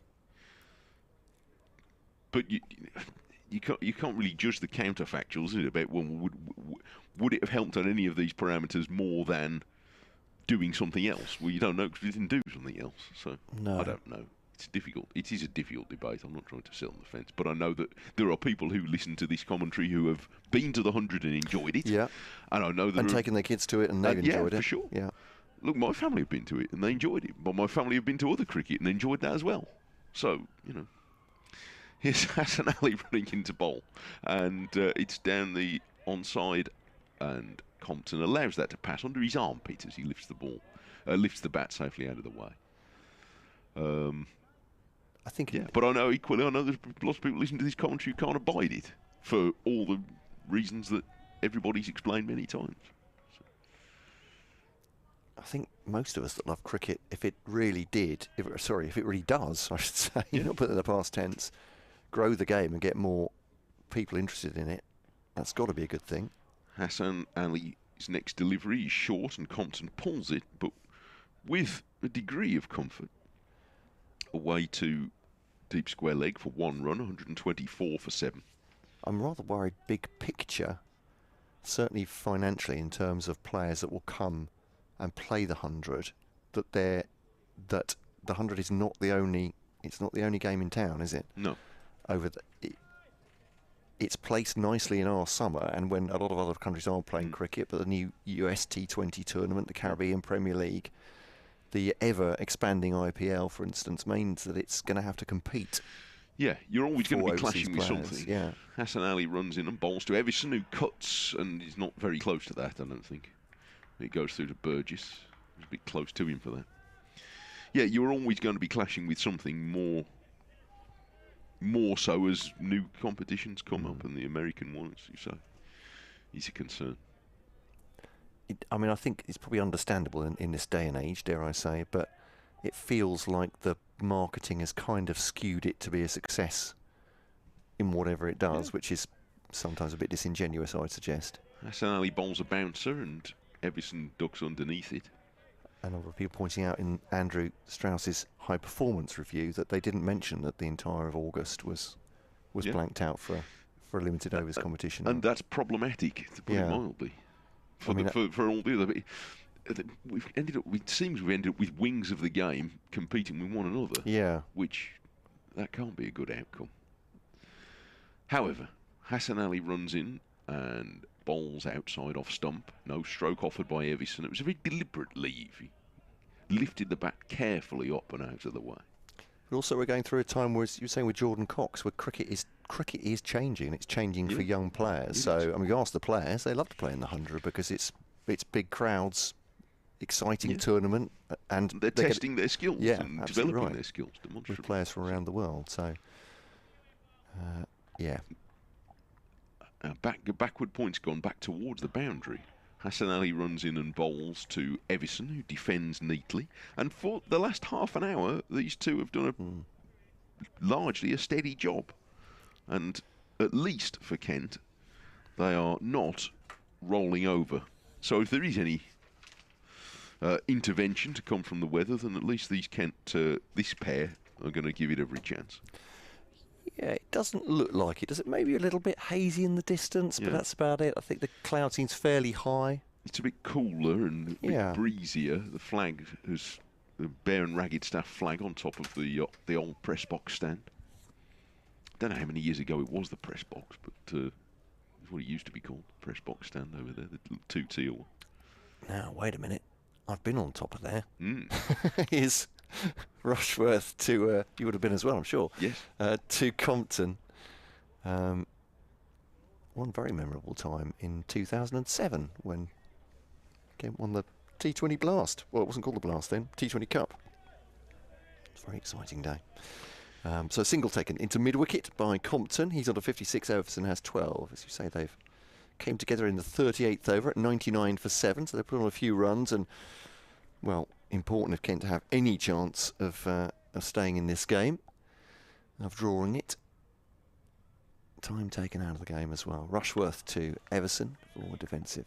But you can't really judge the counterfactuals, is it? About would it have helped on any of these parameters more than doing something else? Well, you don't know because we didn't do something else. So I don't know. It's difficult. It is a difficult debate. I'm not trying to sit on the fence, but I know that there are people who listen to this commentary who have been to the 100 and enjoyed it. Yeah, and I know that taken their kids to it and they've enjoyed it. For sure. Yeah. Look, my family have been to it and they enjoyed it, but my family have been to other cricket and enjoyed that as well. So you know. Here's Hassan Ali running into bowl, and it's down the onside, and Compton allows that to pass under his armpit as he lifts the bat safely out of the way. I think, but I know there's lots of people listening to this commentary who can't abide it for all the reasons that everybody's explained many times. So. I think most of us that love cricket, if it really does, I should say, not put it in the past tense, grow the game and get more people interested in it, that's got to be a good thing. Hassan Ali's next delivery is short and Compton pulls it, but with a degree of comfort. Away to deep square leg for 1 run, 124 for 7. I'm rather worried, big picture, certainly financially in terms of players that will come and play the 100, that the 100 is not the only game in town, is it? No. It's placed nicely in our summer, and when a lot of other countries aren't playing cricket, but the new US T20 tournament, the Caribbean Premier League, the ever-expanding IPL, for instance, means that it's going to have to compete. Yeah, you're always going to be clashing with players. something. Yeah. Hassan Ali runs in and bowls to Everson, who cuts, and is not very close to that, I don't think. It goes through to Burgess. He's a bit close to him for that. Yeah, you're always going to be clashing with something more so as new competitions come up, and the American one, as you say, is a concern. I mean, I think it's probably understandable in this day and age, dare I say, but it feels like the marketing has kind of skewed it to be a success in whatever it does, which is sometimes a bit disingenuous, I'd suggest. Hassan Ali bowls a bouncer and Edgbaston ducks underneath it. And a lot of people pointing out in Andrew Strauss's high performance review that they didn't mention that the entire of August was blanked out for a limited overs competition. And that's problematic, to put it mildly. For all the other, it seems we've ended up with wings of the game competing with one another. Yeah. Which, that can't be a good outcome. However, Hassan Ali runs in and bowls outside off stump. No stroke offered by Everson. It was a very deliberate leave. He lifted the bat carefully up and out of the way. But also we're going through a time where, as you were saying with Jordan Cox, where cricket is changing, and it's changing for young players. So, I mean, you ask the players, they love to play in the 100 because it's big crowds, exciting tournament, and they're testing their skills and developing their skills demonstrably. With players from around the world. So, yeah. Backward point's gone back towards the boundary. Hassan Ali runs in and bowls to Everson, who defends neatly. And for the last half an hour, these two have done largely a steady job. And at least for Kent, they are not rolling over. So if there is any intervention to come from the weather, then at least these this pair are going to give it every chance. Yeah, it doesn't look like it. Does it? Maybe a little bit hazy in the distance, but that's about it. I think the cloud seems fairly high. It's a bit cooler and a bit breezier. The flag has the Bear and Ragged Staff flag on top of the old press box stand. I don't know how many years ago it was the press box, but it's what it used to be called, the press box stand over there, the little two-tier one. Now, wait a minute. I've been on top of there. Here's Rushworth to, you would have been as well, I'm sure. Yes. To Compton. One very memorable time in 2007 when Kent won the T20 Blast. Well, it wasn't called the Blast then, T20 Cup. It's a very exciting day. So a single taken into mid-wicket by Compton. He's on to 56, Everson has 12. As you say, they've came together in the 38th over at 99 for 7, so they put on a few runs and, well, important if Kent to have any chance of staying in this game, of drawing it. Time taken out of the game as well. Rushworth to Everson for defensive,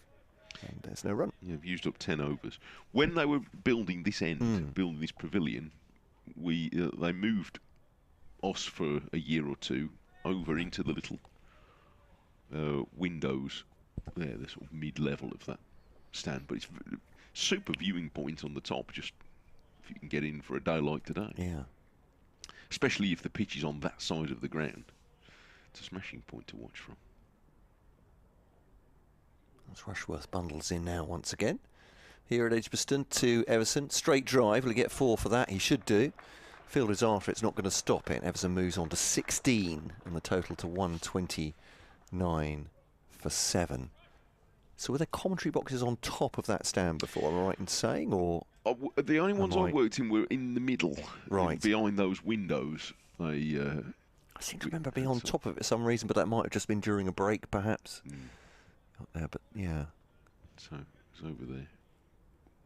and there's no run. You've used up 10 overs. When they were building this end, building this pavilion, they moved us for a year or two over into the little windows there, the sort of mid-level of that stand. But it's super viewing point on the top, just if you can get in for a day like today. Yeah. Especially if the pitch is on that side of the ground. It's a smashing point to watch from. As Rushworth bundles in now once again. Here at Edgbaston to Everson. Straight drive. Will he get 4 for that? He should do. Fielder's after, it's not going to stop it. Everson moves on to 16 and the total to 129 for 7. So were there commentary boxes on top of that stand before, am I right in saying, or...? The only ones I worked in were in the middle, behind those windows. I seem to remember being on top of it for some reason, but that might have just been during a break, perhaps. Up there, but yeah. So it's over there.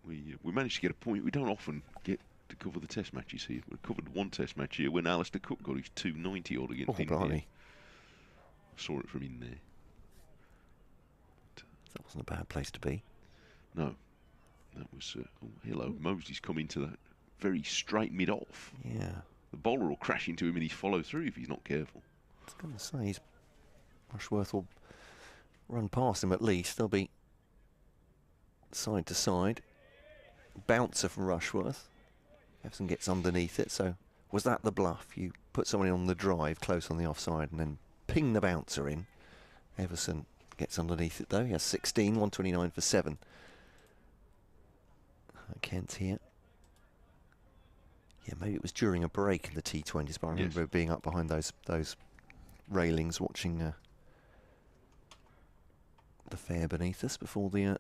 We managed to get a point. We don't often get to cover the test matches here. We covered one test match here when Alistair Cook got his 290 odd against India. Saw it from in there. That wasn't a bad place to be. No. That was... oh, hello. Mosley's come into that very straight mid-off. Yeah. The bowler will crash into him in his follow-through if he's not careful. I was going to say, Rushworth will run past him at least. They'll be side to side. Bouncer from Rushworth. Everson gets underneath it, so was that the bluff? You put someone in on the drive, close on the offside, and then ping the bouncer in. Everson gets underneath it though. He has 16, 129 for 7. Kent here. Yeah, maybe it was during a break in the T20s, but I remember being up behind those railings watching the fair beneath us before the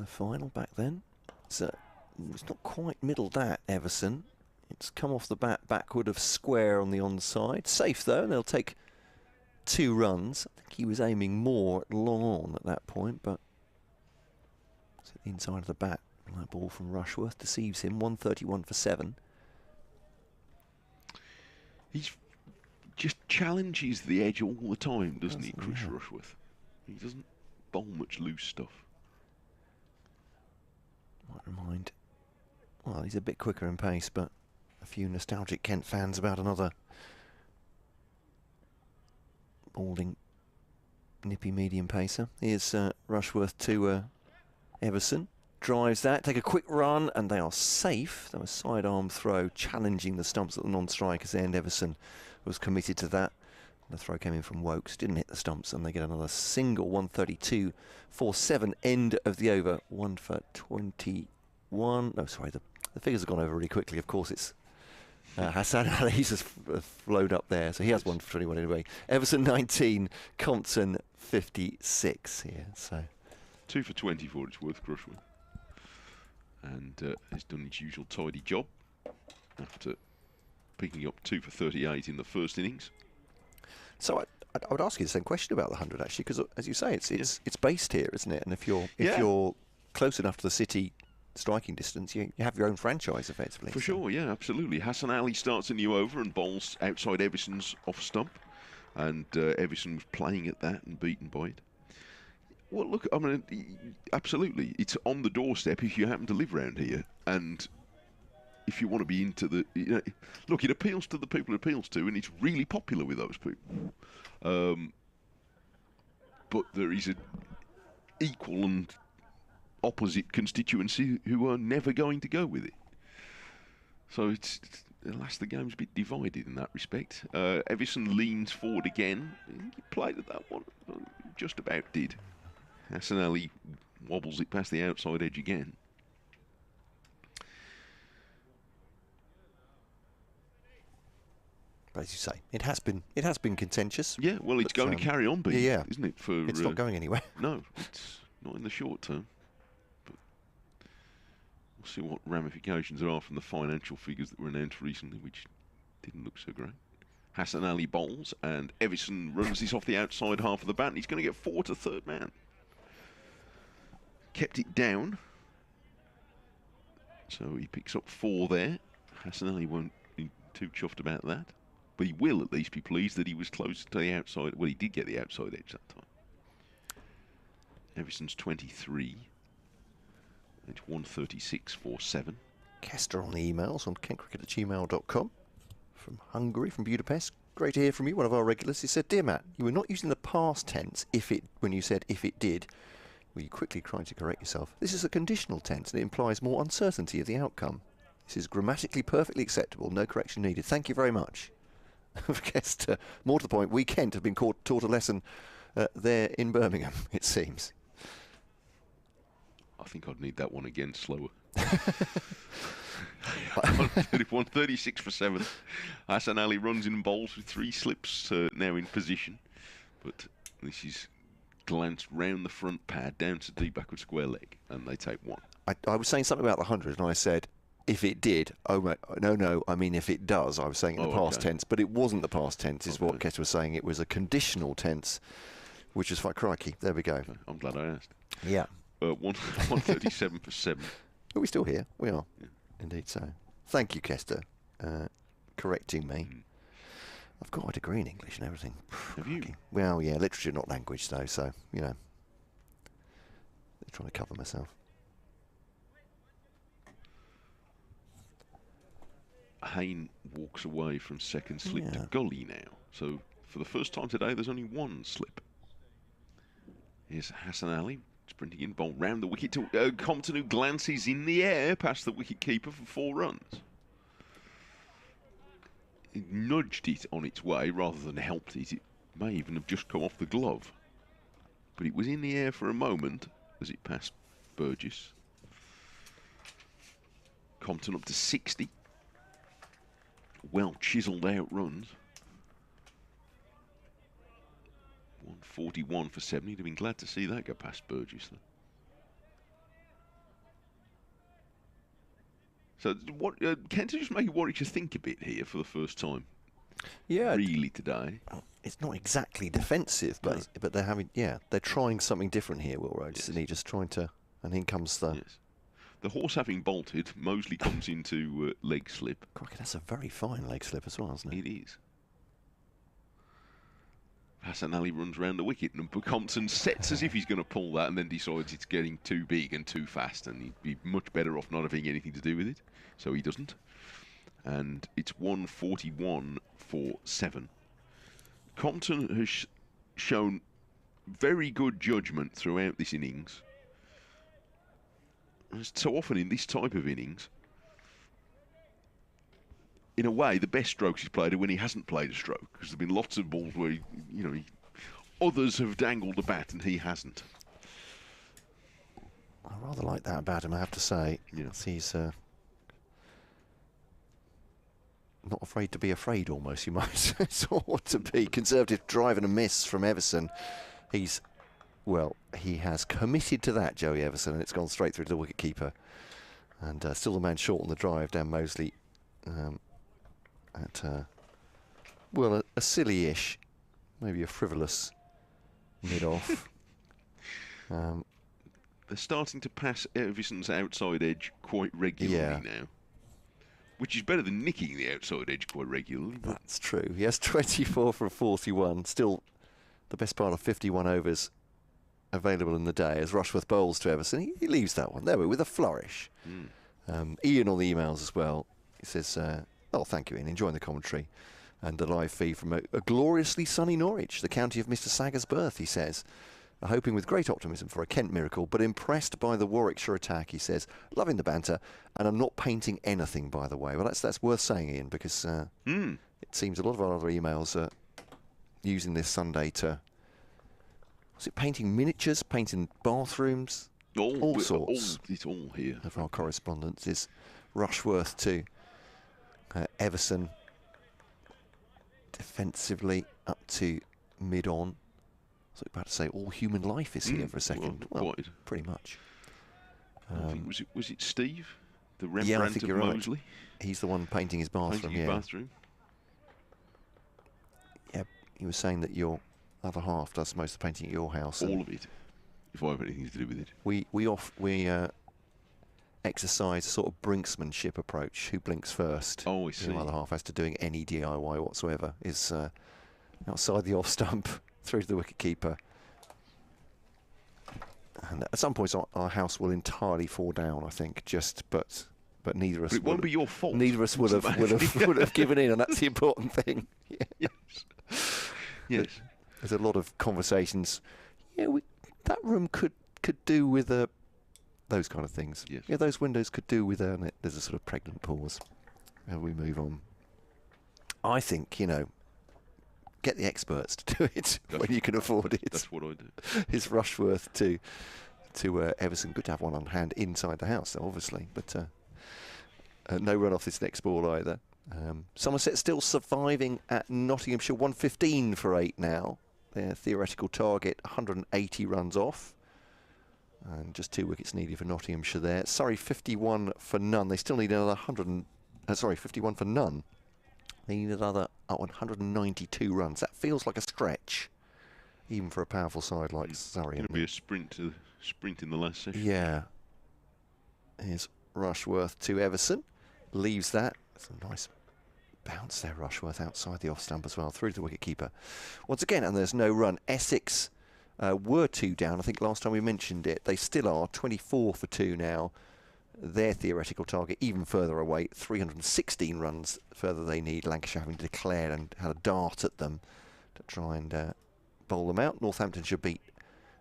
final back then. So it's not quite middle that, Everson. It's come off the bat backward of square on the onside. Safe though, and they'll take 2 runs. I think he was aiming more at long on at that point, but it's at the inside of the bat. That ball from Rushworth deceives him. 131 for 7. He's just challenges the edge all the time, doesn't he, Chris Rushworth? He doesn't bowl much loose stuff. Might remind, well, he's a bit quicker in pace, but a few nostalgic Kent fans about another balding, nippy medium pacer. Here's Rushworth to Everson. Drives that, take a quick run, and they are safe. That was sidearm throw, challenging the stumps at the non-strikers end. Everson was committed to that. The throw came in from Wokes, didn't hit the stumps, and they get another single. 132.47, end of the over. 1 for 21. No, sorry, the figures have gone over really quickly. Of course, it's Hassan Ali's has flowed up there, so he has 1 for 21 anyway. Everson 19, Compton 56 here. So 2 for 20 for its worth, Crushworth. And has done his usual tidy job after picking up 2 for 38 in the first innings. So I would ask you the same question about the 100 actually, because as you say, it's based here, isn't it? And if you're close enough to the city striking distance, you have your own franchise effectively. For sure, yeah, absolutely. Hassan Ali starts a new over and bowls outside Everson's off stump, and Everson was playing at that and beaten by it. Well, look, I mean, absolutely, it's on the doorstep if you happen to live around here, and if you want to be into the, look, it appeals to the people it appeals to, and it's really popular with those people. But there is an equal and opposite constituency who are never going to go with it. So alas, the game's a bit divided in that respect. Everson leans forward again. He played at that one, just about did. Hassan Ali wobbles it past the outside edge again. But as you say, it has been contentious. Yeah, well, it's going to carry on being, isn't it? It's not going anywhere. No, it's not in the short term. But we'll see what ramifications there are from the financial figures that were announced recently, which didn't look so great. Hassan Ali bowls, and Everson runs this off the outside half of the bat, and he's going to get 4 to third man. Kept it down, so he picks up 4 there. Hassan Ali won't be too chuffed about that, but he will at least be pleased that he was close to the outside. Well, he did get the outside edge that time. Everson's 23. It's 136.47. Kester on the emails on kentcricket@gmail.com from Hungary, from Budapest. Great to hear from you, one of our regulars. He said, "Dear Matt, you were not using the past tense when you said if it did. Well, you quickly tried to correct yourself. This is a conditional tense and it implies more uncertainty of the outcome. This is grammatically perfectly acceptable, no correction needed. Thank you very much." Kester, more to the point, we Kent have been taught a lesson there in Birmingham, it seems. I think I'd need that one again slower. 136 for 7. Hassan Ali runs in and bowls with 3 slips now in position. But this is glanced round the front pad down to deep backward square leg, and they take 1. I was saying something about the 100, and I said, if it did, no, I mean if it does. I was saying in the past tense, but it wasn't the past tense, is what Kester was saying. It was a conditional tense, which is like, crikey, there we go. I'm glad I asked. Yeah. 137 for 7. Are we still here? We are. Yeah. Indeed so. Thank you, Kester, correcting me. I've got a degree in English and everything. Have you? Well, yeah, literature, not language, though, so, they're trying to cover myself. Hayne walks away from second slip to gully now. So, for the first time today, there's only 1 slip. Here's Hassan Ali sprinting in, bowl round the wicket to Compton, who glances in the air past the wicket keeper for 4 runs. It nudged it on its way rather than helped it. It may even have just come off the glove. But it was in the air for a moment as it passed Burgess. Compton up to 60. Well chiselled out runs. 141 for 7. He'd have been glad to see that go past Burgess. So, what Kent just make Warwickshire think a bit here for the first time. Yeah, really today. It's not exactly defensive, but they're having they're trying something different here. Will Rhodes, isn't he? Just trying to, and in comes the. Yes. The horse having bolted, Moseley comes into leg slip. Crikey, that's a very fine leg slip as well, isn't it? It is. Hassan Ali runs round the wicket, and Compton sets as if he's going to pull that, and then decides it's getting too big and too fast, and he'd be much better off not having anything to do with it. So he doesn't. And it's 141 for 7. Compton has shown very good judgment throughout this innings. As so often in this type of innings, in a way, the best strokes he's played are when he hasn't played a stroke, because there've been lots of balls where others have dangled the bat and he hasn't. I rather like that about him, I have to say. Yes. He's not afraid to be afraid, almost, you might sort to be. Conservative drive and a miss from Everson. He has committed to that, Joey Everson, and it's gone straight through to the wicket-keeper. And still the man short on the drive, Dan Moseley. At a silly-ish, maybe a frivolous mid-off. They're starting to pass Everson's outside edge quite regularly now, which is better than nicking the outside edge quite regularly. That's true. He has 24 from 41, still the best part of 51 overs available in the day as Rushworth bowls to Everson. He leaves that one there with a flourish. Ian on the emails as well. He says, oh, thank you, Ian, enjoying the commentary and the live feed from a gloriously sunny Norwich, the county of Mr. Sager's birth, he says. Hoping with great optimism for a Kent miracle, but impressed by the Warwickshire attack, he says. Loving the banter, and I'm not painting anything, by the way. Well, that's worth saying, Ian, because it seems a lot of our other emails are using this Sunday to... Was it painting miniatures, painting bathrooms? All sorts. It's all here. Of our correspondence is Rushworth to Everson defensively up to mid-on. So about to say all human life is here for a second. Well, pretty much. I think, was it Steve, the Rembrandt yeah, I think of you're Moseley? Right. He's the one painting his bathroom. Yeah, he was saying that your other half does most of the painting at your house. All of it, if I have anything to do with it. We exercise a sort of brinksmanship approach. Who blinks first? Oh, I see. The other half, as to doing any DIY whatsoever, is outside the off stump. Through to the wicket-keeper. And at some point our house will entirely fall down, I think, but neither of us... But it won't be your fault. Neither of us would have given in, and that's the important thing. Yes. There's a lot of conversations. Yeah, that room could do with those kind of things. Yes. Yeah, those windows could do with there's a sort of pregnant pause. And we move on. I think, get the experts to do it when you can afford it. That's what I do. It's Rushworth to Everson. Good to have one on hand inside the house, though, obviously. But no run off this next ball either. Somerset still surviving at Nottinghamshire. 115 for 8 now. Their theoretical target, 180 runs off. And just 2 wickets needed for Nottinghamshire there. Surrey 51 for none. They still need another 51 for none. They need another 192 runs. That feels like a stretch, even for a powerful side like Surrey. It's going to be a sprint in the last session. Yeah. Here's Rushworth to Everson. Leaves that. It's a nice bounce there, Rushworth, outside the off stump as well, through to the wicket-keeper. Once again, and there's no run. Essex were 2 down. I think last time we mentioned it. They still are 24 for 2 now. Their theoretical target even further away, 316 runs further they need. Lancashire having declared and had a dart at them to try and bowl them out. Northamptonshire beat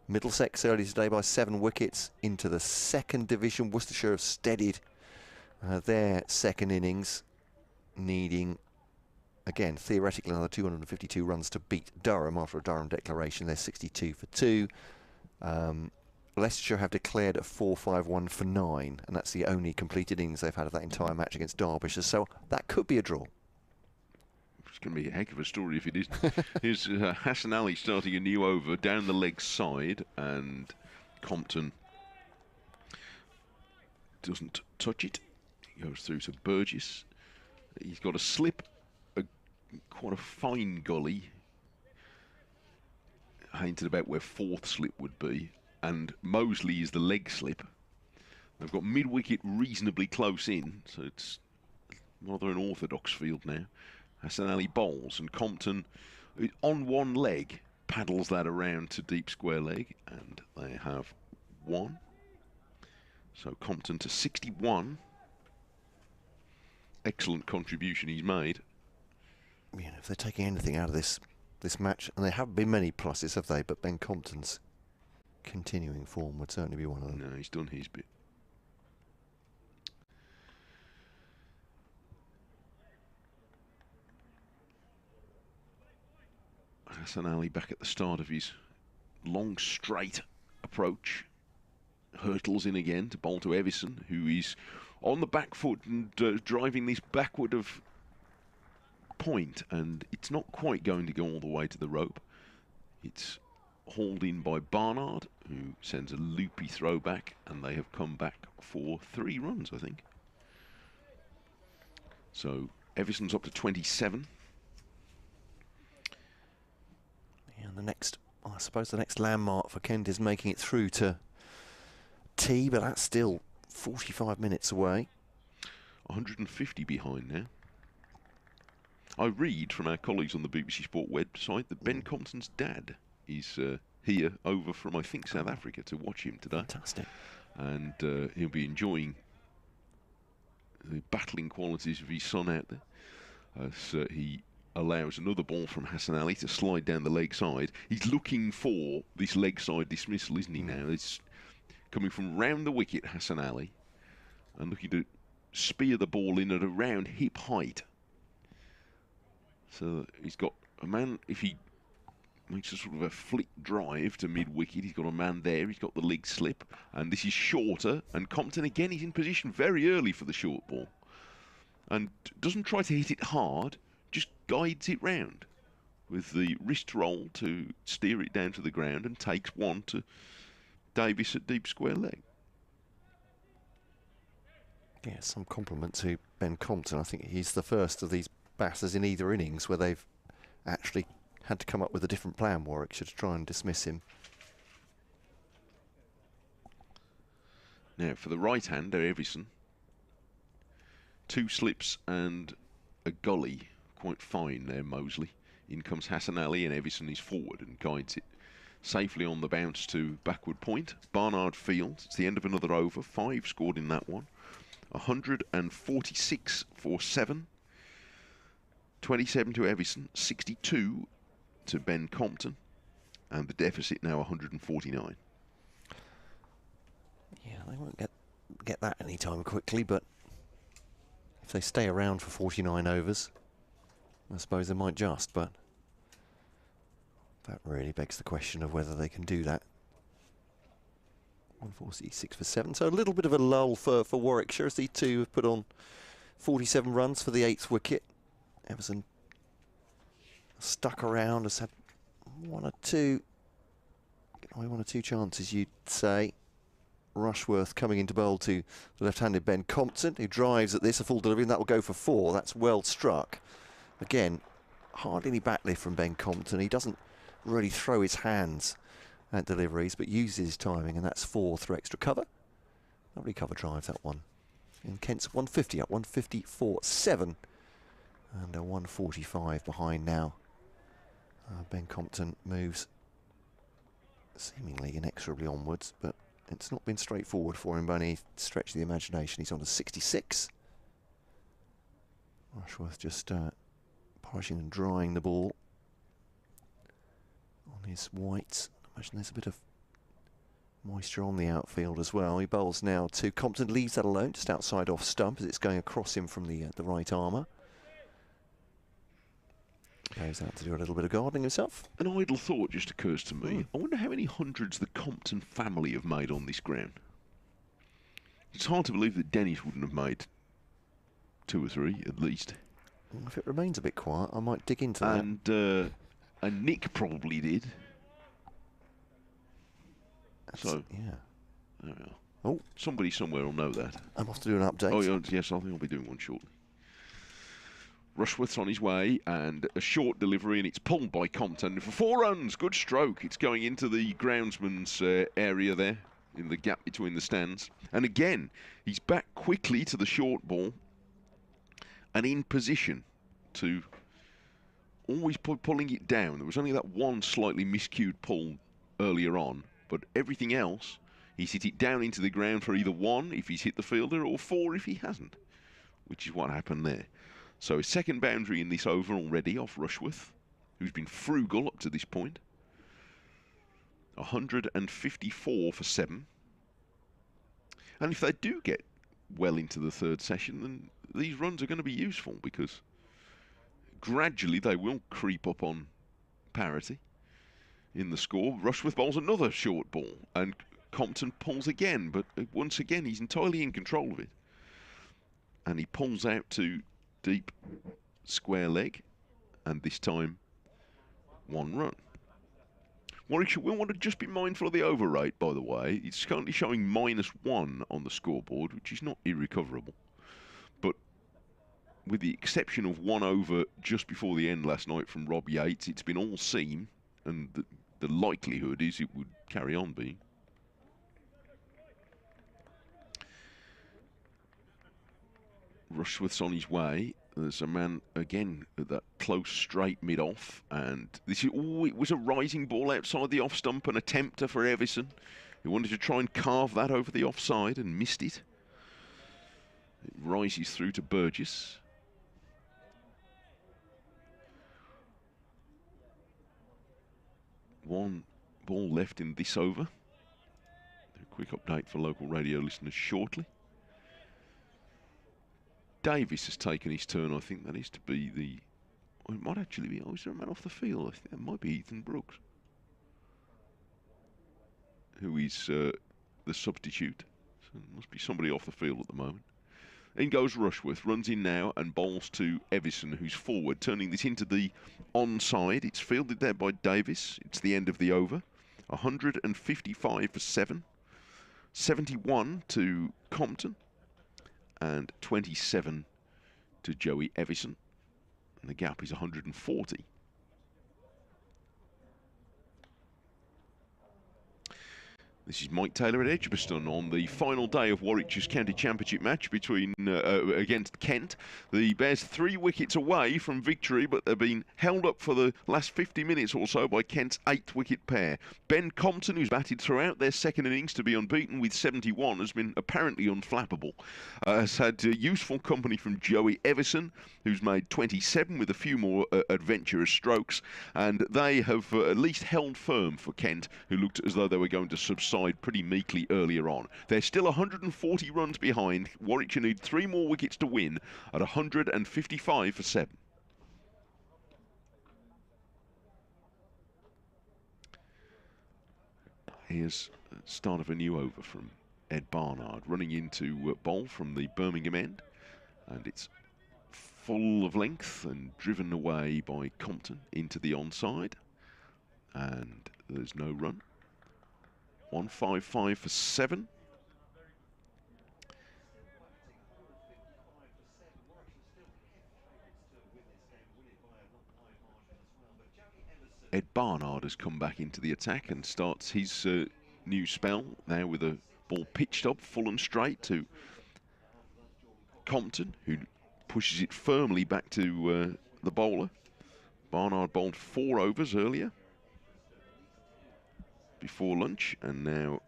Middlesex early today by 7 wickets into the 2nd division. Worcestershire have steadied their second innings, needing, again, theoretically another 252 runs to beat Durham after a Durham declaration. They're 62 for 2. Leicestershire have declared a 4-5-1 for 9, and that's the only completed innings they've had of that entire match against Derbyshire, so that could be a draw. It's going to be a heck of a story if it isn't. Here's Hassan Ali starting a new over down the leg side, and Compton doesn't touch it. He goes through to Burgess. He's got a slip, quite a fine gully, hinted about where 4th slip would be. And Moseley is the leg slip. They've got mid-wicket reasonably close in, so it's rather an orthodox field now. Hassan Ali bowls, and Compton, on one leg, paddles that around to deep square leg, and they have one. So Compton to 61. Excellent contribution he's made. You know, if they're taking anything out of this match, and there haven't been many pluses, have they? But Ben Compton's continuing form would certainly be one of them. No, he's done his bit. Hassan Ali back at the start of his long straight approach. Hurtles in again to bowl to Evison, who is on the back foot and driving this backward of point, and it's not quite going to go all the way to the rope. It's hauled in by Barnard, who sends a loopy throw back, and they have come back for 3 runs, I think. So Evison's up to 27. And the next, I suppose the next landmark for Kent is making it through to tea, but that's still 45 minutes away. 150 behind now. I read from our colleagues on the BBC Sport website that Ben Compton's dad is here over from, I think, South Africa to watch him today. Fantastic. And he'll be enjoying the battling qualities of his son out there as he allows another ball from Hassan Ali to slide down the leg side. He's looking for this leg side dismissal, isn't he, now? It's coming from round the wicket, Hassan Ali, and looking to spear the ball in at around hip height. So he's got a man, if he makes a sort of a flick drive to mid-wicket, he's got a man there, he's got the leg slip, and this is shorter, and Compton again, he's in position very early for the short ball, and doesn't try to hit it hard, just guides it round with the wrist roll to steer it down to the ground, and takes one to Davis at deep square leg. Yeah, some compliment to Ben Compton. I think he's the first of these batters in either innings where they've actually had to come up with a different plan, Warwickshire, to try and dismiss him. Now for the right-hander, Evison. 2 slips and a gully. Quite fine there, Mosley. In comes Hassan Ali, and Evison is forward and guides it safely on the bounce to backward point. Barnard fields. It's the end of another over. 5 scored in that one. 146 for 7. 27 to Evison. 62 to Ben Compton. And the deficit now 149. Yeah, they won't get that any time quickly, but if they stay around for 49 overs, I suppose they might just, but that really begs the question of whether they can do that. 146 for 7, so a little bit of a lull for Warwickshire as these two have put on 47 runs for the 8th wicket. Everson stuck around, has had one or two chances, you'd say. Rushworth coming into bowl to the left-handed Ben Compton, who drives at this, a full delivery, and that will go for 4. That's well struck. Again, hardly any backlift from Ben Compton. He doesn't really throw his hands at deliveries, but uses his timing, and that's 4 through extra cover. Lovely cover drive, that one. And Kent's 150 up, 154 7, and a 145 behind now. Ben Compton moves seemingly inexorably onwards, but it's not been straightforward for him by any stretch of the imagination. He's on to 66. Rushworth just polishing and drying the ball on his whites. I imagine there's a bit of moisture on the outfield as well. He bowls now to Compton, leaves that alone just outside off stump as it's going across him from the right armour. Goes out to do a little bit of gardening himself. An idle thought just occurs to me. I wonder how many hundreds the Compton family have made on this ground. It's hard to believe that Dennis wouldn't have made 2 or 3 at least. Well, if it remains a bit quiet, I might dig into that. And Nick probably did. So, yeah. There we are. Oh, somebody somewhere will know that. I'm off to do an update. Oh, yes, I think I'll be doing one shortly. Rushworth's on his way, and a short delivery, and it's pulled by Compton for 4 runs. Good stroke. It's going into the groundsman's area there. in the gap between the stands. And again, he's back quickly to the short ball and in position to always pulling it down. There was only that one slightly miscued pull earlier on, but everything else, he's hit it down into the ground for either 1 if he's hit the fielder or 4 if he hasn't, which is what happened there. So a second boundary in this over already off Rushworth, who's been frugal up to this point. 154 for 7. And if they do get well into the third session, then these runs are going to be useful, because gradually they will creep up on parity in the score. Rushworth bowls another short ball and Compton pulls again, but once again he's entirely in control of it. And he pulls out to deep square leg, and this time 1 run. Warwickshire will want to just be mindful of the over rate, by the way. It's currently showing -1 on the scoreboard, which is not irrecoverable. But with the exception of 1 over just before the end last night from Rob Yates, it's been all seam, and the likelihood is it would carry on being. Rushworth's on his way. There's a man again at that close straight mid-off, and this is it was a rising ball outside the off stump, an attempter for Evison, who wanted to try and carve that over the offside and missed it. It rises through to Burgess. One ball left in this over. A quick update for local radio listeners shortly. Davis has taken his turn. I think that is to be the... Well, it might actually be... Oh, is there a man off the field? I think that might be Ethan Brooks, who is the substitute. So it must be somebody off the field at the moment. In goes Rushworth, runs in now and bowls to Evison, who's forward, turning this into the onside. It's fielded there by Davis. It's the end of the over. 155 for 7. 71 to Compton. And 27 to Joey Evison. And the gap is 140. This is Mike Taylor at Edgbaston on the final day of Warwickshire's County Championship match between against Kent. The Bears 3 wickets away from victory, but they've been held up for the last 50 minutes or so by Kent's 8-wicket pair. Ben Compton, who's batted throughout their second innings to be unbeaten with 71, has been apparently unflappable. Has had useful company from Joey Evison, who's made 27 with a few more adventurous strokes, and they have at least held firm for Kent, who looked as though they were going to subside pretty meekly earlier on. They're still 140 runs behind. Warwickshire need 3 more wickets to win at 155 for 7. Here's the start of a new over from Ed Barnard, running into bowl from the Birmingham end, and it's full of length and driven away by Compton into the onside, and there's no run. 155 for 7. Ed Barnard has come back into the attack and starts his new spell now with a ball pitched up full and straight to Compton, who pushes it firmly back to the bowler. Barnard bowled 4 overs earlier before lunch, and now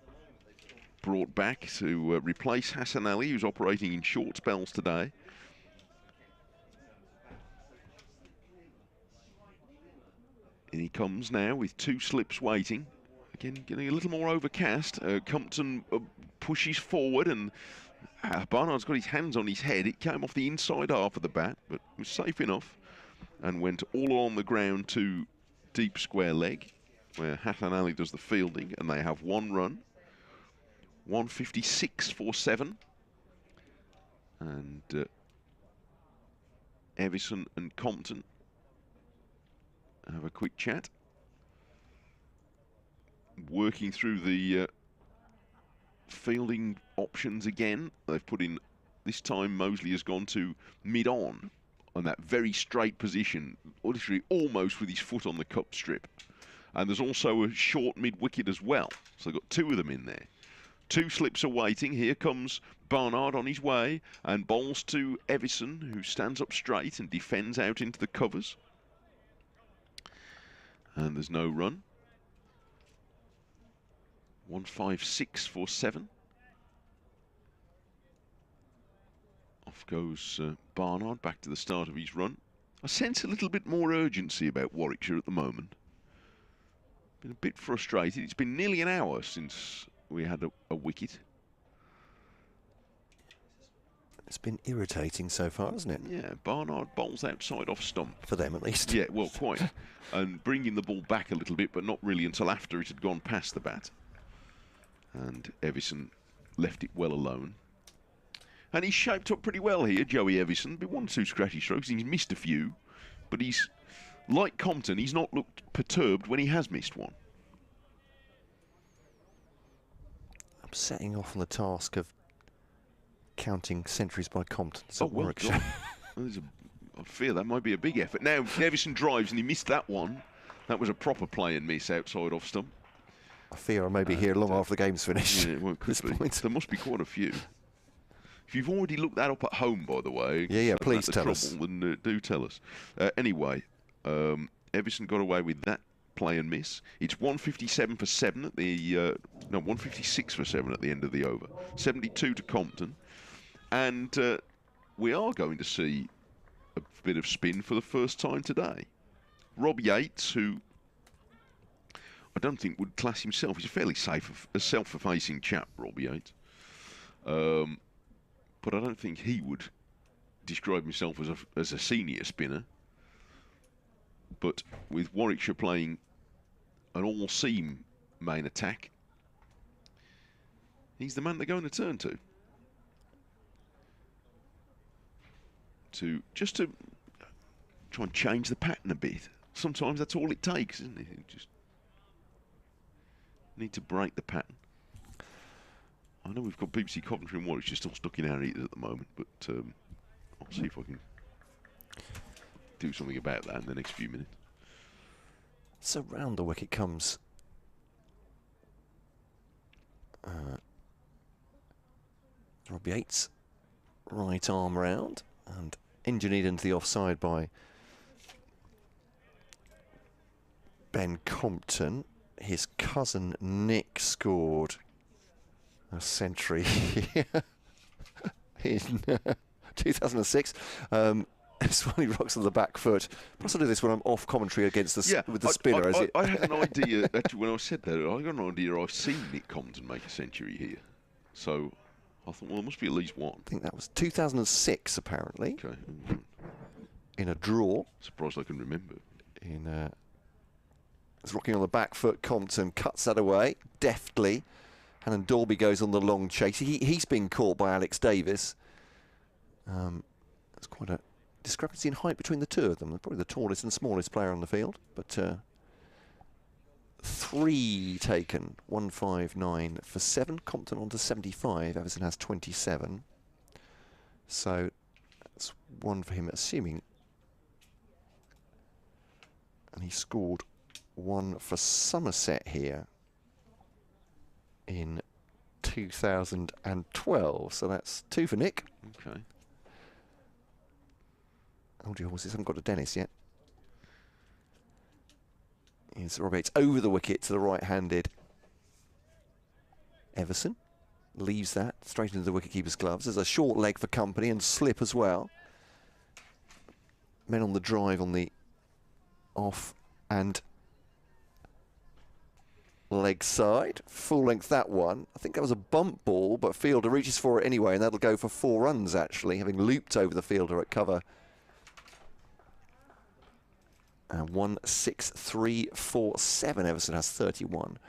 brought back to replace Hassan Ali, who's operating in short spells today. And he comes now with 2 slips waiting. Again, getting a little more overcast. Compton pushes forward, and Barnard's got his hands on his head. It came off the inside half of the bat, but was safe enough, and went all on the ground to deep square leg, where Hassan Ali does the fielding, and they have 1 run. 156 for 7. And Evison and Compton have a quick chat, working through the fielding options again. They've put in, this time Mosley has gone to mid-on that very straight position, literally almost with his foot on the cup strip. And there's also a short mid-wicket as well. So they've got 2 of them in there. Two slips are waiting. Here comes Barnard on his way and bowls to Evison, who stands up straight and defends out into the covers. And there's no run. 156 for 7. Off goes Barnard back to the start of his run. I sense a little bit more urgency about Warwickshire at the moment. Been a bit frustrated. It's been nearly an hour since we had a wicket. It's been irritating so far, hasn't it? Yeah, Barnard bowls outside off stump. For them, at least. Yeah, well, quite. And bringing the ball back a little bit, but not really until after it had gone past the bat. And Evison left it well alone. And he's shaped up pretty well here, Joey Evison. Been 1-2 scratchy strokes. He's missed a few, but he's, like Compton, he's not looked perturbed when he has missed one. I'm setting off on the task of counting centuries by Compton. Oh, well done. I fear that might be a big effort. Now, Evison drives and he missed that one. That was a proper play and miss outside off stump. I fear I may be here long after the game's finished. Yeah, well, could be. There must be quite a few. If you've already looked that up at home, by the way, yeah, please tell us. Then do tell us. Anyway, Evison got away with that play and miss. It's 157 for 7 at the 156 for 7 at the end of the over. 72 to Compton, and we are going to see a bit of spin for the first time today. Rob Yates, who I don't think would class himself. He's a fairly self-effacing chap, Rob Yates. But I don't think he would describe himself as a senior spinner. But with Warwickshire playing an all-seam main attack, he's the man they're going to turn to. Just to try and change the pattern a bit. Sometimes that's all it takes, isn't it? You just need to break the pattern. I know we've got BBC commentary and Warwickshire still stuck in our ears at the moment, but I'll see if I can do something about that in the next few minutes. So round the wicket comes Rob Yates, right arm round, and engineered into the offside by Ben Compton. His cousin Nick scored a century in 2006. It's when he rocks on the back foot. Perhaps I do this when I'm off commentary against the with the spinner. I had an idea actually when I said that. I got an idea. I've seen Nick Compton make a century here, so I thought, well, there must be at least one. I think that was 2006, apparently. Okay. In a draw. Surprised I can remember. It's rocking on the back foot. Compton cuts that away deftly. And then Dalby goes on the long chase. He's been caught by Alex Davis. There's quite a discrepancy in height between the two of them. They're probably the tallest and smallest player on the field. But 3 taken, 159 for 7. Compton on to 75. Everson has 27. So that's 1 for him, assuming. And he scored 1 for Somerset here in 2012. So that's 2 for Nick. Okay. Hold your horses, haven't got to Dennis yet. Here's Rob Yates over the wicket to the right-handed Everson. Leaves that straight into the wicketkeeper's gloves. There's a short leg for company and slip as well. Men on the drive on the off and leg side. Full length that one. I think that was a bump ball, but fielder reaches for it anyway, and that'll go for 4 runs actually, having looped over the fielder at cover. And 163.47. Everson has 31.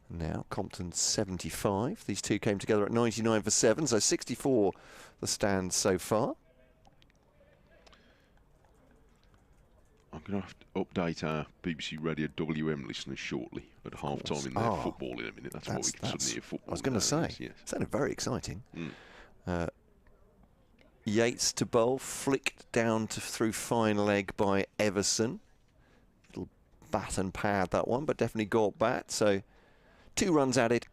Now Compton 75. These two came together at 99 for 7, so 64 the stand so far. I'm going to have to update our BBC Radio WM listeners shortly at half-time in their football in a minute. That's what we can suddenly hear football. I was going to say, yes. Sounded very exciting. Yates to bowl, flicked down through fine leg by Everson. Little bat and pad that one, but definitely got bat. So 2 runs added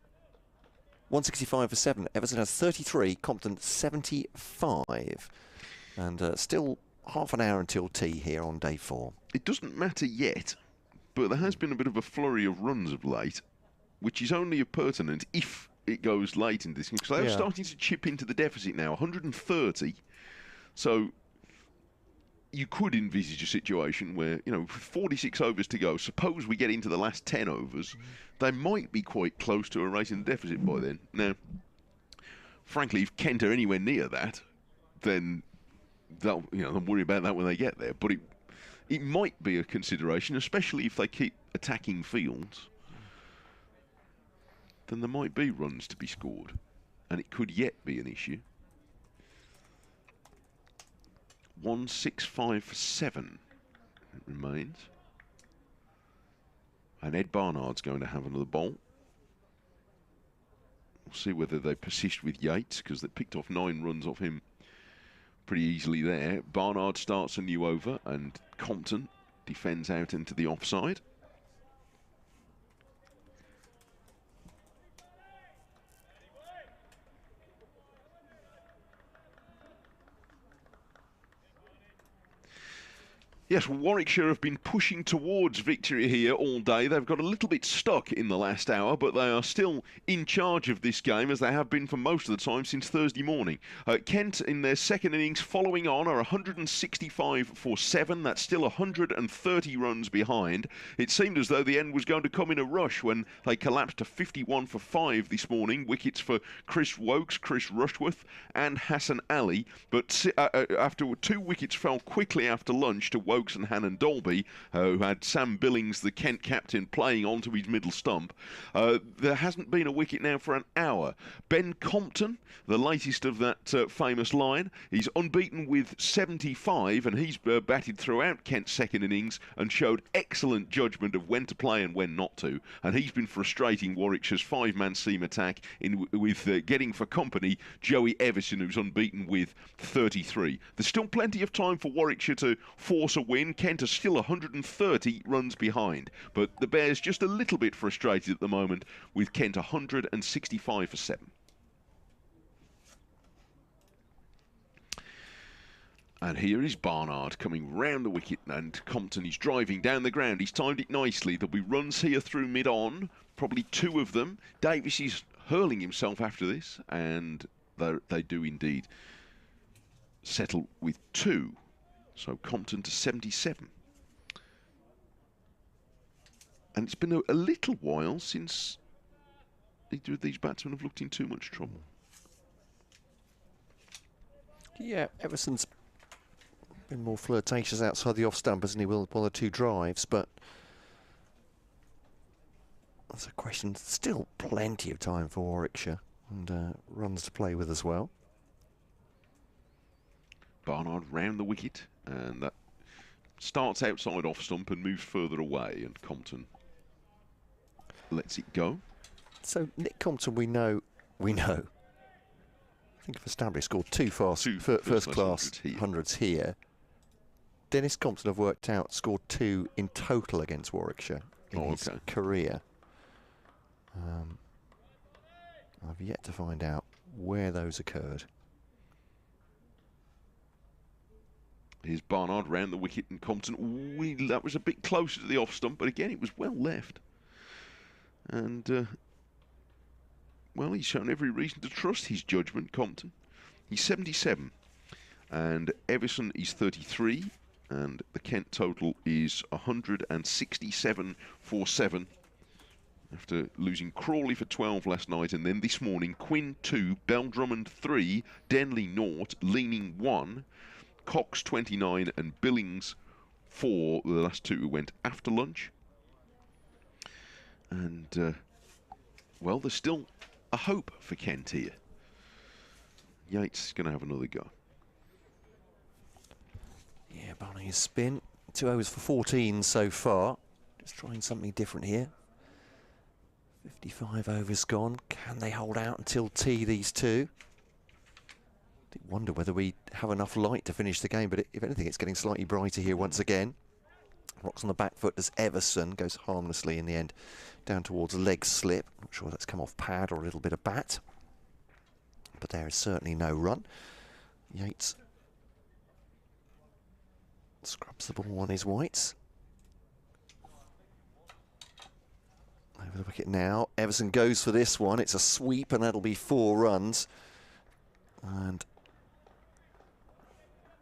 165 for 7. Everton has 33, Compton 75. And still half an hour until tea here on day 4. It doesn't matter yet, but there has been a bit of a flurry of runs of late, which is only pertinent if it goes late in this, because they're starting to chip into the deficit now, 130. So you could envisage a situation where, you know, 46 overs to go, suppose we get into the last 10 overs, they might be quite close to erasing the deficit by then. Now, frankly, if Kent are anywhere near that, then they'll worry about that when they get there. But it might be a consideration, especially if they keep attacking fields. Then there might be runs to be scored, and it could yet be an issue. 165 for 7 it remains. And Ed Barnard's going to have another bowl. We'll see whether they persist with Yates, because they picked off 9 runs off him pretty easily there. Barnard starts a new over, and Compton defends out into the offside. Yes, Warwickshire have been pushing towards victory here all day. They've got a little bit stuck in the last hour, but they are still in charge of this game, as they have been for most of the time since Thursday morning. Kent, in their second innings, following on, are 165 for 7. That's still 130 runs behind. It seemed as though the end was going to come in a rush when they collapsed to 51 for 5 this morning. Wickets for Chris Wokes, Chris Rushworth and Hassan Ali. But after 2 wickets fell quickly after lunch to Wokes and Hannon Dolby, who had Sam Billings, the Kent captain, playing onto his middle stump. There hasn't been a wicket now for an hour. Ben Compton, the latest of that famous line, he's unbeaten with 75, and he's batted throughout Kent's second innings and showed excellent judgment of when to play and when not to. And he's been frustrating Warwickshire's 5-man seam attack with getting for company Joey Everson, who's unbeaten with 33. There's still plenty of time for Warwickshire to force a win. Kent are still 130 runs behind, but the Bears just a little bit frustrated at the moment with Kent 165 for 7. And here is Barnard coming round the wicket, and Compton is driving down the ground. He's timed it nicely. There'll be runs here through mid-on, probably 2 of them. Davis is hurling himself after this, and they do indeed settle with 2. So Compton to 77. And it's been a little while since either of these batsmen have looked in too much trouble. Yeah, Everson's been more flirtatious outside the off-stump, hasn't he, with 1 or 2 drives, but that's a question. Still plenty of time for Warwickshire, and runs to play with as well. Barnard round the wicket, and that starts outside off stump and moves further away, and Compton lets it go. So Nick Compton, we know. I think if established, scored 2 first-class hundreds here. Dennis Compton, have worked out, scored 2 in total against Warwickshire in his career. I've yet to find out where those occurred. Here's Barnard round the wicket, and Compton, that was a bit closer to the off stump, but again, it was well left. And, well, he's shown every reason to trust his judgment, Compton. He's 77, and Everson is 33, and the Kent total is 167 for 7. After losing Crawley for 12 last night, and then this morning, Quinn 2, Beldrummond 3, Denley 0, Leaning 1, Cox 29 and Billings 4, the last 2 who went after lunch. And, well, there's still a hope for Kent here. Yates is going to have another go. Yeah, Barney his spin. 2 overs for 14 so far. Just trying something different here. 55 overs gone. Can they hold out until tea, these 2? I wonder whether we have enough light to finish the game, but if anything, it's getting slightly brighter here once again. Rocks on the back foot as Everson goes harmlessly in the end down towards leg slip. Not sure that's come off pad or a little bit of bat. But there is certainly no run. Yates scrubs the ball on his whites. Over the wicket now. Everson goes for this one. It's a sweep and that'll be 4 runs. And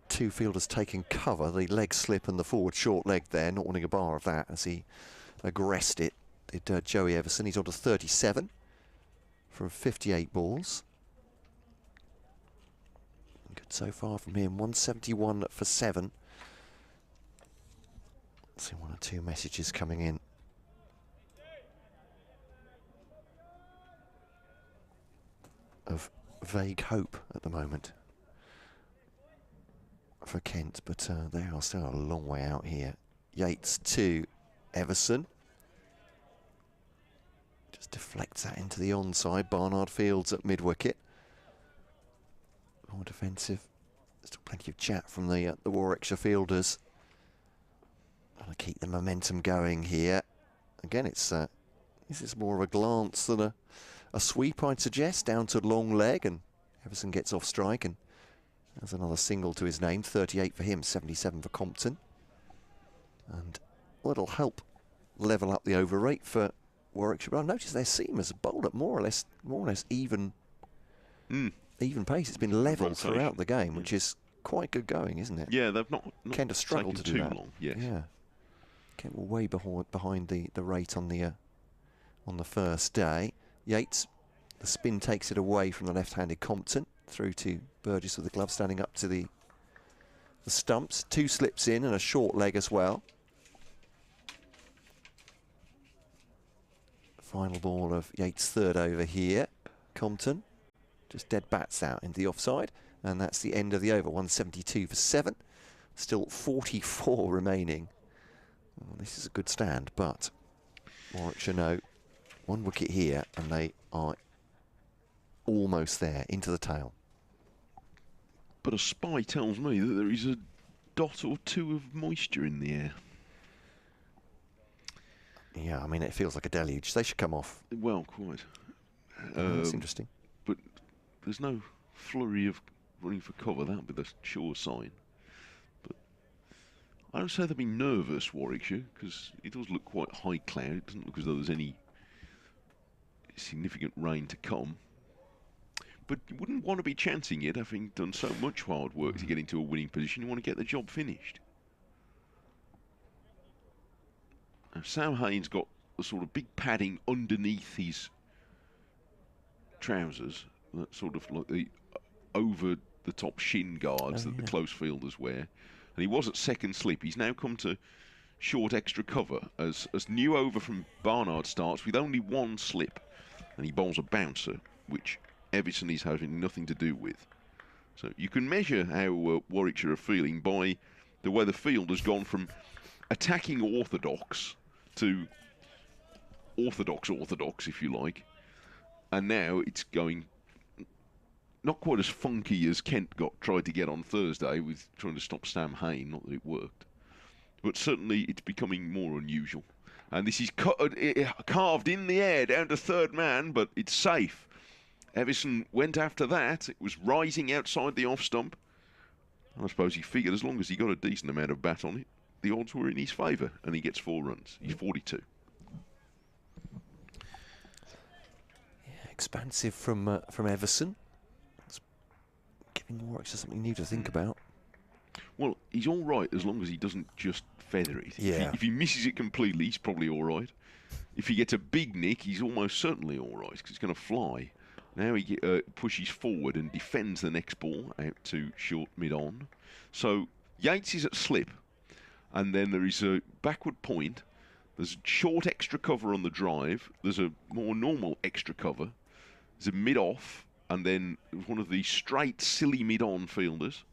2 fielders taking cover. The leg slip and the forward short leg there. Not wanting a bar of that as he aggressed it. Did Joey Everson. He's on to 37 from 58 balls. Good so far from him. 171 for 7. Let's see 1 or 2 messages coming in. Of vague hope at the moment for Kent, but they are still a long way out here. Yates to Everson. Just deflects that into the onside. Barnard Fields at mid-wicket. More defensive. Still plenty of chat from the Warwickshire fielders. Trying to keep the momentum going here. Again, it's this is more of a glance than a sweep, I'd suggest, down to long leg, and Everson gets off strike, and there's another single to his name. 38 for him, 77 for Compton, and that'll help level up the over rate for Warwickshire. But I've noticed their seamers bowled at more or less even pace. It's been level throughout the game, which is quite good going, isn't it? Yeah, they've not Kent have struggled to do too that. long. Yes. Yeah, Kent were way behind the rate on the first day. Yates, the spin takes it away from the left-handed Compton through to Burgess with the glove standing up to the stumps. 2 slips in and a short leg as well. Final ball of Yates' 3rd over here. Compton just dead bats out into the offside, and that's the end of the over. 172 for 7. Still 44 remaining. Well, this is a good stand, but Warwickshire know 1 wicket here, and they are almost there, into the tail. But a spy tells me that there is a dot or 2 of moisture in the air. Yeah, I mean, it feels like a deluge. They should come off. Well, quite. That's interesting. But there's no flurry of running for cover. That would be the sure sign. But I don't say they've been nervous, Warwickshire, because it does look quite high cloud. It doesn't look as though there's any significant rain to come. But you wouldn't want to be chancing it, having done so much hard work to get into a winning position. You want to get the job finished. Now, Sam Hayne's got a sort of big padding underneath his trousers, that sort of like the over-the-top shin guards that the close fielders wear. And he was at 2nd slip. He's now come to short extra cover as new over from Barnard starts with only 1 slip. And he bowls a bouncer, which Everson is having nothing to do with. So you can measure how Warwickshire are feeling by the way the field has gone from attacking orthodox to orthodox, if you like. And now it's going not quite as funky as Kent tried to get on Thursday with trying to stop Sam Hayne, not that it worked. But certainly it's becoming more unusual. And this is carved in the air down to 3rd man, but it's safe. Everson went after that. It was rising outside the off stump. I suppose he figured as long as he got a decent amount of bat on it, the odds were in his favour, and he gets 4 runs. He's 42. Yeah, expansive from Everson. It's giving Warwickshire something new to think about. Well, he's all right as long as he doesn't just feather it. Yeah. If he misses it completely, he's probably all right. If he gets a big nick, he's almost certainly all right because it's going to fly. Now he pushes forward and defends the next ball out to short mid-on. So Yates is at slip, and then there is a backward point. There's short extra cover on the drive. There's a more normal extra cover. There's a mid-off, and then one of the straight, silly mid-on fielders,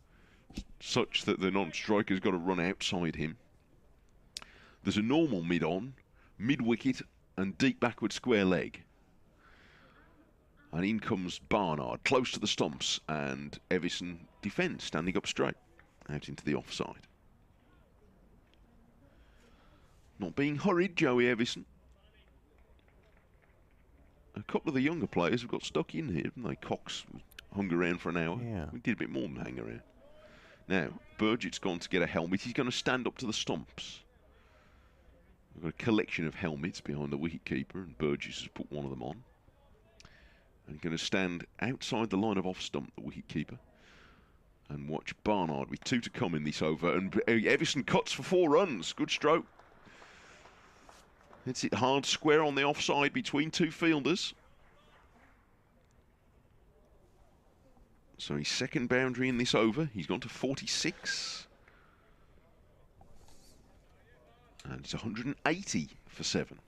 such that the non-striker's got to run outside him. There's a normal mid-on, mid-wicket, and deep backward square leg. And in comes Barnard, close to the stumps, and Everson defends, standing up straight, out into the offside. Not being hurried, Joey Everson. couple of the younger players have got stuck in here, haven't they? Cox hung around for an hour. Yeah. We did a bit more than hang around. Now, Burgett's gone to get a helmet. He's going to stand up to the stumps. We've got a collection of helmets behind the wicketkeeper, and Burgess has put one of them on. And he's going to stand outside the line of off-stump, the wicketkeeper, and watch Barnard with 2 to come in this over. And Everson cuts for 4 runs. Good stroke. Hits it hard square on the offside between 2 fielders. So his second boundary in this over. He's gone to 46. And it's 180 for 7.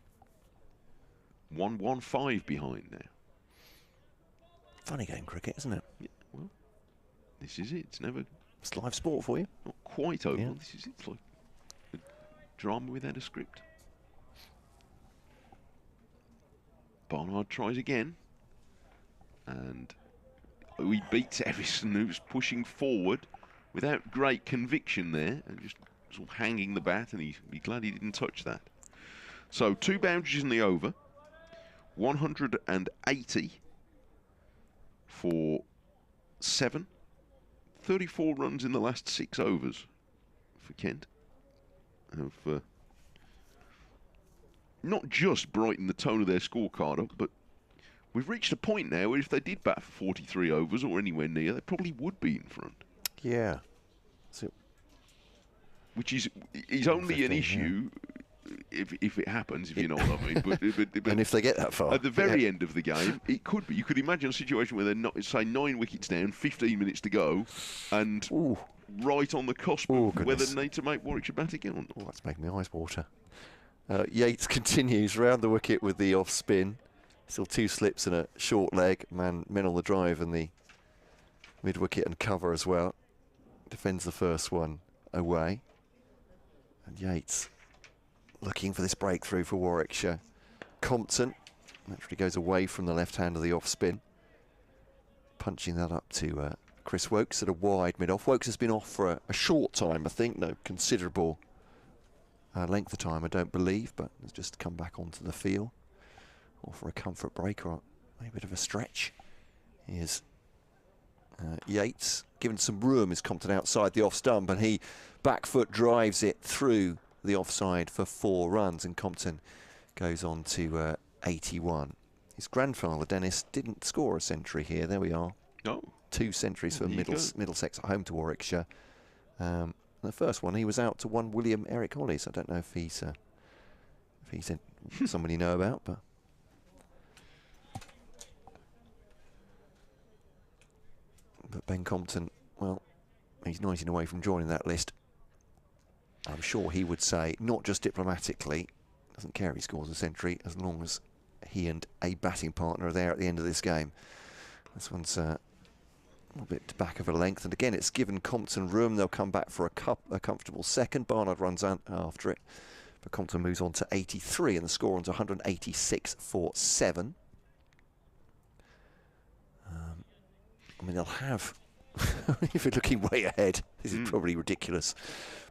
115 behind now. Funny game cricket, isn't it? Yeah, well, this is it. It's live sport for you. Not quite over. Yeah. This is it. It's like a drama without a script. Barnard tries again. And he beats Everson, who's pushing forward without great conviction there, and just sort of hanging the bat, and he'd be glad he didn't touch that. So 2 boundaries in the over. 180 for 7. 34 runs in the last 6 overs for Kent. Have not just brightened the tone of their scorecard up, but we've reached a point now where if they did bat for 43 overs or anywhere near, they probably would be in front. Yeah. So, which is only an issue if it happens, if you know what I mean. But and if they get that far. At the very end of the game, it could be. You could imagine a situation where they're not, say, 9 wickets down, 15 minutes to go, and right on the cusp of whether they need to make Warwickshire bat again or not. Oh, that's making my eyes water. Yates continues round the wicket with the off spin. Still 2 slips and a short leg. Men on the drive and the mid wicket and cover as well. Defends the first one away. And Yates looking for this breakthrough for Warwickshire. Compton naturally goes away from the left hand of the off spin. Punching that up to Chris Wokes at a wide mid off. Wokes has been off for a short time, I think. No considerable length of time, I don't believe, but has just come back onto the field. Or for a comfort break or maybe a bit of a stretch. Here's Yates given some room. Is Compton outside the off stump, and he back foot drives it through the offside for 4 runs, and Compton goes on to 81. His grandfather Dennis didn't score a century here. There we are. No. 2 centuries for Middlesex at home to Warwickshire. The first one he was out to one William Eric Hollis. I don't know if he's somebody you know about, but. But Ben Compton, well, he's 19 away from joining that list. I'm sure he would say, not just diplomatically, doesn't care if he scores a century, as long as he and a batting partner are there at the end of this game. This one's a little bit back of a length, and again, it's given Compton room. They'll come back for a comfortable second. Barnard runs out after it, but Compton moves on to 83, and the score on to 186 for 7. I mean, they'll have, if you're looking way ahead, this is probably ridiculous,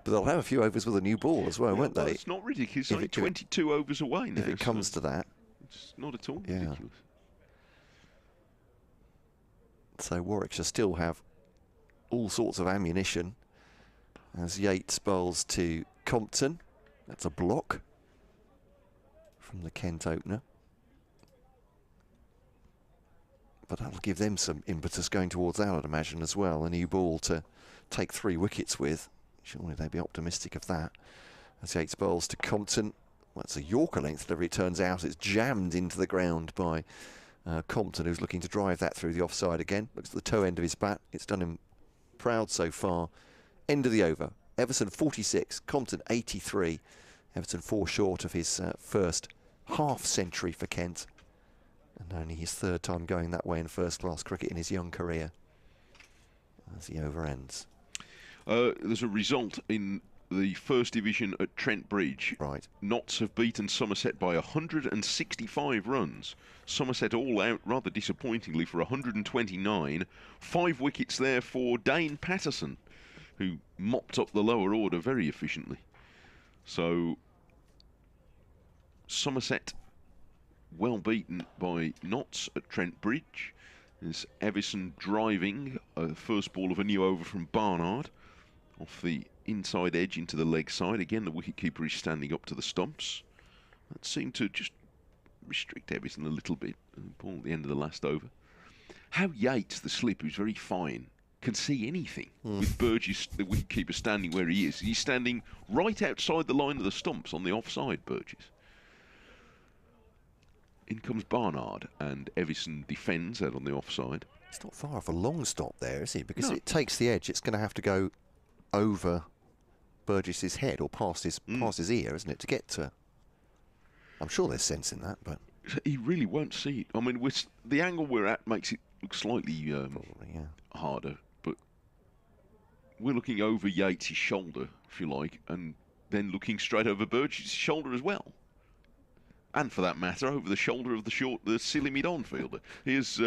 but they'll have a few overs with a new ball as well, won't they? It's not ridiculous. It's only 22 overs away now. If it comes to that. It's not at all ridiculous. So Warwickshire still have all sorts of ammunition as Yates bowls to Compton. That's a block from the Kent opener. But that'll give them some impetus going towards that, I'd imagine, as well. A new ball to take 3 wickets with. Surely they'd be optimistic of that. As Yates bowls to Compton. Well, it's a Yorker length delivery, it turns out. It's jammed into the ground by Compton, who's looking to drive that through the offside again. Looks at the toe end of his bat. It's done him proud so far. End of the over. Everson 46, Compton 83. Everton 4 short of his first half century for Kent. And only his 3rd time going that way in first-class cricket in his young career. As the over ends. There's a result in the First Division at Trent Bridge. Right. Notts have beaten Somerset by 165 runs. Somerset all out rather disappointingly for 129. 5 wickets there for Dane Patterson, who mopped up the lower order very efficiently. So Somerset well beaten by Notts at Trent Bridge. There's Everson driving first ball of a new over from Barnard off the inside edge into the leg side. Again, the wicketkeeper is standing up to the stumps. That seemed to just restrict Everson a little bit. Ball at the end of the last over. How Yates, the slip, who's very fine, can see anything with Burgess, the wicketkeeper, standing where he is. He's standing right outside the line of the stumps on the offside, Burgess. In comes Barnard, and Everson defends out on the offside. It's not far off a long stop there, is it? Because No. it takes the edge. It's going to have to go over Burgess's head or past his ear, isn't it, to get to... I'm sure there's sense in that, but... He really won't see it. I mean, the angle we're at makes it look slightly harder, but we're looking over Yates' shoulder, if you like, and then looking straight over Burgess' shoulder as well. And for that matter, over the shoulder of the silly mid-on fielder. Here's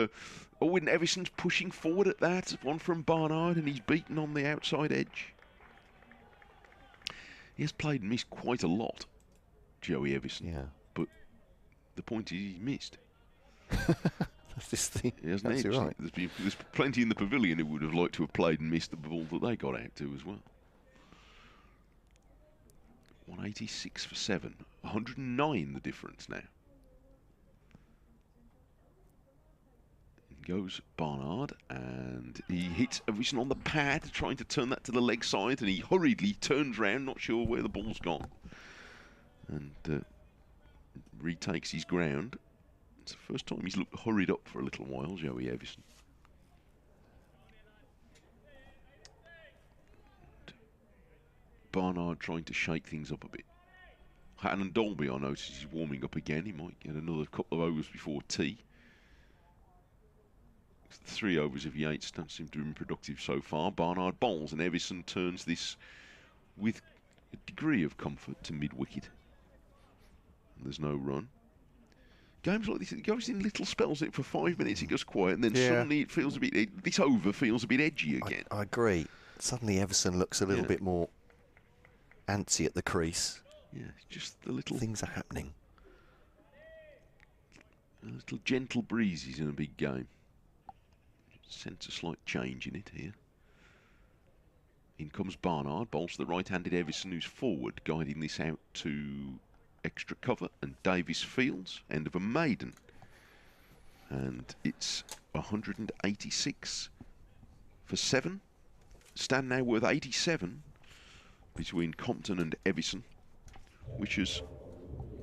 Owen Everson's pushing forward at that. One from Barnard, and he's beaten on the outside edge. He has played and missed quite a lot, Joey Everson. Yeah. But the point is he's missed. That's this thing. Hasn't That's it? right. There's plenty in the pavilion who would have liked to have played and missed the ball that they got out to as well. 186 for 7. 109 the difference now. In goes Barnard, and he hits Everson on the pad, trying to turn that to the leg side, and he hurriedly turns round, not sure where the ball's gone, and retakes his ground. It's the first time he's looked hurried up for a little while, Joey Everson. Barnard trying to shake things up a bit. Hatton Dolby, I notice, is warming up again. He might get another couple of overs before tea. The 3 overs of Yates don't seem to have been productive so far. Barnard bowls, and Everson turns this with a degree of comfort to mid-wicket. There's no run. Games like this, it goes in little spells. For 5 minutes it goes quiet, and then suddenly it feels a bit... This over feels a bit edgy again. I agree. Suddenly Everson looks a little bit more antsy at the crease. Yeah, just the little... Things are happening. Little gentle breezes in a big game. Sense a slight change in it here. In comes Barnard, bowls to the right-handed Everson, who's forward, guiding this out to extra cover, and Davis fields, end of a maiden. And it's 186 for 7. Stand now worth 87 between Compton and Everson, which has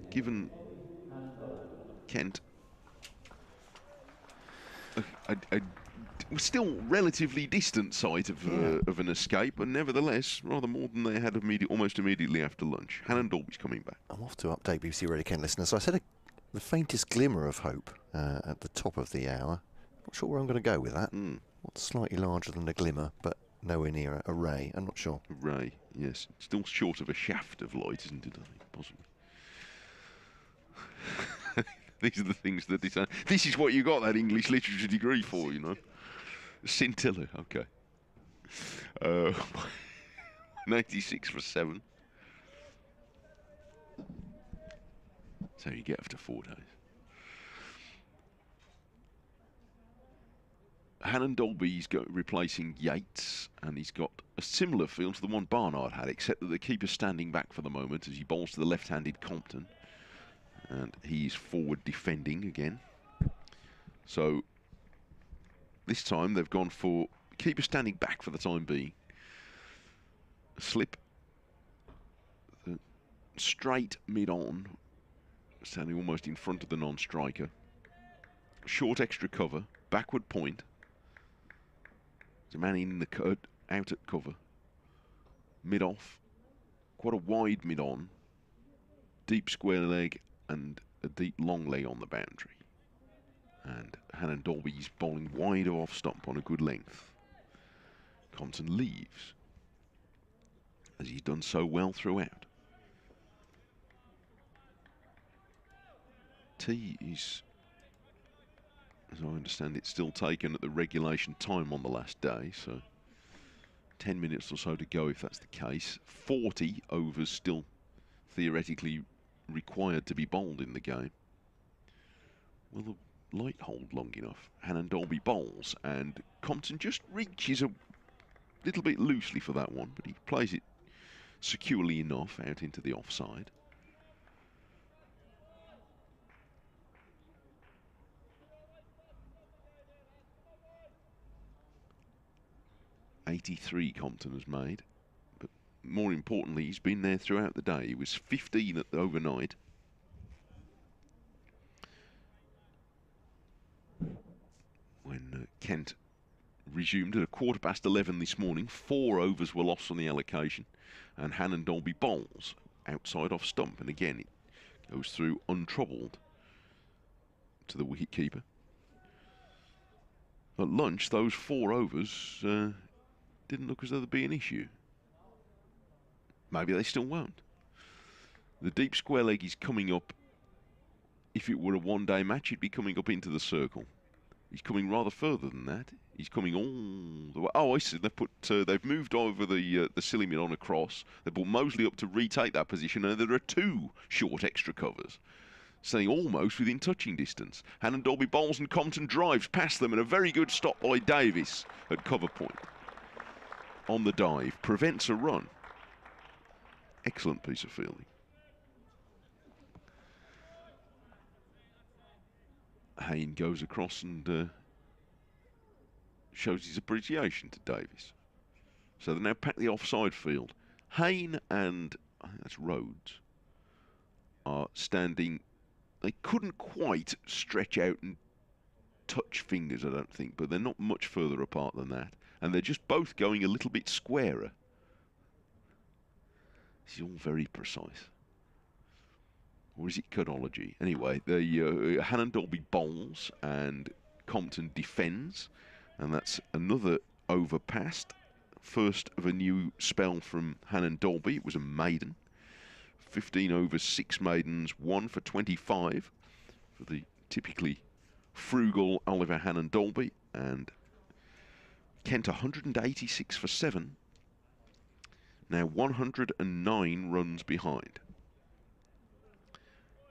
given Kent a still relatively distant sight of an escape, but nevertheless rather more than they had almost immediately after lunch. Hannon Dalby's coming back. I'm off to update BBC Radio Kent listeners. So I said the faintest glimmer of hope at the top of the hour. Not sure where I'm going to go with that. What's slightly larger than a glimmer, but nowhere near a ray. I'm not sure. A ray, yes. Still short of a shaft of light, isn't it? I think, possibly. These are the things that decide. This is what you got that English literature degree for, you know. Scintilla, okay. 96 for 7. That's how you get after 4 days. Hannon Dolby's replacing Yates, and he's got a similar field to the one Barnard had, except that the keeper's standing back for the moment as he bowls to the left-handed Compton. And he's forward defending again. So this time they've gone for keeper standing back for the time being. Slip straight mid-on, standing almost in front of the non-striker. Short extra cover, backward point. There's a man in the out at cover. Mid-off, quite a wide mid-on. Deep square leg and a deep long leg on the boundary. And Hannon Dolby's bowling wide off stump on a good length. Compton leaves, as he's done so well throughout. Tea is, as I understand it, still taken at the regulation time on the last day, so 10 minutes or so to go if that's the case. 40 overs still theoretically required to be bowled in the game. Will the light hold long enough? Hannon Dolby bowls, and Compton just reaches a little bit loosely for that one, but he plays it securely enough out into the offside. .83 Compton has made, but more importantly, he's been there throughout the day. He was 15 at the overnight. When Kent resumed at 11:15 this morning, 4 overs were lost on the allocation, and Hannon Dolby bowls outside off stump, and again it goes through untroubled to the wicketkeeper. At lunch, those 4 overs didn't look as though there'd be an issue. Maybe they still won't. The deep square leg is coming up. If it were a one-day match, he'd be coming up into the circle. He's coming rather further than that. He's coming all the way. Oh, I see. They've moved over the silly mid on across. They brought Mosley up to retake that position, and there are 2 short extra covers, staying almost within touching distance. Hannon Dolby bowls and Compton drives past them, and a very good stop by Davis at cover point on the dive prevents a run. Excellent piece of fielding. Hayne goes across and shows his appreciation to Davis. So they now pack the offside field. Hayne and, I think that's Rhodes, are standing. They couldn't quite stretch out and touch fingers, I don't think, but they're not much further apart than that. And they're just both going a little bit squarer. This is all very precise. Or is it codology? Anyway, the Hannon Dolby bowls and Compton defends, and that's another over passed. First of a new spell from Hannon Dolby. It was a maiden. 15 overs, 6 maidens, 1 for 25 for the typically frugal Oliver Hannon Dolby, and Kent 186 for 7. Now 109 runs behind.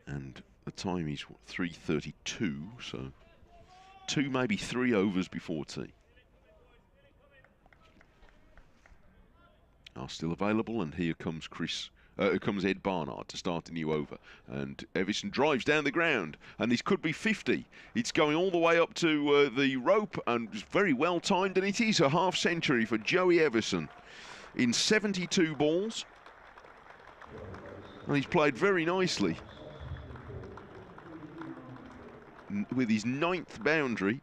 And the time is, what, 3:32, so 2, maybe 3 overs before tea. Are still available, and here comes Ed Barnard to start a new over. And Everson drives down the ground, and this could be 50. It's going all the way up to the rope, and it's very well timed, and it is a half century for Joey Everson in 72 balls. And he's played very nicely with his 9th boundary,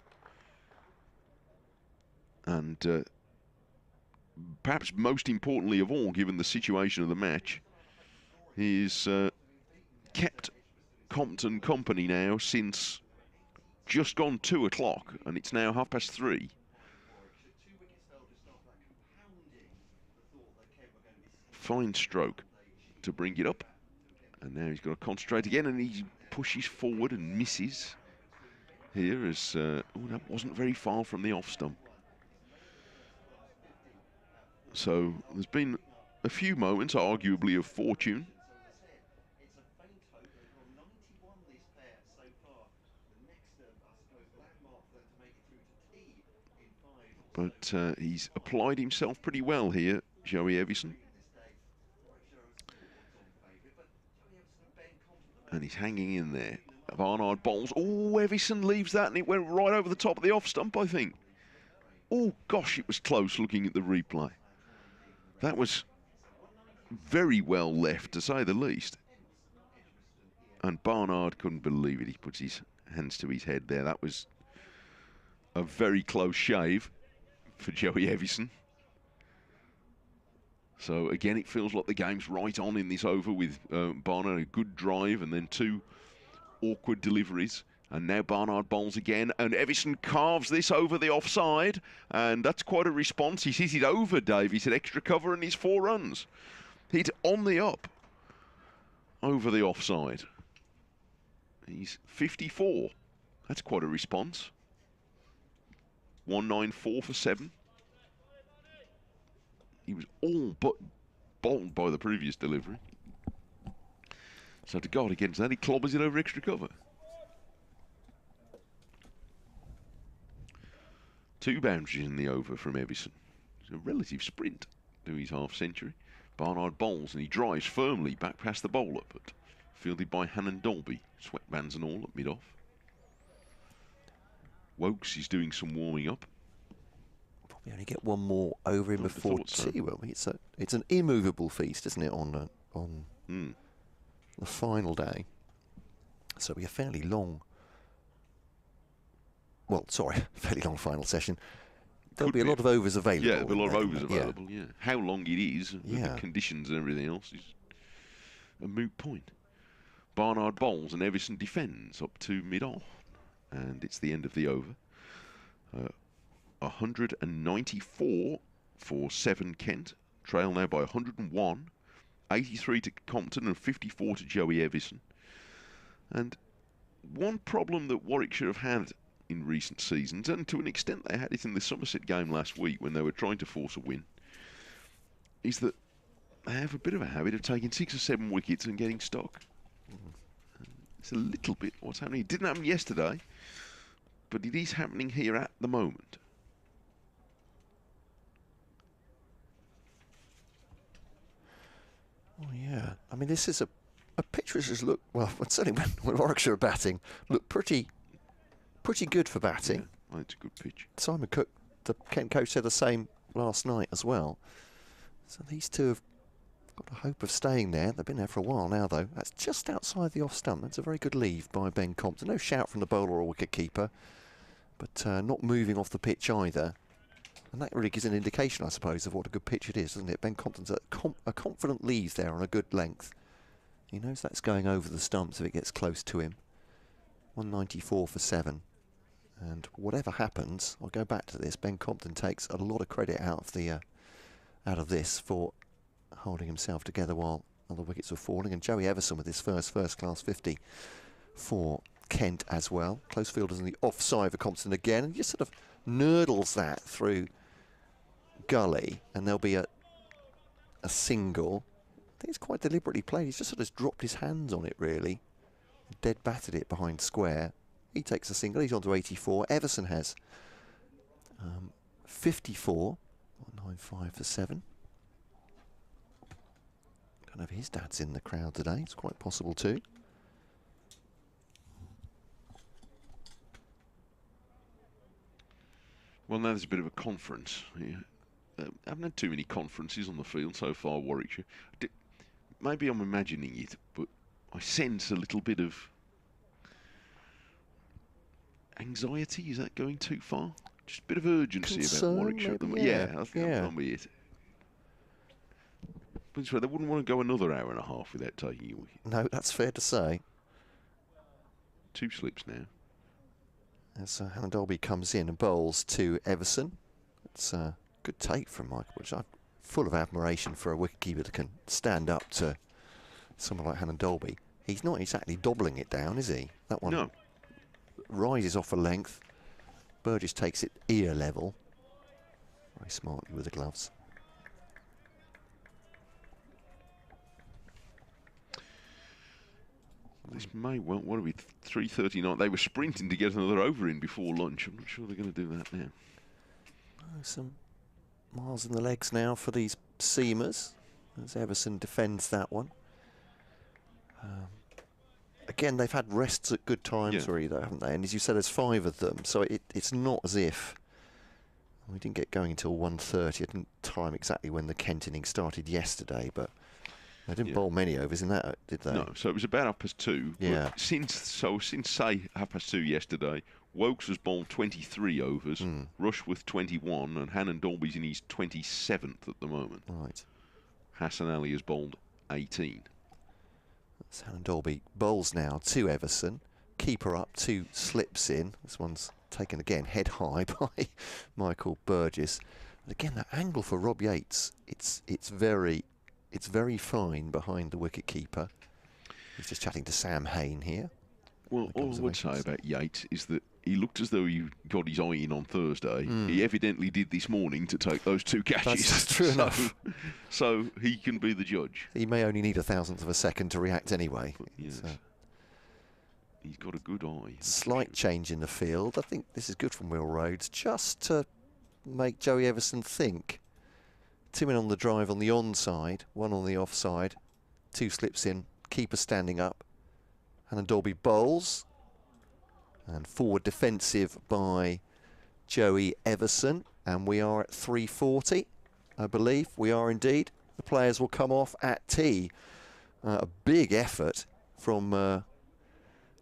and perhaps most importantly of all, given the situation of the match, he's kept Compton company now since just gone 2 o'clock, and it's now 3:30. Fine stroke to bring it up, and now he's got to concentrate again, and he pushes forward and misses here as that wasn't very far from the off stump. So there's been a few moments, arguably, of fortune. But he's applied himself pretty well here, Joey Everson. And he's hanging in there. Barnard bowls. Oh, Everson leaves that, and it went right over the top of the off stump, I think. Oh, gosh, it was close looking at the replay. That was very well left, to say the least. And Barnard couldn't believe it. He puts his hands to his head there. That was a very close shave for Joey Everson. So again, it feels like the game's right on in this over with Barnard, a good drive and then 2 awkward deliveries. And now Barnard bowls again, and Everson carves this over the offside, and that's quite a response. He's hit it over Davies at extra cover, and he's 4 runs. Hit on the up over the offside. He's 54. That's quite a response. 194 for 7. He was all but bowled by the previous delivery. So to guard against that, he clobbers it over extra cover. 2 boundaries in the over from Everson. It's a relative sprint to his half-century. Barnard bowls and he drives firmly back past the bowler, but fielded by Hannon Dolby. Sweatbands and all at mid-off. Wokes is doing some warming up. Probably only get one more over him before tea, won't we? It's an immovable feast, isn't it, on the final day. So it'll be a fairly long, well, sorry, fairly long final session. There'll be a lot of overs available. Yeah, there'll be a lot of overs available, yeah. How long it is, the conditions and everything else is a moot point. Barnard bowls and Everson defends up to mid-off. And it's the end of the over. 194 for 7 Kent. Trail now by 101. 83 to Compton and 54 to Joey Everson. And one problem that Warwickshire have had in recent seasons, and to an extent they had it in the Somerset game last week when they were trying to force a win, is that they have a bit of a habit of taking 6 or 7 wickets and getting stuck. It's a little bit what's happening. It didn't happen yesterday, but it is happening here at the moment. Oh yeah, I mean this is a pitch which has looked, well, certainly when Warwickshire are batting, looked pretty good for batting. Yeah, it's a good pitch. Simon Cook, the Kent coach, said the same last night as well. So these two have got a hope of staying there. They've been there for a while now, though. That's just outside the off stump. That's a very good leave by Ben Compton. No shout from the bowler or wicket keeper, but not moving off the pitch either. And that really gives an indication, I suppose, of what a good pitch it is, doesn't it? Ben Compton's a confident leave there on a good length. He knows that's going over the stumps if it gets close to him. 194 for 7. And whatever happens, I'll go back to this. Ben Compton takes a lot of credit out of this for holding himself together while other wickets were falling. And Joey Everson with his first-class 50 for Kent as well. Close fielders on the offside for Compton again, and he just sort of nurdles that through gully, and there'll be a single. I think it's quite deliberately played. He's just sort of dropped his hands on it, really. Dead batted it behind square. He takes a single. He's on to 84. Everson has 54. 195 for 7. Don't know if his dad's in the crowd today. It's quite possible too. Well, now there's a bit of a conference. Yeah. I haven't had too many conferences on the field so far, Warwickshire. Maybe I'm imagining it, but I sense a little bit of anxiety. Is that going too far? Just a bit of urgency about Warwickshire at the moment. Yeah, I think that'll be it. But they wouldn't want to go another hour and a half without taking a wicket. No, that's fair to say. 2 slips now. As Hannon Dolby comes in and bowls to Everson. It's a good take from Michael, which I'm full of admiration for a wicketkeeper that can stand up to someone like Hannon Dolby. He's not exactly doubling it down, is he? That one rises off a length. Burgess takes it ear level. Very smartly with the gloves. This may well, what are we, 3:39? They were sprinting to get another over in before lunch. I'm not sure they're going to do that now. Some miles in the legs now for these seamers, as Everson defends that one. Again, they've had rests at good times, really, though, haven't they? And as you said, there's 5 of them, so it's not as if we didn't get going until 1:30. I didn't time exactly when the Kent innings started yesterday, but they didn't bowl many overs in that, did they? No, so it was about 2:30. Yeah. Since say 2:30 yesterday, Wokes has bowled 23 overs, Rushworth 21, and Hannon Dolby's in his 27th at the moment. Right. Hassan Ali has bowled 18. That's Hannon Dolby bowls now to Everson. Keeper up, 2 slips in. This one's taken again head high by Michael Burgess. And again, that angle for Rob Yates, it's very fine behind the wicket keeper. He's just chatting to Sam Hain here. Well, all I would say about Yates is that he looked as though he got his eye in on Thursday. He evidently did this morning to take those 2 catches. That's true enough. So he can be the judge. He may only need 1,000th of a second to react anyway. Yes. he's got a good eye. Slight change in the field. I think this is good from Will Rhodes, just to make Joey Everson think. 2 men on the drive on the onside, 1 on the offside, 2 slips in, keeper standing up. Hannah Dolby bowls, and forward defensive by Joey Everson, and we are at 3:40, I believe. We are indeed. The players will come off at tee. A big effort from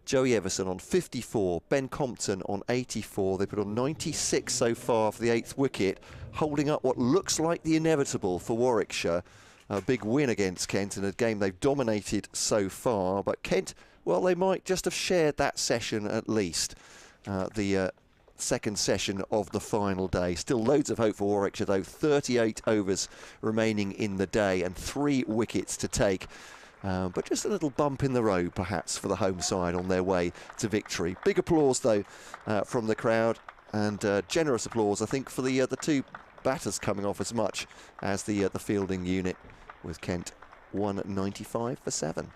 Joey Everson on 54, Ben Compton on 84. They put on 96 so far for the 8th wicket, holding up what looks like the inevitable for Warwickshire. A big win against Kent in a game they've dominated so far, but Kent, well, they might just have shared that session at least. The second session of the final day. Still loads of hope for Warwickshire though. 38 overs remaining in the day and 3 wickets to take. But just a little bump in the road perhaps for the home side on their way to victory. Big applause though from the crowd, and generous applause I think for the 2 batters coming off as much as the fielding unit, with Kent 195 for 7.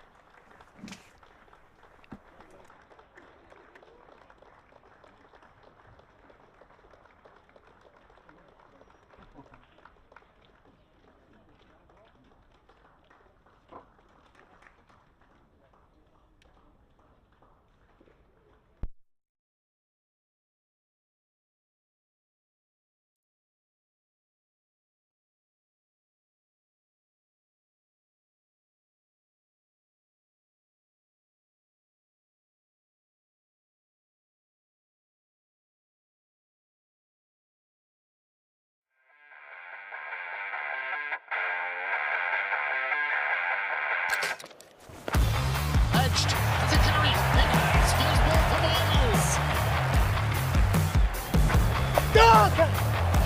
Edged to carry. Innings first ball for Amiss.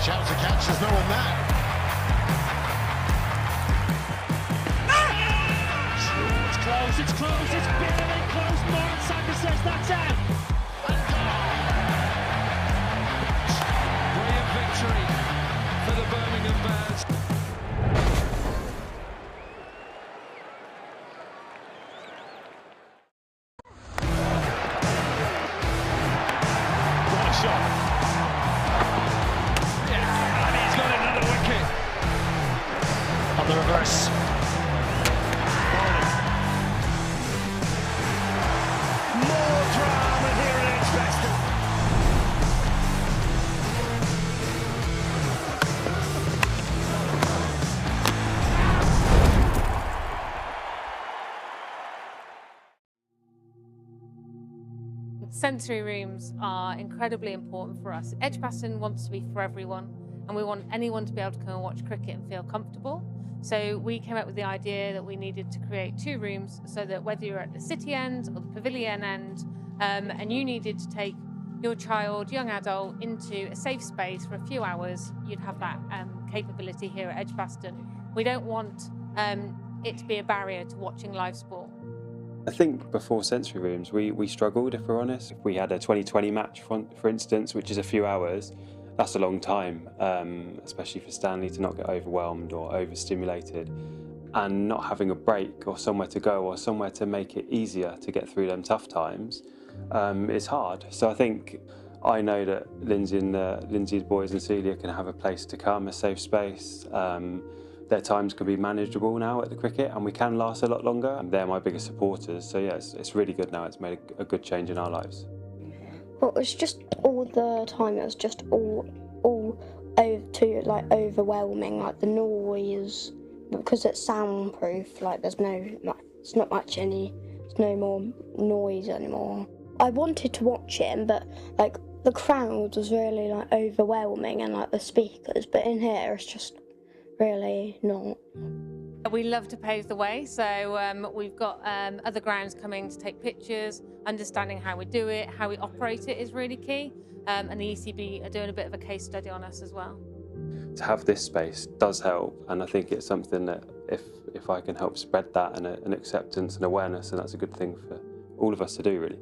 Shouts a catch, there's no one there. It's close, it's bitterly close. Morgan Sanders says that's out. Brilliant victory for the Birmingham Bears. On the reverse. More drama here at Edgbaston. Sensory rooms are incredibly important for us. Edgbaston wants to be for everyone, and we want anyone to be able to come and watch cricket and feel comfortable. So we came up with the idea that we needed to create 2 rooms so that whether you're at the city end or the pavilion end, and you needed to take your child, young adult, into a safe space for a few hours, you'd have that capability here at Edgbaston. We don't want it to be a barrier to watching live sport. I think before sensory rooms, we struggled, if we're honest. If we had a 2020 match, for instance, which is a few hours, that's a long time, especially for Stanley to not get overwhelmed or overstimulated, and not having a break or somewhere to go or somewhere to make it easier to get through them tough times is hard. So I think I know that Lindsay's boys and Celia can have a place to come, a safe space. Their times can be manageable now at the cricket, and we can last a lot longer. And they're my biggest supporters. So yeah, it's really good now. It's made a good change in our lives. Well, it was just all the time. It was just all too like overwhelming. Like the noise, because it's soundproof. Like there's it's no more noise anymore. I wanted to watch it, but like the crowd was really like overwhelming, and like the speakers. But in here, it's just really not. We love to pave the way, so we've got other grounds coming to take pictures. Understanding how we do it, how we operate it is really key, and the ECB are doing a bit of a case study on us as well. To have this space does help, and I think it's something that if I can help spread that and an acceptance and awareness, and that's a good thing for all of us to do, really.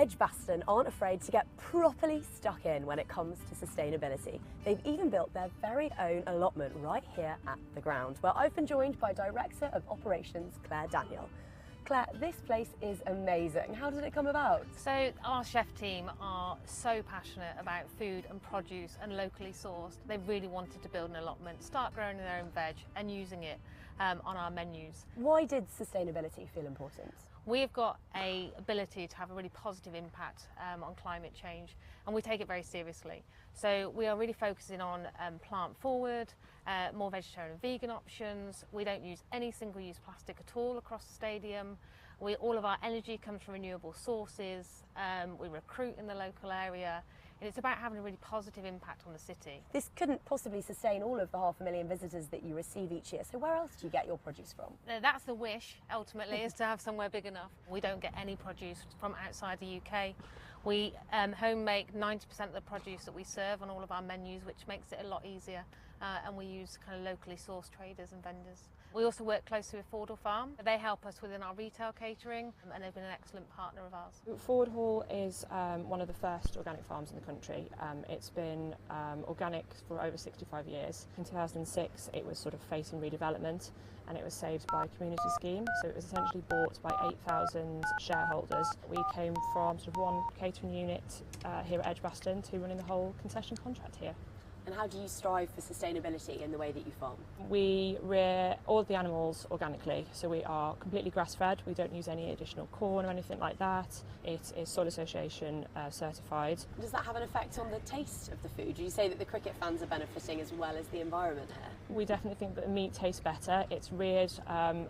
Edgbaston aren't afraid to get properly stuck in when it comes to sustainability. They've even built their very own allotment right here at the ground, where I've been joined by Director of Operations, Claire Daniel. Claire, this place is amazing. How did it come about? So our chef team are so passionate about food and produce and locally sourced. They really wanted to build an allotment, start growing their own veg and using it on our menus. Why did sustainability feel important? We've got an ability to have a really positive impact on climate change, and we take it very seriously. So we are really focusing on plant forward, more vegetarian and vegan options. We don't use any single-use plastic at all across the stadium. All of our energy comes from renewable sources. We recruit in the local area. And it's about having a really positive impact on the city. This couldn't possibly sustain all of the 500,000 visitors that you receive each year. So where else do you get your produce from? That's the wish, ultimately, is to have somewhere big enough. We don't get any produce from outside the UK. We home make 90% of the produce that we serve on all of our menus, which makes it a lot easier. And we use kind of locally sourced traders and vendors. We also work closely with Fordhall Farm. They help us within our retail catering, and they've been an excellent partner of ours. Fordhall is one of the first organic farms in the country. It's been organic for over 65 years. In 2006 it was sort of facing redevelopment, and it was saved by a community scheme, so it was essentially bought by 8,000 shareholders. We came from sort of one catering unit here at Edgbaston to running the whole concession contract here. And how do you strive for sustainability in the way that you farm? We rear all of the animals organically, so we are completely grass-fed. We don't use any additional corn or anything like that. It is Soil Association certified. Does that have an effect on the taste of the food? Do you say that the cricket fans are benefiting as well as the environment here? We definitely think that the meat tastes better. It's reared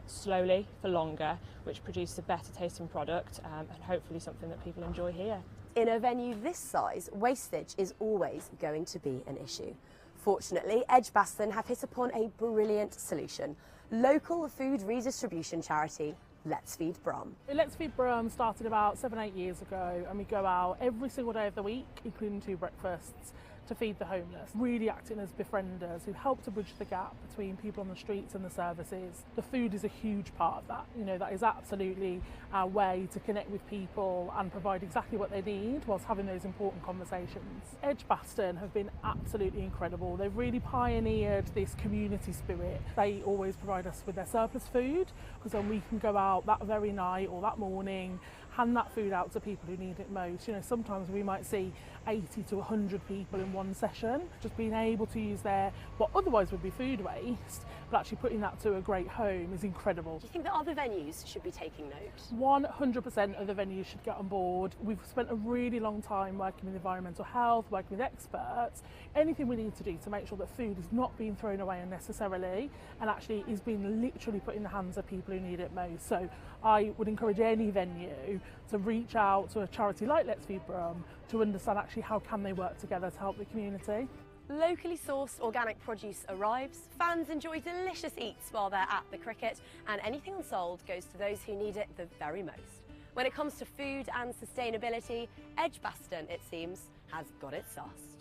slowly for longer, which produces a better tasting product and hopefully something that people enjoy here. In a venue this size, wastage is always going to be an issue. Fortunately, Edgbaston have hit upon a brilliant solution. Local food redistribution charity, Let's Feed Brum. Let's Feed Brum started about 7-8 years ago, and we go out every single day of the week, including 2 breakfasts, to feed the homeless, really acting as befrienders who help to bridge the gap between people on the streets and the services. The food is a huge part of that. You know, that is absolutely our way to connect with people and provide exactly what they need whilst having those important conversations. Edgbaston have been absolutely incredible. They've really pioneered this community spirit. They always provide us with their surplus food, because then we can go out that very night or that morning, hand that food out to people who need it most. You know, sometimes we might see 80 to 100 people in one session. Just being able to use what otherwise would be food waste, but actually putting that to a great home is incredible. Do you think that other venues should be taking note? 100% of the venues should get on board. We've spent a really long time working with environmental health, working with experts. Anything we need to do to make sure that food is not being thrown away unnecessarily and actually is being literally put in the hands of people who need it most. So I would encourage any venue to reach out to a charity like Let's Feed Brum to understand actually how can they work together to help the community. Locally sourced organic produce arrives, fans enjoy delicious eats while they're at the cricket, and anything unsold goes to those who need it the very most. When it comes to food and sustainability, Edgbaston, it seems, has got it sussed.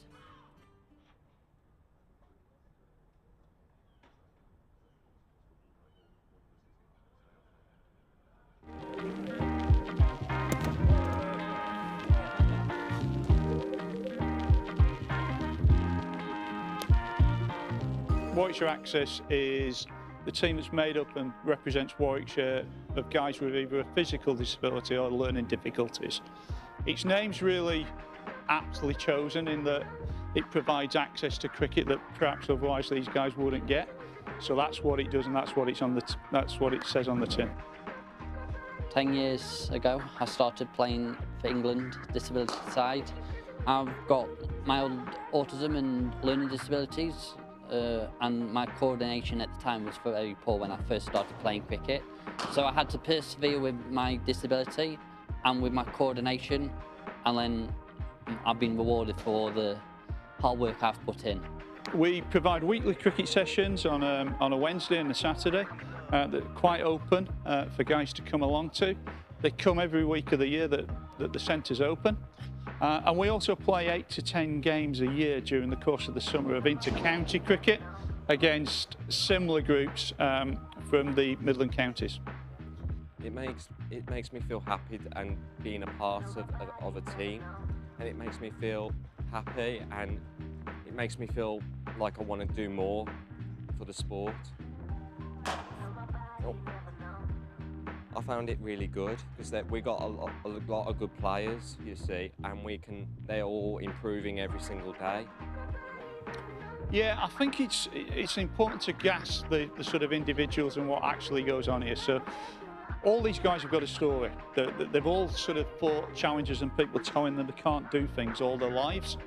Warwickshire Access is the team that's made up and represents Warwickshire of guys with either a physical disability or learning difficulties. Its name's really aptly chosen in that it provides access to cricket that perhaps otherwise these guys wouldn't get. So that's what it does, and that's what it says on the tin. 10 years ago, I started playing for England disability side. I've got mild autism and learning disabilities. And my coordination at the time was very poor when I first started playing cricket. So I had to persevere with my disability and with my coordination, and then I've been rewarded for all the hard work I've put in. We provide weekly cricket sessions on a Wednesday and a Saturday that are quite open for guys to come along to. They come every week of the year that the centre's open. And we also play 8 to 10 games a year during the course of the summer of inter-county cricket against similar groups from the Midland counties. it makes me feel happy and being a part of a team, and it makes me feel happy, and it makes me feel like I want to do more for the sport. Oh. I found it really good because we got a lot of good players, you see, and they're all improving every single day. Yeah, I think it's important to grasp the sort of individuals and what actually goes on here. So all these guys have got a story. They've all sort of fought challenges and people telling them they can't do things all their lives.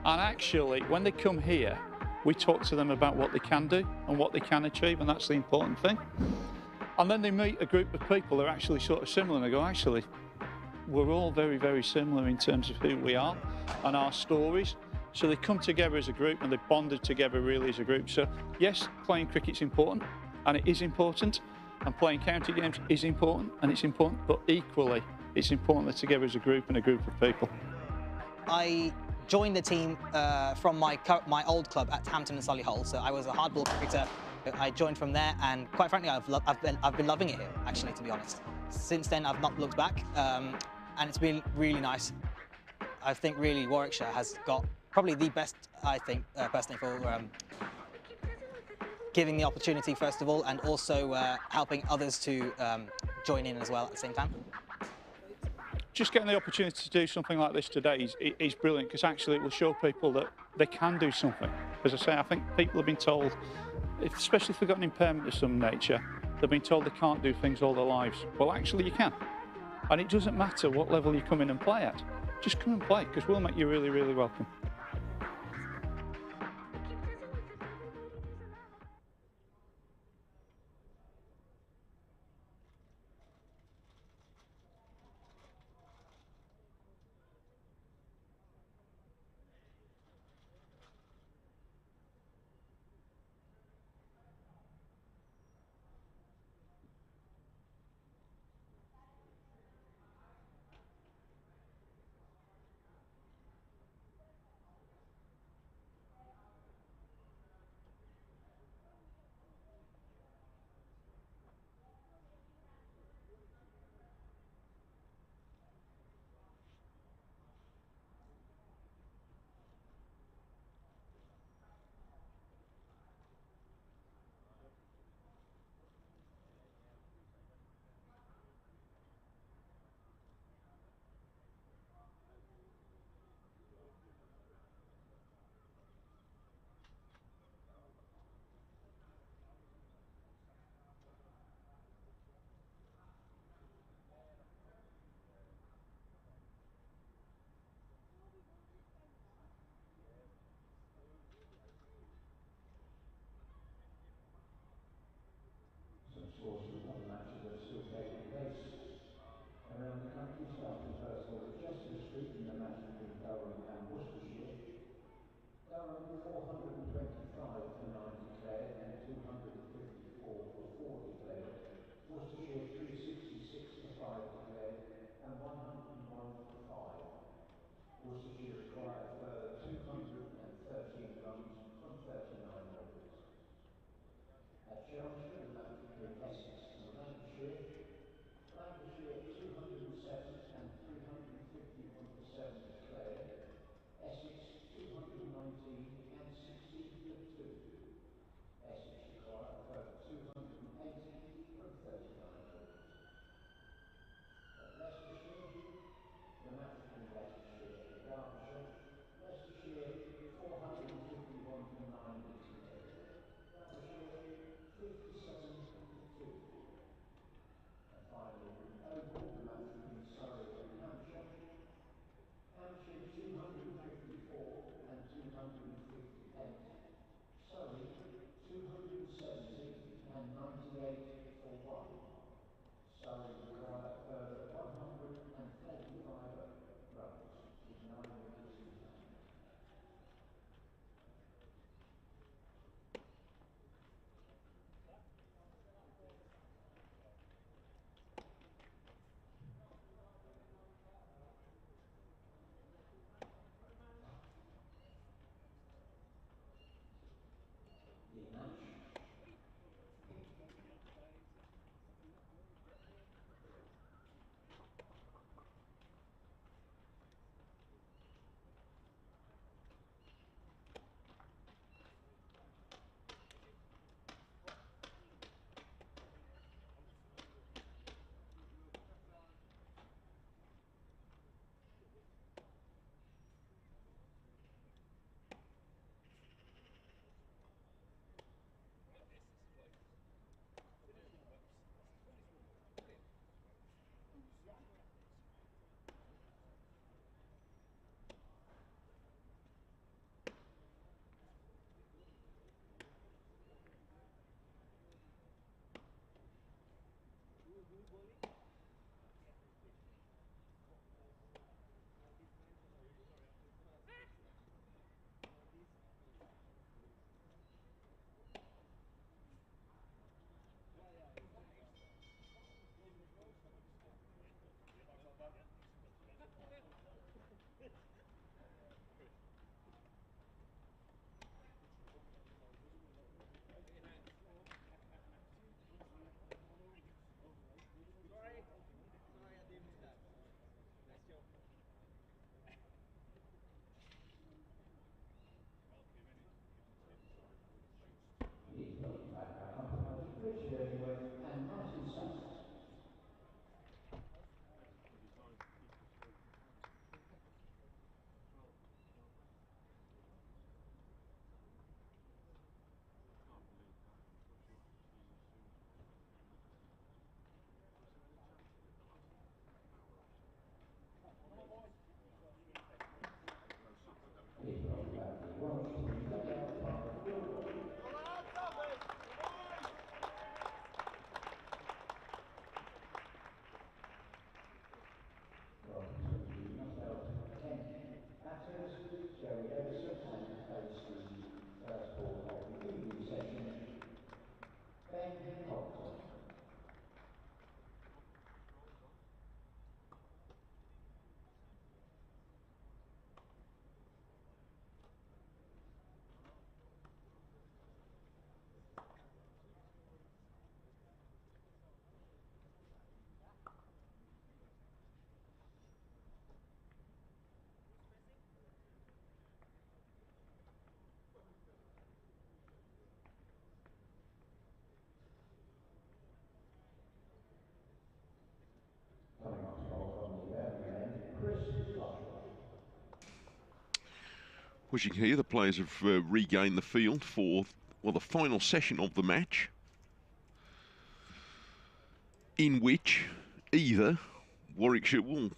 And actually, when they come here, we talk to them about what they can do and what they can achieve, and that's the important thing. And then they meet a group of people that are actually sort of similar, and they go, actually, we're all very, very similar in terms of who we are and our stories. So they come together as a group and they bonded together really as a group. So yes, playing cricket's important, and it is important, and playing county games is important, and it's important, but equally, it's important they're together as a group and a group of people. I joined the team from my old club at Hampton and Solihull, so I was a hardball cricketer. I joined from there, and quite frankly, I've been loving it here, actually, to be honest. Since then, I've not looked back, and it's been really nice. I think really Warwickshire has got probably the best, I think, personally, for giving the opportunity, first of all, and also helping others to join in as well at the same time. Just getting the opportunity to do something like this today is brilliant, because actually it will show people that they can do something. As I say, I think people have been told, especially if they've got an impairment of some nature, they've been told they can't do things all their lives. Well, actually you can. And it doesn't matter what level you come in and play at. Just come and play, because we'll make you really, really welcome. Scores from other matches are still taking place around the country, starting first of all at Chester Street in the match between Durham and Worcestershire. Durham 425 for 9 declared and 254 for 4 declared. Worcestershire 366 for 5 declared and 101 for 5. Worcestershire require a further 213 runs from 39 overs. At Chelmsford, a match between Essex and Lancashire. Lancashire 207 and 351 for 7 declared. Essex 219 and 16 for As you can hear, the players have regained the field for, well, the final session of the match, in which either Warwickshire will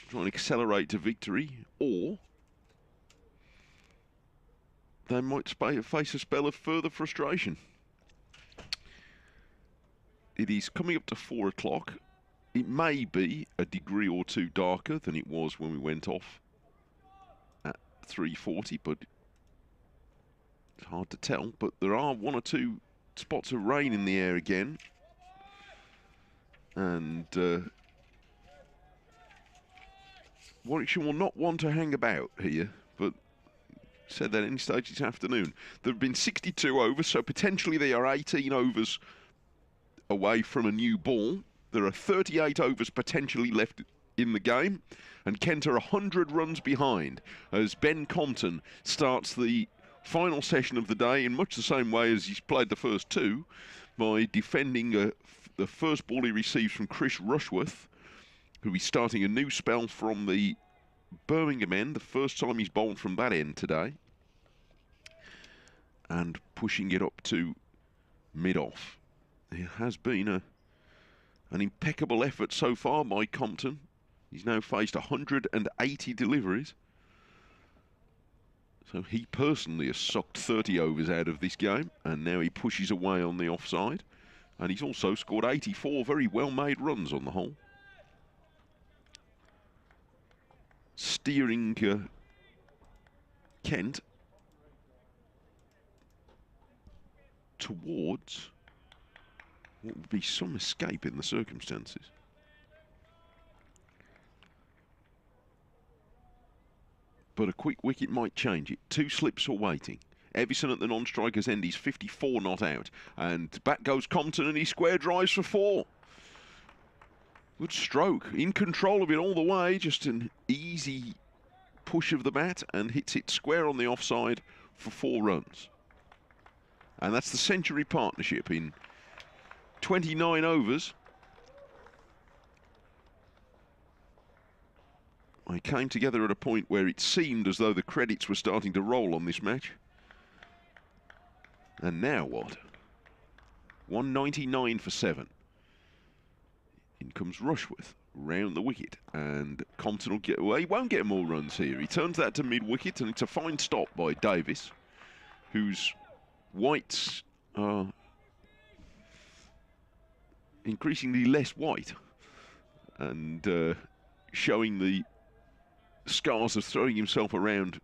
try and accelerate to victory, or they might face a spell of further frustration. It is coming up to 4 o'clock. It may be a degree or two darker than it was when we went off at 3:40, but it's hard to tell. But there are 1 or 2 spots of rain in the air again. And Warwickshire will not want to hang about here, but said that at any stage this afternoon. There have been 62 overs, so potentially they are 18 overs away from a new ball. There are 38 overs potentially left in the game, and Kent are 100 runs behind as Ben Compton starts the final session of the day in much the same way as he's played the first 2, by defending the first ball he receives from Chris Rushworth, who is starting a new spell from the Birmingham end, the first time he's bowled from that end today, and pushing it up to mid-off. It has been an impeccable effort so far by Compton. He's now faced 180 deliveries. So he personally has sucked 30 overs out of this game, and now he pushes away on the offside. And he's also scored 84 very well-made runs on the whole. Steering Kent towards what would be some escape in the circumstances. But a quick wicket might change it. 2 slips are waiting. Evison at the non-striker's end, he's 54 not out. And back goes Compton, and he square drives for 4. Good stroke. In control of it all the way. Just an easy push of the bat, and hits it square on the offside for 4 runs. And that's the century partnership in 29 overs. I came together at a point where it seemed as though the credits were starting to roll on this match. And now what? 199 for 7. In comes Rushworth round the wicket, and Compton will get away. He won't get more runs here. He turns that to mid-wicket, and it's a fine stop by Davis, whose whites are increasingly less white, and showing the scars of throwing himself around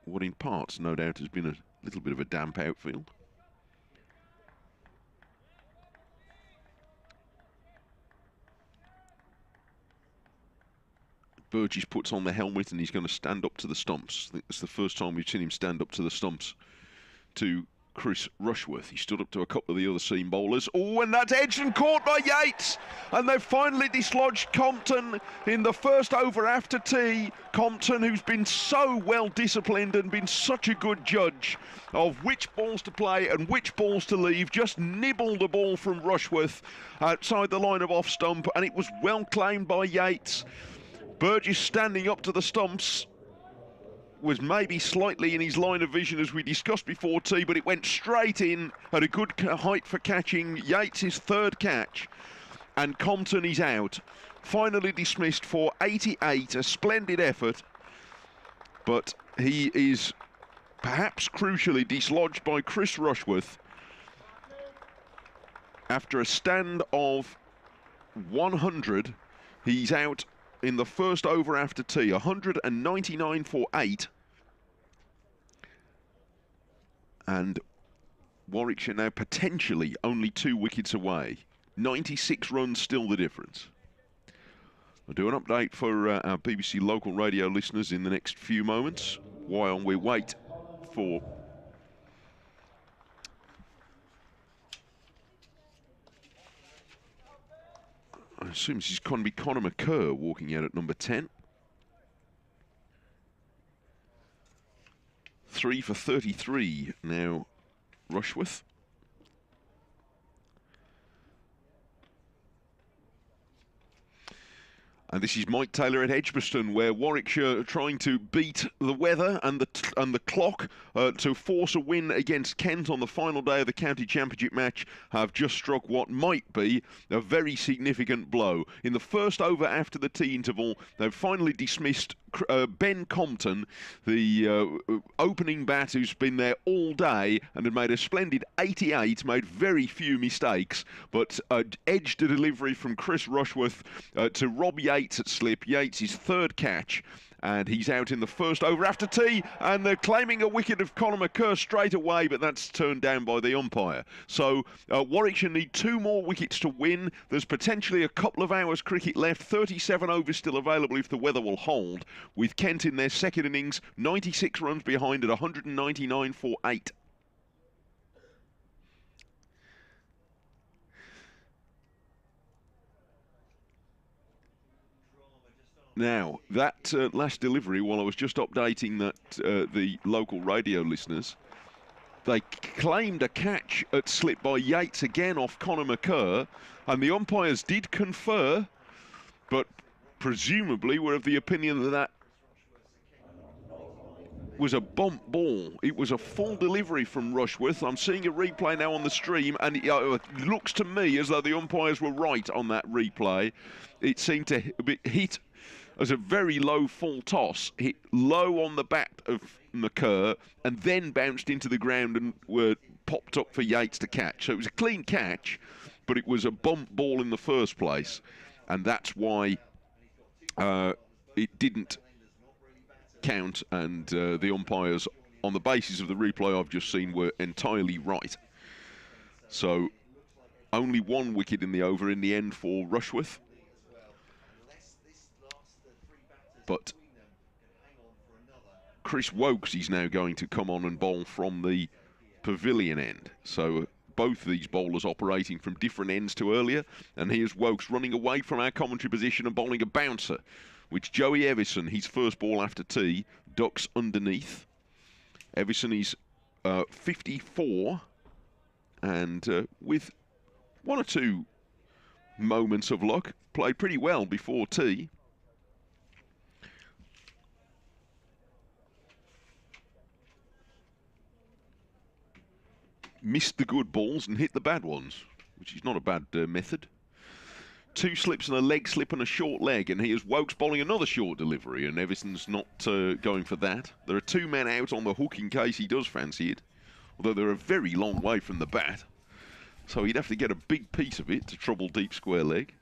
what in parts no doubt has been a little bit of a damp outfield. Burgess puts on the helmet, and he's going to stand up to the stumps. I think it's the first time we've seen him stand up to the stumps to Chris Rushworth. He stood up to a couple of the other seam bowlers. Oh, and that's edged and caught by Yates. And they've finally dislodged Compton in the first over after tea. Compton, who's been so well disciplined and been such a good judge of which balls to play and which balls to leave, just nibbled the ball from Rushworth outside the line of off stump, and it was well claimed by Yates. Burgess standing up to the stumps was maybe slightly in his line of vision, as we discussed before tea, but it went straight in at a good height for catching Yates' 3rd catch, and Compton is out. Finally dismissed for 88, a splendid effort, but he is perhaps crucially dislodged by Chris Rushworth after a stand of 100. He's out in the first over after tea, 199 for 8. And Warwickshire now potentially only 2 wickets away. 96 runs still the difference. I'll do an update for our BBC local radio listeners in the next few moments while we wait for I assume this is going to be Conor McCurr walking out at number 10. 3 for 33 now, Rushworth. And this is Mike Taylor at Edgbaston, where Warwickshire are trying to beat the weather and the clock to force a win against Kent on the final day of the county championship match. Have just struck what might be a very significant blow. In the first over after the tea interval, they've finally dismissed Ben Compton, the opening bat who's been there all day and had made a splendid 88, made very few mistakes, but edged a delivery from Chris Rushworth to Rob Yates at slip. Yates' third catch, and he's out in the first over after tea, and they're claiming a wicket of Conor McCurr straight away, but that's turned down by the umpire. So Warwickshire need 2 more wickets to win. There's potentially a couple of hours cricket left, 37 overs still available if the weather will hold, with Kent in their second innings, 96 runs behind at 199 for 8. Now, that last delivery, while I was just updating that the local radio listeners, they claimed a catch at slip by Yates again off Conor McCurr, and the umpires did confer, but presumably were of the opinion that that was a bump ball. It was a full delivery from Rushworth. I'm seeing a replay now on the stream, and it looks to me as though the umpires were right on that replay. It seemed to hit as a very low full toss, hit low on the bat of McCurr, and then bounced into the ground and were popped up for Yates to catch. So it was a clean catch, but it was a bump ball in the first place, and that's why it didn't count, and the umpires, on the basis of the replay I've just seen, were entirely right. So only 1 wicket in the over in the end for Rushworth. But Chris Wokes is now going to come on and bowl from the pavilion end. So both these bowlers operating from different ends to earlier. And here's Wokes running away from our commentary position and bowling a bouncer, which Joey Evison, his first ball after tea, ducks underneath. Evison is 54, and with 1 or 2 moments of luck, played pretty well before tea. Missed the good balls and hit the bad ones, which is not a bad method. 2 slips and a leg slip and a short leg, and here's Wokes bowling another short delivery, and Evison's not going for that. There are 2 men out on the hook in case he does fancy it, although they're a very long way from the bat, so he'd have to get a big piece of it to trouble deep square leg.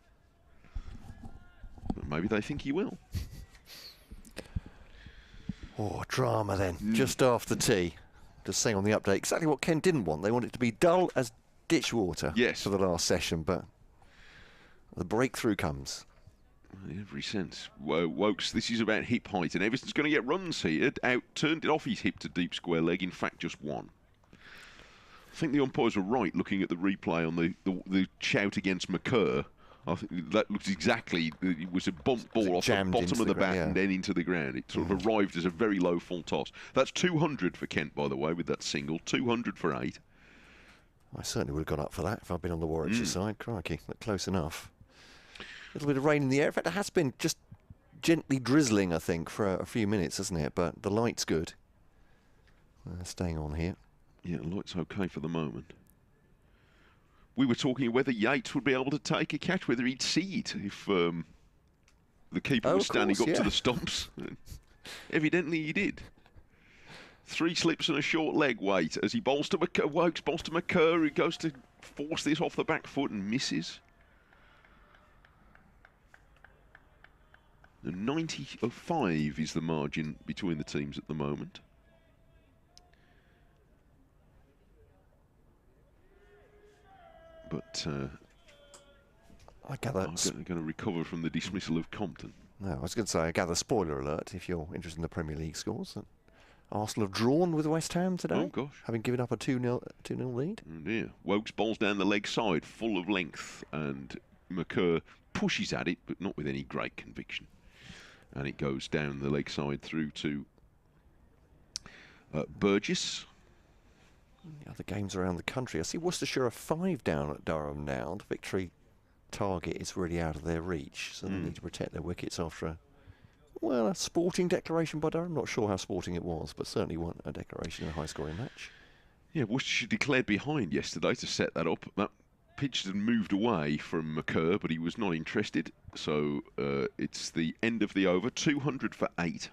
But maybe they think he will. Oh, drama then, just after tea. Just saying on the update exactly what Ken didn't want. They want it to be dull as ditch water for the last session, but the breakthrough comes. In every sense. Wokes, this is about hip height, and Evison's going to get runs here. Turned it off his hip to deep square leg, in fact just 1. I think the umpires were right looking at the replay on the shout against McCurr. I think that looks exactly, it was a bump ball off the bottom of the bat and then into the ground. It sort of arrived as a very low full toss. That's 200 for Kent, by the way, with that single. 200 for 8. I certainly would have gone up for that if I'd been on the Warwickshire side. Crikey, close enough. A little bit of rain in the air. In fact, it has been just gently drizzling, I think, for a few minutes, hasn't it? But the light's good. Staying on here. Yeah, the light's okay for the moment. We were talking whether Yates would be able to take a catch, whether he'd see it if the keeper was standing up to the stumps. Evidently he did. 3 slips and a short leg weight as he bowls to McCurr. Wokes bowls to McCurr, who goes to force this off the back foot and misses. The 90-5 is the margin between the teams at the moment. But I gather I'm going to recover from the dismissal of Compton. No, I was going to say, I gather, spoiler alert, if you're interested in the Premier League scores, that Arsenal have drawn with West Ham today. Oh, gosh. Having given up a 2-0 lead. Oh, dear. Wokes bowls down the leg side, full of length, and McCurr pushes at it, but not with any great conviction. And it goes down the leg side through to Burgess. The other games around the country. I see Worcestershire are 5 down at Durham now. The victory target is really out of their reach, so they need to protect their wickets after a sporting declaration by Durham. I'm not sure how sporting it was, but certainly a declaration in a high-scoring match. Yeah, Worcestershire declared behind yesterday to set that up. That pitch had moved away from McCurr, but he was not interested. So it's the end of the over, 200 for 8.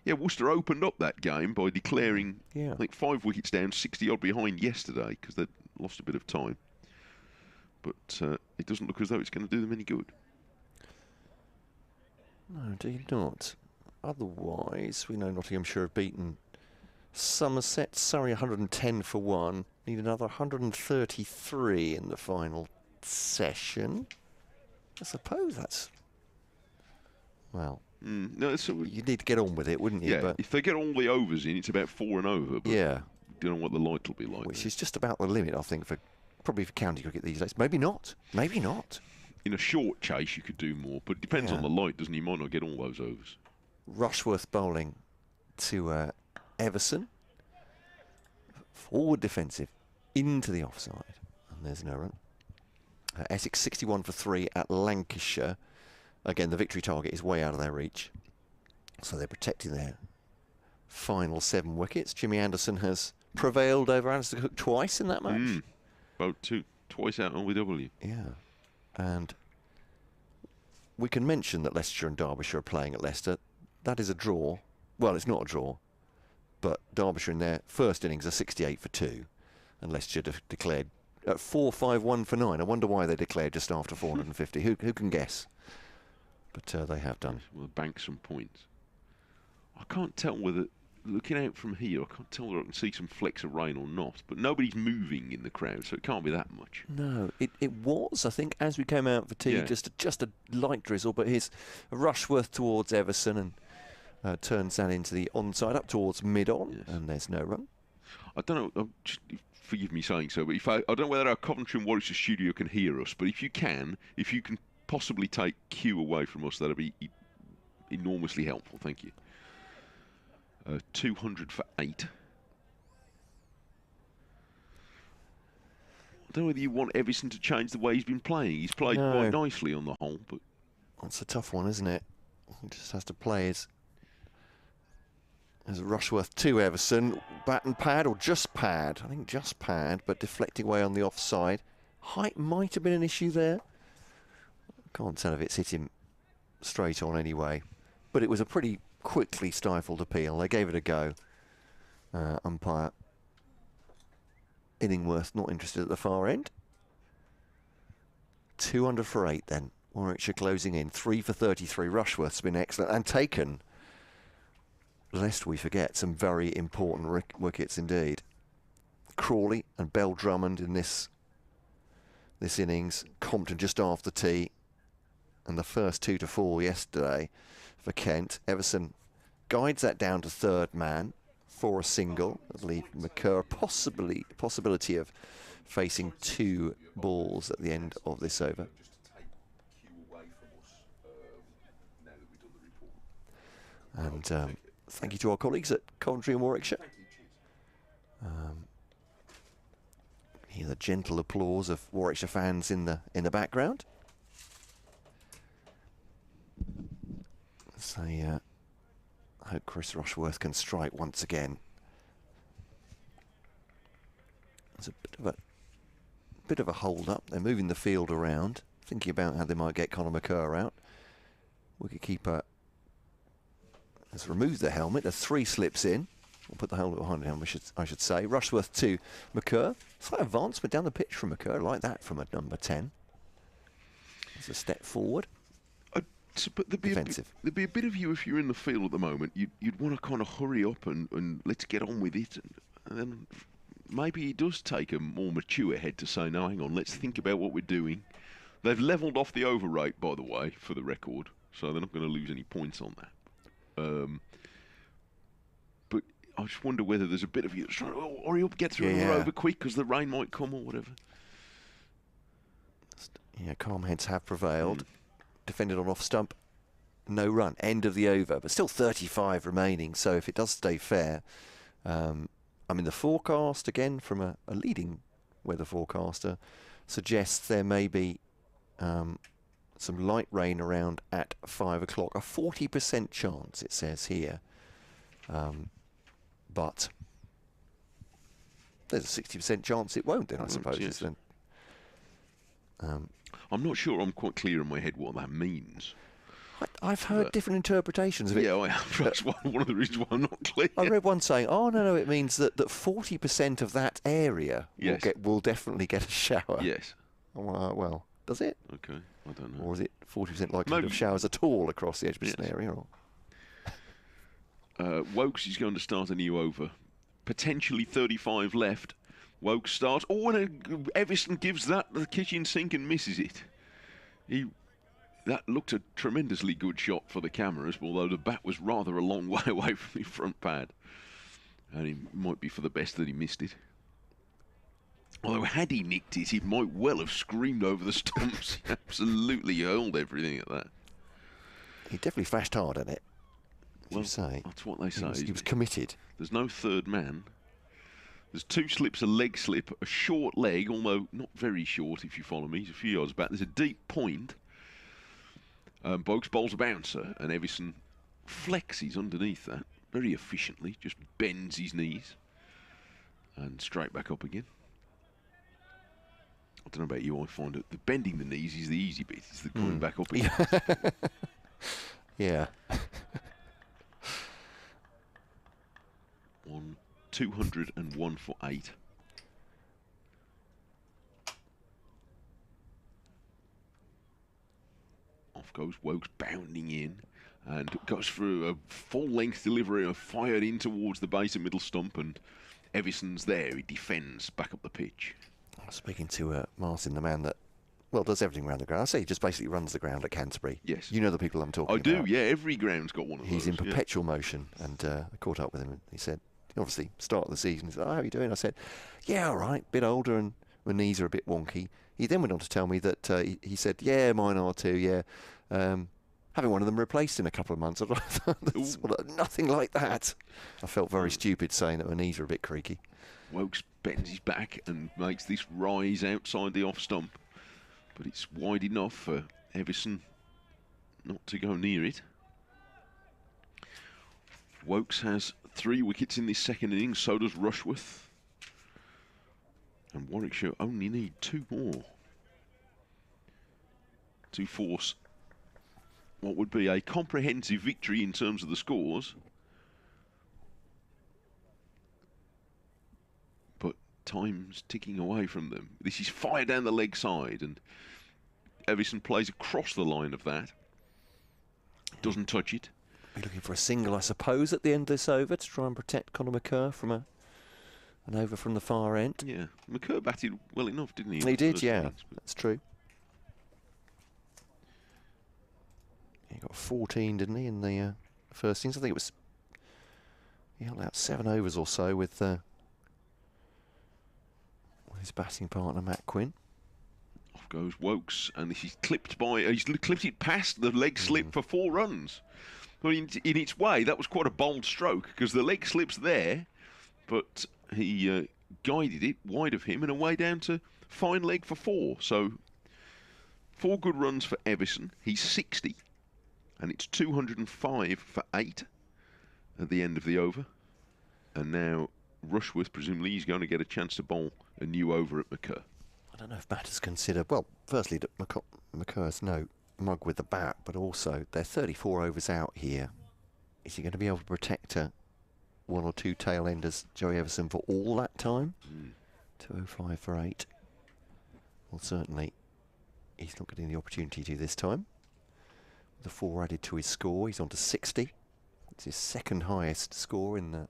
Yeah, Worcester opened up that game by declaring, I think, 5 wickets down, 60-odd behind yesterday, because they'd lost a bit of time. But it doesn't look as though it's going to do them any good. No, indeed not. Otherwise, we know Nottinghamshire have beaten Somerset. Surrey 110 for 1. Need another 133 in the final session. I suppose that's... Well, no, you'd need to get on with it, wouldn't you? Yeah, But if they get all the overs in, it's about 4 and over. But yeah. Don't know what the light will be like. Which is just about the limit, I think, probably for county cricket these days. Maybe not. Maybe not. In a short chase, you could do more, but it depends on the light, doesn't it? You might not get all those overs. Rushworth bowling to Everson. Forward defensive into the offside. And there's no run. Essex 61 for 3 at Lancashire. Again, the victory target is way out of their reach. So they're protecting their final 7 wickets. Jimmy Anderson has prevailed over Alistair Cook twice in that match. Twice out on WW. Yeah. And we can mention that Leicestershire and Derbyshire are playing at Leicester. That is a draw. Well, it's not a draw. But Derbyshire in their first innings are 68 for 2. And Leicestershire declared at 4-5-1 for 9. I wonder why they declared just after 450. Who can guess? But they have done. We'll bank some points. I can't tell whether, looking out from here, I can't tell whether I can see some flecks of rain or not. But nobody's moving in the crowd, so it can't be that much. No, it was, I think, as we came out for tea, just a light drizzle. But here's Rushworth towards Everson and turns that into the onside up towards mid-on, and there's no run. I don't know, forgive me saying so, but I don't know whether our Coventry and Warwickshire studio can hear us, but if you can possibly take Q away from us, that'll be enormously helpful. Thank you. 200 for 8. I don't know whether you want Everson to change the way he's been playing. He's played quite nicely on the whole, but that's a tough one, isn't it? He just has to play as Rushworth to Everson, bat and pad or just pad? I think just pad, but deflecting away on the offside. Height might have been an issue there. Can't tell if it's hit him straight on anyway. But it was a pretty quickly stifled appeal. They gave it a go. Umpire Inningworth not interested at the far end. 200 for 8 then. Warwickshire closing in. 3 for 33. Rushworth's been excellent and taken, lest we forget, some very important wickets indeed. Crawley and Bell Drummond in this innings. Compton just after tea. And the first 2 to 4 yesterday for Kent. Everson guides that down to third man for a single. That'll leave McCurr possibility of facing 2 balls at the end of this over. And thank you to our colleagues at Coventry and Warwickshire. Hear the gentle applause of Warwickshire fans in the background. So I hope Chris Rushworth can strike once again. There's a bit of a hold up. They're moving the field around, thinking about how they might get Conor McCurr out. Wicketkeeper has removed the helmet. There's 3 slips in. We'll put the helmet behind him, I should say. Rushworth to McCurr. Slight advancement down the pitch from McCurr, like that from a number 10. It's a step forward. But there'd be a bit of you, if you're in the field at the moment, you'd want to kind of hurry up and let's get on with it. And then maybe it does take a more mature head to say, no, hang on, let's think about what we're doing. They've levelled off the over rate, by the way, for the record, so they're not going to lose any points on that. But I just wonder whether there's a bit of you that's trying to hurry up, get through another over quick because the rain might come or whatever. Yeah, calm heads have prevailed. Defended on off stump, no run, end of the over, but still 35 remaining, so if it does stay fair, I mean the forecast again from a leading weather forecaster suggests there may be some light rain around at 5 o'clock. A 40% chance, it says here. But there's a 60% chance it won't, then, I suppose. Yes. Then. I'm not sure I'm quite clear in my head what that means. I've heard different interpretations of it. Yeah, I have. That's one of the reasons why I'm not clear. I read one saying, "Oh no, it means that 40% of that area will definitely get a shower." Yes. Well, does it? Okay, I don't know. Or is it 40% likelihood of showers at all across the Edgbaston area? Or? Wokes is going to start a new over. Potentially 35 left. Wokes starts. Oh, and Everson gives that the kitchen sink and misses it. That looked a tremendously good shot for the cameras, although the bat was rather a long way away from the front pad. And it might be for the best that he missed it. Although had he nicked it, he might well have screamed over the stumps. He absolutely hurled everything at that. He definitely flashed hard at it. Well, say? That's what they say. He was committed. There's no third man. There's 2 slips, a leg slip, a short leg, although not very short if you follow me. He's a few yards back. There's a deep point. Boakes bowls a bouncer, and Everson flexes underneath that very efficiently, just bends his knees and straight back up again. I don't know about you, I find that the bending the knees is the easy bit. It's the coming back up again. Yeah. 201 for 8. Off goes Wokes, bounding in, and goes through a full-length delivery, fired in towards the base and middle stump, and Everson's there. He defends back up the pitch. I was speaking to Martin, the man that, well, does everything around the ground. I say he just basically runs the ground at Canterbury. Yes. You know the people I'm talking about. I do, yeah. Every ground's got one of those. He's in perpetual motion, and I caught up with him, and he said, obviously, start of the season, he said, "Oh, how are you doing?" I said, "Yeah, all right, bit older, and my knees are a bit wonky." He then went on to tell me that he said, "Yeah, mine are too, yeah. Having one of them replaced in a couple of months." Nothing like that. I felt very stupid saying that my knees are a bit creaky. Wokes bends his back and makes this rise outside the off stump, but it's wide enough for Everson not to go near it. Wokes has 3 wickets in this second innings, so does Rushworth. And Warwickshire only need 2 more to force what would be a comprehensive victory in terms of the scores. But time's ticking away from them. This is fire down the leg side, and Everson plays across the line of that. Doesn't touch it. Be looking for a single, I suppose, at the end of this over to try and protect Conor McCurr from an over from the far end. Yeah, McCurr batted well enough, didn't he? He did, yeah. That's true. He got 14, didn't he, in the first innings? I think it was. He held out 7 overs or so with his batting partner Matt Quinn. Off goes Wokes, and this is clipped by. He's clipped it past the leg slip for 4 runs. Well, in its way, that was quite a bold stroke because the leg slip's there, but he guided it wide of him and away down to fine leg for 4. So 4 good runs for Everson. He's 60, and it's 205 for 8 at the end of the over. And now Rushworth, presumably, he's going to get a chance to bowl a new over at McCurr. I don't know if matters consider. Well, firstly, that McCurr's no mug with the bat, but also they're 34 overs out here. Is he going to be able to protect 1 or 2 tail enders, Joey Everson, for all that time? 205 for 8. Well, certainly he's not getting the opportunity to this time. The 4 added to his score, he's on to 60. It's his 2nd highest score in the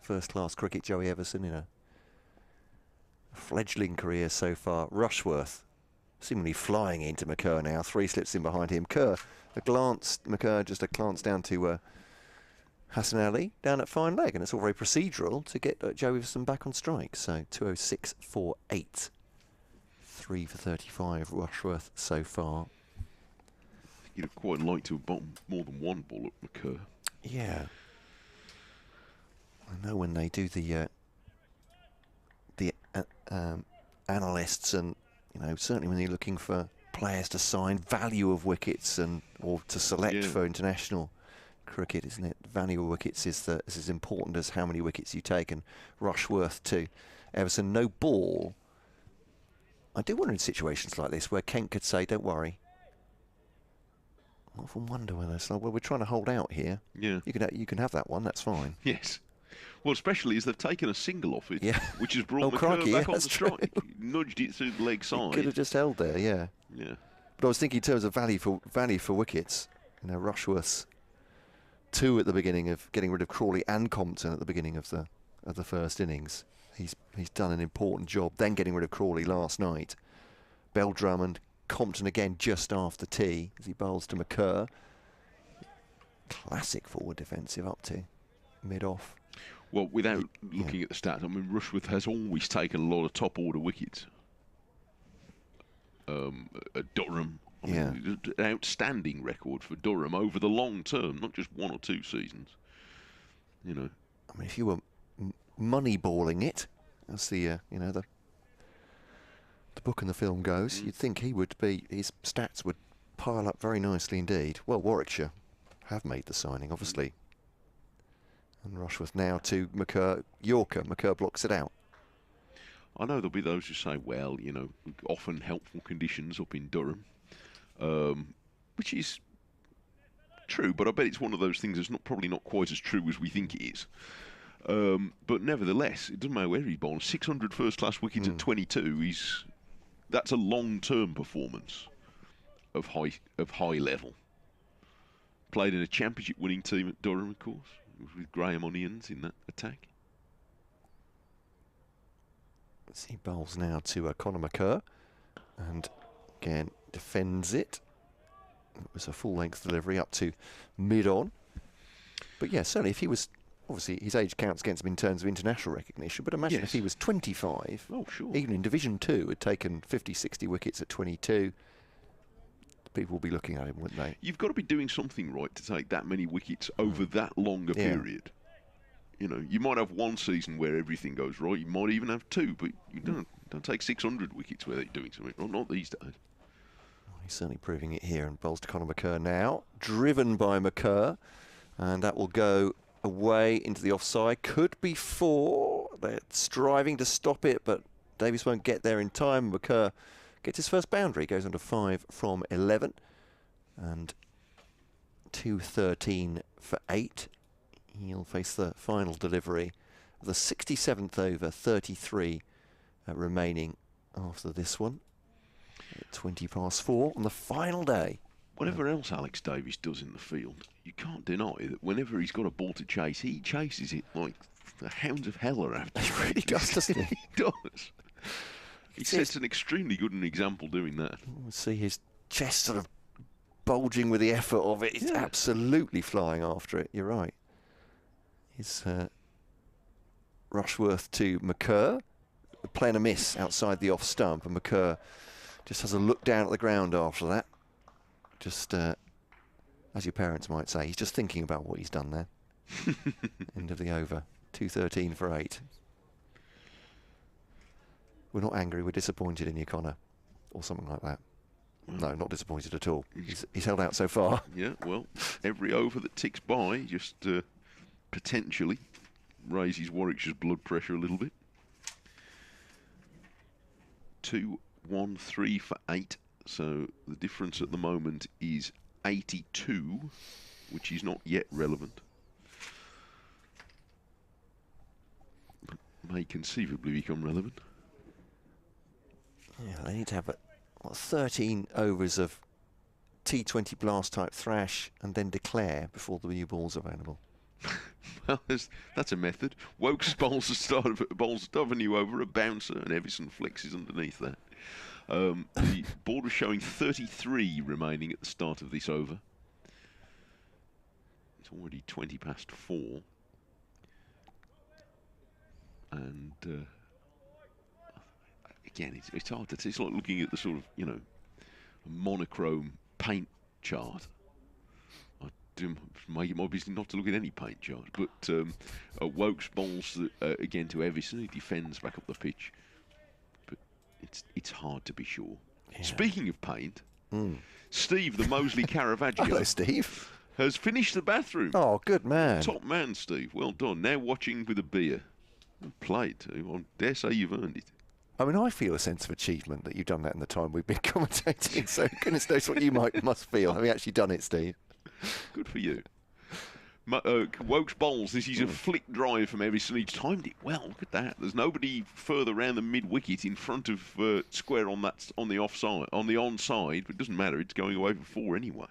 first-class cricket, Joey Everson, in a fledgling career so far. Rushworth seemingly flying into McCurr now. 3 slips in behind him. McCurr just a glance down to Hassan Ali down at fine leg, and it's all very procedural to get Joe Everson back on strike. So 206 for 8. 3 for 35 Rushworth so far. You'd have quite liked to have bottomed more than 1 ball at McCurr. Yeah. I know when they do the analysts, and certainly when you're looking for players to sign, value of wickets, and or to select for international cricket, isn't it? Value of wickets is as important as how many wickets you take. And Rushworth to Everson, no ball. I do wonder in situations like this where Kent could say, "Don't worry." I often wonder whether it's like, well, we're trying to hold out here. Yeah, you can have that one. That's fine. Yes. Well, especially as they've taken a single off it, which has brought McCurr crikey, back on the that's true. strike, nudged it through the leg side. Could have just held there, yeah. Yeah. But I was thinking in terms of value for wickets. You know, Rushworth's 2 at the beginning of getting rid of Crawley and Compton at the beginning of the first innings. He's done an important job. Then getting rid of Crawley last night. Bell Drummond, Compton again just after tea as he bowls to McCurr. Classic forward defensive up to mid-off. Well, without looking at the stats, I mean, Rushworth has always taken a lot of top-order wickets. At Durham, I mean, an outstanding record for Durham over the long term, not just 1 or 2 seasons. You know, I mean, if you were money-balling it, as the the book and the film goes, you'd think his stats would pile up very nicely indeed. Well, Warwickshire have made the signing, obviously. And Rushworth now to McCurr, Yorker. McCurr blocks it out. I know there'll be those who say, well, you know, often helpful conditions up in Durham, which is true, but I bet it's one of those things that's probably not quite as true as we think it is. But nevertheless, it doesn't matter where he's bowled. 600 first-class wickets at 22. That's a long-term performance of high level. Played in a championship-winning team at Durham, of course, with Graham Onions in that attack. He bowls now to Conor McCurr, and again defends it. It was a full-length delivery up to mid-on. But yeah, certainly if he was, obviously his age counts against him in terms of international recognition, but imagine if he was 25, even in Division 2, had taken 50, 60 wickets at 22, people will be looking at him, wouldn't they? You've got to be doing something right to take that many wickets over that long a period. You know, you might have one season where everything goes right. You might even have 2, but you don't take 600 wickets where you're doing something wrong. Not these days. He's certainly proving it here, and bowls to Conor McCurr now, driven by McCurr, and that will go away into the offside. Could be 4. They're striving to stop it, but Davies won't get there in time. McCurr gets his first boundary, goes on to 5 from 11, and 213 for 8. He'll face the final delivery of the 67th over, 33 remaining after this one. At 20 past 4 on the final day. Whatever else Alex Davies does in the field, you can't deny that whenever he's got a ball to chase, he chases it like the hounds of hell are after. He really does, doesn't he? He does. He sets an extremely good example doing that. We'll see his chest sort of bulging with the effort of it. He's absolutely flying after it. You're right. It's Rushworth to McCurr, playing a miss outside the off stump, and McCurr just has a look down at the ground after that. Just, as your parents might say, he's just thinking about what he's done there. End of the over, 213 for 8. We're not angry, we're disappointed in you, Connor, or something like that. No, not disappointed at all. He's held out so far. Yeah, well, every over that ticks by just potentially raises Warwickshire's blood pressure a little bit. 2-1-3 for 8. So the difference at the moment is 82, which is not yet relevant. But may conceivably become relevant. Yeah, they need to have 13 overs of T20 blast type thrash and then declare before the new ball's available. Well, that's a method. Wokes bowls a new over, a bouncer, and Everson flexes underneath that. The board was showing 33 remaining at the start of this over. It's already 20 past 4. And again, it's hard to see. It's like looking at the sort of, you know, monochrome paint chart. Make it my business not to look at any paint chart, but Wokes bowls again to Everson, who defends back up the pitch. But it's hard to be sure. Speaking of paint, Steve, the Moseley Caravaggio. Hello, Steve. Has finished the bathroom. Oh, good man. Top man, Steve. Well done. Now watching with a beer. Well played, too. I dare say you've earned it. I mean, I feel a sense of achievement that you've done that in the time we've been commentating, so goodness knows what you must feel, having actually done it, Steve. Good for you. Wokes bowls. This is a flick drive from Everson. He's timed it well. Look at that. There's nobody further around the mid wicket in front of square on the offside, on the onside. But it doesn't matter. It's going away for 4 anyway.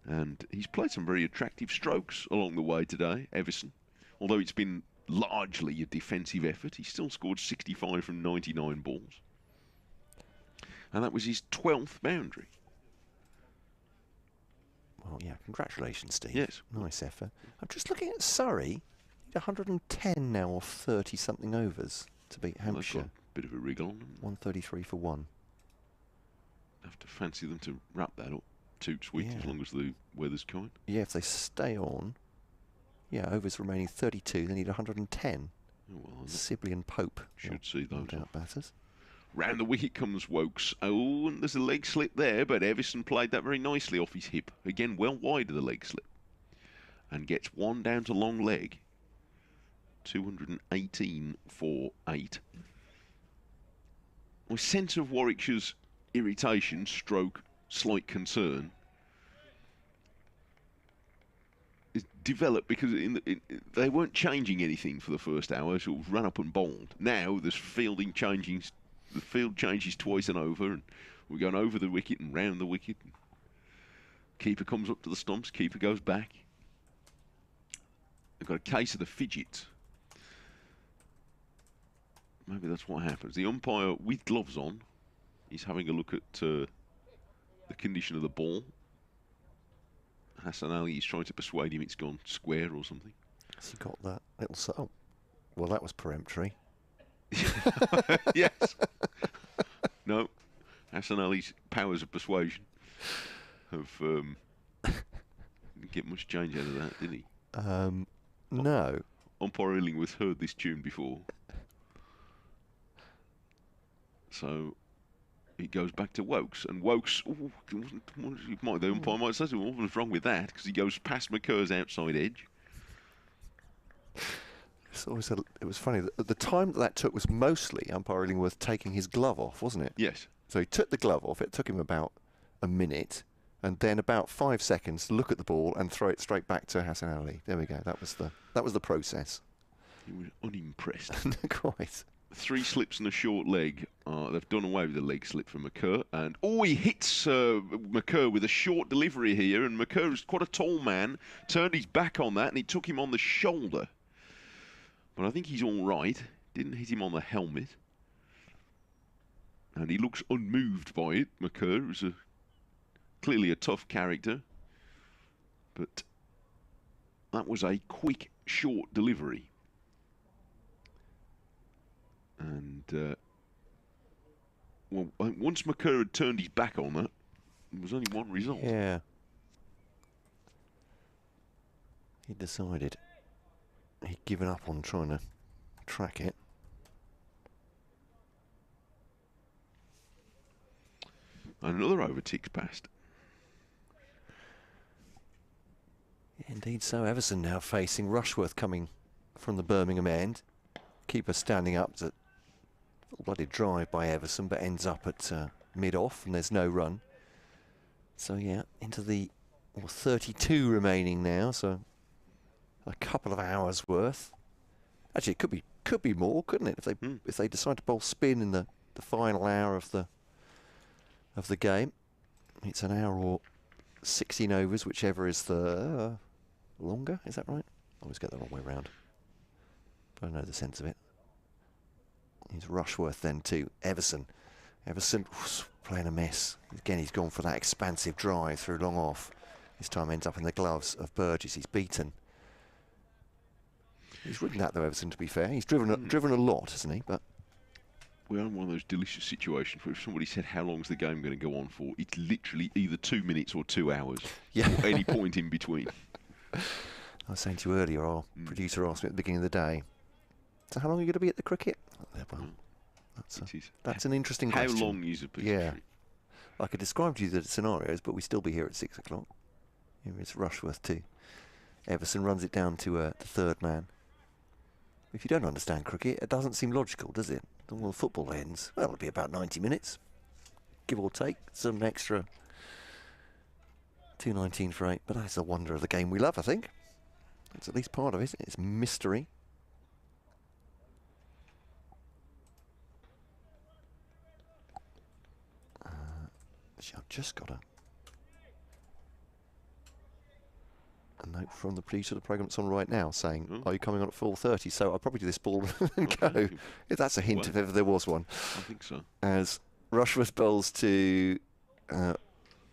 And he's played some very attractive strokes along the way today, Everson. Although it's been largely a defensive effort, he still scored 65 from 99 balls. And that was his 12th boundary. Well, yeah, congratulations, Steve. Yes. Nice effort. I'm just looking at Surrey. 110 now off 30-something overs to beat Hampshire. Got a bit of a wriggle on them. 133 for 1. Have to fancy them to wrap that up. Toot sweet, as long as the weather's kind. Yeah, if they stay on. Yeah, overs remaining 32. They need 110. Oh, well, Sibley and Pope should see those out batters. Round the wicket comes Wokes. Oh, and there's a leg slip there, but Everson played that very nicely off his hip. Again, well wide of the leg slip. And gets one down to long leg. 218 for 8. My sense of Warwickshire's irritation, stroke, slight concern, is developed because they weren't changing anything for the first hour, sort of run up and bowled. Now there's fielding changing. The field changes twice and over, and we're going over the wicket and round the wicket. Keeper comes up to the stumps, keeper goes back. They've got a case of the fidgets. Maybe that's what happens. The umpire, with gloves on, is having a look at the condition of the ball. Hassan Ali is trying to persuade him it's gone square or something. Has he got that little... Oh, well, that was peremptory. Yes. No. Hassan Ali's powers of persuasion have didn't get much change out of that, did he? No. Umpire Illingworth heard this tune before. So it goes back to Wokes, and Wokes, the umpire might say, what was wrong with that? Because he goes past McCur's outside edge. It was funny. The time that took was mostly umpire Illingworth taking his glove off, wasn't it? Yes. So he took the glove off. It took him about a minute, and then about 5 seconds to look at the ball and throw it straight back to Hassan Ali. There we go. That was the process. He was unimpressed. Quite. 3 slips and a short leg. They've done away with the leg slip from McCur. And he hits McCur with a short delivery here. And McCur is quite a tall man. Turned his back on that, and he took him on the shoulder. But I think he's all right. Didn't hit him on the helmet. And he looks unmoved by it. McCur is clearly a tough character. But that was a quick, short delivery. And once McCur had turned his back on that, there was only one result. Yeah. He decided he'd given up on trying to track it. And another over ticks past. Indeed so. Everson now facing Rushworth coming from the Birmingham end. Keeper standing up. It's a bloody drive by Everson, but ends up at mid-off, and there's no run. So yeah, into the 32 remaining now, so a couple of hours worth. Actually, it could be more, couldn't it? If they decide to bowl spin in the final hour of the game. It's an hour or 16 overs, whichever is the longer. Is that right? I always get the wrong way round. But I know the sense of it. Here's Rushworth then to Everson. Everson playing a miss. Again, he's gone for that expansive drive through long off. This time ends up in the gloves of Burgess. He's beaten. He's ridden that though, Everson, to be fair. He's driven a lot, hasn't he? But we're in one of those delicious situations where if somebody said how long's the game going to go on for, it's literally either 2 minutes or 2 hours. Yeah. Or any point in between. I was saying to you earlier, our producer asked me at the beginning of the day, so how long are you going to be at the cricket? Well, That's an interesting How question. long is a piece of Yeah. string? I could describe to you the scenarios, but we'd still be here at 6 o'clock. Here is Rushworth too. Everson runs it down to the third man. If you don't understand cricket, it doesn't seem logical, does it? Well, football ends. Well, it'll be about 90 minutes, give or take. Some extra 2:19 for 8, but that's the wonder of the game we love, I think. It's at least part of it. It's mystery. I've just got a note from the producer of the programme that's on right now saying, are you coming on at 4:30? So I'll probably do this ball and go. If that's a hint, if ever there was one. I think so. As Rushworth bowls to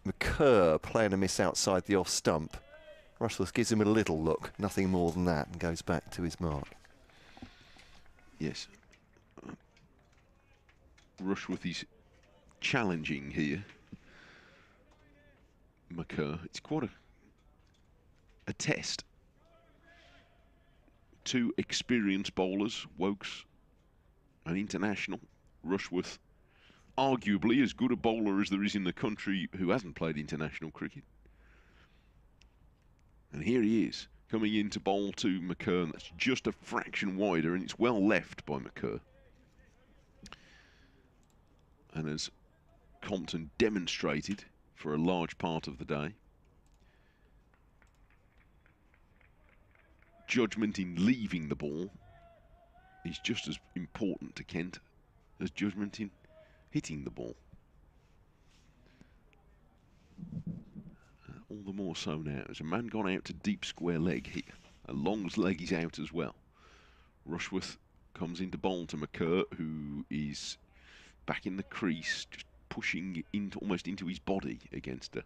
McCurr, playing a miss outside the off stump. Rushworth gives him a little look, nothing more than that, and goes back to his mark. Yes. Rushworth is challenging here. McCurr. It's quite a test. Two experienced bowlers, Wokes, an international. Rushworth, arguably as good a bowler as there is in the country who hasn't played international cricket. And here he is, coming in to bowl to McCurr, and that's just a fraction wider, and it's well left by McCurr. And as Compton demonstrated for a large part of the day, judgment in leaving the ball is just as important to Kent as judgment in hitting the ball. All the more so now. There's a man gone out to deep square leg here. And Long's leg is out as well. Rushworth comes into bowl to McCurr, who is back in the crease, just pushing into almost into his body against a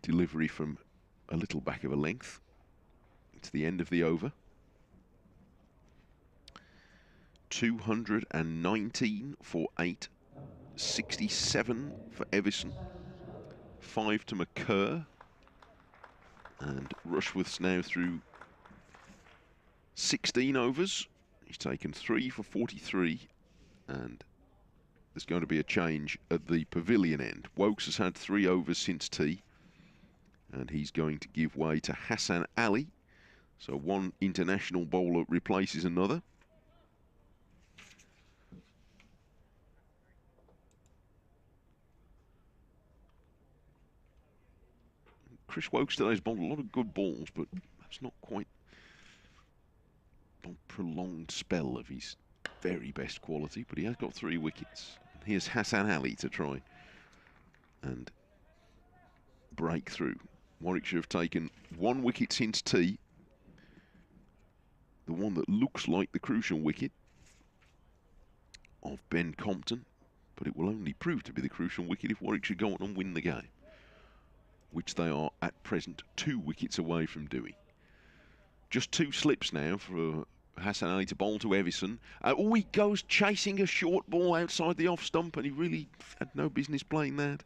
delivery from a little back of a length. It's the end of the over. 219 for 8, 67 for Everson, 5 to McCurr, and Rushworth's now through 16 overs. He's taken 3 for 43, and there's going to be a change at the pavilion end. Wokes has had 3 overs since tea, and he's going to give way to Hassan Ali. So one international bowler replaces another. Chris Wokes today's bowled a lot of good balls, but that's not quite a prolonged spell of his very best quality, but he has got 3 wickets. And here's Hassan Ali to try and break through. Warwickshire have taken 1 wicket since tea. The one that looks like the crucial wicket of Ben Compton, but it will only prove to be the crucial wicket if Warwickshire go on and win the game, which they are at present 2 wickets away from doing. Just 2 slips now for Hassan Ali to bowl to Everson. Oh, he goes chasing a short ball outside the off stump, and he really had no business playing that.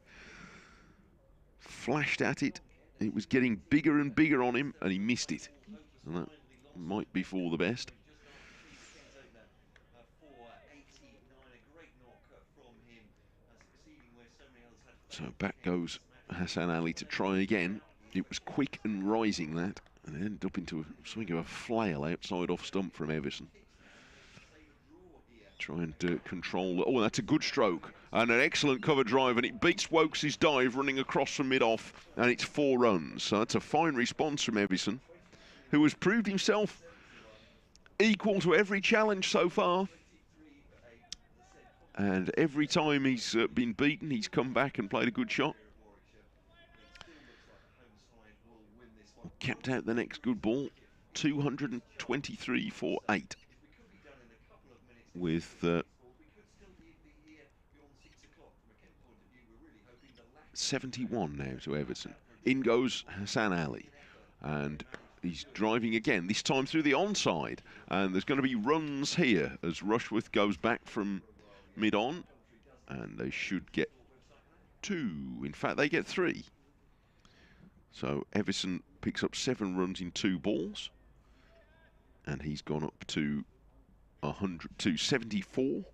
Flashed at it. It was getting bigger and bigger on him, and he missed it. And that might be for the best. So back goes Hassan Ali to try again. It was quick and rising, that, and it ended up into something of a flail outside off stump from Everson. Try and control. Oh, that's a good stroke and an excellent cover drive, and it beats Wokes' dive running across from mid-off, and it's 4 runs. So that's a fine response from Everson, who has proved himself equal to every challenge so far. And every time he's been beaten, he's come back and played a good shot. Kept out the next good ball. 223 for 8. With 71 now to Everton. In goes Hassan Ali. And he's driving again, this time through the onside. And there's going to be runs here as Rushworth goes back from mid-on, and they should get 2. In fact, they get 3. So Everson picks up 7 runs in 2 balls, and he's gone up to 74.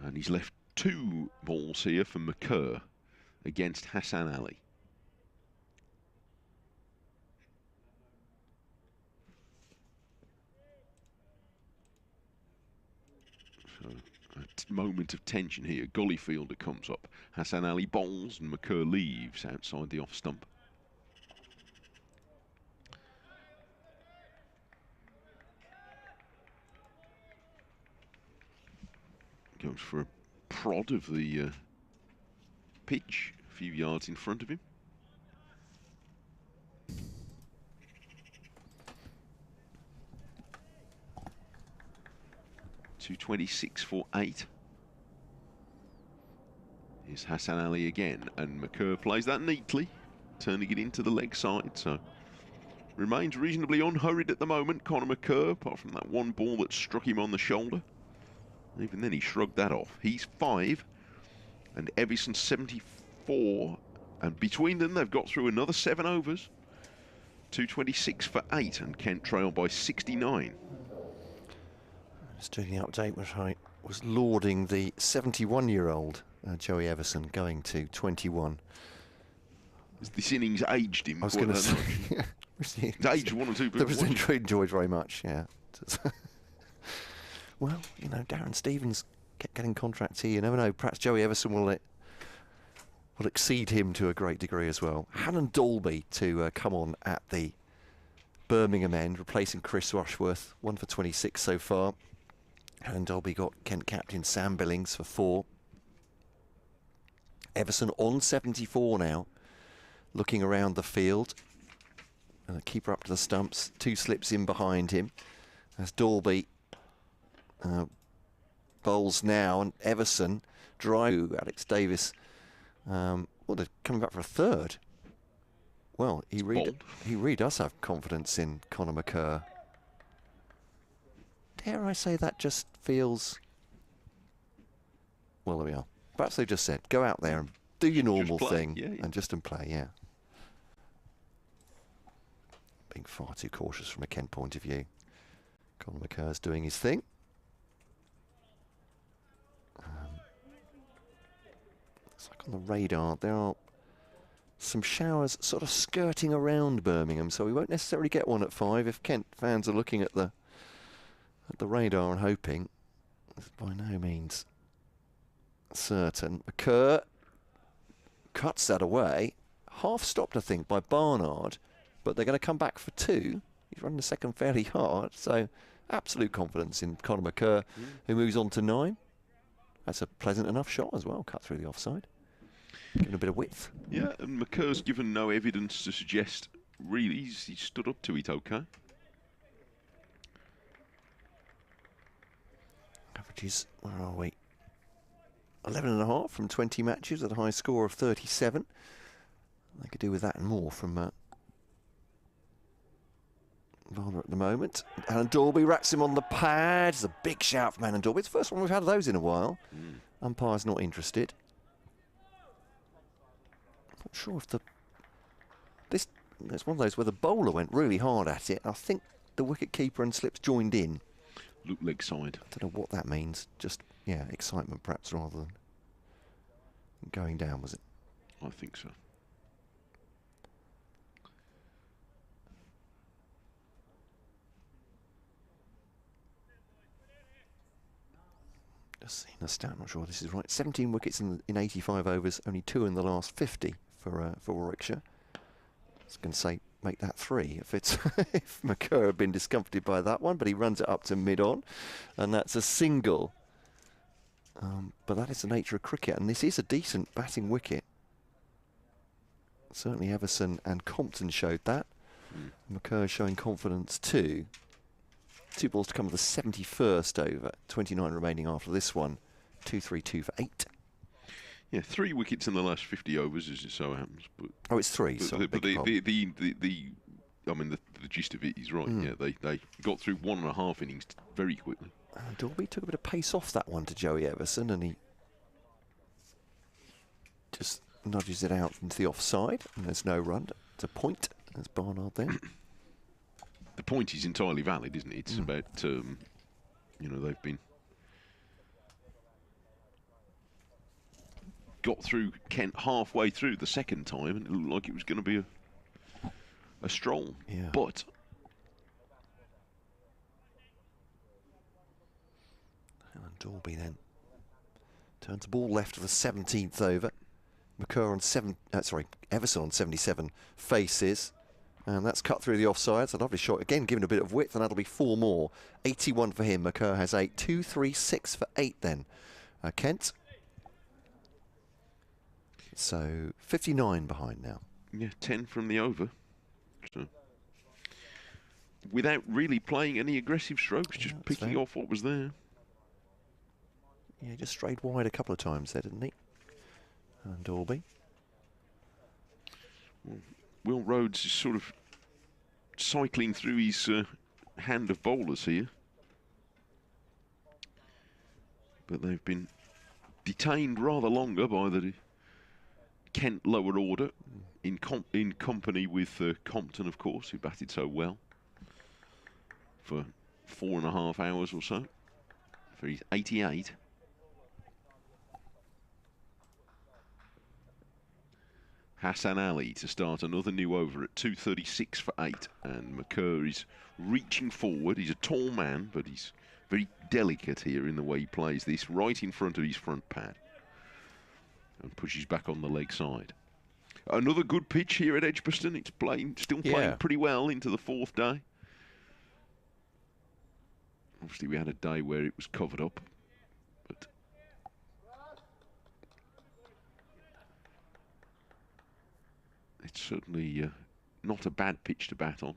And he's left 2 balls here for McCurr against Hassan Ali. So a moment of tension here. Gollyfielder comes up. Hassan Ali bowls and McCurr leaves outside the off stump. Goes for a prod of the pitch, a few yards in front of him. .226 for 8. Here's Hassan Ali again, and McCurr plays that neatly, turning it into the leg side, so remains reasonably unhurried at the moment, Conor McCurr, apart from that one ball that struck him on the shoulder. Even then he shrugged that off. He's 5 and Evison 74, and between them they've got through another 7 overs. .226 for 8, and Kent trail by 69. Just doing the update, which I was lauding the 71-year-old Joey Evison going to 21. This innings aged him. I was going to say, it's aged 1 or 2 that was people. enjoyed very much, yeah. Well, you know, Darren Stevens kept getting contracts here. You never know. Perhaps Joey Evison will exceed him to a great degree as well. Hannon Dalby to come on at the Birmingham end, replacing Chris Rushworth. 1 for 26 so far. Hannon Dalby got Kent captain Sam Billings for 4. Everson on 74 now, looking around the field. And a keeper up to the stumps. 2 slips in behind him as Dalby bowls now, and Everson drive Alex Davis. Well, they're coming back for a 3rd. Well, he really does have confidence in Conor McCurr. Dare I say that just feels... Well, there we are. Perhaps they just said, go out there and do your normal thing, and just play, yeah. Being far too cautious from a Kent point of view. Conor McCurr's doing his thing. It's like on the radar, there are some showers sort of skirting around Birmingham, so we won't necessarily get one at 5 if Kent fans are looking at the radar and hoping. It's by no means certain. McCurr cuts that away. Half stopped, I think, by Barnard, but they're going to come back for 2. He's running the second fairly hard, so absolute confidence in Conor McCurr, who moves on to 9. That's a pleasant enough shot as well, cut through the offside. Given a bit of width. Yeah, and McCurr's given no evidence to suggest really he stood up to it okay. Averages, where are we? 11.5 from 20 matches at a high score of 37. They could do with that and more from Varner at the moment. Alan Dalby rats him on the pad. It's a big shout from Alan Dalby. It's the first one we've had of those in a while. Umpire's not interested. Not sure if there's one of those where the bowler went really hard at it. I think the wicket keeper and slips joined in. Look leg side. I don't know what that means. Just, yeah, excitement perhaps rather than going down, was it? I think so. Just seeing the stat, not sure this is right. 17 wickets in 85 overs, only 2 in the last 50 for Warwickshire. I was going to say, make that 3 if it's if McCurr had been discomforted by that one, but he runs it up to mid-on, and that's a single. But that is the nature of cricket, and this is a decent batting wicket. Certainly Everson and Compton showed that. McCurr showing confidence too. 2 balls to come with the 71st over. 29 remaining after this one. 2-3-2 for 8. Yeah, 3 wickets in the last 50 overs, as it so happens. But oh, it's 3. But, so but the gist of it is right. Yeah, they got through 1.5 innings very quickly. Dalby took a bit of pace off that one to Joey Everson, and he just nudges it out into the offside, and there's no run. It's a point. There's Barnard there. The point is entirely valid, isn't it? It's about, you know, they've been got through Kent halfway through the second time, and it looked like it was going to be a stroll. Yeah. But and Dalby then turns the ball left for the 17th over. McCurr on Everson on 77 faces. And that's cut through the offsides. A lovely shot again, given a bit of width, and that'll be 4 more. 81 for him. McCurr has 8. 2, 3, 6 for 8 then. Kent. So 59 behind now. yeah, 10 from the over. So, without really playing any aggressive strokes, just picking off what was there. Yeah, just strayed wide a couple of times there, didn't he? And Dalby. Well, Will Rhodes is sort of cycling through his hand of bowlers here. But they've been detained rather longer by the Kent lower order, in company with Compton, of course, who batted so well for 4.5 hours or so. For his 88. Hassan Ali to start another new over at 2:36 for 8, and McCurr is reaching forward. He's a tall man, but he's very delicate here in the way he plays this, right in front of his front pad, and pushes back on the leg side. Another good pitch here at Edgbaston. It's still playing pretty well into the 4th day. Obviously, we had a day where it was covered up, but it's certainly not a bad pitch to bat on.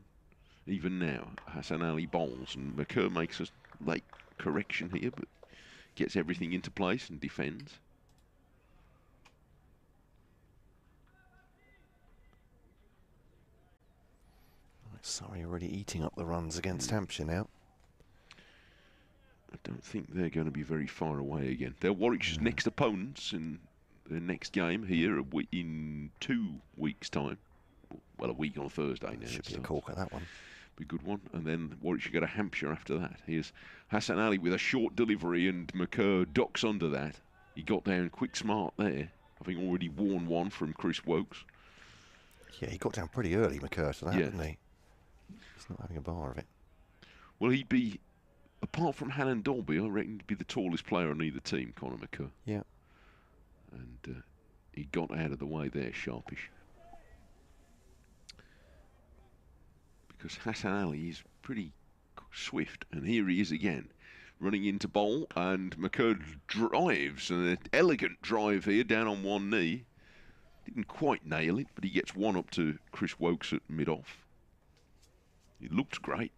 Even now, Hassan Ali bowls, and McCurr makes a late correction here, but gets everything into place and defends. Sorry, already eating up the runs against Hampshire now. I don't think they're going to be very far away again. They're Warwickshire's next opponents in their next game here in 2 weeks' time. Well, a week on Thursday now. Should be a corker, that one. Be a good one. And then Warwickshire go to Hampshire after that. Here's Hassan Ali with a short delivery, and McCurr ducks under that. He got down quick smart there, having already worn one from Chris Wokes. Yeah, he got down pretty early, McCurr, to that, didn't he? He's not having a bar of it. Well, he'd be, apart from Hannon Dalby, I reckon he'd be the tallest player on either team, Conor McCurr. Yeah. And he got out of the way there, sharpish. Because Hassan Ali is pretty swift, and here he is again, running into bowl, and McCurr drives, an elegant drive here, down on one knee. Didn't quite nail it, but he gets one up to Chris Wokes at mid-off. It looked great.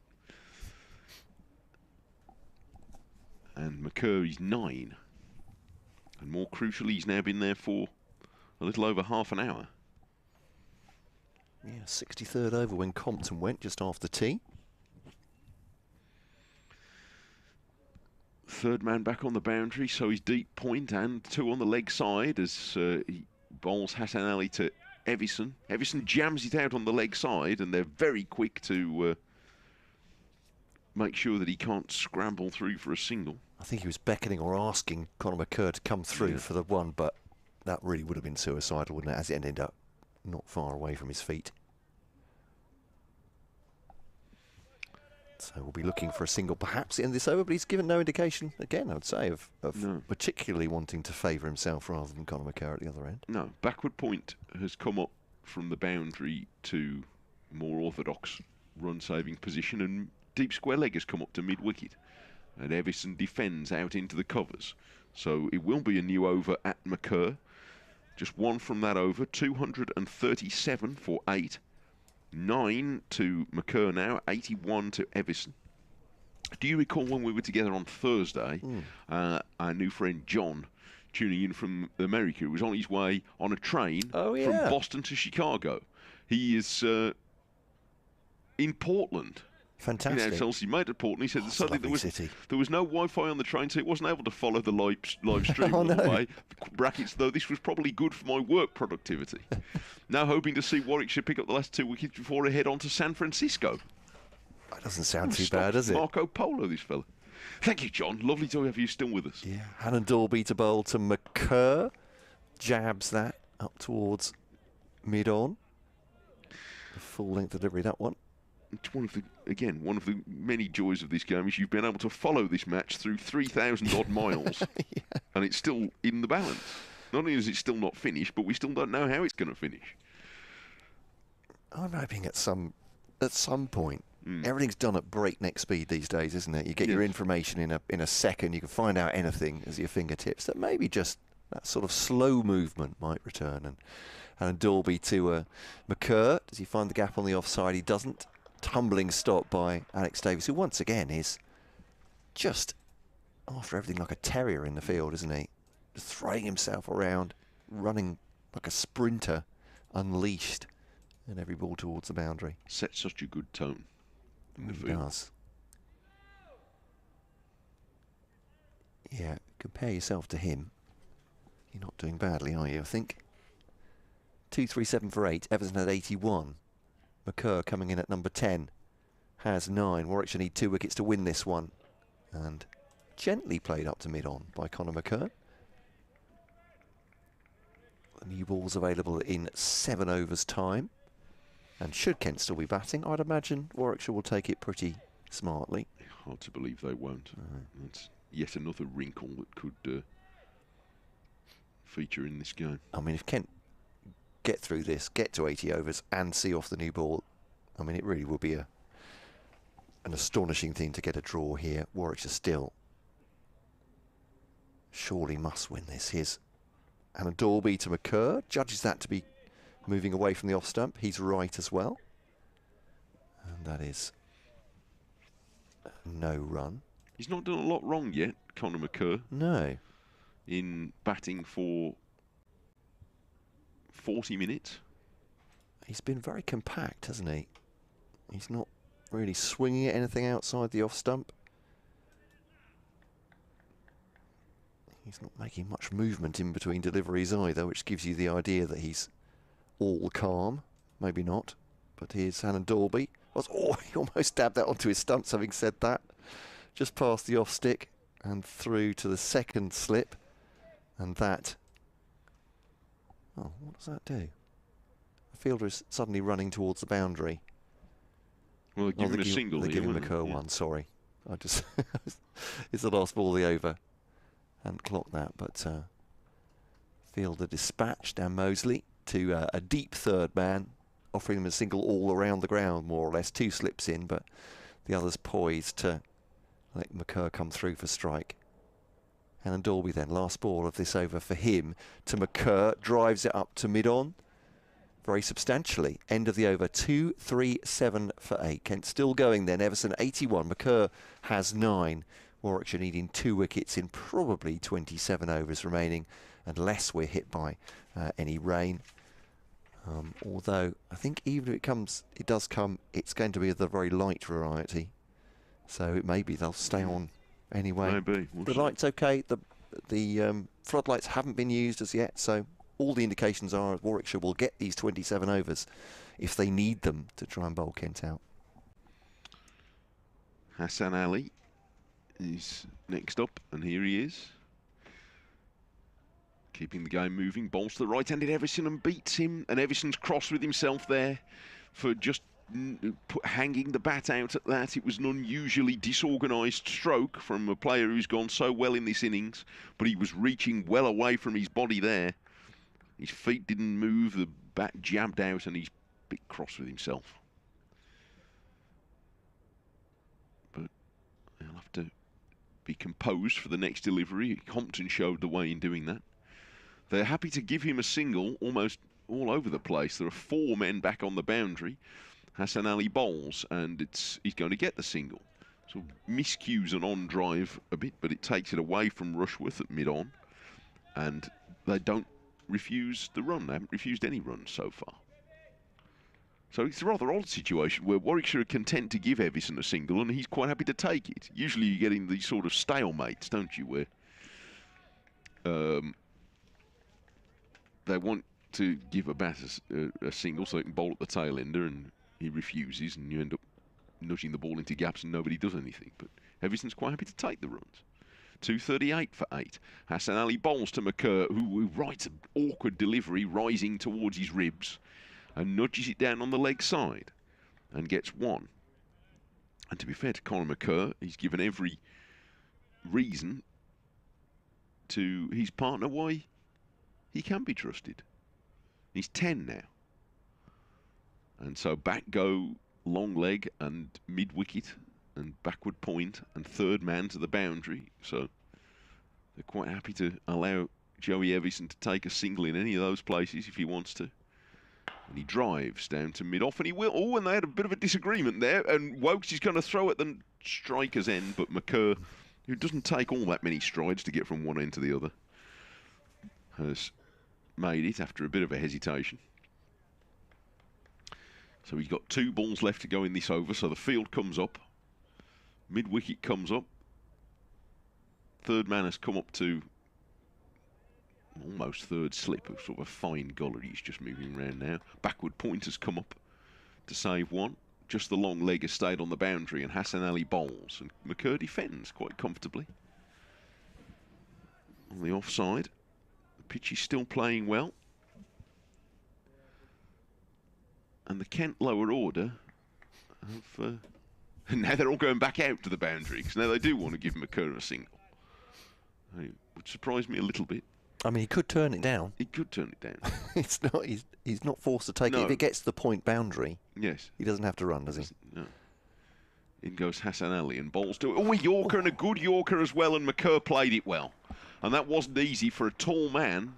And McCurr is 9. And more crucially, he's now been there for a little over half an hour. Yeah, 63rd over when Compton went just after tea. Third man back on the boundary, so he's deep point and 2 on the leg side as he bowls Hassan Ali to Everson. Everson jams it out on the leg side, and they're very quick to make sure that he can't scramble through for a single. I think he was beckoning or asking Conor McCurr to come through for the one, but that really would have been suicidal, wouldn't it, as it ended up not far away from his feet. So we'll be looking for a single perhaps in this over, but he's given no indication, again, I would say, of particularly wanting to favour himself rather than Conor McCurr at the other end. No, backward point has come up from the boundary to more orthodox run-saving position, and deep square leg has come up to mid-wicket. And Everson defends out into the covers. So it will be a new over at McCurr. Just 1 from that over, 237 for 8. 9 to McCurr now, 81 to Everson. Do you recall when we were together on Thursday, our new friend John, tuning in from America, was on his way on a train from Boston to Chicago. He is in Portland. Fantastic. You know, tells he made at Portland. He said that suddenly there was no Wi-Fi on the train, so he wasn't able to follow the live stream all the way. Brackets, though this was probably good for my work productivity. Now hoping to see Warwickshire pick up the last 2 wickets before they head on to San Francisco. That doesn't sound too bad, does it? Marco Polo, this fella. Thank you, John. Lovely to have you still with us. Yeah. Hannon Dalby to bowl to McCurr. jabs that up towards mid-on. A full-length delivery, that one. It's one of the many joys of this game is you've been able to follow this match through 3,000 odd miles, and it's still in the balance. Not only is it still not finished, but we still don't know how it's going to finish. I'm hoping at some point, everything's done at breakneck speed these days, isn't it? You get your information in a second. You can find out anything at your fingertips. That maybe just that sort of slow movement might return. And Dalby to McCurr. Does he find the gap on the offside? He doesn't. Tumbling stop by Alex Davies, who once again is just after everything like a terrier in the field, isn't he? Just throwing himself around, running like a sprinter, unleashed, and every ball towards the boundary. Sets such a good tone in the field. It does. Yeah, compare yourself to him. You're not doing badly, are you, I think? 237 for 8. Everton had 81. McCurr coming in at number 10. Has 9. Warwickshire need 2 wickets to win this one. And gently played up to mid-on by Conor McCurr. The new ball's available in 7 overs time. And should Kent still be batting, I'd imagine Warwickshire will take it pretty smartly. Hard to believe they won't. That's yet another wrinkle that could feature in this game. I mean, if Kent get through this, get to 80 overs and see off the new ball, I mean, it really will be an astonishing thing to get a draw here. Warwickshire still surely must win this. Here's Anna Dalby to McCurr. Judges that to be moving away from the off stump. He's right as well. And that is no run. He's not done a lot wrong yet, Conor McCurr. No. In batting for 40 minutes. He's been very compact, hasn't he? He's not really swinging at anything outside the off stump. He's not making much movement in between deliveries either, which gives you the idea that he's all calm. Maybe not. But here's Hannah Dalby. Oh, he almost dabbed that onto his stumps, having said that. Just past the off stick and through to the second slip. And that... Oh, what does that do? The fielder is suddenly running towards the boundary. Well, they're giving a single. They're giving McCurr one, sorry. I just... it's the last ball of the over. Hadn't clocked that, but fielder dispatched Dan Mosley to a deep third man, offering him a single all around the ground, more or less. 2 slips in, but the others poised to let McCurr come through for strike. And Dalby then, last ball of this over for him to McCurr, drives it up to mid-on very substantially. End of the over, 2-3-7 for 8. Kent still going then, Everson 81, McCurr has 9. Warwickshire needing 2 wickets in probably 27 overs remaining, unless we're hit by any rain. Although, I think even if it does come, it's going to be of the very light variety. So it may be they'll stay on anyway. Maybe. The light's okay. The floodlights haven't been used as yet, so all the indications are Warwickshire will get these 27 overs if they need them to try and bowl Kent out. Hassan Ali is next up, and here he is. Keeping the game moving, bowls to the right-handed Everson and beats him, and Everson's cross with himself there for just hanging the bat out at that. It was an unusually disorganised stroke from a player who's gone so well in this innings, but he was reaching well away from his body there. His feet didn't move, the bat jabbed out, and he's a bit cross with himself. But he'll have to be composed for the next delivery. Compton showed the way in doing that. They're happy to give him a single almost all over the place. There are 4 men back on the boundary. Hassan Ali bowls, and he's going to get the single. So miscues an on drive a bit, but it takes it away from Rushworth at mid-on. And they don't refuse the run. They haven't refused any runs so far. So it's a rather odd situation where Warwickshire are content to give Everson a single, and he's quite happy to take it. Usually you get in these sort of stalemates, don't you, where they want to give a bat a single so they can bowl at the tail ender, and he refuses, and you end up nudging the ball into gaps and nobody does anything. But Everson's quite happy to take the runs. 2:38 for 8. Hassan Ali bowls to McCurr, who writes an awkward delivery rising towards his ribs and nudges it down on the leg side and gets 1. And to be fair to Colin McCurr, he's given every reason to his partner why he can be trusted. He's 10 now. And so back go long leg and mid-wicket and backward point and third man to the boundary. So they're quite happy to allow Joey Evison to take a single in any of those places if he wants to. And he drives down to mid-off, and he will. Oh, and they had a bit of a disagreement there, and Wokes is going to throw at the striker's end, but McCurr, who doesn't take all that many strides to get from one end to the other, has made it after a bit of a hesitation. So he's got 2 balls left to go in this over, so the field comes up. Mid-wicket comes up. Third man has come up to almost third slip, of sort of a fine gullery. He's just moving around now. Backward point has come up to save 1. Just the long leg has stayed on the boundary, and Hassan Ali bowls, and McCurr defends quite comfortably. On the offside, the pitch is still playing well. And the Kent lower order have... and now they're all going back out to the boundary, because now they do want to give McCurr a single. It would surprise me a little bit. I mean, he could turn it down. He could turn it down. It's not. He's not forced to take it. If it gets to the point boundary, yes, he doesn't have to run, does he? No. In goes Hassan Ali and bowls to it. Oh, a Yorker and a good Yorker as well, and McCurr played it well. And that wasn't easy for a tall man,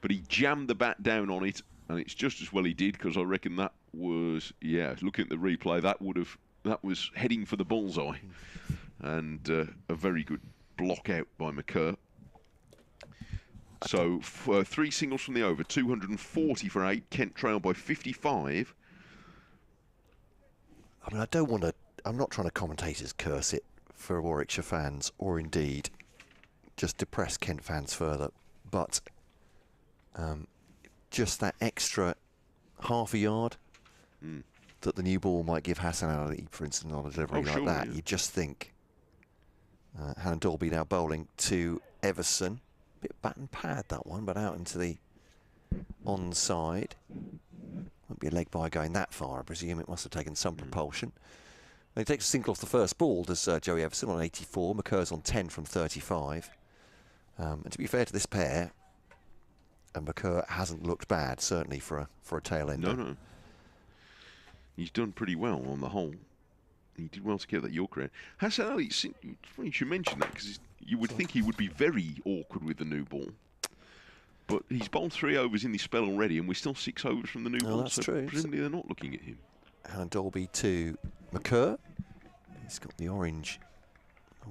but he jammed the bat down on it, and it's just as well he did, because I reckon that was, yeah, looking at the replay, that was heading for the bullseye, and a very good block out by McCurr. So 3 singles from the over, 240 for 8. Kent trail by 55. I mean, I don't want to. I'm not trying to commentators curse it for Warwickshire fans, or indeed just depress Kent fans further. But just that extra half a yard that the new ball might give Hassan Ali, for instance, on a delivery like that, yeah. You just think. Hannah Dolby now bowling to Everson. Bit bat and pad that one, but out into the onside. Won't be a leg by going that far, I presume. It must have taken some propulsion. And he takes a single off the first ball, does Joey Everson on 84. McCurr's on 10 from 35. And to be fair to this pair, and McCurr hasn't looked bad, certainly for a tail ender. No. He's done pretty well on the whole. He did well to get that Yorker out. Hassan Ali, you should mention that, because you would think he would be very awkward with the new ball. But he's bowled 3 overs in this spell already, and we're still 6 overs from the new ball. That's so true. Presumably they're not looking at him. Hannah Dolby to McCurr. He's got the orange,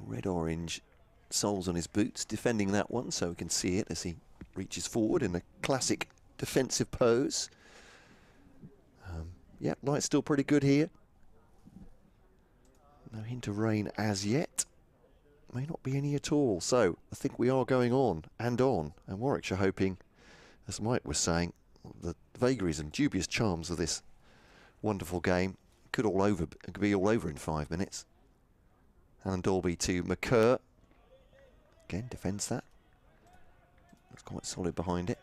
red-orange soles on his boots, defending that one, so we can see it as he reaches forward in a classic defensive pose. Yeah, light's still pretty good here. No hint of rain as yet. May not be any at all. So I think we are going on. And Warwickshire hoping, as Mike was saying, the vagaries and dubious charms of this wonderful game could be all over in 5 minutes. Hannah Dolby to McCurr. Again, defends that. Looks quite solid behind it.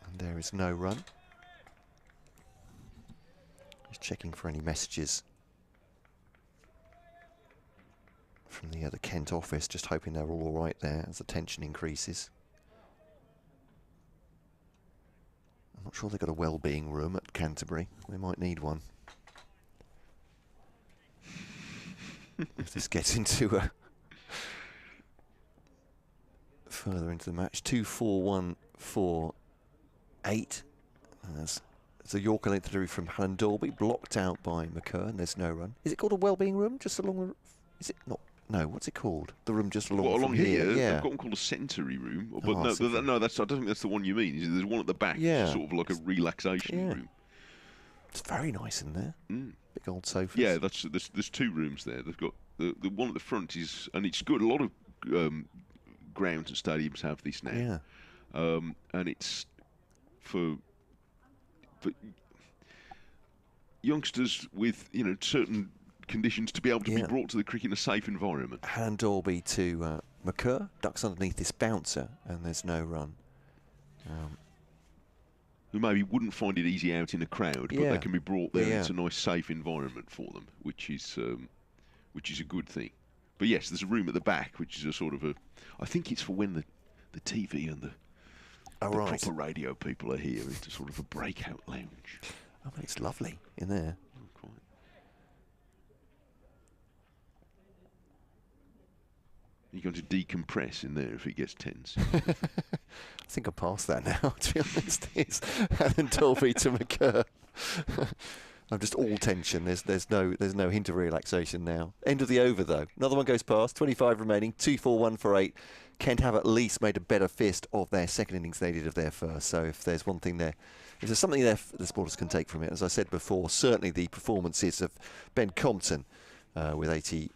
And there is no run. Just checking for any messages from the Kent office, just hoping they're all right there as the tension increases. I'm not sure they've got a well-being room at Canterbury. They might need one. If this gets into a further into the match, 2-4-1 for 8. There's a Yorker length delivery from Hannah Dolby, blocked out by McCurr, and there's no run. Is it called a well-being room? Just along the... Is it not? No, what's it called? The room just along, along here? Yeah. They've got one called a sensory room. But no, I don't think that's the one you mean. There's one at the back, sort of like a relaxation room. It's very nice in there. Big old sofas. Yeah, there's 2 rooms there. They've got the one at the front is, and it's good. A lot of grounds and stadiums have this now. Yeah. And it's for youngsters with certain conditions to be able to be brought to the cricket in a safe environment. Hannah Dolby to McCurr ducks underneath this bouncer, and there's no run. Who maybe wouldn't find it easy out in a crowd, but Yeah. they can be brought there. Yeah. It's a nice, safe environment for them, which is a good thing. But yes, there's a room at the back, which is a sort of a. I think it's for when the TV and the proper radio people are here. It's a sort of a breakout lounge. I mean, it's lovely in there. You're going to decompress in there if it gets tense. I think I'm past that now, to be honest. It's Alan Dolby to McCurr. I'm just all tension. There's no hint of relaxation now. End of the over, though. Another one goes past. 25 remaining. 2-4-1 for 8. Kent have at least made a better fist of their second innings than they did of their first. So if there's one thing there, if there's something there the supporters can take from it, as I said before, certainly the performances of Ben Compton with 89,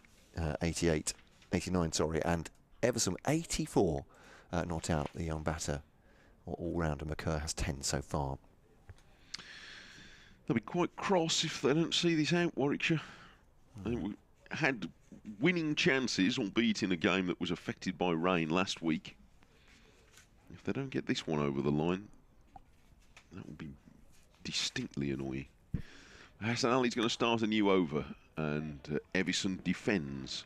and Everson 84 not out, the young batter, or all-rounder. McCurr has 10 so far. They'll be quite cross if they don't see this out, Warwickshire. They had winning chances, albeit in a game that was affected by rain last week. If they don't get this one over the line, that will be distinctly annoying. Hassan Ali's going to start a new over, and Everson defends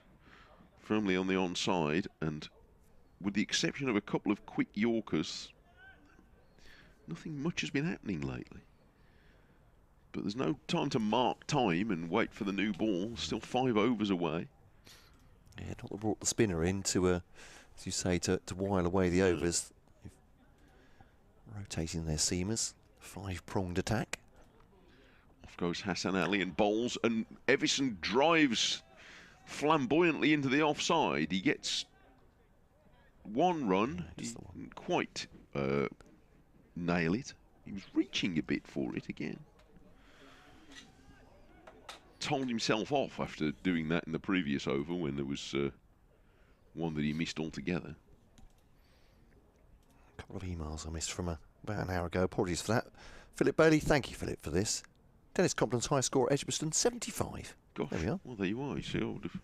firmly on the onside, and with the exception of a couple of quick Yorkers, nothing much has been happening lately. But there's no time to mark time and wait for the new ball. Still 5 overs away. Yeah, not brought the spinner in to, as you say, to while away the overs. Rotating their seamers. 5-pronged attack. Off goes Hassan Ali and bowls, and Everson drives flamboyantly into the offside. He gets one run. He didn't quite nail it. He was reaching a bit for it again. Told himself off after doing that in the previous over when there was one that he missed altogether. A couple of emails I missed from about an hour ago. Apologies for that. Philip Bailey, thank you, Philip, for this. Dennis Compton's high score at Edgbaston, 75. Gosh, there we are. Well, there you are. You see, I would have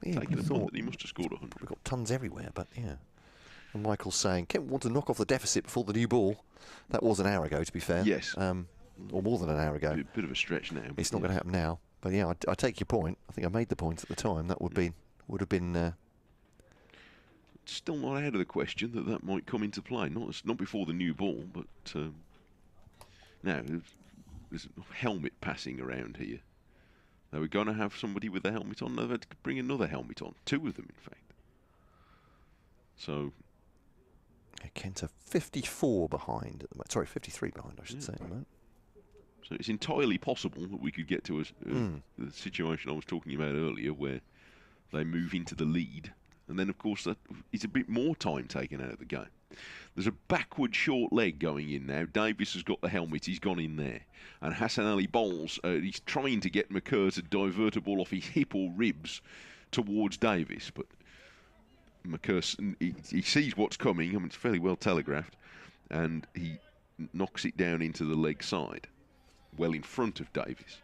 Yeah, taken a thought punt that he must have scored 100. We've got tons everywhere, but yeah. And Michael's saying, Kent want to knock off the deficit before the new ball. That was an hour ago, to be fair. Yes. Or more than an hour ago. Bit of a stretch now. It's not going to happen now. But yeah, I take your point. I think I made the point at the time. That would have been. Still not out of the question that might come into play. Not before the new ball, but now there's a helmet passing around here. They were going to have somebody with a helmet on. They've had to bring another helmet on. 2 of them, in fact. So. Kent are 54 behind at the moment. Sorry, 53 behind, I should say. At the moment. So it's entirely possible that we could get to the situation I was talking about earlier, where they move into the lead, and then of course that is a bit more time taken out of the game. There's a backward short leg going in now. Davis has got the helmet, he's gone in there, and Hassan Ali bowls. He's trying to get McCurr to divert a ball off his hip or ribs towards Davis, but McCurr, he sees what's coming. I mean, it's fairly well telegraphed, and he knocks it down into the leg side, well in front of Davis.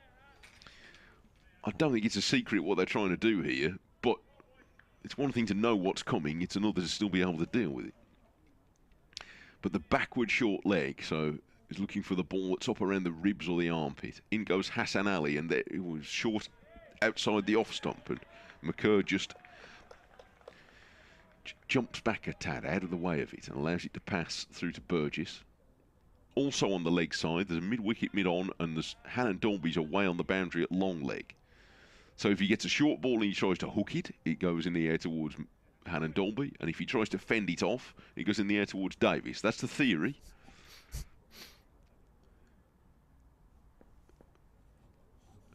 I don't think it's a secret what they're trying to do here, but it's one thing to know what's coming, it's another to still be able to deal with it. But the backward short leg, so is looking for the ball that's up around the ribs or the armpit. In goes Hassan Ali, and it was short outside the off stump, and McCurr just jumps back a tad out of the way of it and allows it to pass through to Burgess. Also on the leg side, there's a mid-wicket, mid-on, and there's Hannon Dolby's away on the boundary at long leg. So if he gets a short ball and he tries to hook it, it goes in the air towards Hannon Dolby, and if he tries to fend it off, it goes in the air towards Davis. That's the theory.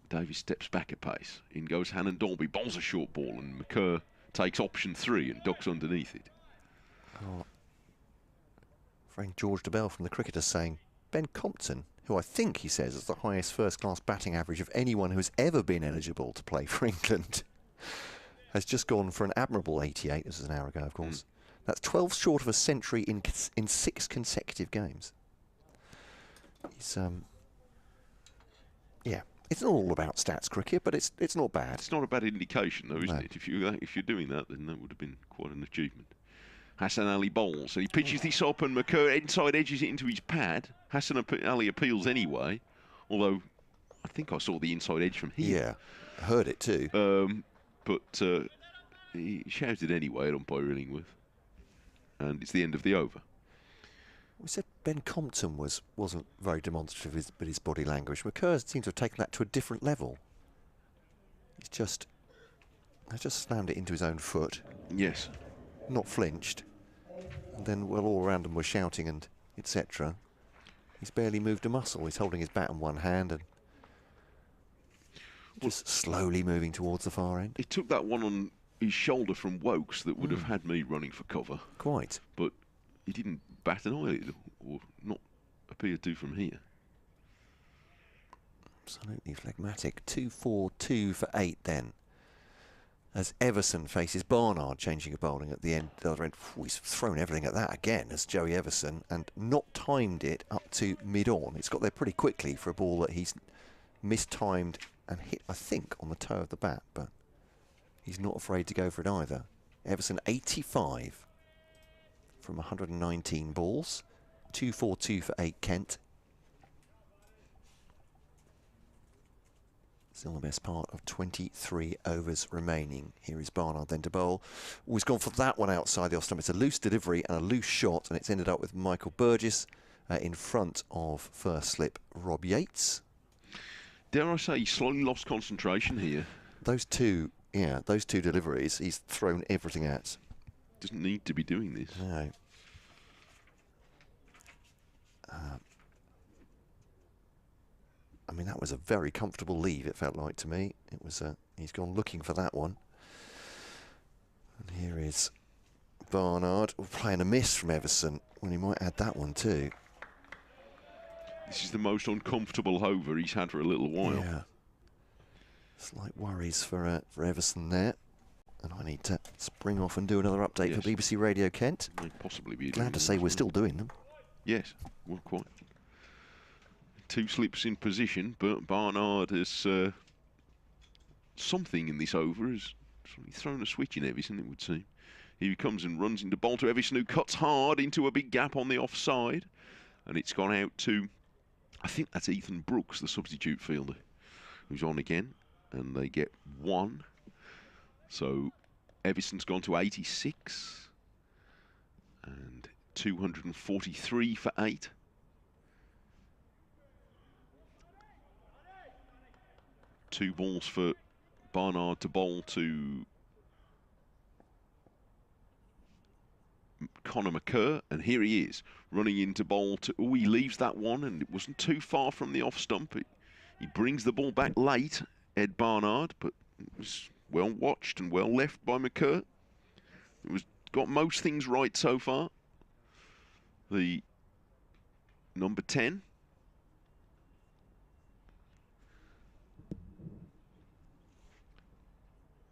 Davis steps back a pace. In goes Hannon Dolby, bowls a short ball, and McCurr takes option 3 and ducks underneath it. Oh. Friend George DeBell from the Cricketers saying, Ben Compton, who I think he says is the highest first-class batting average of anyone who has ever been eligible to play for England, has just gone for an admirable 88. This is an hour ago, of course. That's 12 short of a century in 6 consecutive games. He's, yeah, It's not all about stats cricket, but it's not bad. It's not a bad indication, though, isn't No. it? If you're doing that, then that would have been quite an achievement. Hassan Ali bowls, and he pitches this up, and McCurr inside edges it into his pad. Hassan Ali appeals anyway, although I think I saw the inside edge from here. Yeah, I heard it too. But he shouted anyway at umpire Illingworth, and it's the end of the over. We said Ben Compton wasn't very demonstrative with his body language. McCurr seems to have taken that to a different level. He's just slammed it into his own foot. Yes. Not flinched. And then, well, all around him were shouting and etc. He's barely moved a muscle. He's holding his bat in one hand and just slowly moving towards the far end. He took that one on his shoulder from Wokes that would have had me running for cover. Quite. But he didn't bat an eyelid, or not appear to from here. Absolutely phlegmatic. 2-4-2 for 8 then. As Everson faces Barnard, changing of bowling at the end. The other end, he's thrown everything at that again as Joey Everson, and not timed it up to mid-on. It's got there pretty quickly for a ball that he's mistimed and hit, I think, on the toe of the bat, but he's not afraid to go for it either. Everson 85 from 119 balls. 2-4-2 for 8 Kent. Still the best part of 23 overs remaining. Here is Barnard then to bowl. Oh, he's gone for that one outside the off stump. It's a loose delivery and a loose shot, and it's ended up with Michael Burgess in front of first slip Rob Yates. Dare I say, he slightly lost concentration here. Those two deliveries, he's thrown everything at. Doesn't need to be doing this. No. I mean, that was a very comfortable leave, it felt like to me. It was he's gone looking for that one. And here is Barnard playing a miss from Everson when he might add that one too. This is the most uncomfortable over he's had for a little while. Yeah. Slight worries for Everson there. And I need to spring off and do another update for BBC Radio Kent. May possibly be. Glad to say we're still doing them. Yes, well, quite. 2 slips in position, but Barnard has something in this over. Has thrown a switch in Everson, it would seem. Here he comes and runs into bowl to Everson, who cuts hard into a big gap on the offside. And it's gone out to, I think that's Ethan Brooks, the substitute fielder, who's on again. And they get 1. So Everson's gone to 86. And 243 for 8. Two balls for Barnard to bowl to Connor McCurr, and here he is running into bowl to. Oh, he leaves that one, and it wasn't too far from the off stump. He brings the ball back late, Ed Barnard, but it was well watched and well left by McCurr. It was got most things right so far. The number 10.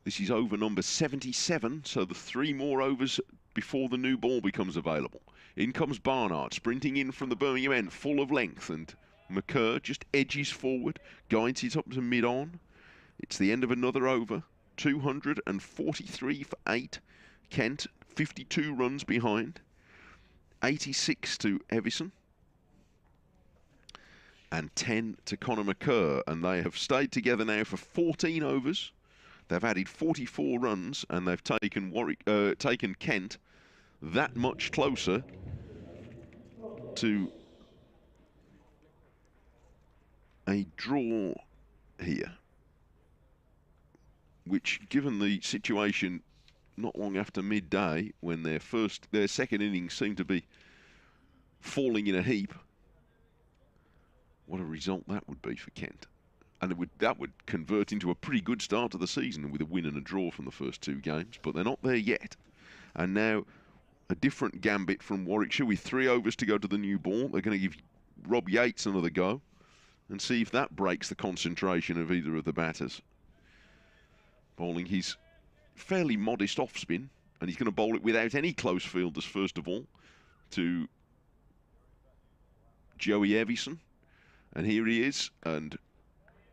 This is over number 77, so the 3 more overs before the new ball becomes available. In comes Barnard, sprinting in from the Birmingham end, full of length, and McCurr just edges forward, guides it up to mid-on. It's the end of another over, 243 for 8. Kent, 52 runs behind, 86 to Everson, and 10 to Connor McCurr, and they have stayed together now for 14 overs. They've added 44 runs, and they've taken Kent that much closer to a draw here, which, given the situation not long after midday, when their second innings seemed to be falling in a heap, what a result that would be for Kent. And that would convert into a pretty good start to the season with a win and a draw from the first 2 games, but they're not there yet. And now a different gambit from Warwickshire with 3 overs to go to the new ball. They're going to give Rob Yates another go and see if that breaks the concentration of either of the batters. Bowling his fairly modest off spin, and he's going to bowl it without any close fielders first of all to Joey Everson. And here he is, and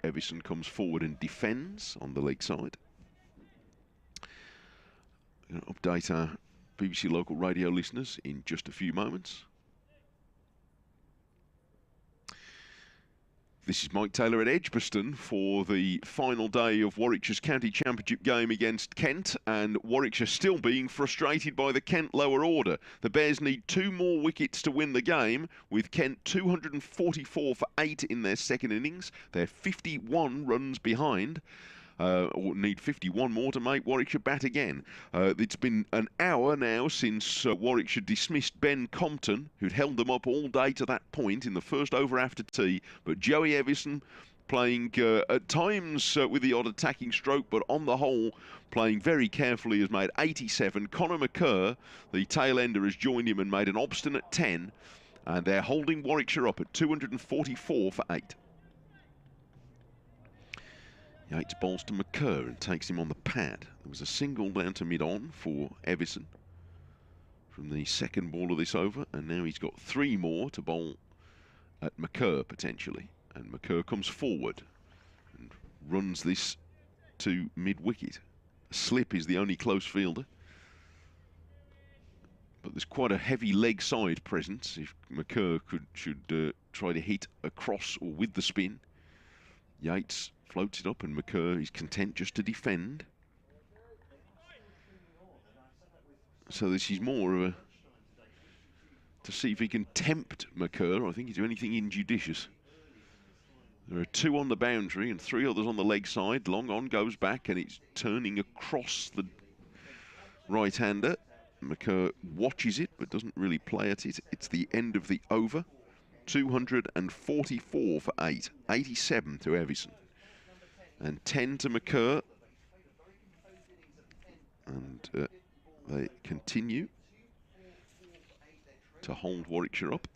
Evison comes forward and defends on the leg side. I'm going to update our BBC local radio listeners in just a few moments. This is Mike Taylor at Edgbaston for the final day of Warwickshire's County Championship game against Kent, and Warwickshire still being frustrated by the Kent lower order. The Bears need 2 more wickets to win the game, with Kent 244 for 8 in their second innings. They're 51 runs behind. Or need 51 more to make Warwickshire bat again. It's been an hour now since Warwickshire dismissed Ben Compton, who'd held them up all day to that point in the first over after tea. But Joey Evison playing at times with the odd attacking stroke, but on the whole playing very carefully, has made 87. Connor McCurr, the tail ender, has joined him and made an obstinate 10. And they're holding Warwickshire up at 244 for 8. Yates bowls to McCurr and takes him on the pad. There was a single down to mid-on for Evison from the second ball of this over, and now he's got 3 more to bowl at McCurr potentially. And McCurr comes forward and runs this to mid-wicket. Slip is the only close fielder, but there's quite a heavy leg side presence if McCurr should try to hit across or with the spin. Yates floats it up and McCurr is content just to defend. So this is more of a to see if he can tempt McCurr. I think he'd do anything injudicious. There are 2 on the boundary and 3 others on the leg side. Long on goes back and it's turning across the right-hander. McCurr watches it but doesn't really play at it. It's the end of the over. 244 for 8. 87 to Evison. And 10 to McCurr. And they continue to hold Warwickshire up.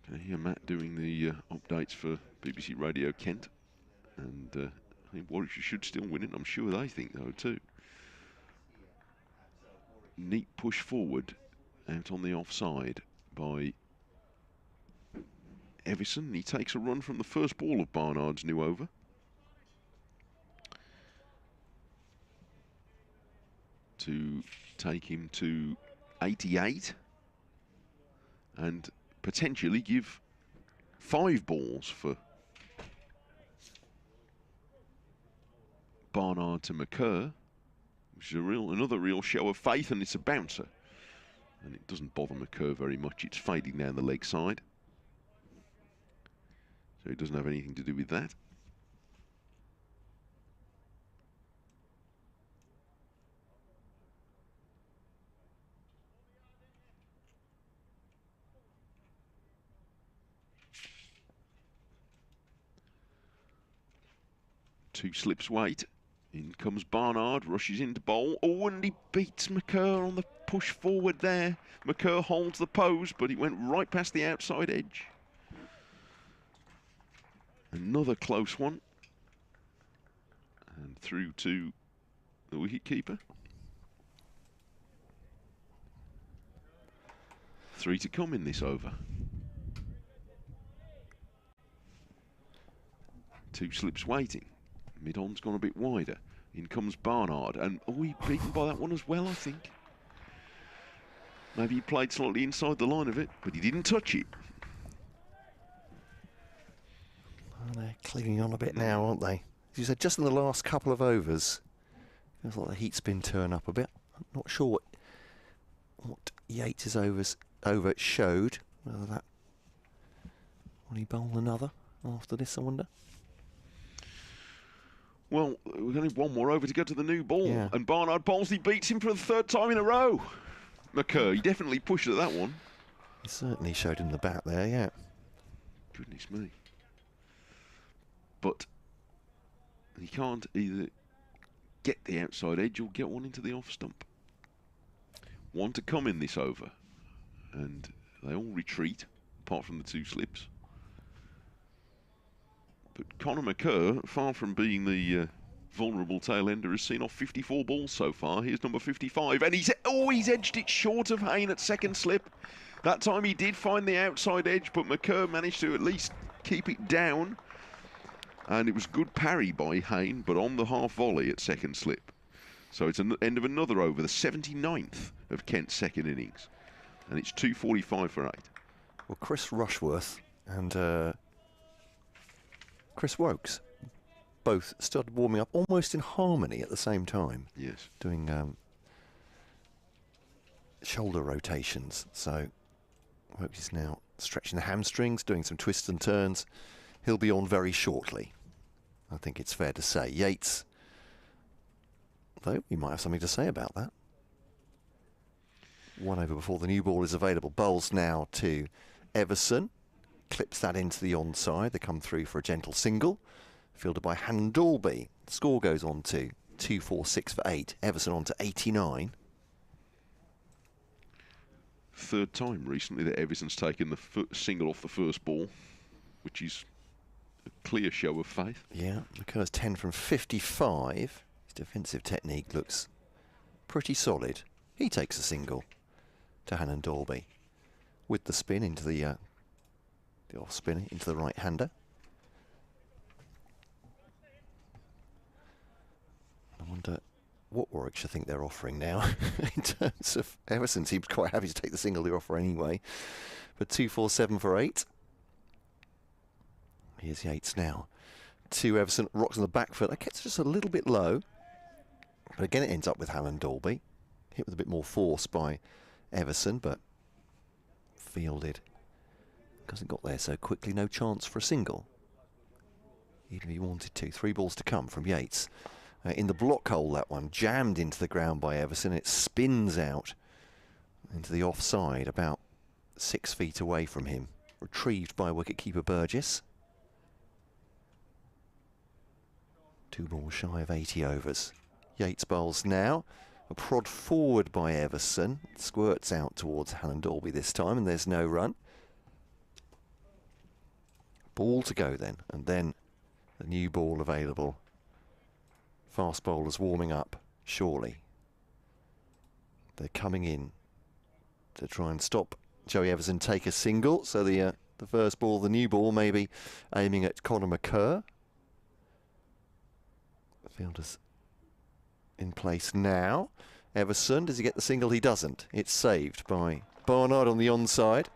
Okay, here Matt doing the updates for BBC Radio Kent. And I think Warwickshire should still win it. I'm sure they think so too. Neat push forward out on the offside by Evison. He takes a run from the first ball of Barnard's new over. To take him to 88 and potentially give 5 balls for Barnard to McCurr, which is another real show of faith, and it's a bouncer. And it doesn't bother McCurr very much. It's fading down the leg side. So it doesn't have anything to do with that. Two slips wait. In comes Barnard, rushes into bowl. Oh, and he beats McCurr on the push forward there. McCurr holds the pose, but he went right past the outside edge. Another close one. And through to the wicketkeeper. 3 to come in this over. 2 slips waiting. Mid-on's gone a bit wider. In comes Barnard, and he's beaten by that one as well, I think. Maybe he played slightly inside the line of it, but he didn't touch it. Well, they're clinging on a bit now, aren't they? As you said, just in the last couple of overs, feels like the heat's been turned up a bit. I'm not sure what Yates' over showed. Whether that will he bowl another after this, I wonder. Well, we've only one more over to go to the new ball. Yeah. And Barnard bowls, he beats him for the 3rd time in a row. McCurr, he definitely pushed at that one. He certainly showed him the bat there, yeah. Goodness me. But he can't either get the outside edge or get one into the off stump. 1 to come in this over. And they all retreat, apart from the 2 slips. But Connor McCurr, far from being the vulnerable tail ender has seen off 54 balls so far. Here's number 55, and he's edged it short of Hayne at second slip. That time he did find the outside edge, but McCurr managed to at least keep it down. And it was good parry by Hayne, but on the half volley at second slip. So it's an end of another over, the 79th of Kent's second innings. And it's 2:45 for 8. Well, Chris Rushworth and Chris Wokes both started warming up almost in harmony at the same time. Yes. Doing shoulder rotations. So Wokes is now stretching the hamstrings, doing some twists and turns. He'll be on very shortly, I think it's fair to say. Yates, though, we might have something to say about that. 1 over before the new ball is available. Bowls now to Everson. Clips that into the onside. They come through for a gentle single. Fielded by Handalby. The score goes on to 246 for 8. Everson on to 89. Third time recently that Everson's taken the single off the first ball, which is a clear show of faith. Yeah, McCurr's 10 from 55. His defensive technique looks pretty solid. He takes a single to Hannon Dalby with the spin into the off spin into the right-hander. I wonder what Warwickshire think they're offering now in terms of Everson seems quite happy to take the single they offer anyway. But 247 for 8. Here's Yates now. 2 Everson, rocks on the back foot. That gets just a little bit low. But again it ends up with Hannon Dalby. Hit with a bit more force by Everson, but fielded. Because it got there so quickly, no chance for a single. Even if he wanted to. 3 balls to come from Yates. In the block hole, that one jammed into the ground by Everson. It spins out into the offside, about 6 feet away from him. Retrieved by wicketkeeper Burgess. 2 balls shy of 80 overs. Yates bowls now. A prod forward by Everson. Squirts out towards Hannon Dalby this time, and there's no run. Ball to go then, and then the new ball available. Fast bowlers warming up, surely. They're coming in to try and stop Joey Everson take a single. So the first ball, the new ball, maybe aiming at Conor McCurr. The fielder's in place now. Everson, does he get the single? He doesn't. It's saved by Barnard on the onside.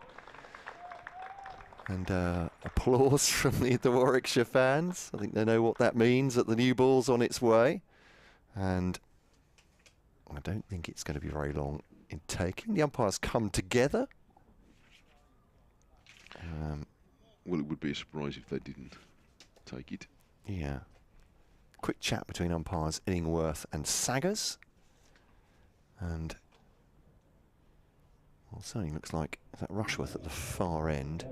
And applause from the Warwickshire fans. I think they know what that means, that the new ball's on its way. And I don't think it's going to be very long in taking. The umpires come together. Well, it would be a surprise if they didn't take it. Yeah. Quick chat between umpires Illingworth and Saggers. And well, it certainly looks like that Rushworth at the far end.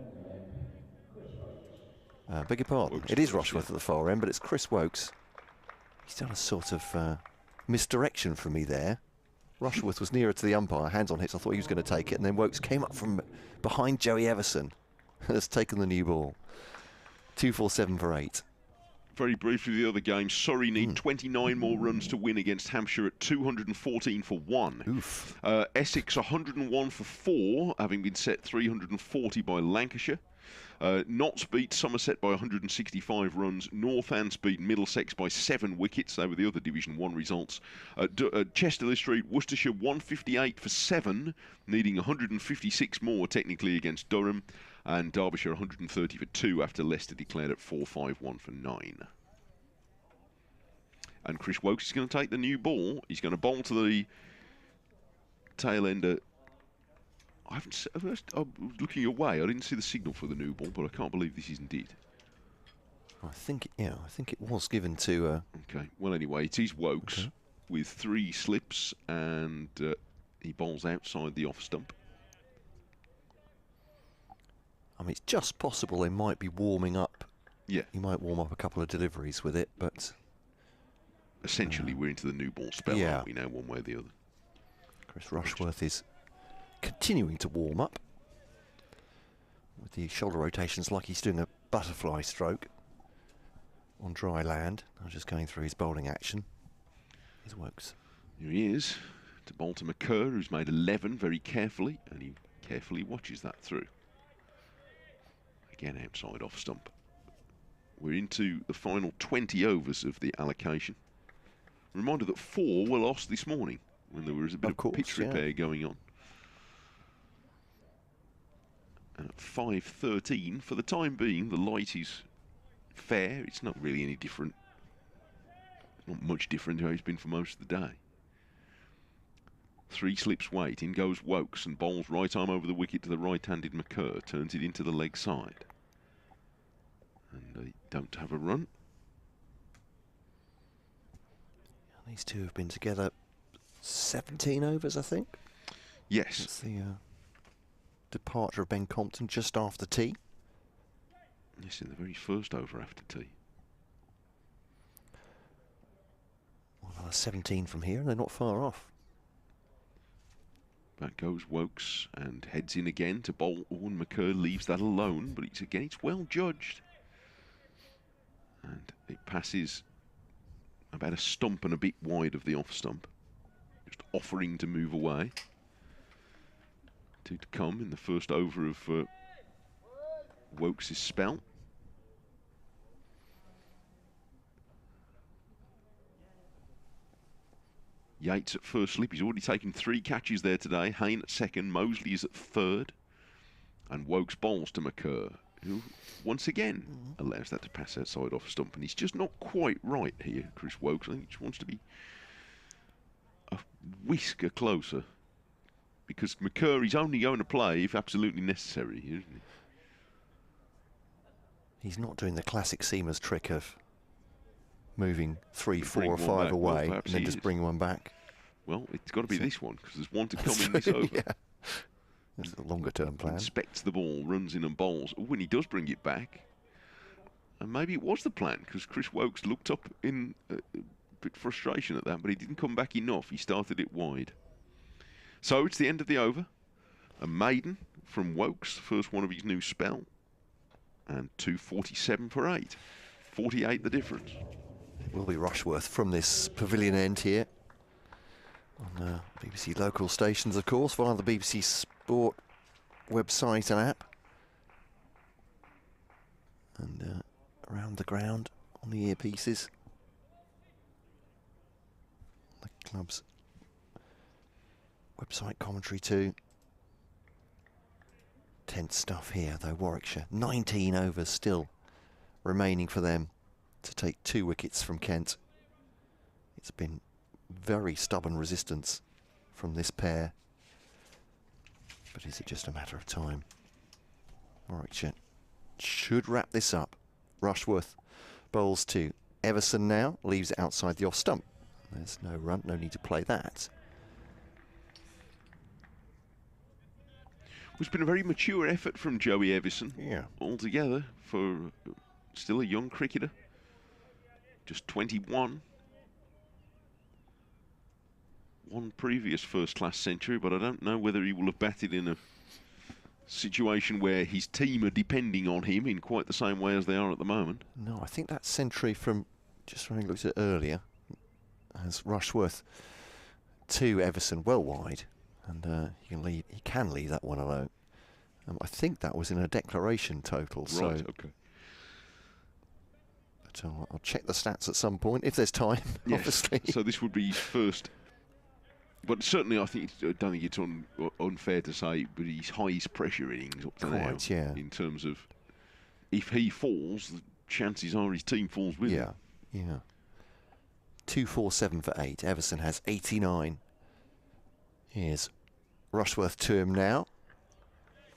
Beg your pardon, it is Rushworth at the far end, but it's Chris Wokes. He's done a sort of misdirection for me there. Rushworth was nearer to the umpire, hands on hips. I thought he was going to take it, and then Wokes came up from behind Joey Everson and has taken the new ball. 247 for 8. Very briefly, the other game. Surrey need 29 more runs to win against Hampshire at 214 for 1. Oof. Essex 101 for 4, having been set 340 by Lancashire. Notts beat Somerset by 165 runs. Northants beat Middlesex by 7 wickets. They were the other Division 1 results. Chesterley Street, Worcestershire 158 for 7, needing 156 more technically against Durham. And Derbyshire 130 for 2 after Leicester declared at 451 for 9. And Chris Wokes is going to take the new ball. He's going to bowl to the tail ender. I'm looking away. I didn't see the signal for the new ball, but I can't believe this isn't it. I think it was given to. Okay. Well, anyway, it is Wokes with 3 slips, and he bowls outside the off stump. I mean, it's just possible they might be warming up. Yeah. You might warm up a couple of deliveries with it, but essentially we're into the new ball spell, aren't we now, one way or the other? Chris Rushworth is continuing to warm up with the shoulder rotations like he's doing a butterfly stroke. on dry land. I was just going through his bowling action. Here's Wokes. Here he is, to bowl to McCurr, who's made 11 very carefully, and he carefully watches that through. Again, outside off stump. We're into the final 20 overs of the allocation. Reminder that 4 were lost this morning when there was a bit of pitch repair going on. And at 5:13, for the time being, the light is fair. It's not really any different. Not much different to how it's been for most of the day. 3 slips weight. In goes Wokes and bowls right arm over the wicket to the right-handed McCurr. Turns it into the leg side. And they don't have a run. These two have been together 17 overs, I think. Yes. That's the departure of Ben Compton just after tea. Yes, in the very first over after tea. Well, 17 from here, and they're not far off. Back goes Wokes and heads in again to bowl. Owen McCurr leaves that alone, but it's well judged. And it passes about a stump and a bit wide of the off stump. Just offering to move away. 2 to come in the first over of Wokes' spell. Yates at first slip. He's already taken 3 catches there today. Hayne at second. Mosley is at third. And Wokes bowls to McCurr, who once again allows that to pass outside off stump. And he's just not quite right here, Chris Wokes. I think he just wants to be a whisker closer. Because McCurr is only going to play if absolutely necessary, isn't he? He's not doing the classic seamer's trick of moving 3, 4 or 5 away and then just bring one back. Well, it's got to be this one, because there's one to come in this over. Yeah. This is a longer term plan. Inspects the ball, runs in and bowls. When he does bring it back, and maybe it was the plan, because Chris Wokes looked up in a bit of frustration at that, but he didn't come back enough. He started it wide. So it's the end of the over. A maiden from Wokes, first one of his new spell. And 247 for 8. 48 the difference. It will be Rushworth from this pavilion end here. On BBC local stations, of course, via the BBC Sport website and app. And around the ground on the earpieces. The club's website commentary too. Tense stuff here though, Warwickshire. 19 overs still remaining for them to take 2 wickets from Kent. It's been very stubborn resistance from this pair. But is it just a matter of time? Warwickshire should wrap this up. Rushworth bowls to Everson now, leaves it outside the off stump. There's no run, no need to play that. It's been a very mature effort from Joey Everson. Yeah. Altogether, for still a young cricketer. Just 21. One previous first-class century, but I don't know whether he will have batted in a situation where his team are depending on him in quite the same way as they are at the moment. No, I think that century from, just when I looked at it earlier, has Rushworth to Everson well wide. And he can leave that one alone. I think that was in a declaration total. Right, so, okay. But I'll check the stats at some point, if there's time, Yes. obviously. So this would be his first. But certainly I don't think it's unfair to say, but his highest pressure innings up to now. Yeah. In terms of, if he falls, the chances are his team falls with him. Yeah. 247 for 8. Everson has 89. Here's Rushworth to him now.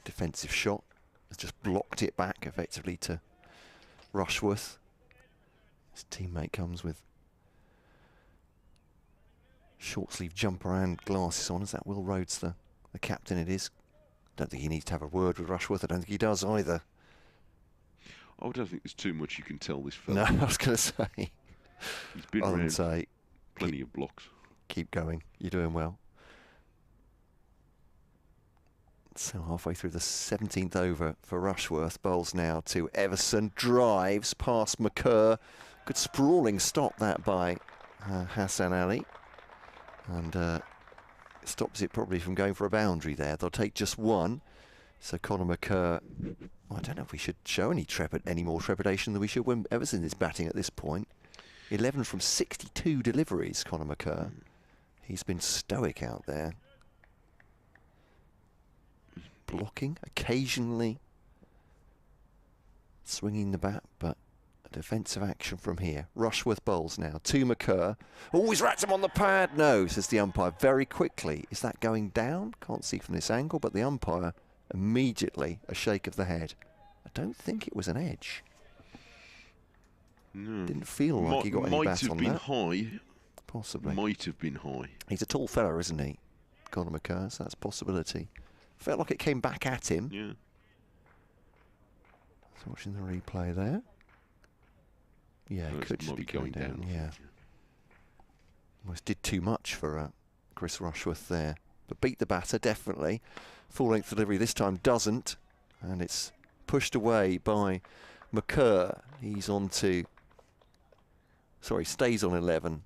Defensive shot. Has just blocked it back effectively to Rushworth. His teammate comes with short sleeve jumper and glasses on. Is that Will Rhodes, the captain it is? Don't think he needs to have a word with Rushworth. I don't think he does either. I don't think there's too much you can tell this fella. No, I was going to say. He's been Other than around say, plenty of blocks. Keep going. You're doing well. So halfway through the 17th over for Rushworth. Bowls now to Everson. Drives past McCurr. Good sprawling stop that by Hassan Ali. And stops it probably from going for a boundary there. They'll take just one. So Conor McKerr, I don't know if we should show any more trepidation than we should when Everson is batting at this point. 11 from 62 deliveries, Conor McKerr. He's been stoic out there. Blocking, occasionally swinging the bat, but a defensive action from here. Rushworth bowls now to McKerr. Oh, he's racked him on the pad. No, says the umpire very quickly. Is that going down? Can't see from this angle, but the umpire immediately a shake of the head. I don't think it was an edge. No. Didn't feel like he got any bat on that. Might have been high. Possibly. Might have been high. He's a tall fella, isn't he? Conor McKerr, so that's a possibility. Felt like it came back at him. Yeah. So watching the replay there. Yeah, it could just be going down. Yeah. Almost did too much for Chris Rushworth there. But beat the batter, definitely. Full-length delivery this time doesn't. And it's pushed away by McKerr. He's on to... Sorry, stays on 11.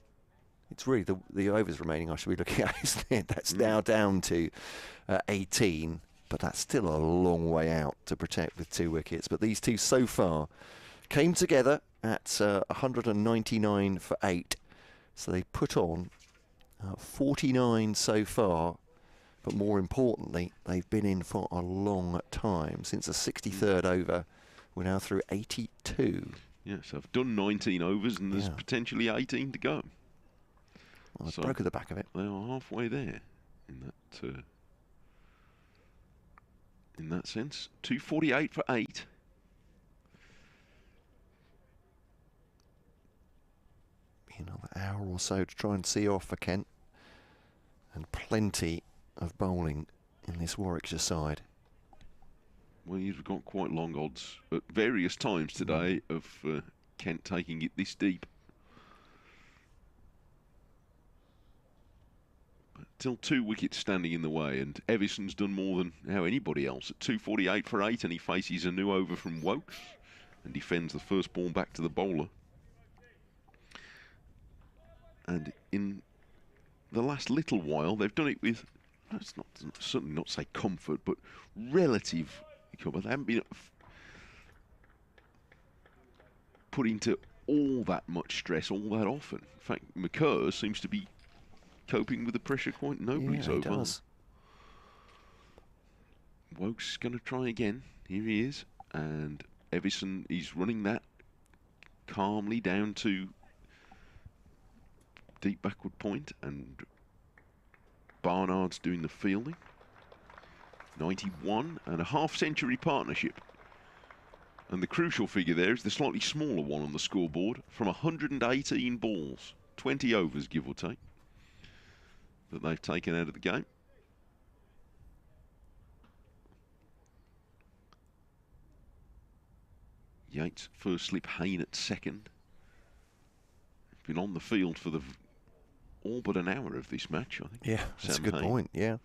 It's really the overs remaining I should be looking at, isn't it? That's now down to 18. But that's still a long way out to protect with 2 wickets. But these two so far came together at 199 for 8. So they put on 49 so far. But more importantly, they've been in for a long time. Since the 63rd over, we're now through 82. Yes, I've done 19 overs and there's potentially 18 to go. Well, so broke at the back of it. They are halfway there in that sense. 248 for 8. Another hour or so to try and see off for Kent. And plenty of bowling in this Warwickshire side. Well, you've got quite long odds at various times today of Kent taking it this deep. But still 2 wickets standing in the way, and Everson's done more than anybody else at 248 for 8, and he faces a new over from Wokes and defends the first ball back to the bowler. And in the last little while, they've done it with, let's certainly not say comfort, but relative comfort. They haven't been put into all that much stress all that often. In fact, McKerr seems to be coping with the pressure quite nobly so far. Wokes going to try again. Here he is. And Everson is running that calmly down to deep backward point, and Barnard's doing the fielding. 91 and a half-century partnership. And the crucial figure there is the slightly smaller one on the scoreboard from 118 balls, 20 overs give or take, that they've taken out of the game. Yates first slip, Hayne at second. Been on the field for the all but an hour of this match, I think. Yeah, that's Sam a good Hayne. point, yeah.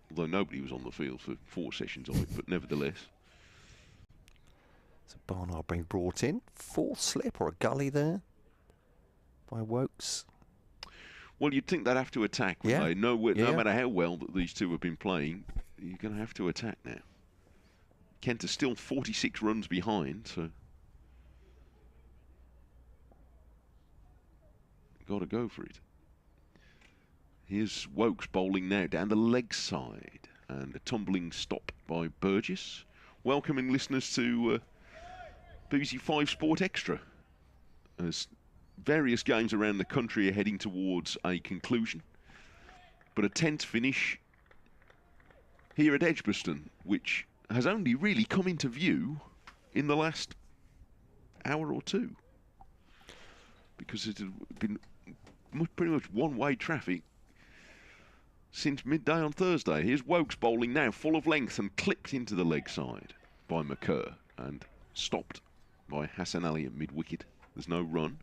Although nobody was on the field for 4 sessions of it, but nevertheless. So Barnard being brought in. Full slip or a gully there by Wokes. Well, you'd think they'd have to attack. Yeah. No matter how well that these two have been playing, you're going to have to attack now. Kent are still 46 runs behind, so got to go for it. Here's Wokes bowling now down the leg side, and a tumbling stop by Burgess. Welcoming listeners to BBC 5 Sport Extra, as various games around the country are heading towards a conclusion. But a tense finish here at Edgbaston, which has only really come into view in the last hour or two, because it had been pretty much one-way traffic since midday on Thursday. Here's Wokes bowling now, full of length and clipped into the leg side by McKerr and stopped by Hassan Ali at mid-wicket. There's no run.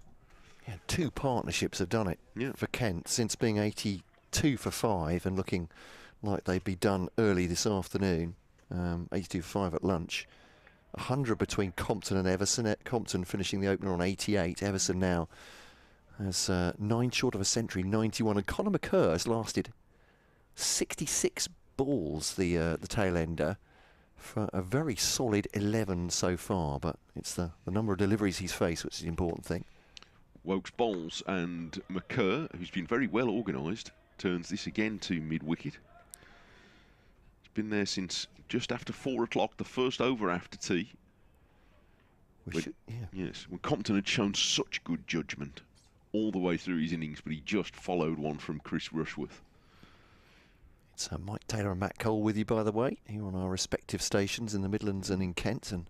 Yeah, 2 partnerships have done it for Kent since being 82 for 5 and looking like they'd be done early this afternoon. 82 for 5 at lunch. 100 between Compton and Everson. Compton finishing the opener on 88. Everson now has 9 short of a century, 91. And Conor McCurr has lasted 66 balls, the tail ender, for a very solid 11 so far. But it's the number of deliveries he's faced which is the important thing. Wokes bowls, and McCurr, who's been very well organised, turns this again to mid-wicket. He's been there since just after 4 o'clock, the first over after tea. Yes, when Compton had shown such good judgment all the way through his innings, but he just followed one from Chris Rushworth. It's Mike Taylor and Matt Cole with you, by the way, here on our respective stations in the Midlands and in Kent, and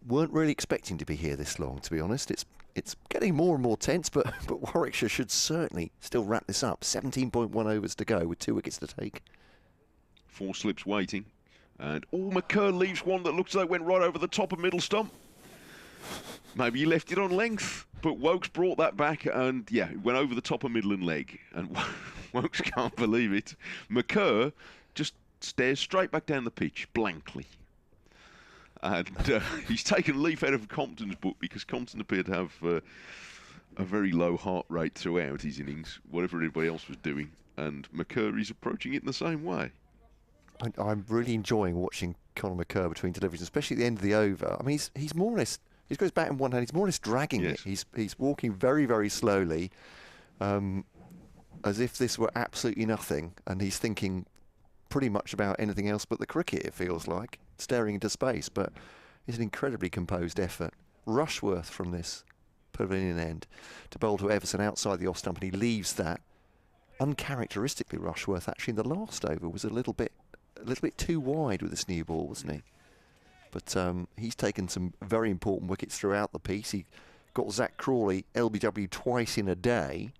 weren't really expecting to be here this long, to be honest. It's getting more and more tense, but Warwickshire should certainly still wrap this up. 17.1 overs to go with 2 wickets to take. 4 slips waiting, and McCurr leaves one that looks like it went right over the top of middle stump. Maybe he left it on length, but Wokes brought that back, and yeah, it went over the top of middle and leg, and Wokes can't believe it. McCurr just stares straight back down the pitch, blankly. And he's taken leaf out of Compton's book, because Compton appeared to have a very low heart rate throughout his innings, whatever everybody else was doing, and McCurr is approaching it in the same way. I'm really enjoying watching Conor McCurr between deliveries, especially at the end of the over. I mean, he's more or less, he's got his bat in one hand, he's more or less dragging it. He's walking very, very slowly, as if this were absolutely nothing, and he's thinking pretty much about anything else but the cricket, it feels like, staring into space. But it's an incredibly composed effort. Rushworth from this pavilion end to bowl to Everson outside the off stump, and he leaves that. Uncharacteristically, Rushworth actually in the last over was a little bit too wide with this new ball, wasn't he? But he's taken some very important wickets throughout the piece. He got Zach Crawley LBW twice in a day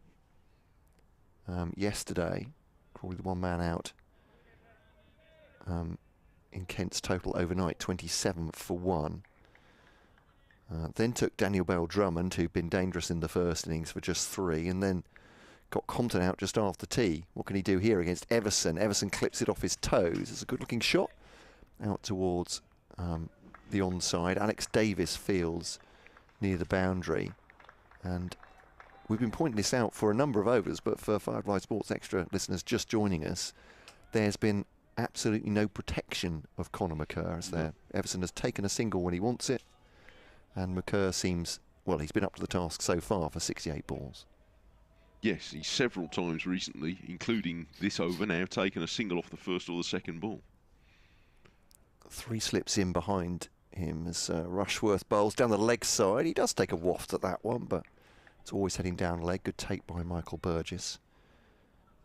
yesterday. Crawley the one man out in Kent's total overnight, 27 for 1. Then took Daniel Bell-Drummond, who'd been dangerous in the first innings, for just 3, and then got Compton out just after tea. What can he do here against Everson? Everson clips it off his toes. It's a good-looking shot out towards the onside. Alex Davis fields near the boundary, and we've been pointing this out for a number of overs, but for 5 Live Sports Extra listeners just joining us, there's been absolutely no protection of Conor McCurr, as there. Everson has taken a single when he wants it, and McCurr seems, well, he's been up to the task so far for 68 balls. Yes, he's several times recently, including this over now, taken a single off the first or the second ball. 3 slips in behind him as Rushworth bowls down the leg side. He does take a waft at that one, but it's always heading down leg. Good take by Michael Burgess.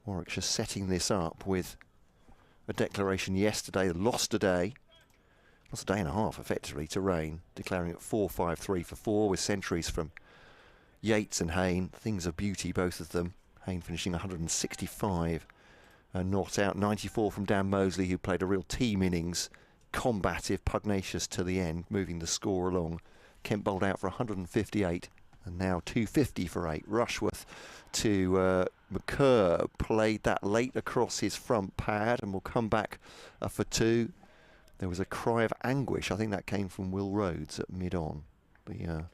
Warwickshire setting this up with a declaration yesterday, lost a day and a half effectively to rain, declaring it 4-5-3 for 4 with centuries from Yates and Hayne. Things of beauty, both of them. Hayne finishing 165 and not out. 94 from Dan Mosley, who played a real team innings, combative, pugnacious to the end, moving the score along. Kent bowled out for 158 and now 250 for 8. Rushworth to McCurr, played that late across his front pad and will come back for 2. There was a cry of anguish. I think that came from Will Rhodes at mid-on, the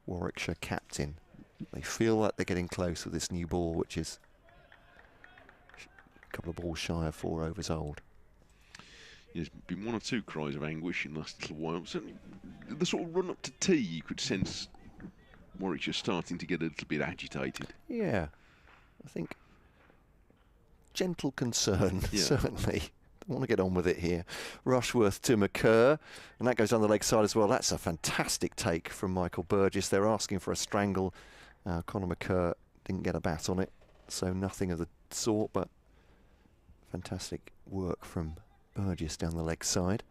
Warwickshire captain. They feel like they're getting close with this new ball, which is a couple of balls shy of 4 overs old. There's been 1 or 2 cries of anguish in the last little while. Certainly, the sort of run up to tea, you could sense Warwickshire starting to get a little bit agitated. Yeah, I think gentle concern, certainly. Don't want to get on with it here. Rushworth to McCurr, and that goes on the leg side as well. That's a fantastic take from Michael Burgess. They're asking for a strangle. Conor McCurr didn't get a bat on it, so nothing of the sort, but fantastic work from Burgess down the leg side.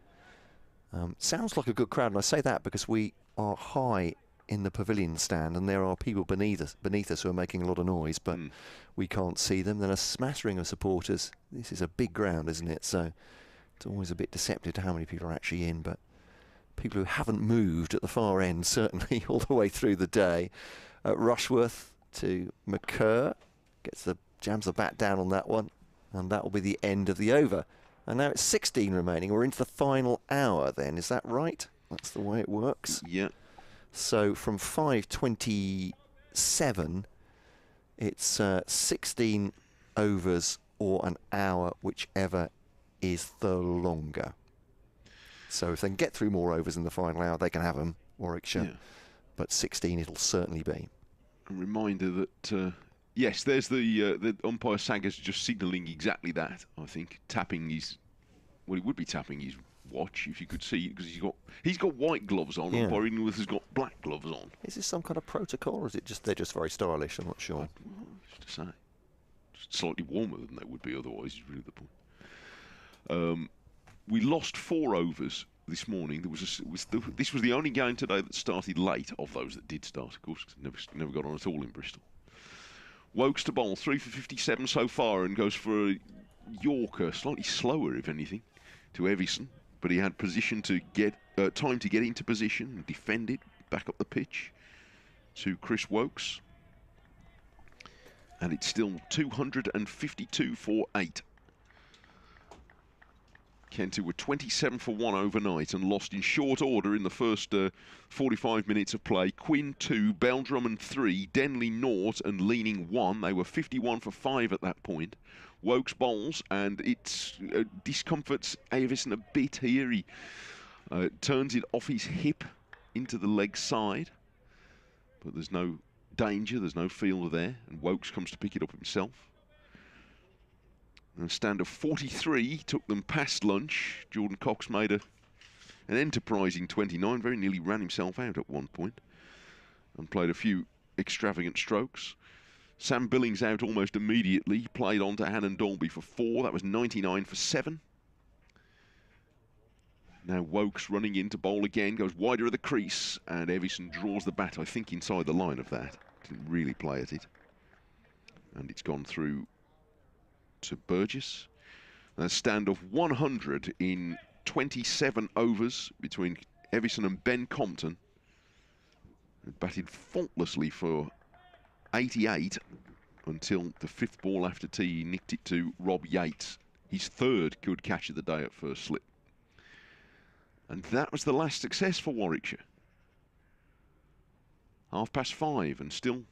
Sounds like a good crowd, and I say that because we are high in the pavilion stand, and there are people beneath us who are making a lot of noise, but we can't see them. Then a smattering of supporters. This is a big ground, isn't it? So it's always a bit deceptive to how many people are actually in, but people who haven't moved at the far end, certainly all the way through the day. Rushworth to McCurr, jams the bat down on that one, and that will be the end of the over. And now it's 16 remaining. We're into the final hour then, is that right? That's the way it works. Yeah. So from 5:27, it's 16 overs or an hour, whichever is the longer. So if they can get through more overs in the final hour, they can have them, Warwickshire. Yeah. But 16 it'll certainly be. A reminder that, yes, there's the umpire Saggers just signalling exactly that, I think. Tapping his, well, he would be tapping his watch if you could see, because he's got white gloves on, Yeah. umpire Ingleworth has got black gloves on. Is this some kind of protocol, or is it just they're just very stylish? I'm not sure. Just to say. Just slightly warmer than they would be otherwise, is really the point. We lost 4 overs this morning. This was the only game today that started late, of those that did start, of course. Never got on at all in Bristol. Wokes to bowl, 3 for 57 so far, and goes for a Yorker, slightly slower if anything, to Evison. But he had position to get time to get into position and defend it, back up the pitch to Chris Wokes. And it's still 252 for 8. Kent, who were 27 for 1 overnight and lost in short order in the first 45 minutes of play. Quinn 2, Beldrummond 3, Denley 0 and Leaning 1. They were 51 for 5 at that point. Wokes bowls, and it discomforts Avison a bit here. He turns it off his hip into the leg side, but there's no danger, there's no fielder there, and Wokes comes to pick it up himself. And a stand of 43 took them past lunch. Jordan Cox made an enterprising 29, very nearly ran himself out at one point, and played a few extravagant strokes. Sam Billings out almost immediately, played on to Hannon Dalby for 4, that was 99 for 7. Now Wokes running in to bowl again, goes wider of the crease, and Evison draws the bat, I think, inside the line of that. Didn't really play at it. And it's gone through to Burgess. A stand of 100 in 27 overs between Evison and Ben Compton. Who batted faultlessly for 88 until the 5th ball after tea. He nicked it to Rob Yates, his 3rd good catch of the day at first slip. And that was the last success for Warwickshire. 5:30 and still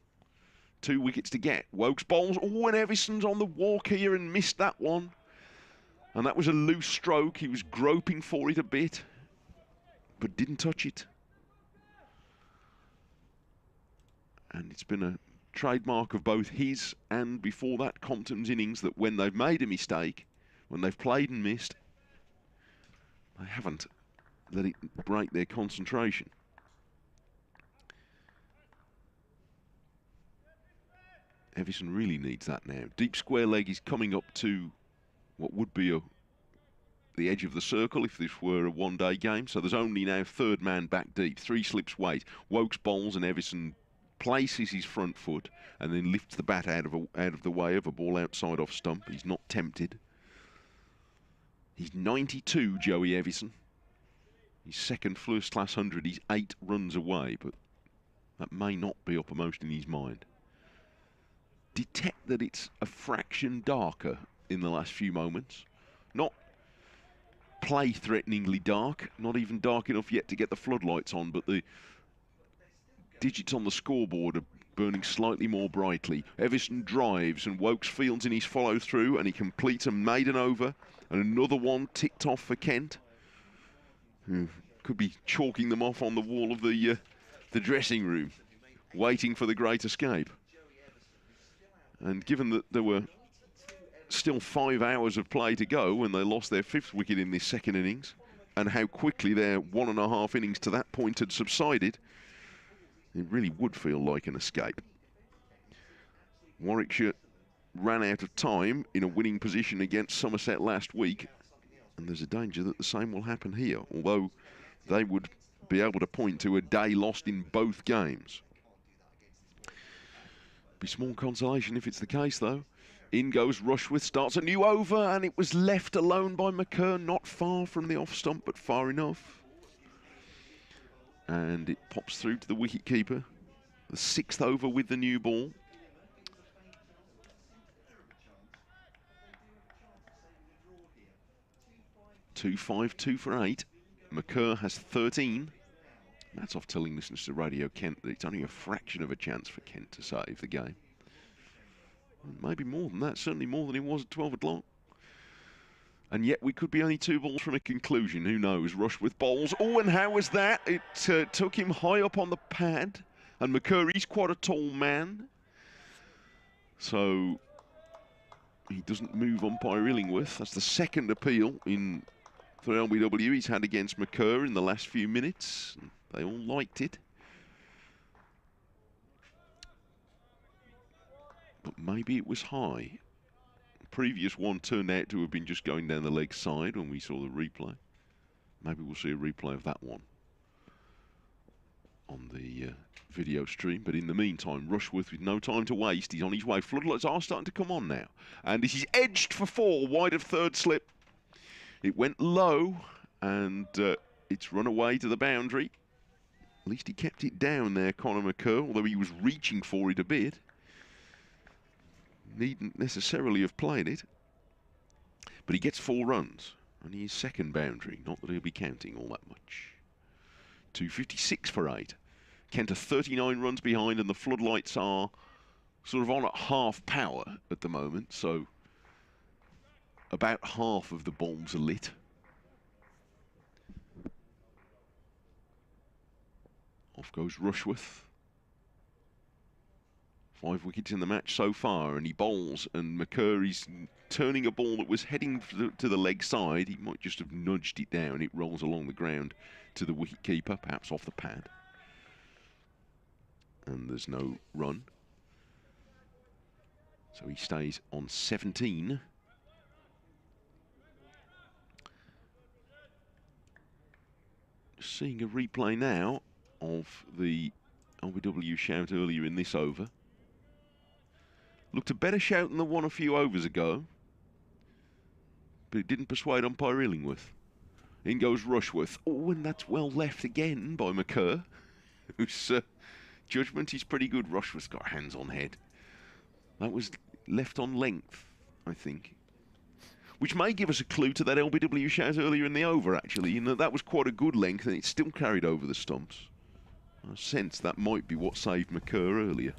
2 wickets to get. Wokes bowls. Oh, and Evison's on the walk here and missed that one. And that was a loose stroke. He was groping for it a bit, but didn't touch it. And it's been a trademark of both his and, before that, Compton's innings, that when they've made a mistake, when they've played and missed, they haven't let it break their concentration. Evison really needs that now. Deep square leg is coming up to what would be the edge of the circle if this were a one-day game. So there's only now 3rd man back deep. 3 slips wait. Wokes bowls and Evison places his front foot and then lifts the bat out of the way of a ball outside off stump. He's not tempted. He's 92, Joey Evison. His 2nd first-class 100. He's 8 runs away, but that may not be uppermost in his mind. Detect that it's a fraction darker in the last few moments. Not play-threateningly dark, not even dark enough yet to get the floodlights on, but the digits on the scoreboard are burning slightly more brightly. Evison drives and Wokes fields in his follow-through, and he completes a maiden over, and another one ticked off for Kent, who could be chalking them off on the wall of the dressing room, waiting for the great escape. And given that there were still 5 hours of play to go when they lost their 5th wicket in this 2nd innings, and how quickly their 1.5 innings to that point had subsided, it really would feel like an escape. Warwickshire ran out of time in a winning position against Somerset last week, and there's a danger that the same will happen here, although they would be able to point to a day lost in both games. Be small consolation if it's the case, though. In goes Rushworth, starts a new over, and it was left alone by McKern, not far from the off stump, but far enough. And it pops through to the wicket-keeper. The 6th over with the new ball. (2-5-2 for 8. McCurr has 13. That's off telling listeners to Radio Kent that it's only a fraction of a chance for Kent to save the game. Maybe more than that, certainly more than it was at 12 o'clock. And yet we could be only 2 balls from a conclusion. Who knows? Rushworth bowls. Oh, and how was that? It took him high up on the pad. And McCurr, he's quite a tall man. So he doesn't move umpire Illingworth. That's the second appeal for LBW he's had against McCurr in the last few minutes. They all liked it. But maybe it was high. The previous one turned out to have been just going down the leg side when we saw the replay. Maybe we'll see a replay of that one on the video stream. But in the meantime, Rushworth, with no time to waste, he's on his way. Floodlights are starting to come on now. And this is edged for 4, wide of third slip. It went low, and it's run away to the boundary. At least he kept it down there, Conor McCurr, although he was reaching for it a bit. Needn't necessarily have played it. But he gets 4 runs, and he is second boundary. Not that he'll be counting all that much. 256 for 8. Kent are 39 runs behind, and the floodlights are sort of on at half power at the moment, so about half of the bulbs are lit. Off goes Rushworth. 5 wickets in the match so far, and he bowls, and McCurr is turning a ball that was heading to the leg side. He might just have nudged it down. It rolls along the ground to the wicket keeper, perhaps off the pad. And there's no run. So he stays on 17. Seeing a replay now of the LBW shout earlier in this over. Looked a better shout than the one a few overs ago, but it didn't persuade umpire Illingworth. In goes Rushworth. Oh, and that's well left again by McCurr, whose judgment is pretty good. Rushworth's got hands on head. That was left on length, I think. Which may give us a clue to that LBW shout earlier in the over, actually. You know, that was quite a good length, and it still carried over the stumps. I sense that might be what saved McCurr earlier.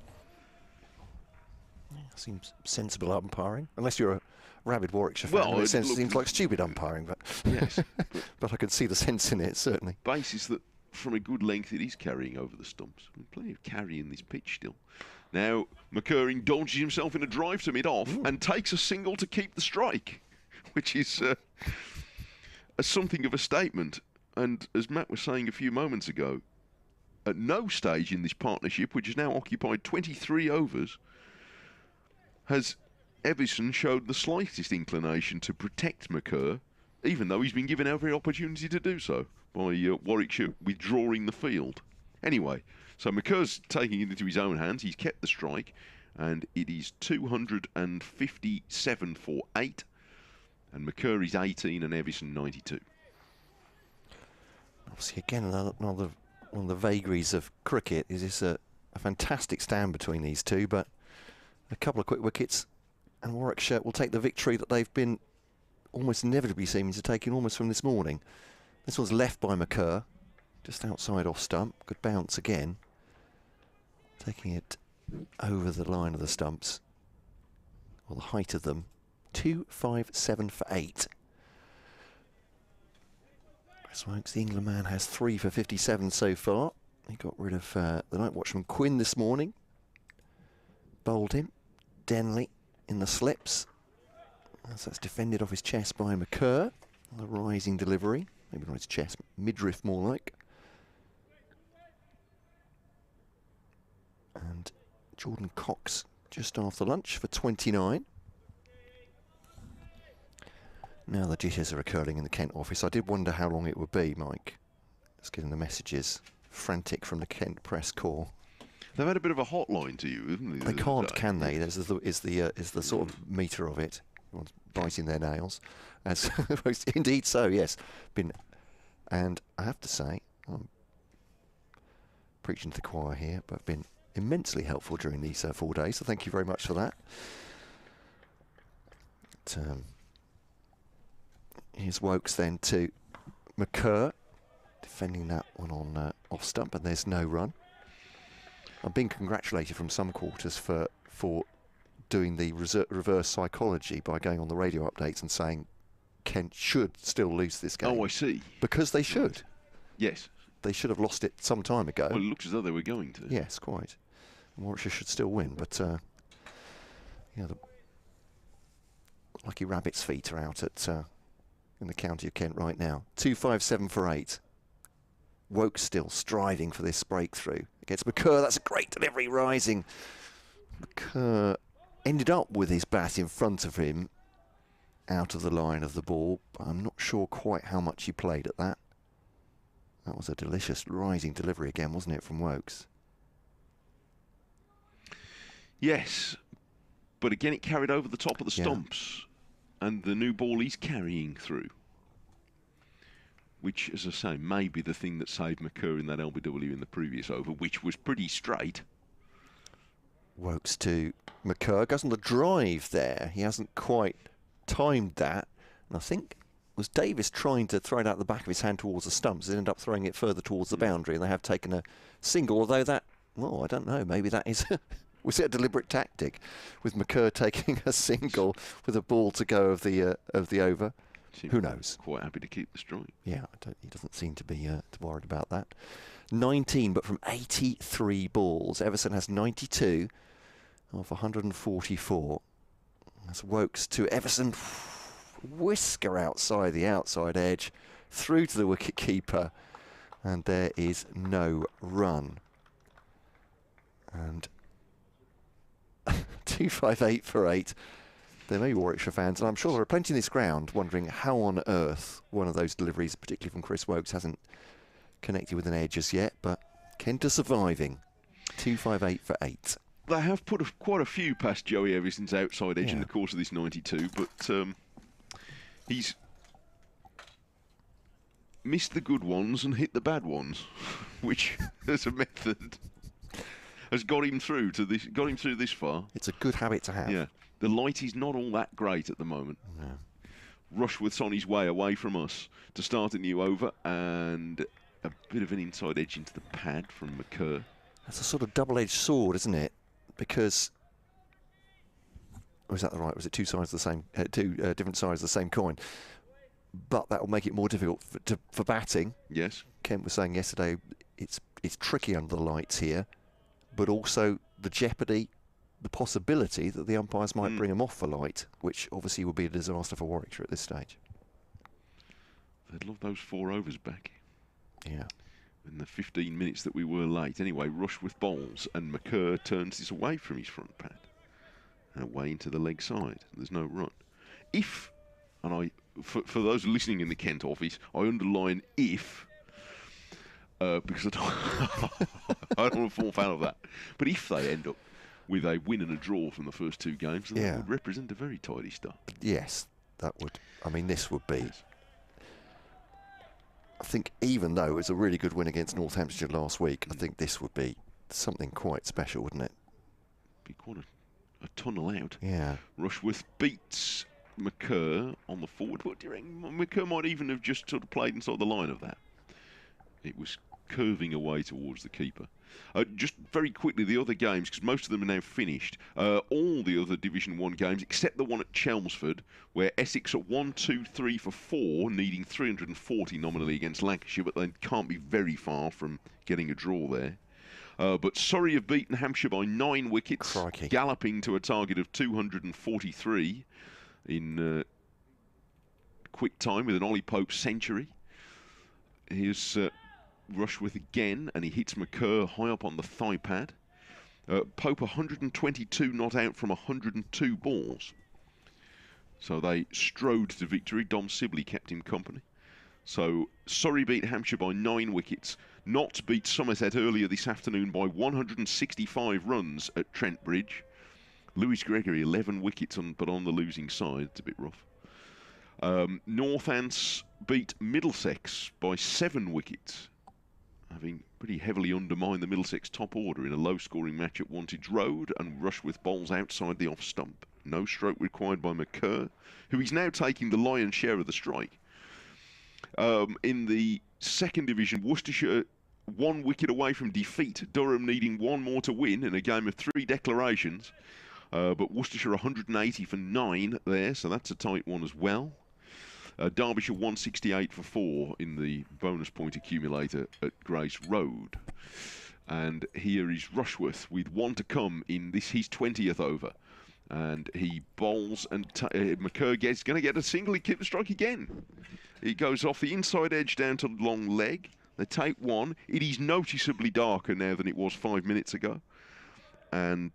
Seems sensible umpiring, unless you're a rabid Warwickshire fan. Well, it seems like stupid umpiring, but yes, but I could see the sense in it, certainly. Basis that from a good length it is carrying over the stumps. Plenty of carry in this pitch still. Now McCurr indulges himself in a drive to mid-off and takes a single to keep the strike, which is something of a statement. And as Matt was saying a few moments ago, at no stage in this partnership, which has now occupied 23 overs, has Edgbaston showed the slightest inclination to protect McCurr, even though he's been given every opportunity to do so by Warwickshire withdrawing the field. Anyway, so McCurr's taking it into his own hands. He's kept the strike, and it is 257 for 8, and McCurr is 18 and Edgbaston 92. Obviously, again, another one of the vagaries of cricket is this a fantastic stand between these two, but a couple of quick wickets, and Warwickshire will take the victory that they've been almost inevitably seeming to take in almost from this morning. This one's left by McCurr, just outside off stump. Good bounce again. Taking it over the line of the stumps, or the height of them. 257 for 8. Chris Wokes, the England man, has 3 for 57 so far. He got rid of the night watchman Quinn this morning. Bowled him. Denley in the slips. So that's defended off his chest by McCurr. The rising delivery. Maybe not his chest, midriff more like. And Jordan Cox just after lunch for 29. Now the jitters are occurring in the Kent office. I did wonder how long it would be, Mike. Just getting the messages frantic from the Kent press corps. They've had a bit of a hotline to you, haven't they? They can't, can they? There's the sort of meter of it. Everyone's biting their nails. As indeed so, yes. And I have to say, I'm preaching to the choir here, but I've been immensely helpful during these 4 days. So thank you very much for that. Here's Wokes then to McCurr. defending that one on off stump, and there's no run. I'm being congratulated from some quarters for doing the reverse psychology by going on the radio updates and saying Kent should still lose this game. Oh, I see. Because they should. Yes. They should have lost it some time ago. Well, it looks as though they were going to. Yes, quite. Warwickshire should still win, but yeah, the lucky rabbit's feet are out at in the county of Kent right now. 2-5-7 for 8. Woke still striving for this breakthrough against McCurr. That's a great delivery, rising. McCurr ended up with his bat in front of him, out of the line of the ball. But I'm not sure quite how much he played at that. That was a delicious rising delivery again, wasn't it, from Wokes? Yes, but again it carried over the top of the stumps, and the new ball he's carrying through, which, as I say, may be the thing that saved McCurr in that LBW in the previous over, which was pretty straight. Wokes to McCurr, goes on the drive there. He hasn't quite timed that, and I think was Davis trying to throw it out the back of his hand towards the stumps. He ended up throwing it further towards the boundary, and they have taken a single, although that, well, I don't know, maybe that is... Was it a deliberate tactic, with McCurr taking a single with a ball to go of the over? Who knows? Quite happy to keep the strike. Yeah, he doesn't seem to be worried about that. 19, but from 83 balls. Everson has 92 of 144. That's Wokes to Everson. Whisker outside the outside edge, through to the wicket keeper, and there is no run. And 2-5-8 for 8. There may be Warwickshire fans, and I'm sure there are plenty in this ground wondering how on earth one of those deliveries, particularly from Chris Wokes, hasn't connected with an edge as yet, but Kent are surviving. 2-5-8 for 8. They have put quite a few past Joey Everson's outside edge in the course of this 92, but he's missed the good ones and hit the bad ones, which, as a method, has got him through to this. Got him through this far. It's a good habit to have. Yeah, the light is not all that great at the moment. No. Rushworth's on his way away from us to start a new over, and a bit of an inside edge into the pad from McCurr. That's a sort of double-edged sword, isn't it? Because, was that right? Was it two sides of the same, two different sides of the same coin? But that will make it more difficult for batting. Yes. Kent was saying yesterday it's tricky under the lights here, but also the jeopardy, the possibility that the umpires might bring them off for light, which obviously would be a disaster for Warwickshire at this stage. They'd love those 4 overs back. Yeah. In the 15 minutes that we were late. Anyway, Rushworth bowls, and McCurr turns this away from his front pad and away into the leg side. There's no run. If, and for those listening in the Kent office, I underline if, because I don't want to fall foul of that. But if they end up with a win and a draw from the first 2 games, then that would represent a very tidy start. Yes, that would. I mean, this would be... I think even though it was a really good win against Northamptonshire last week, I think this would be something quite special, wouldn't it? Be quite a tunnel out. Yeah. Rushworth beats McCurr on the forward. What do you reckon? McCurr might even have just sort of played inside the line of that. It was curving away towards the keeper. Just very quickly, the other games, because most of them are now finished, all the other Division 1 games, except the one at Chelmsford, where Essex are 1, 2, 3 for 4, needing 340 nominally against Lancashire, but they can't be very far from getting a draw there. But Surrey have beaten Hampshire by 9 wickets, galloping to a target of 243 in quick time with an Ollie Pope century. Here's Rushworth again, and he hits McCurr high up on the thigh pad. Pope 122 not out from 102 balls. So they strode to victory. Dom Sibley kept him company. So Surrey beat Hampshire by 9 wickets. Notts beat Somerset earlier this afternoon by 165 runs at Trent Bridge. Lewis Gregory 11 wickets, but on the losing side. It's a bit rough. Northants beat Middlesex by 7 wickets, having pretty heavily undermined the Middlesex top order in a low-scoring match at Wantage Road, and Rushworth bowls outside the off-stump. No stroke required by McCurr, who is now taking the lion's share of the strike. In the second division, Worcestershire 1 wicket away from defeat. Durham needing 1 more to win in a game of 3 declarations. But Worcestershire 180 for 9 there, so that's a tight one as well. Derbyshire 168 for 4 in the bonus point accumulator at Grace Road. And here is Rushworth with 1 to come in this his 20th over. And he bowls, and McCurr is going to get a single. He keeps the strike again. He goes off the inside edge down to long leg. They take 1. It is noticeably darker now than it was 5 minutes ago. And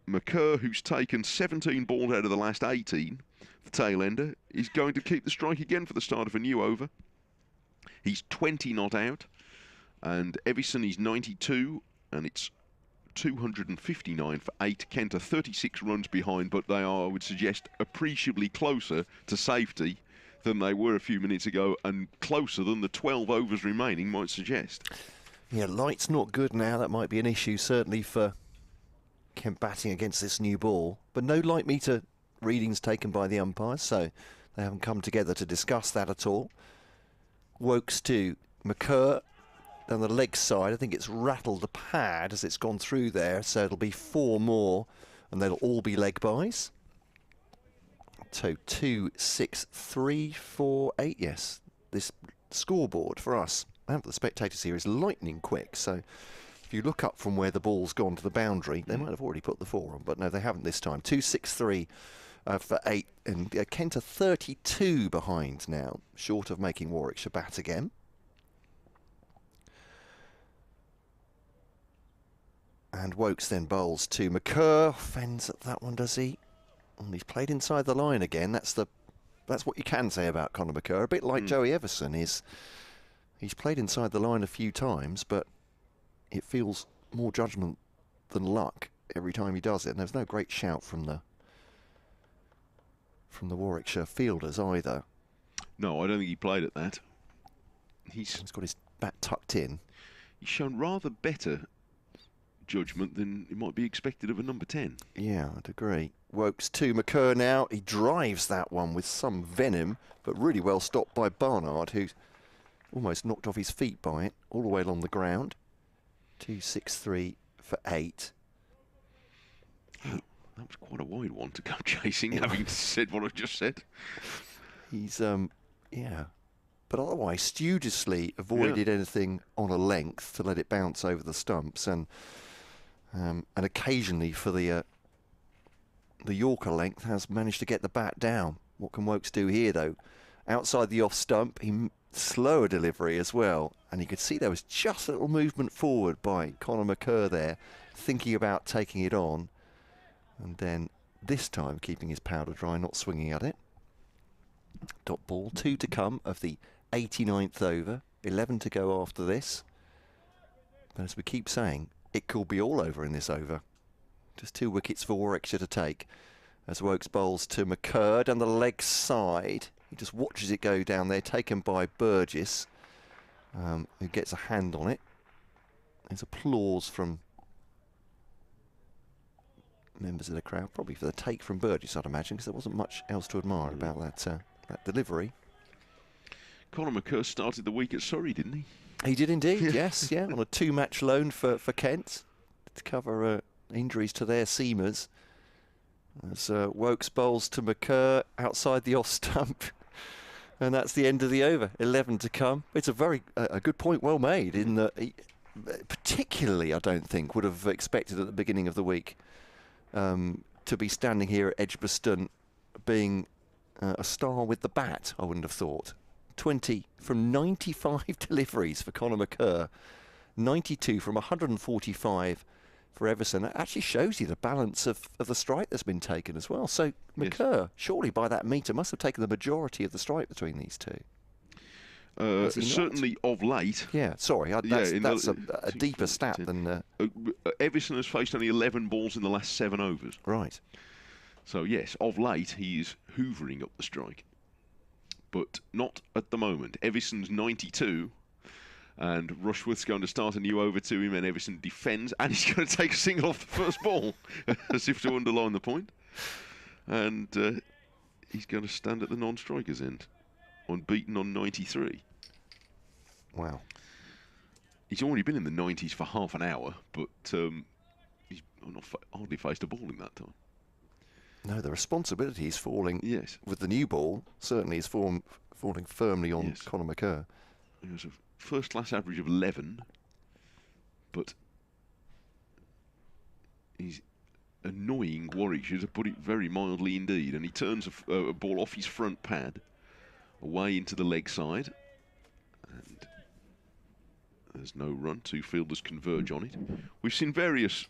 McCurr, who's taken 17 balls out of the last 18, the tail ender, is going to keep the strike again for the start of a new over. He's 20 not out. And Evison is 92, and it's 259 for 8. Kent are 36 runs behind, but they are, I would suggest, appreciably closer to safety than they were a few minutes ago, and closer than the 12 overs remaining might suggest. Yeah, light's not good now. That might be an issue, certainly for Kent batting against this new ball. But no light meter readings taken by the umpires, so they haven't come together to discuss that at all. Wokes to McCurr. Down the leg side, I think it's rattled the pad as it's gone through there, so it'll be 4 more, and they'll all be leg bys. So 2, 6, 3, 4, 8. Yes, this scoreboard for us and for the spectators here is lightning quick. So if you look up from where the ball's gone to the boundary, they might have already put the 4 on, but no, they haven't this time. 2, 6, 3 for 8, and Kent are 32 behind now, short of making Warwickshire bat again. And Wokes then bowls to McCurr. Fends at that one, does he? And he's played inside the line again. That's what you can say about Conor McCurr. A bit like Joey Everson is. He's played inside the line a few times, but it feels more judgment than luck every time he does it. And there's no great shout from the Warwickshire fielders either. No, I don't think he played at that. He's got his bat tucked in. He's shown rather better judgment than it might be expected of a number 10. Yeah, I'd agree. Wokes to McCurr now. He drives that one with some venom, but really well stopped by Barnard, who's almost knocked off his feet by it, all the way along the ground. 2, 6, 3 for 8. That was quite a wide one to go chasing, having said what I've just said. He's, yeah. But otherwise, studiously avoided anything on a length to let it bounce over the stumps, and occasionally for the Yorker length has managed to get the bat down. What can Wokes do here, though? Outside the off stump, slower delivery as well, and you could see there was just a little movement forward by Conor McCurr there, thinking about taking it on, and then this time keeping his powder dry, not swinging at it. Dot ball, 2 to come of the 89th over, 11 to go after this. But as we keep saying, it could be all over in this over. Just 2 wickets for Warwickshire to take. As Wokes bowls to McCurr down the leg side. He just watches it go down there, taken by Burgess, who gets a hand on it. There's applause from members of the crowd, probably for the take from Burgess, I'd imagine, because there wasn't much else to admire about that delivery. Conor McCurr started the week at Surrey, didn't he? He did indeed, yes, yeah, on a 2-match loan for Kent to cover injuries to their seamers. As Wokes bowls to McCurr outside the off stump, and that's the end of the over. 11 to come. It's a very good point, well made. In that, particularly, I don't think would have expected at the beginning of the week to be standing here at Edgbaston, being a star with the bat. I wouldn't have thought. 20 from 95 deliveries for Conor McCurr, 92 from 145 for Everson. That actually shows you the balance of the strike that's been taken as well. So McCurr, surely by that meter, must have taken the majority of the strike between these two. Certainly of late. Yeah, sorry, that's a deeper stat than... Everson has faced only 11 balls in the last 7 overs. Right. So yes, of late he is hoovering up the strike. But not at the moment. Everson's 92, and Rushworth's going to start a new over to him, and Everson defends, and he's going to take a single off the first ball, as if to underline the point. And he's going to stand at the non-striker's end. unbeaten on 93. Wow. He's already been in the 90s for half an hour, but he's hardly faced a ball in that time. No, the responsibility is falling. Yes. With the new ball, certainly is falling firmly on Conor McCurr. He has a first-class average of 11, but he's annoying Warwickshire, to put it very mildly indeed. And he turns a ball off his front pad, away into the leg side, and there's no run. Two fielders converge on it. We've seen various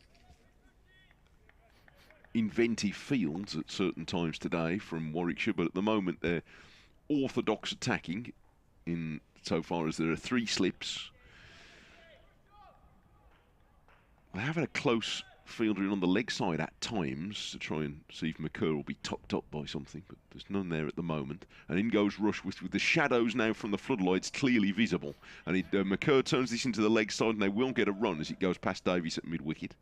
inventive fields at certain times today from Warwickshire, but at the moment they're orthodox attacking in so far as there are 3 slips. They have had a close fielder in on the leg side at times to try and see if McCurr will be topped up by something, but there's none there at the moment. And in goes Rushworth with the shadows now from the floodlights clearly visible. And McCurr turns this into the leg side, and they will get a run as it goes past Davies at mid-wicket.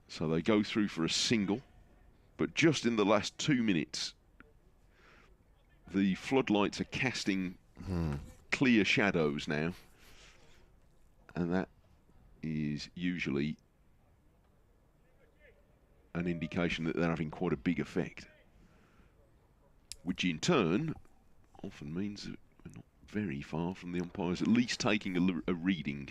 So they go through for a single, but just in the last 2 minutes, the floodlights are casting clear shadows now, and that is usually an indication that they're having quite a big effect, which in turn often means that we're not very far from the umpires at least taking a reading.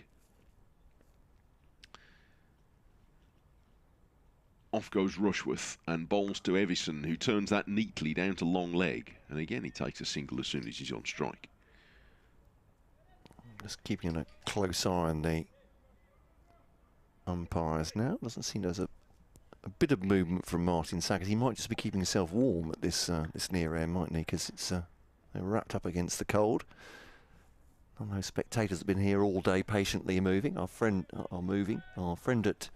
Off goes Rushworth and bowls to Evison, who turns that neatly down to long leg, and again he takes a single as soon as he's on strike. Just keeping a close eye on the umpires now. Doesn't seem there's a bit of movement from Martin Sackers. He might just be keeping himself warm at this near end, mightn't he? Because it's they're wrapped up against the cold. I know spectators have been here all day patiently moving. Our friend at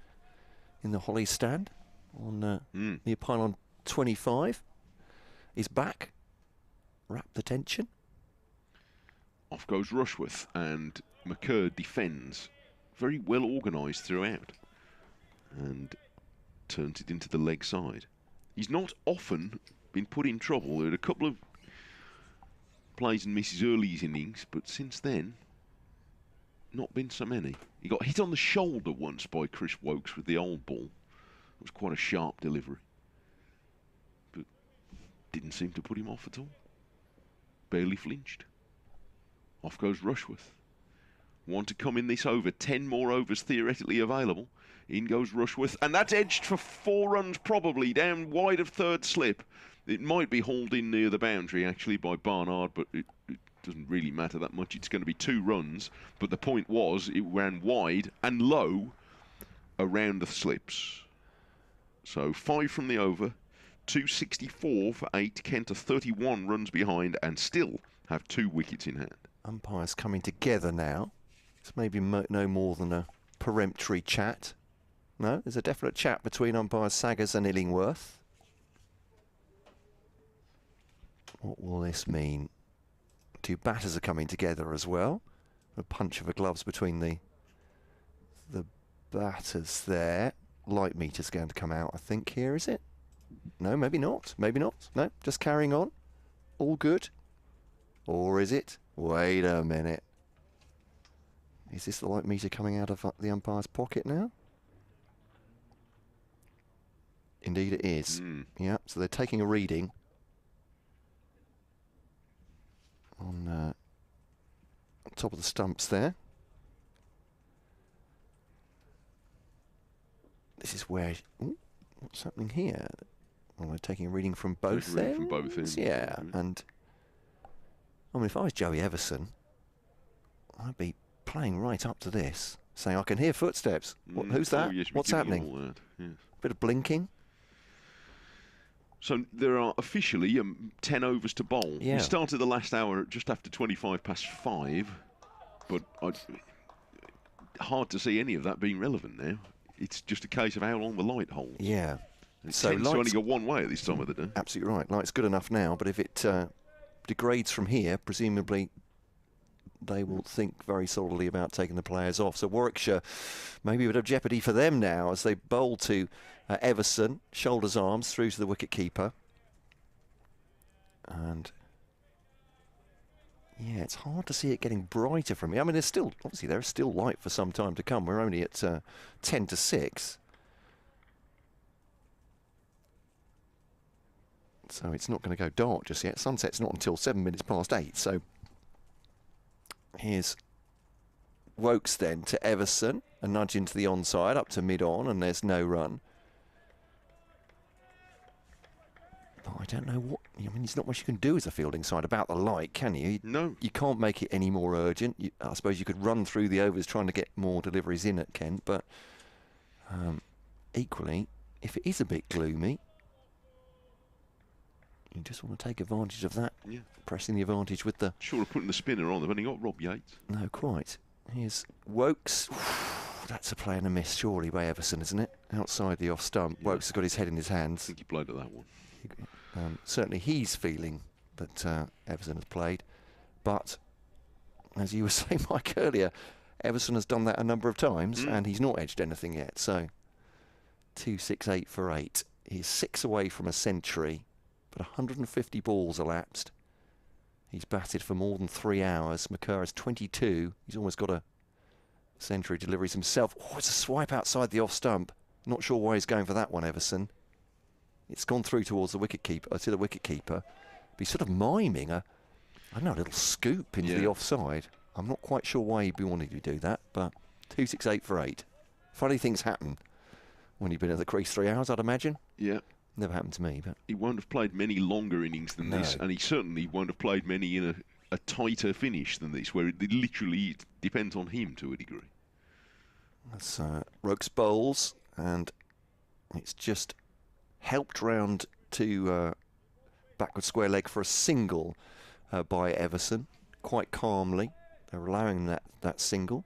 in the Holly stand on near pylon 25 is back. Wrap the tension. Off goes Rushworth, and McCurr defends. Very well organised throughout, and turns it into the leg side. He's not often been put in trouble. There are a couple of plays and misses early his innings, but since then, not been so many. He got hit on the shoulder once by Chris Wokes with the old ball. It was quite a sharp delivery, but didn't seem to put him off at all. Barely flinched. Off goes Rushworth. Want to come in this over. 10 more overs theoretically available. In goes Rushworth, and that's edged for 4 runs probably, down wide of third slip. It might be hauled in near the boundary actually by Barnard, but it doesn't really matter that much. It's going to be 2 runs, but the point was it ran wide and low around the slips. So 5 from the over, 264 for 8. Kent are 31 runs behind and still have 2 wickets in hand. Umpires coming together now. It's maybe no more than a peremptory chat. No, there's a definite chat between umpires Saggers and Illingworth. What will this mean? 2 batters are coming together as well. A punch of the gloves between the batters there. Light meter's going to come out, I think, here, is it? No, maybe not. Maybe not. No, just carrying on. All good. Or is it? Wait a minute. Is this the light meter coming out of the umpire's pocket now? Indeed it is. Yeah, so they're taking a reading on top of the stumps there. This is where... Ooh, what's happening here? Well, they're taking a reading from both ends. From both ends. Yeah, and... I mean, if I was Joey Everson, I'd be playing right up to this, saying, I can hear footsteps. Who's that? Yes, what's happening? Yes. Bit of blinking. So there are officially 10 overs to bowl. Yeah. We started the last hour at just after 25 past 5, but hard to see any of that being relevant now. It's just a case of how long the light holds. Yeah. It tends to only go one way at this time of the day. Absolutely right. Light's good enough now, but if it degrades from here, presumably they will think very solidly about taking the players off. So Warwickshire, maybe a bit of jeopardy for them now as they bowl to Everson, shoulders arms through to the wicket keeper. And Yeah, it's hard to see it getting brighter from here. I mean, there's still, obviously, there is still light for some time to come. We're only at 10 to 6. So it's not going to go dark just yet. Sunset's not until 7 minutes past 8. So here's Wokes then to Everson. A nudge into the onside, up to mid-on, and there's no run. Oh, I don't know what... I mean, there's not much you can do as a fielding side about the light, can you? No. You can't make it any more urgent. I suppose you could run through the overs trying to get more deliveries in at Kent, but equally, if it is a bit gloomy, you just want to take advantage of that. Yeah. Pressing the advantage with the... Short of putting the spinner on, they've only got Rob Yates. No, quite. Here's Wokes. That's a play and a miss, surely, by Everson, isn't it? Outside the off stump. Yeah. Wokes has got his head in his hands. I think he played at that one. Certainly he's feeling that Everson has played, but as you were saying, Mike, earlier, Everson has done that a number of times and he's not edged anything yet. So 2, 6, 8 for 8. He's 6 away from a century, but 150 balls elapsed. He's batted for more than 3 hours. McCurr is 22. He's almost got a century deliveries himself. Oh, it's a swipe outside the off stump. Not sure why he's going for that one, Everson. It's gone through towards the wicketkeeper, to the wicketkeeper. But he's sort of miming a little scoop into the offside. I'm not quite sure why he'd be wanting to do that, but 2, 6, 8 for 8. Funny things happen when you've been at the crease 3 hours, I'd imagine. Yeah. Never happened to me, but... He won't have played many longer innings than this, and he certainly won't have played many in a tighter finish than this, where it literally depends on him to a degree. That's Rokes bowls, and it's just... helped round to backward square leg for a single by Everson, quite calmly. They were allowing that single,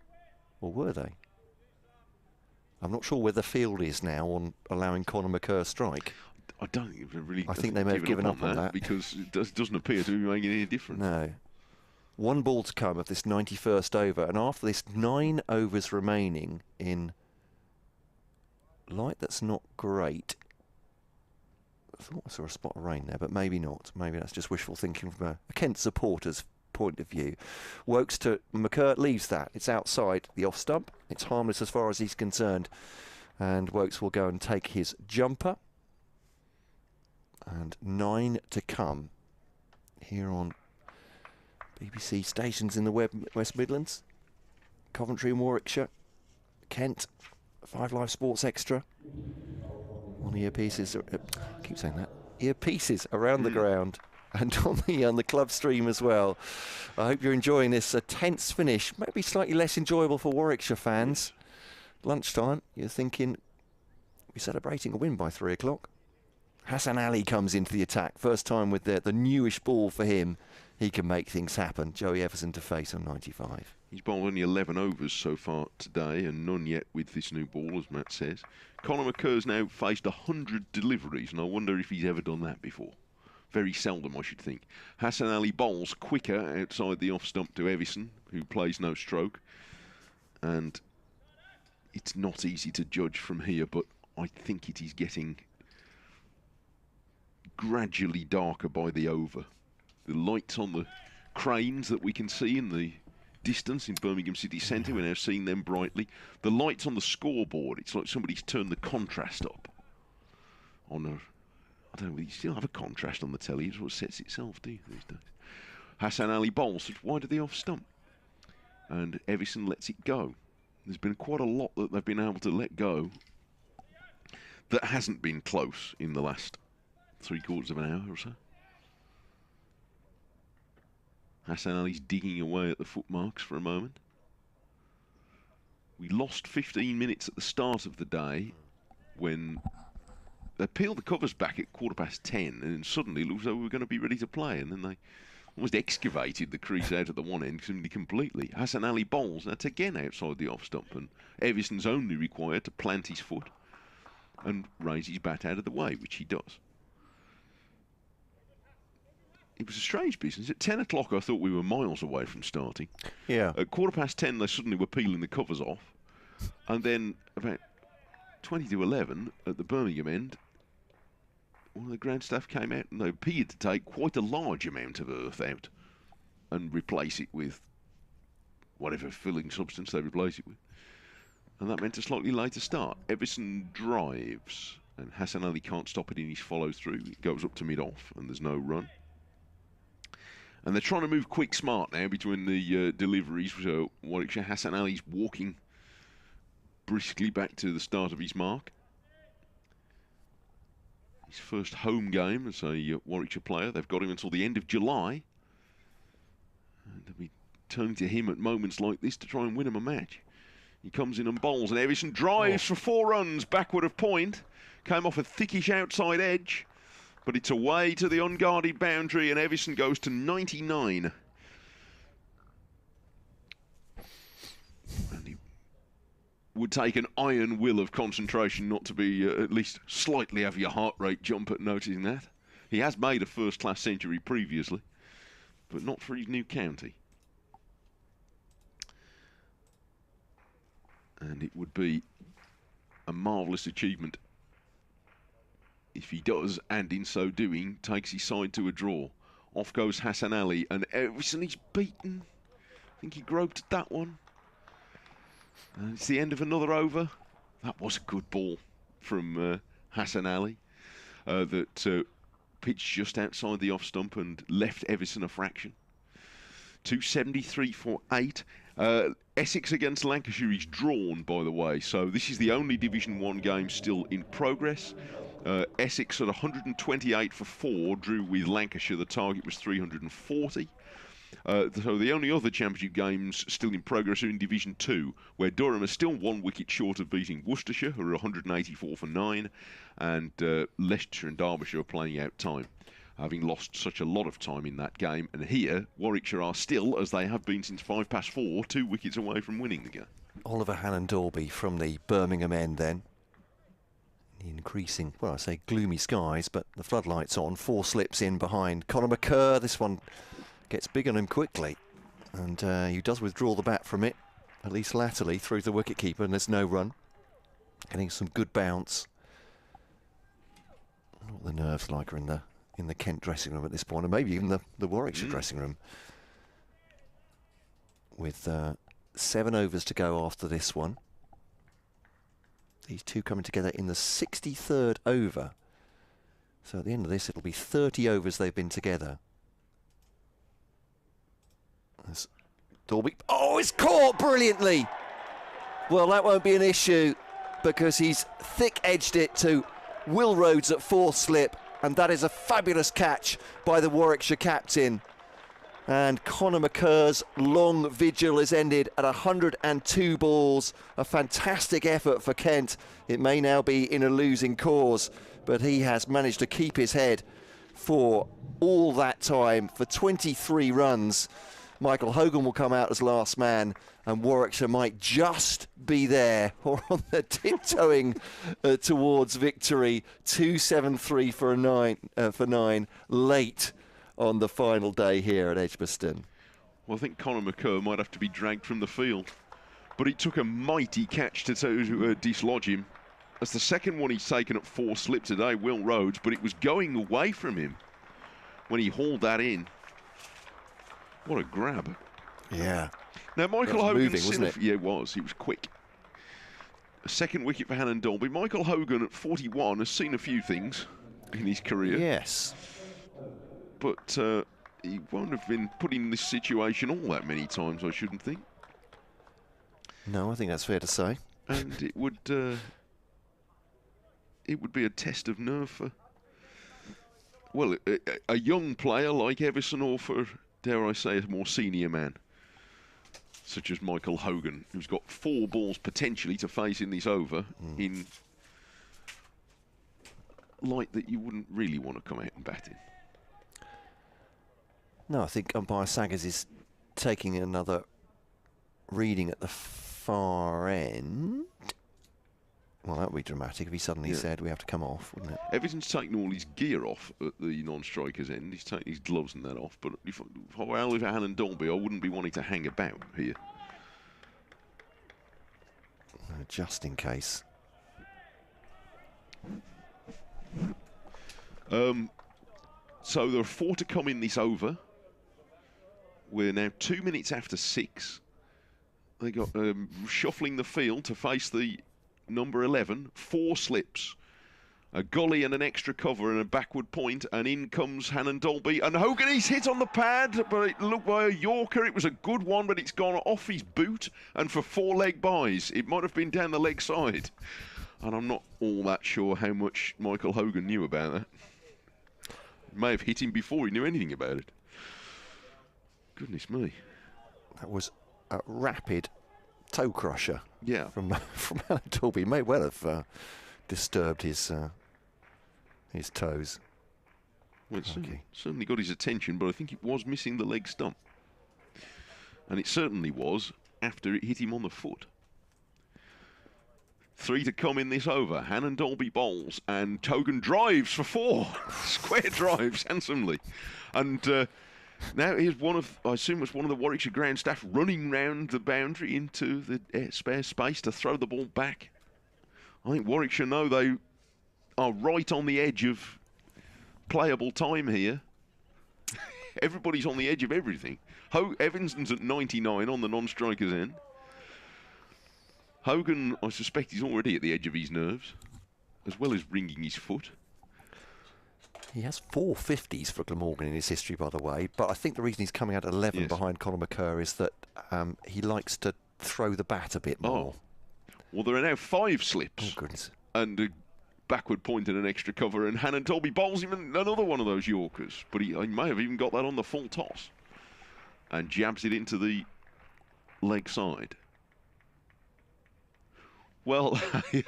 or were they? I'm not sure where the field is now on allowing Conor McCurr strike. I don't think it really. I think they may have given up on that because it doesn't appear to be making any difference. No. 1 ball to come of this 91st over, and after this 9 overs remaining in light that's not great. I thought I saw a spot of rain there, but maybe not. Maybe that's just wishful thinking from a Kent supporter's point of view. Wokes to McCurr, leaves that. It's outside the off stump. It's harmless as far as he's concerned. And Wokes will go and take his jumper. And 9 to come here on BBC stations in the West Midlands. Coventry and Warwickshire. Kent. 5 Live Sports Extra. On earpieces, I keep saying that, earpieces around the ground and on the club stream as well. I hope you're enjoying this. A tense finish, maybe slightly less enjoyable for Warwickshire fans. Lunchtime, you're thinking, we're celebrating a win by 3 o'clock. Hassan Ali comes into the attack. First time with the newish ball for him. He can make things happen. Joey Everson to face on 95. He's bowled only 11 overs so far today, and none yet with this new ball, as Matt says. Conor McCurr's now faced 100 deliveries, and I wonder if he's ever done that before. Very seldom, I should think. Hassan Ali bowls quicker outside the off stump to Everson, who plays no stroke. And it's not easy to judge from here, but I think it is getting gradually darker by the over. The lights on the cranes that we can see in the distance in Birmingham City Centre, we're now seeing them brightly. The lights on the scoreboard, it's like somebody's turned the contrast up. I don't know, you still have a contrast on the telly, it's what sets itself, do you, these days? Hassan Ali bowls wide of the off stump, and Everson lets it go. There's been quite a lot that they've been able to let go that hasn't been close in the last 3/4 of an hour or so. Hassan Ali's digging away at the footmarks for a moment. We lost 15 minutes at the start of the day when they peeled the covers back at 10:15, and then suddenly it looked as though we were going to be ready to play, and then they almost excavated the crease out at the one end completely. Hassan Ali bowls, that's again outside the off stump, and Everson's only required to plant his foot and raise his bat out of the way, which he does. It was a strange business. At 10 o'clock, I thought we were miles away from starting. Yeah. At 10:15, they suddenly were peeling the covers off. And then about 20 to 11 at the Birmingham end, one of the ground staff came out and they appeared to take quite a large amount of earth out and replace it with whatever filling substance they replace it with. And that meant a slightly later start. Everson drives, and Hassan Ali can't stop it in his follow-through. It goes up to mid-off, and there's no run. And they're trying to move quick smart now between the deliveries. So Warwickshire, Hassan Ali's walking briskly back to the start of his mark. His first home game as a Warwickshire player. They've got him until the end of July. And they'll be turning to him at moments like this to try and win him a match. He comes in and bowls, and Everson drives for 4 runs backward of point. Came off a thickish outside edge, but it's away to the unguarded boundary, and Everson goes to 99. And he would take an iron will of concentration not to be at least slightly have your heart rate jump at noticing that. He has made a first-class century previously, but not for his new county. And it would be a marvellous achievement if he does, and in so doing, takes his side to a draw. Off goes Hassan Ali, and Everson is beaten. I think he groped at that one. And it's the end of another over. That was a good ball from Hassan Ali that pitched just outside the off stump and left Everson a fraction. 273 for 8. Essex against Lancashire is drawn, by the way, so this is the only Division 1 game still in progress. Essex at 128 for 4 drew with Lancashire. The target was 340. So the only other championship games still in progress are in Division 2, where Durham are still 1 wicket short of beating Worcestershire, who are 184 for 9, and Leicestershire and Derbyshire are playing out time, having lost such a lot of time in that game. And here, Warwickshire are still, as they have been since 4 past 4, 2 wickets away from winning the game. Oliver Hannon-Dalby from the Birmingham end then. The increasing, well, I say gloomy skies, but the floodlights on. 4 slips in behind Conor McCurr. This one gets big on him quickly, and he does withdraw the bat from it, at least latterly, through the wicketkeeper, and there's no run. Getting some good bounce. I don't know what the nerves like are in the Kent dressing room at this point, and maybe even the Warwickshire dressing room. With 7 overs to go after this one. These two coming together in the 63rd over. So at the end of this, it'll be 30 overs they've been together. There's Dalby. Oh, it's caught brilliantly! Well, that won't be an issue because he's thick-edged it to Will Rhodes at 4th slip, and that is a fabulous catch by the Warwickshire captain. And Conor McCurr's long vigil has ended at 102 balls. A fantastic effort for Kent. It may now be in a losing cause, but he has managed to keep his head for all that time, for 23 runs. Michael Hogan will come out as last man, and Warwickshire might just be there or on the tiptoeing towards victory. 273 for 9 late on the final day here at Edgbaston. Well, I think Conor McCurr might have to be dragged from the field, but it took a mighty catch to dislodge him. That's the second one he's taken at 4 slip today, Will Rhodes, but it was going away from him when he hauled that in. What a grab. Yeah. Now, Michael Hogan... moving, wasn't it? Yeah, it was. He was quick. A second wicket for Hannon-Dalby. Michael Hogan at 41 has seen a few things in his career. Yes. But he won't have been put in this situation all that many times, I shouldn't think. No, I think that's fair to say. And it would be a test of nerve for, well, a young player like Everson, or for, dare I say, a more senior man, such as Michael Hogan, who's got 4 balls potentially to face in this over in light that you wouldn't really want to come out and bat in. No, I think umpire Saggers is taking another reading at the far end. Well, that would be dramatic if he suddenly said we have to come off, wouldn't it? Everton's taken all his gear off at the non-striker's end. He's taken his gloves and that off. But if I were Oliver Hannon-Dalby, I wouldn't be wanting to hang about here. Just in case. So there are 4 to come in this over. We're now 2 minutes after 6. They got shuffling the field to face the number 11. 4 slips. A gully and an extra cover and a backward point, and in comes Hannon Dolby. And Hogan, he's hit on the pad, but it looked by a Yorker. It was a good one, but it's gone off his boot, and for 4 leg buys. It might have been down the leg side. And I'm not all that sure how much Michael Hogan knew about that. He may have hit him before he knew anything about it. Goodness me. That was a rapid toe crusher. Yeah. From Hannon Dolby. May well have disturbed his toes. Well, it certainly got his attention, but I think it was missing the leg stump. And it certainly was after it hit him on the foot. 3 to come in this over. Hannon Dolby bowls, and Hogan drives for 4. Square drives handsomely. And now here's one of, I assume it's one of the Warwickshire ground staff running round the boundary into the spare space to throw the ball back. I think Warwickshire know they are right on the edge of playable time here. Everybody's on the edge of everything. Evanston's at 99 on the non-striker's end. Hogan, I suspect he's already at the edge of his nerves, as well as wringing his foot. He has 4 50s for Glamorgan in his history, by the way, but I think the reason he's coming out 11 behind Conor McCurr is that he likes to throw the bat a bit more. Well, there are now 5 slips. Oh, goodness. And a backward point and an extra cover, and Hannon Dolby bowls him another one of those Yorkers, but he may have even got that on the full toss and jabs it into the leg side. Well,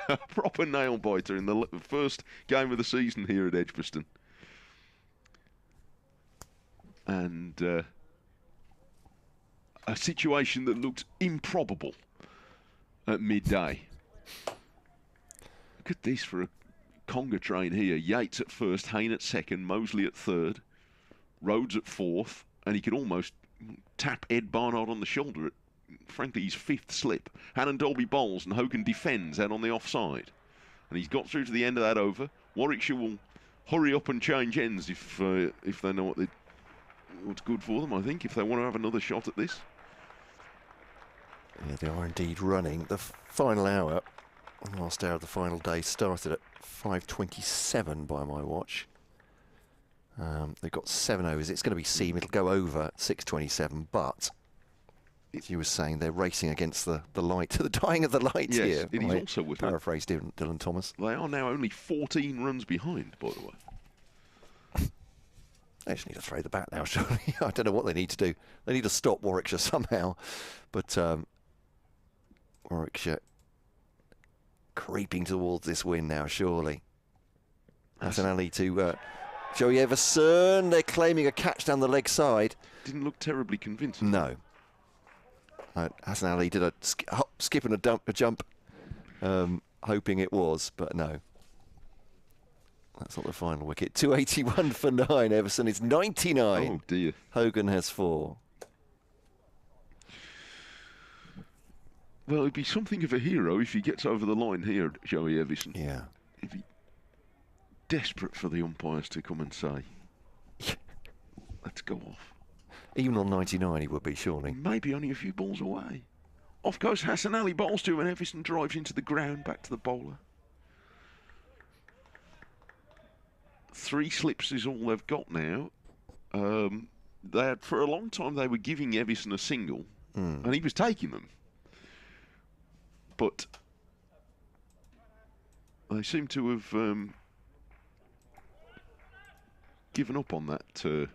a proper nail-biter in the first game of the season here at Edgbaston. And a situation that looked improbable at midday. Look at this for a conga train here. Yates at first, Hayne at second, Mosley at third, Rhodes at fourth, and he could almost tap Ed Barnard on the shoulder at, frankly, his 5th slip. Hannon Dolby bowls and Hogan defends out on the offside. And he's got through to the end of that over. Warwickshire will hurry up and change ends if they know what's good for them, I think, if they want to have another shot at this. Yeah, they are indeed running. The final hour, the last hour of the final day, started at 5:27 by my watch. They've got 7 overs. It's going to be seam. It'll go over 6:27, but as you were saying, they're racing against the light, the dying of the light here. Yes, it is also with paraphrase Dylan Thomas. They are now only 14 runs behind, by the way. They just need to throw the bat now, surely. I don't know what they need to do. They need to stop Warwickshire somehow. But Warwickshire creeping towards this win now, surely. Hassan Ali to Joey Everson. They're claiming a catch down the leg side. Didn't look terribly convincing. No. Hassan Ali did a skip and a jump, hoping it was, but no. That's not the final wicket. 281 for 9. Everson is 99. Oh, dear. Hogan has 4. Well, it'd be something of a hero if he gets over the line here, Joey Everson. Yeah. He'd be desperate for the umpires to come and say, let's go off. Even on 99 he would be, surely. Maybe only a few balls away. Off goes Hassan Ali, bowls to him, and Everson drives into the ground, back to the bowler. 3 slips is all they've got now. For a long time they were giving Everson a single, and he was taking them. But they seem to have given up on that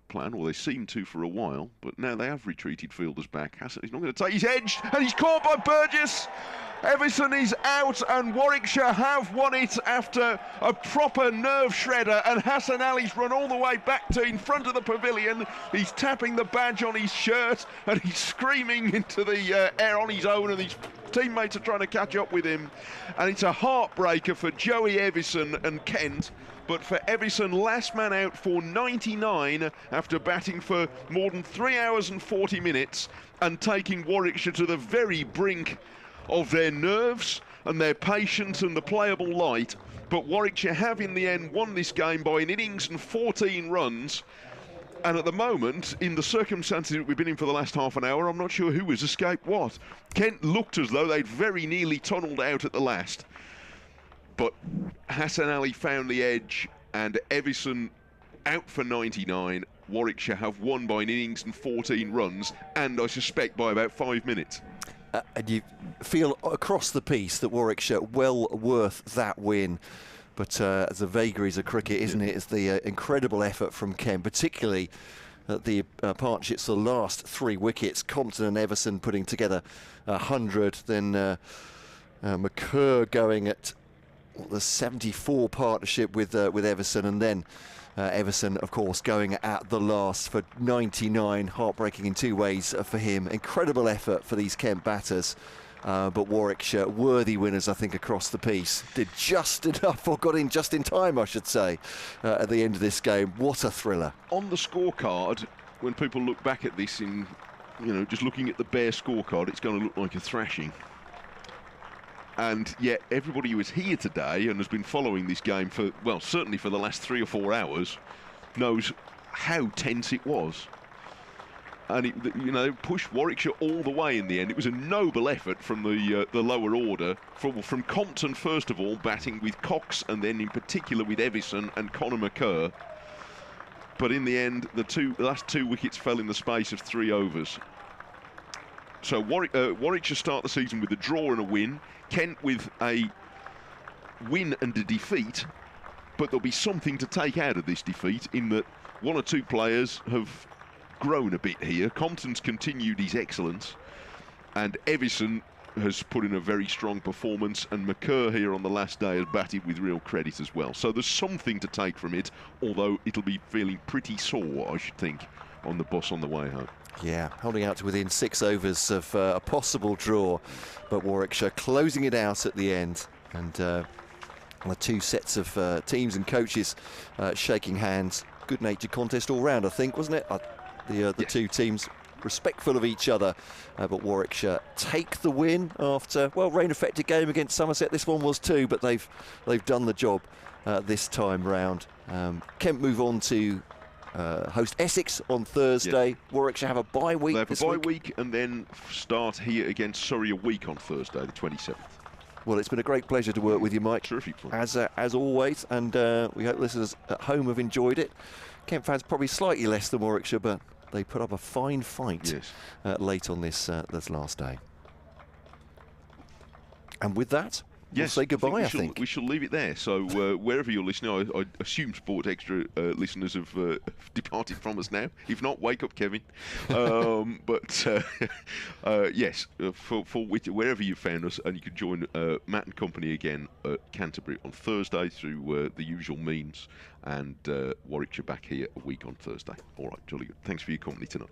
plan, or they seem to for a while, but now they have retreated fielders back. Hassan, he's not going to take his edge, and he's caught by Burgess. Everson is out, and Warwickshire have won it after a proper nerve shredder, and Hassan Ali's run all the way back to in front of the pavilion. He's tapping the badge on his shirt, and he's screaming into the air on his own, and his teammates are trying to catch up with him. And it's a heartbreaker for Joey Everson and Kent, but for Everson, last man out for 99 after batting for more than 3 hours and 40 minutes and taking Warwickshire to the very brink of their nerves and their patience and the playable light. But Warwickshire have in the end won this game by an innings and 14 runs. And at the moment, in the circumstances that we've been in for the last half an hour, I'm not sure who has escaped what. Kent looked as though they'd very nearly tunnelled out at the last. But Hassan Ali found the edge, and Everson out for 99. Warwickshire have won by an innings and 14 runs, and I suspect by about 5 minutes. And you feel across the piece that Warwickshire well worth that win. But as the vagaries of cricket, isn't it? It's the incredible effort from Kent, particularly at the partnerships, the last 3 wickets. Compton and Everson putting together 100. Then McCurr going at the 74 partnership with Everson, and then Everson, of course, going at the last for 99. Heartbreaking in 2 ways for him. Incredible effort for these Kent batters. But Warwickshire, worthy winners, I think, across the piece. Did just enough, or got in just in time, I should say, at the end of this game. What a thriller. On the scorecard, when people look back at this in, just looking at the bare scorecard, it's going to look like a thrashing. And yet everybody who is here today and has been following this game for, well, certainly for the last 3 or 4 hours, knows how tense it was. And it, pushed Warwickshire all the way in the end. It was a noble effort from the lower order, from Compton first of all, batting with Cox, and then in particular with Everson and Conor McCurr. But in the end, the last 2 wickets fell in the space of 3 overs. So Warwickshire start the season with a draw and a win. Kent with a win and a defeat, but there'll be something to take out of this defeat in that 1 or 2 players have grown a bit here. Compton's continued his excellence, and Everson has put in a very strong performance, and McCurr here on the last day has batted with real credit as well. So there's something to take from it, although it'll be feeling pretty sore, I should think, on the bus on the way home. Yeah, holding out to within 6 overs of a possible draw, but Warwickshire closing it out at the end, and the 2 sets of teams and coaches shaking hands. Good-natured contest all round, I think, wasn't it? The 2 teams respectful of each other, but Warwickshire take the win after, well, rain-affected game against Somerset. This one was too, but they've done the job this time round. Kent move on to host Essex on Thursday. Warwickshire have a bye week. They have a bye week and then start here against Surrey a week on Thursday, the 27th. Well, it's been a great pleasure to work with you, Mike. Terrific fun. As always, and we hope listeners at home have enjoyed it. Kent fans probably slightly less than Warwickshire, but they put up a fine fight late on this last day. And with that, we'll say goodbye, I think. We shall leave it there. So wherever you're listening, I assume Sport Extra listeners have departed from us now. If not, wake up, Kevin. Yes, for wherever you found us, and you can join Matt and company again at Canterbury on Thursday through the usual means, and Warwickshire back here a week on Thursday. All right, jolly good. Thanks for your company tonight.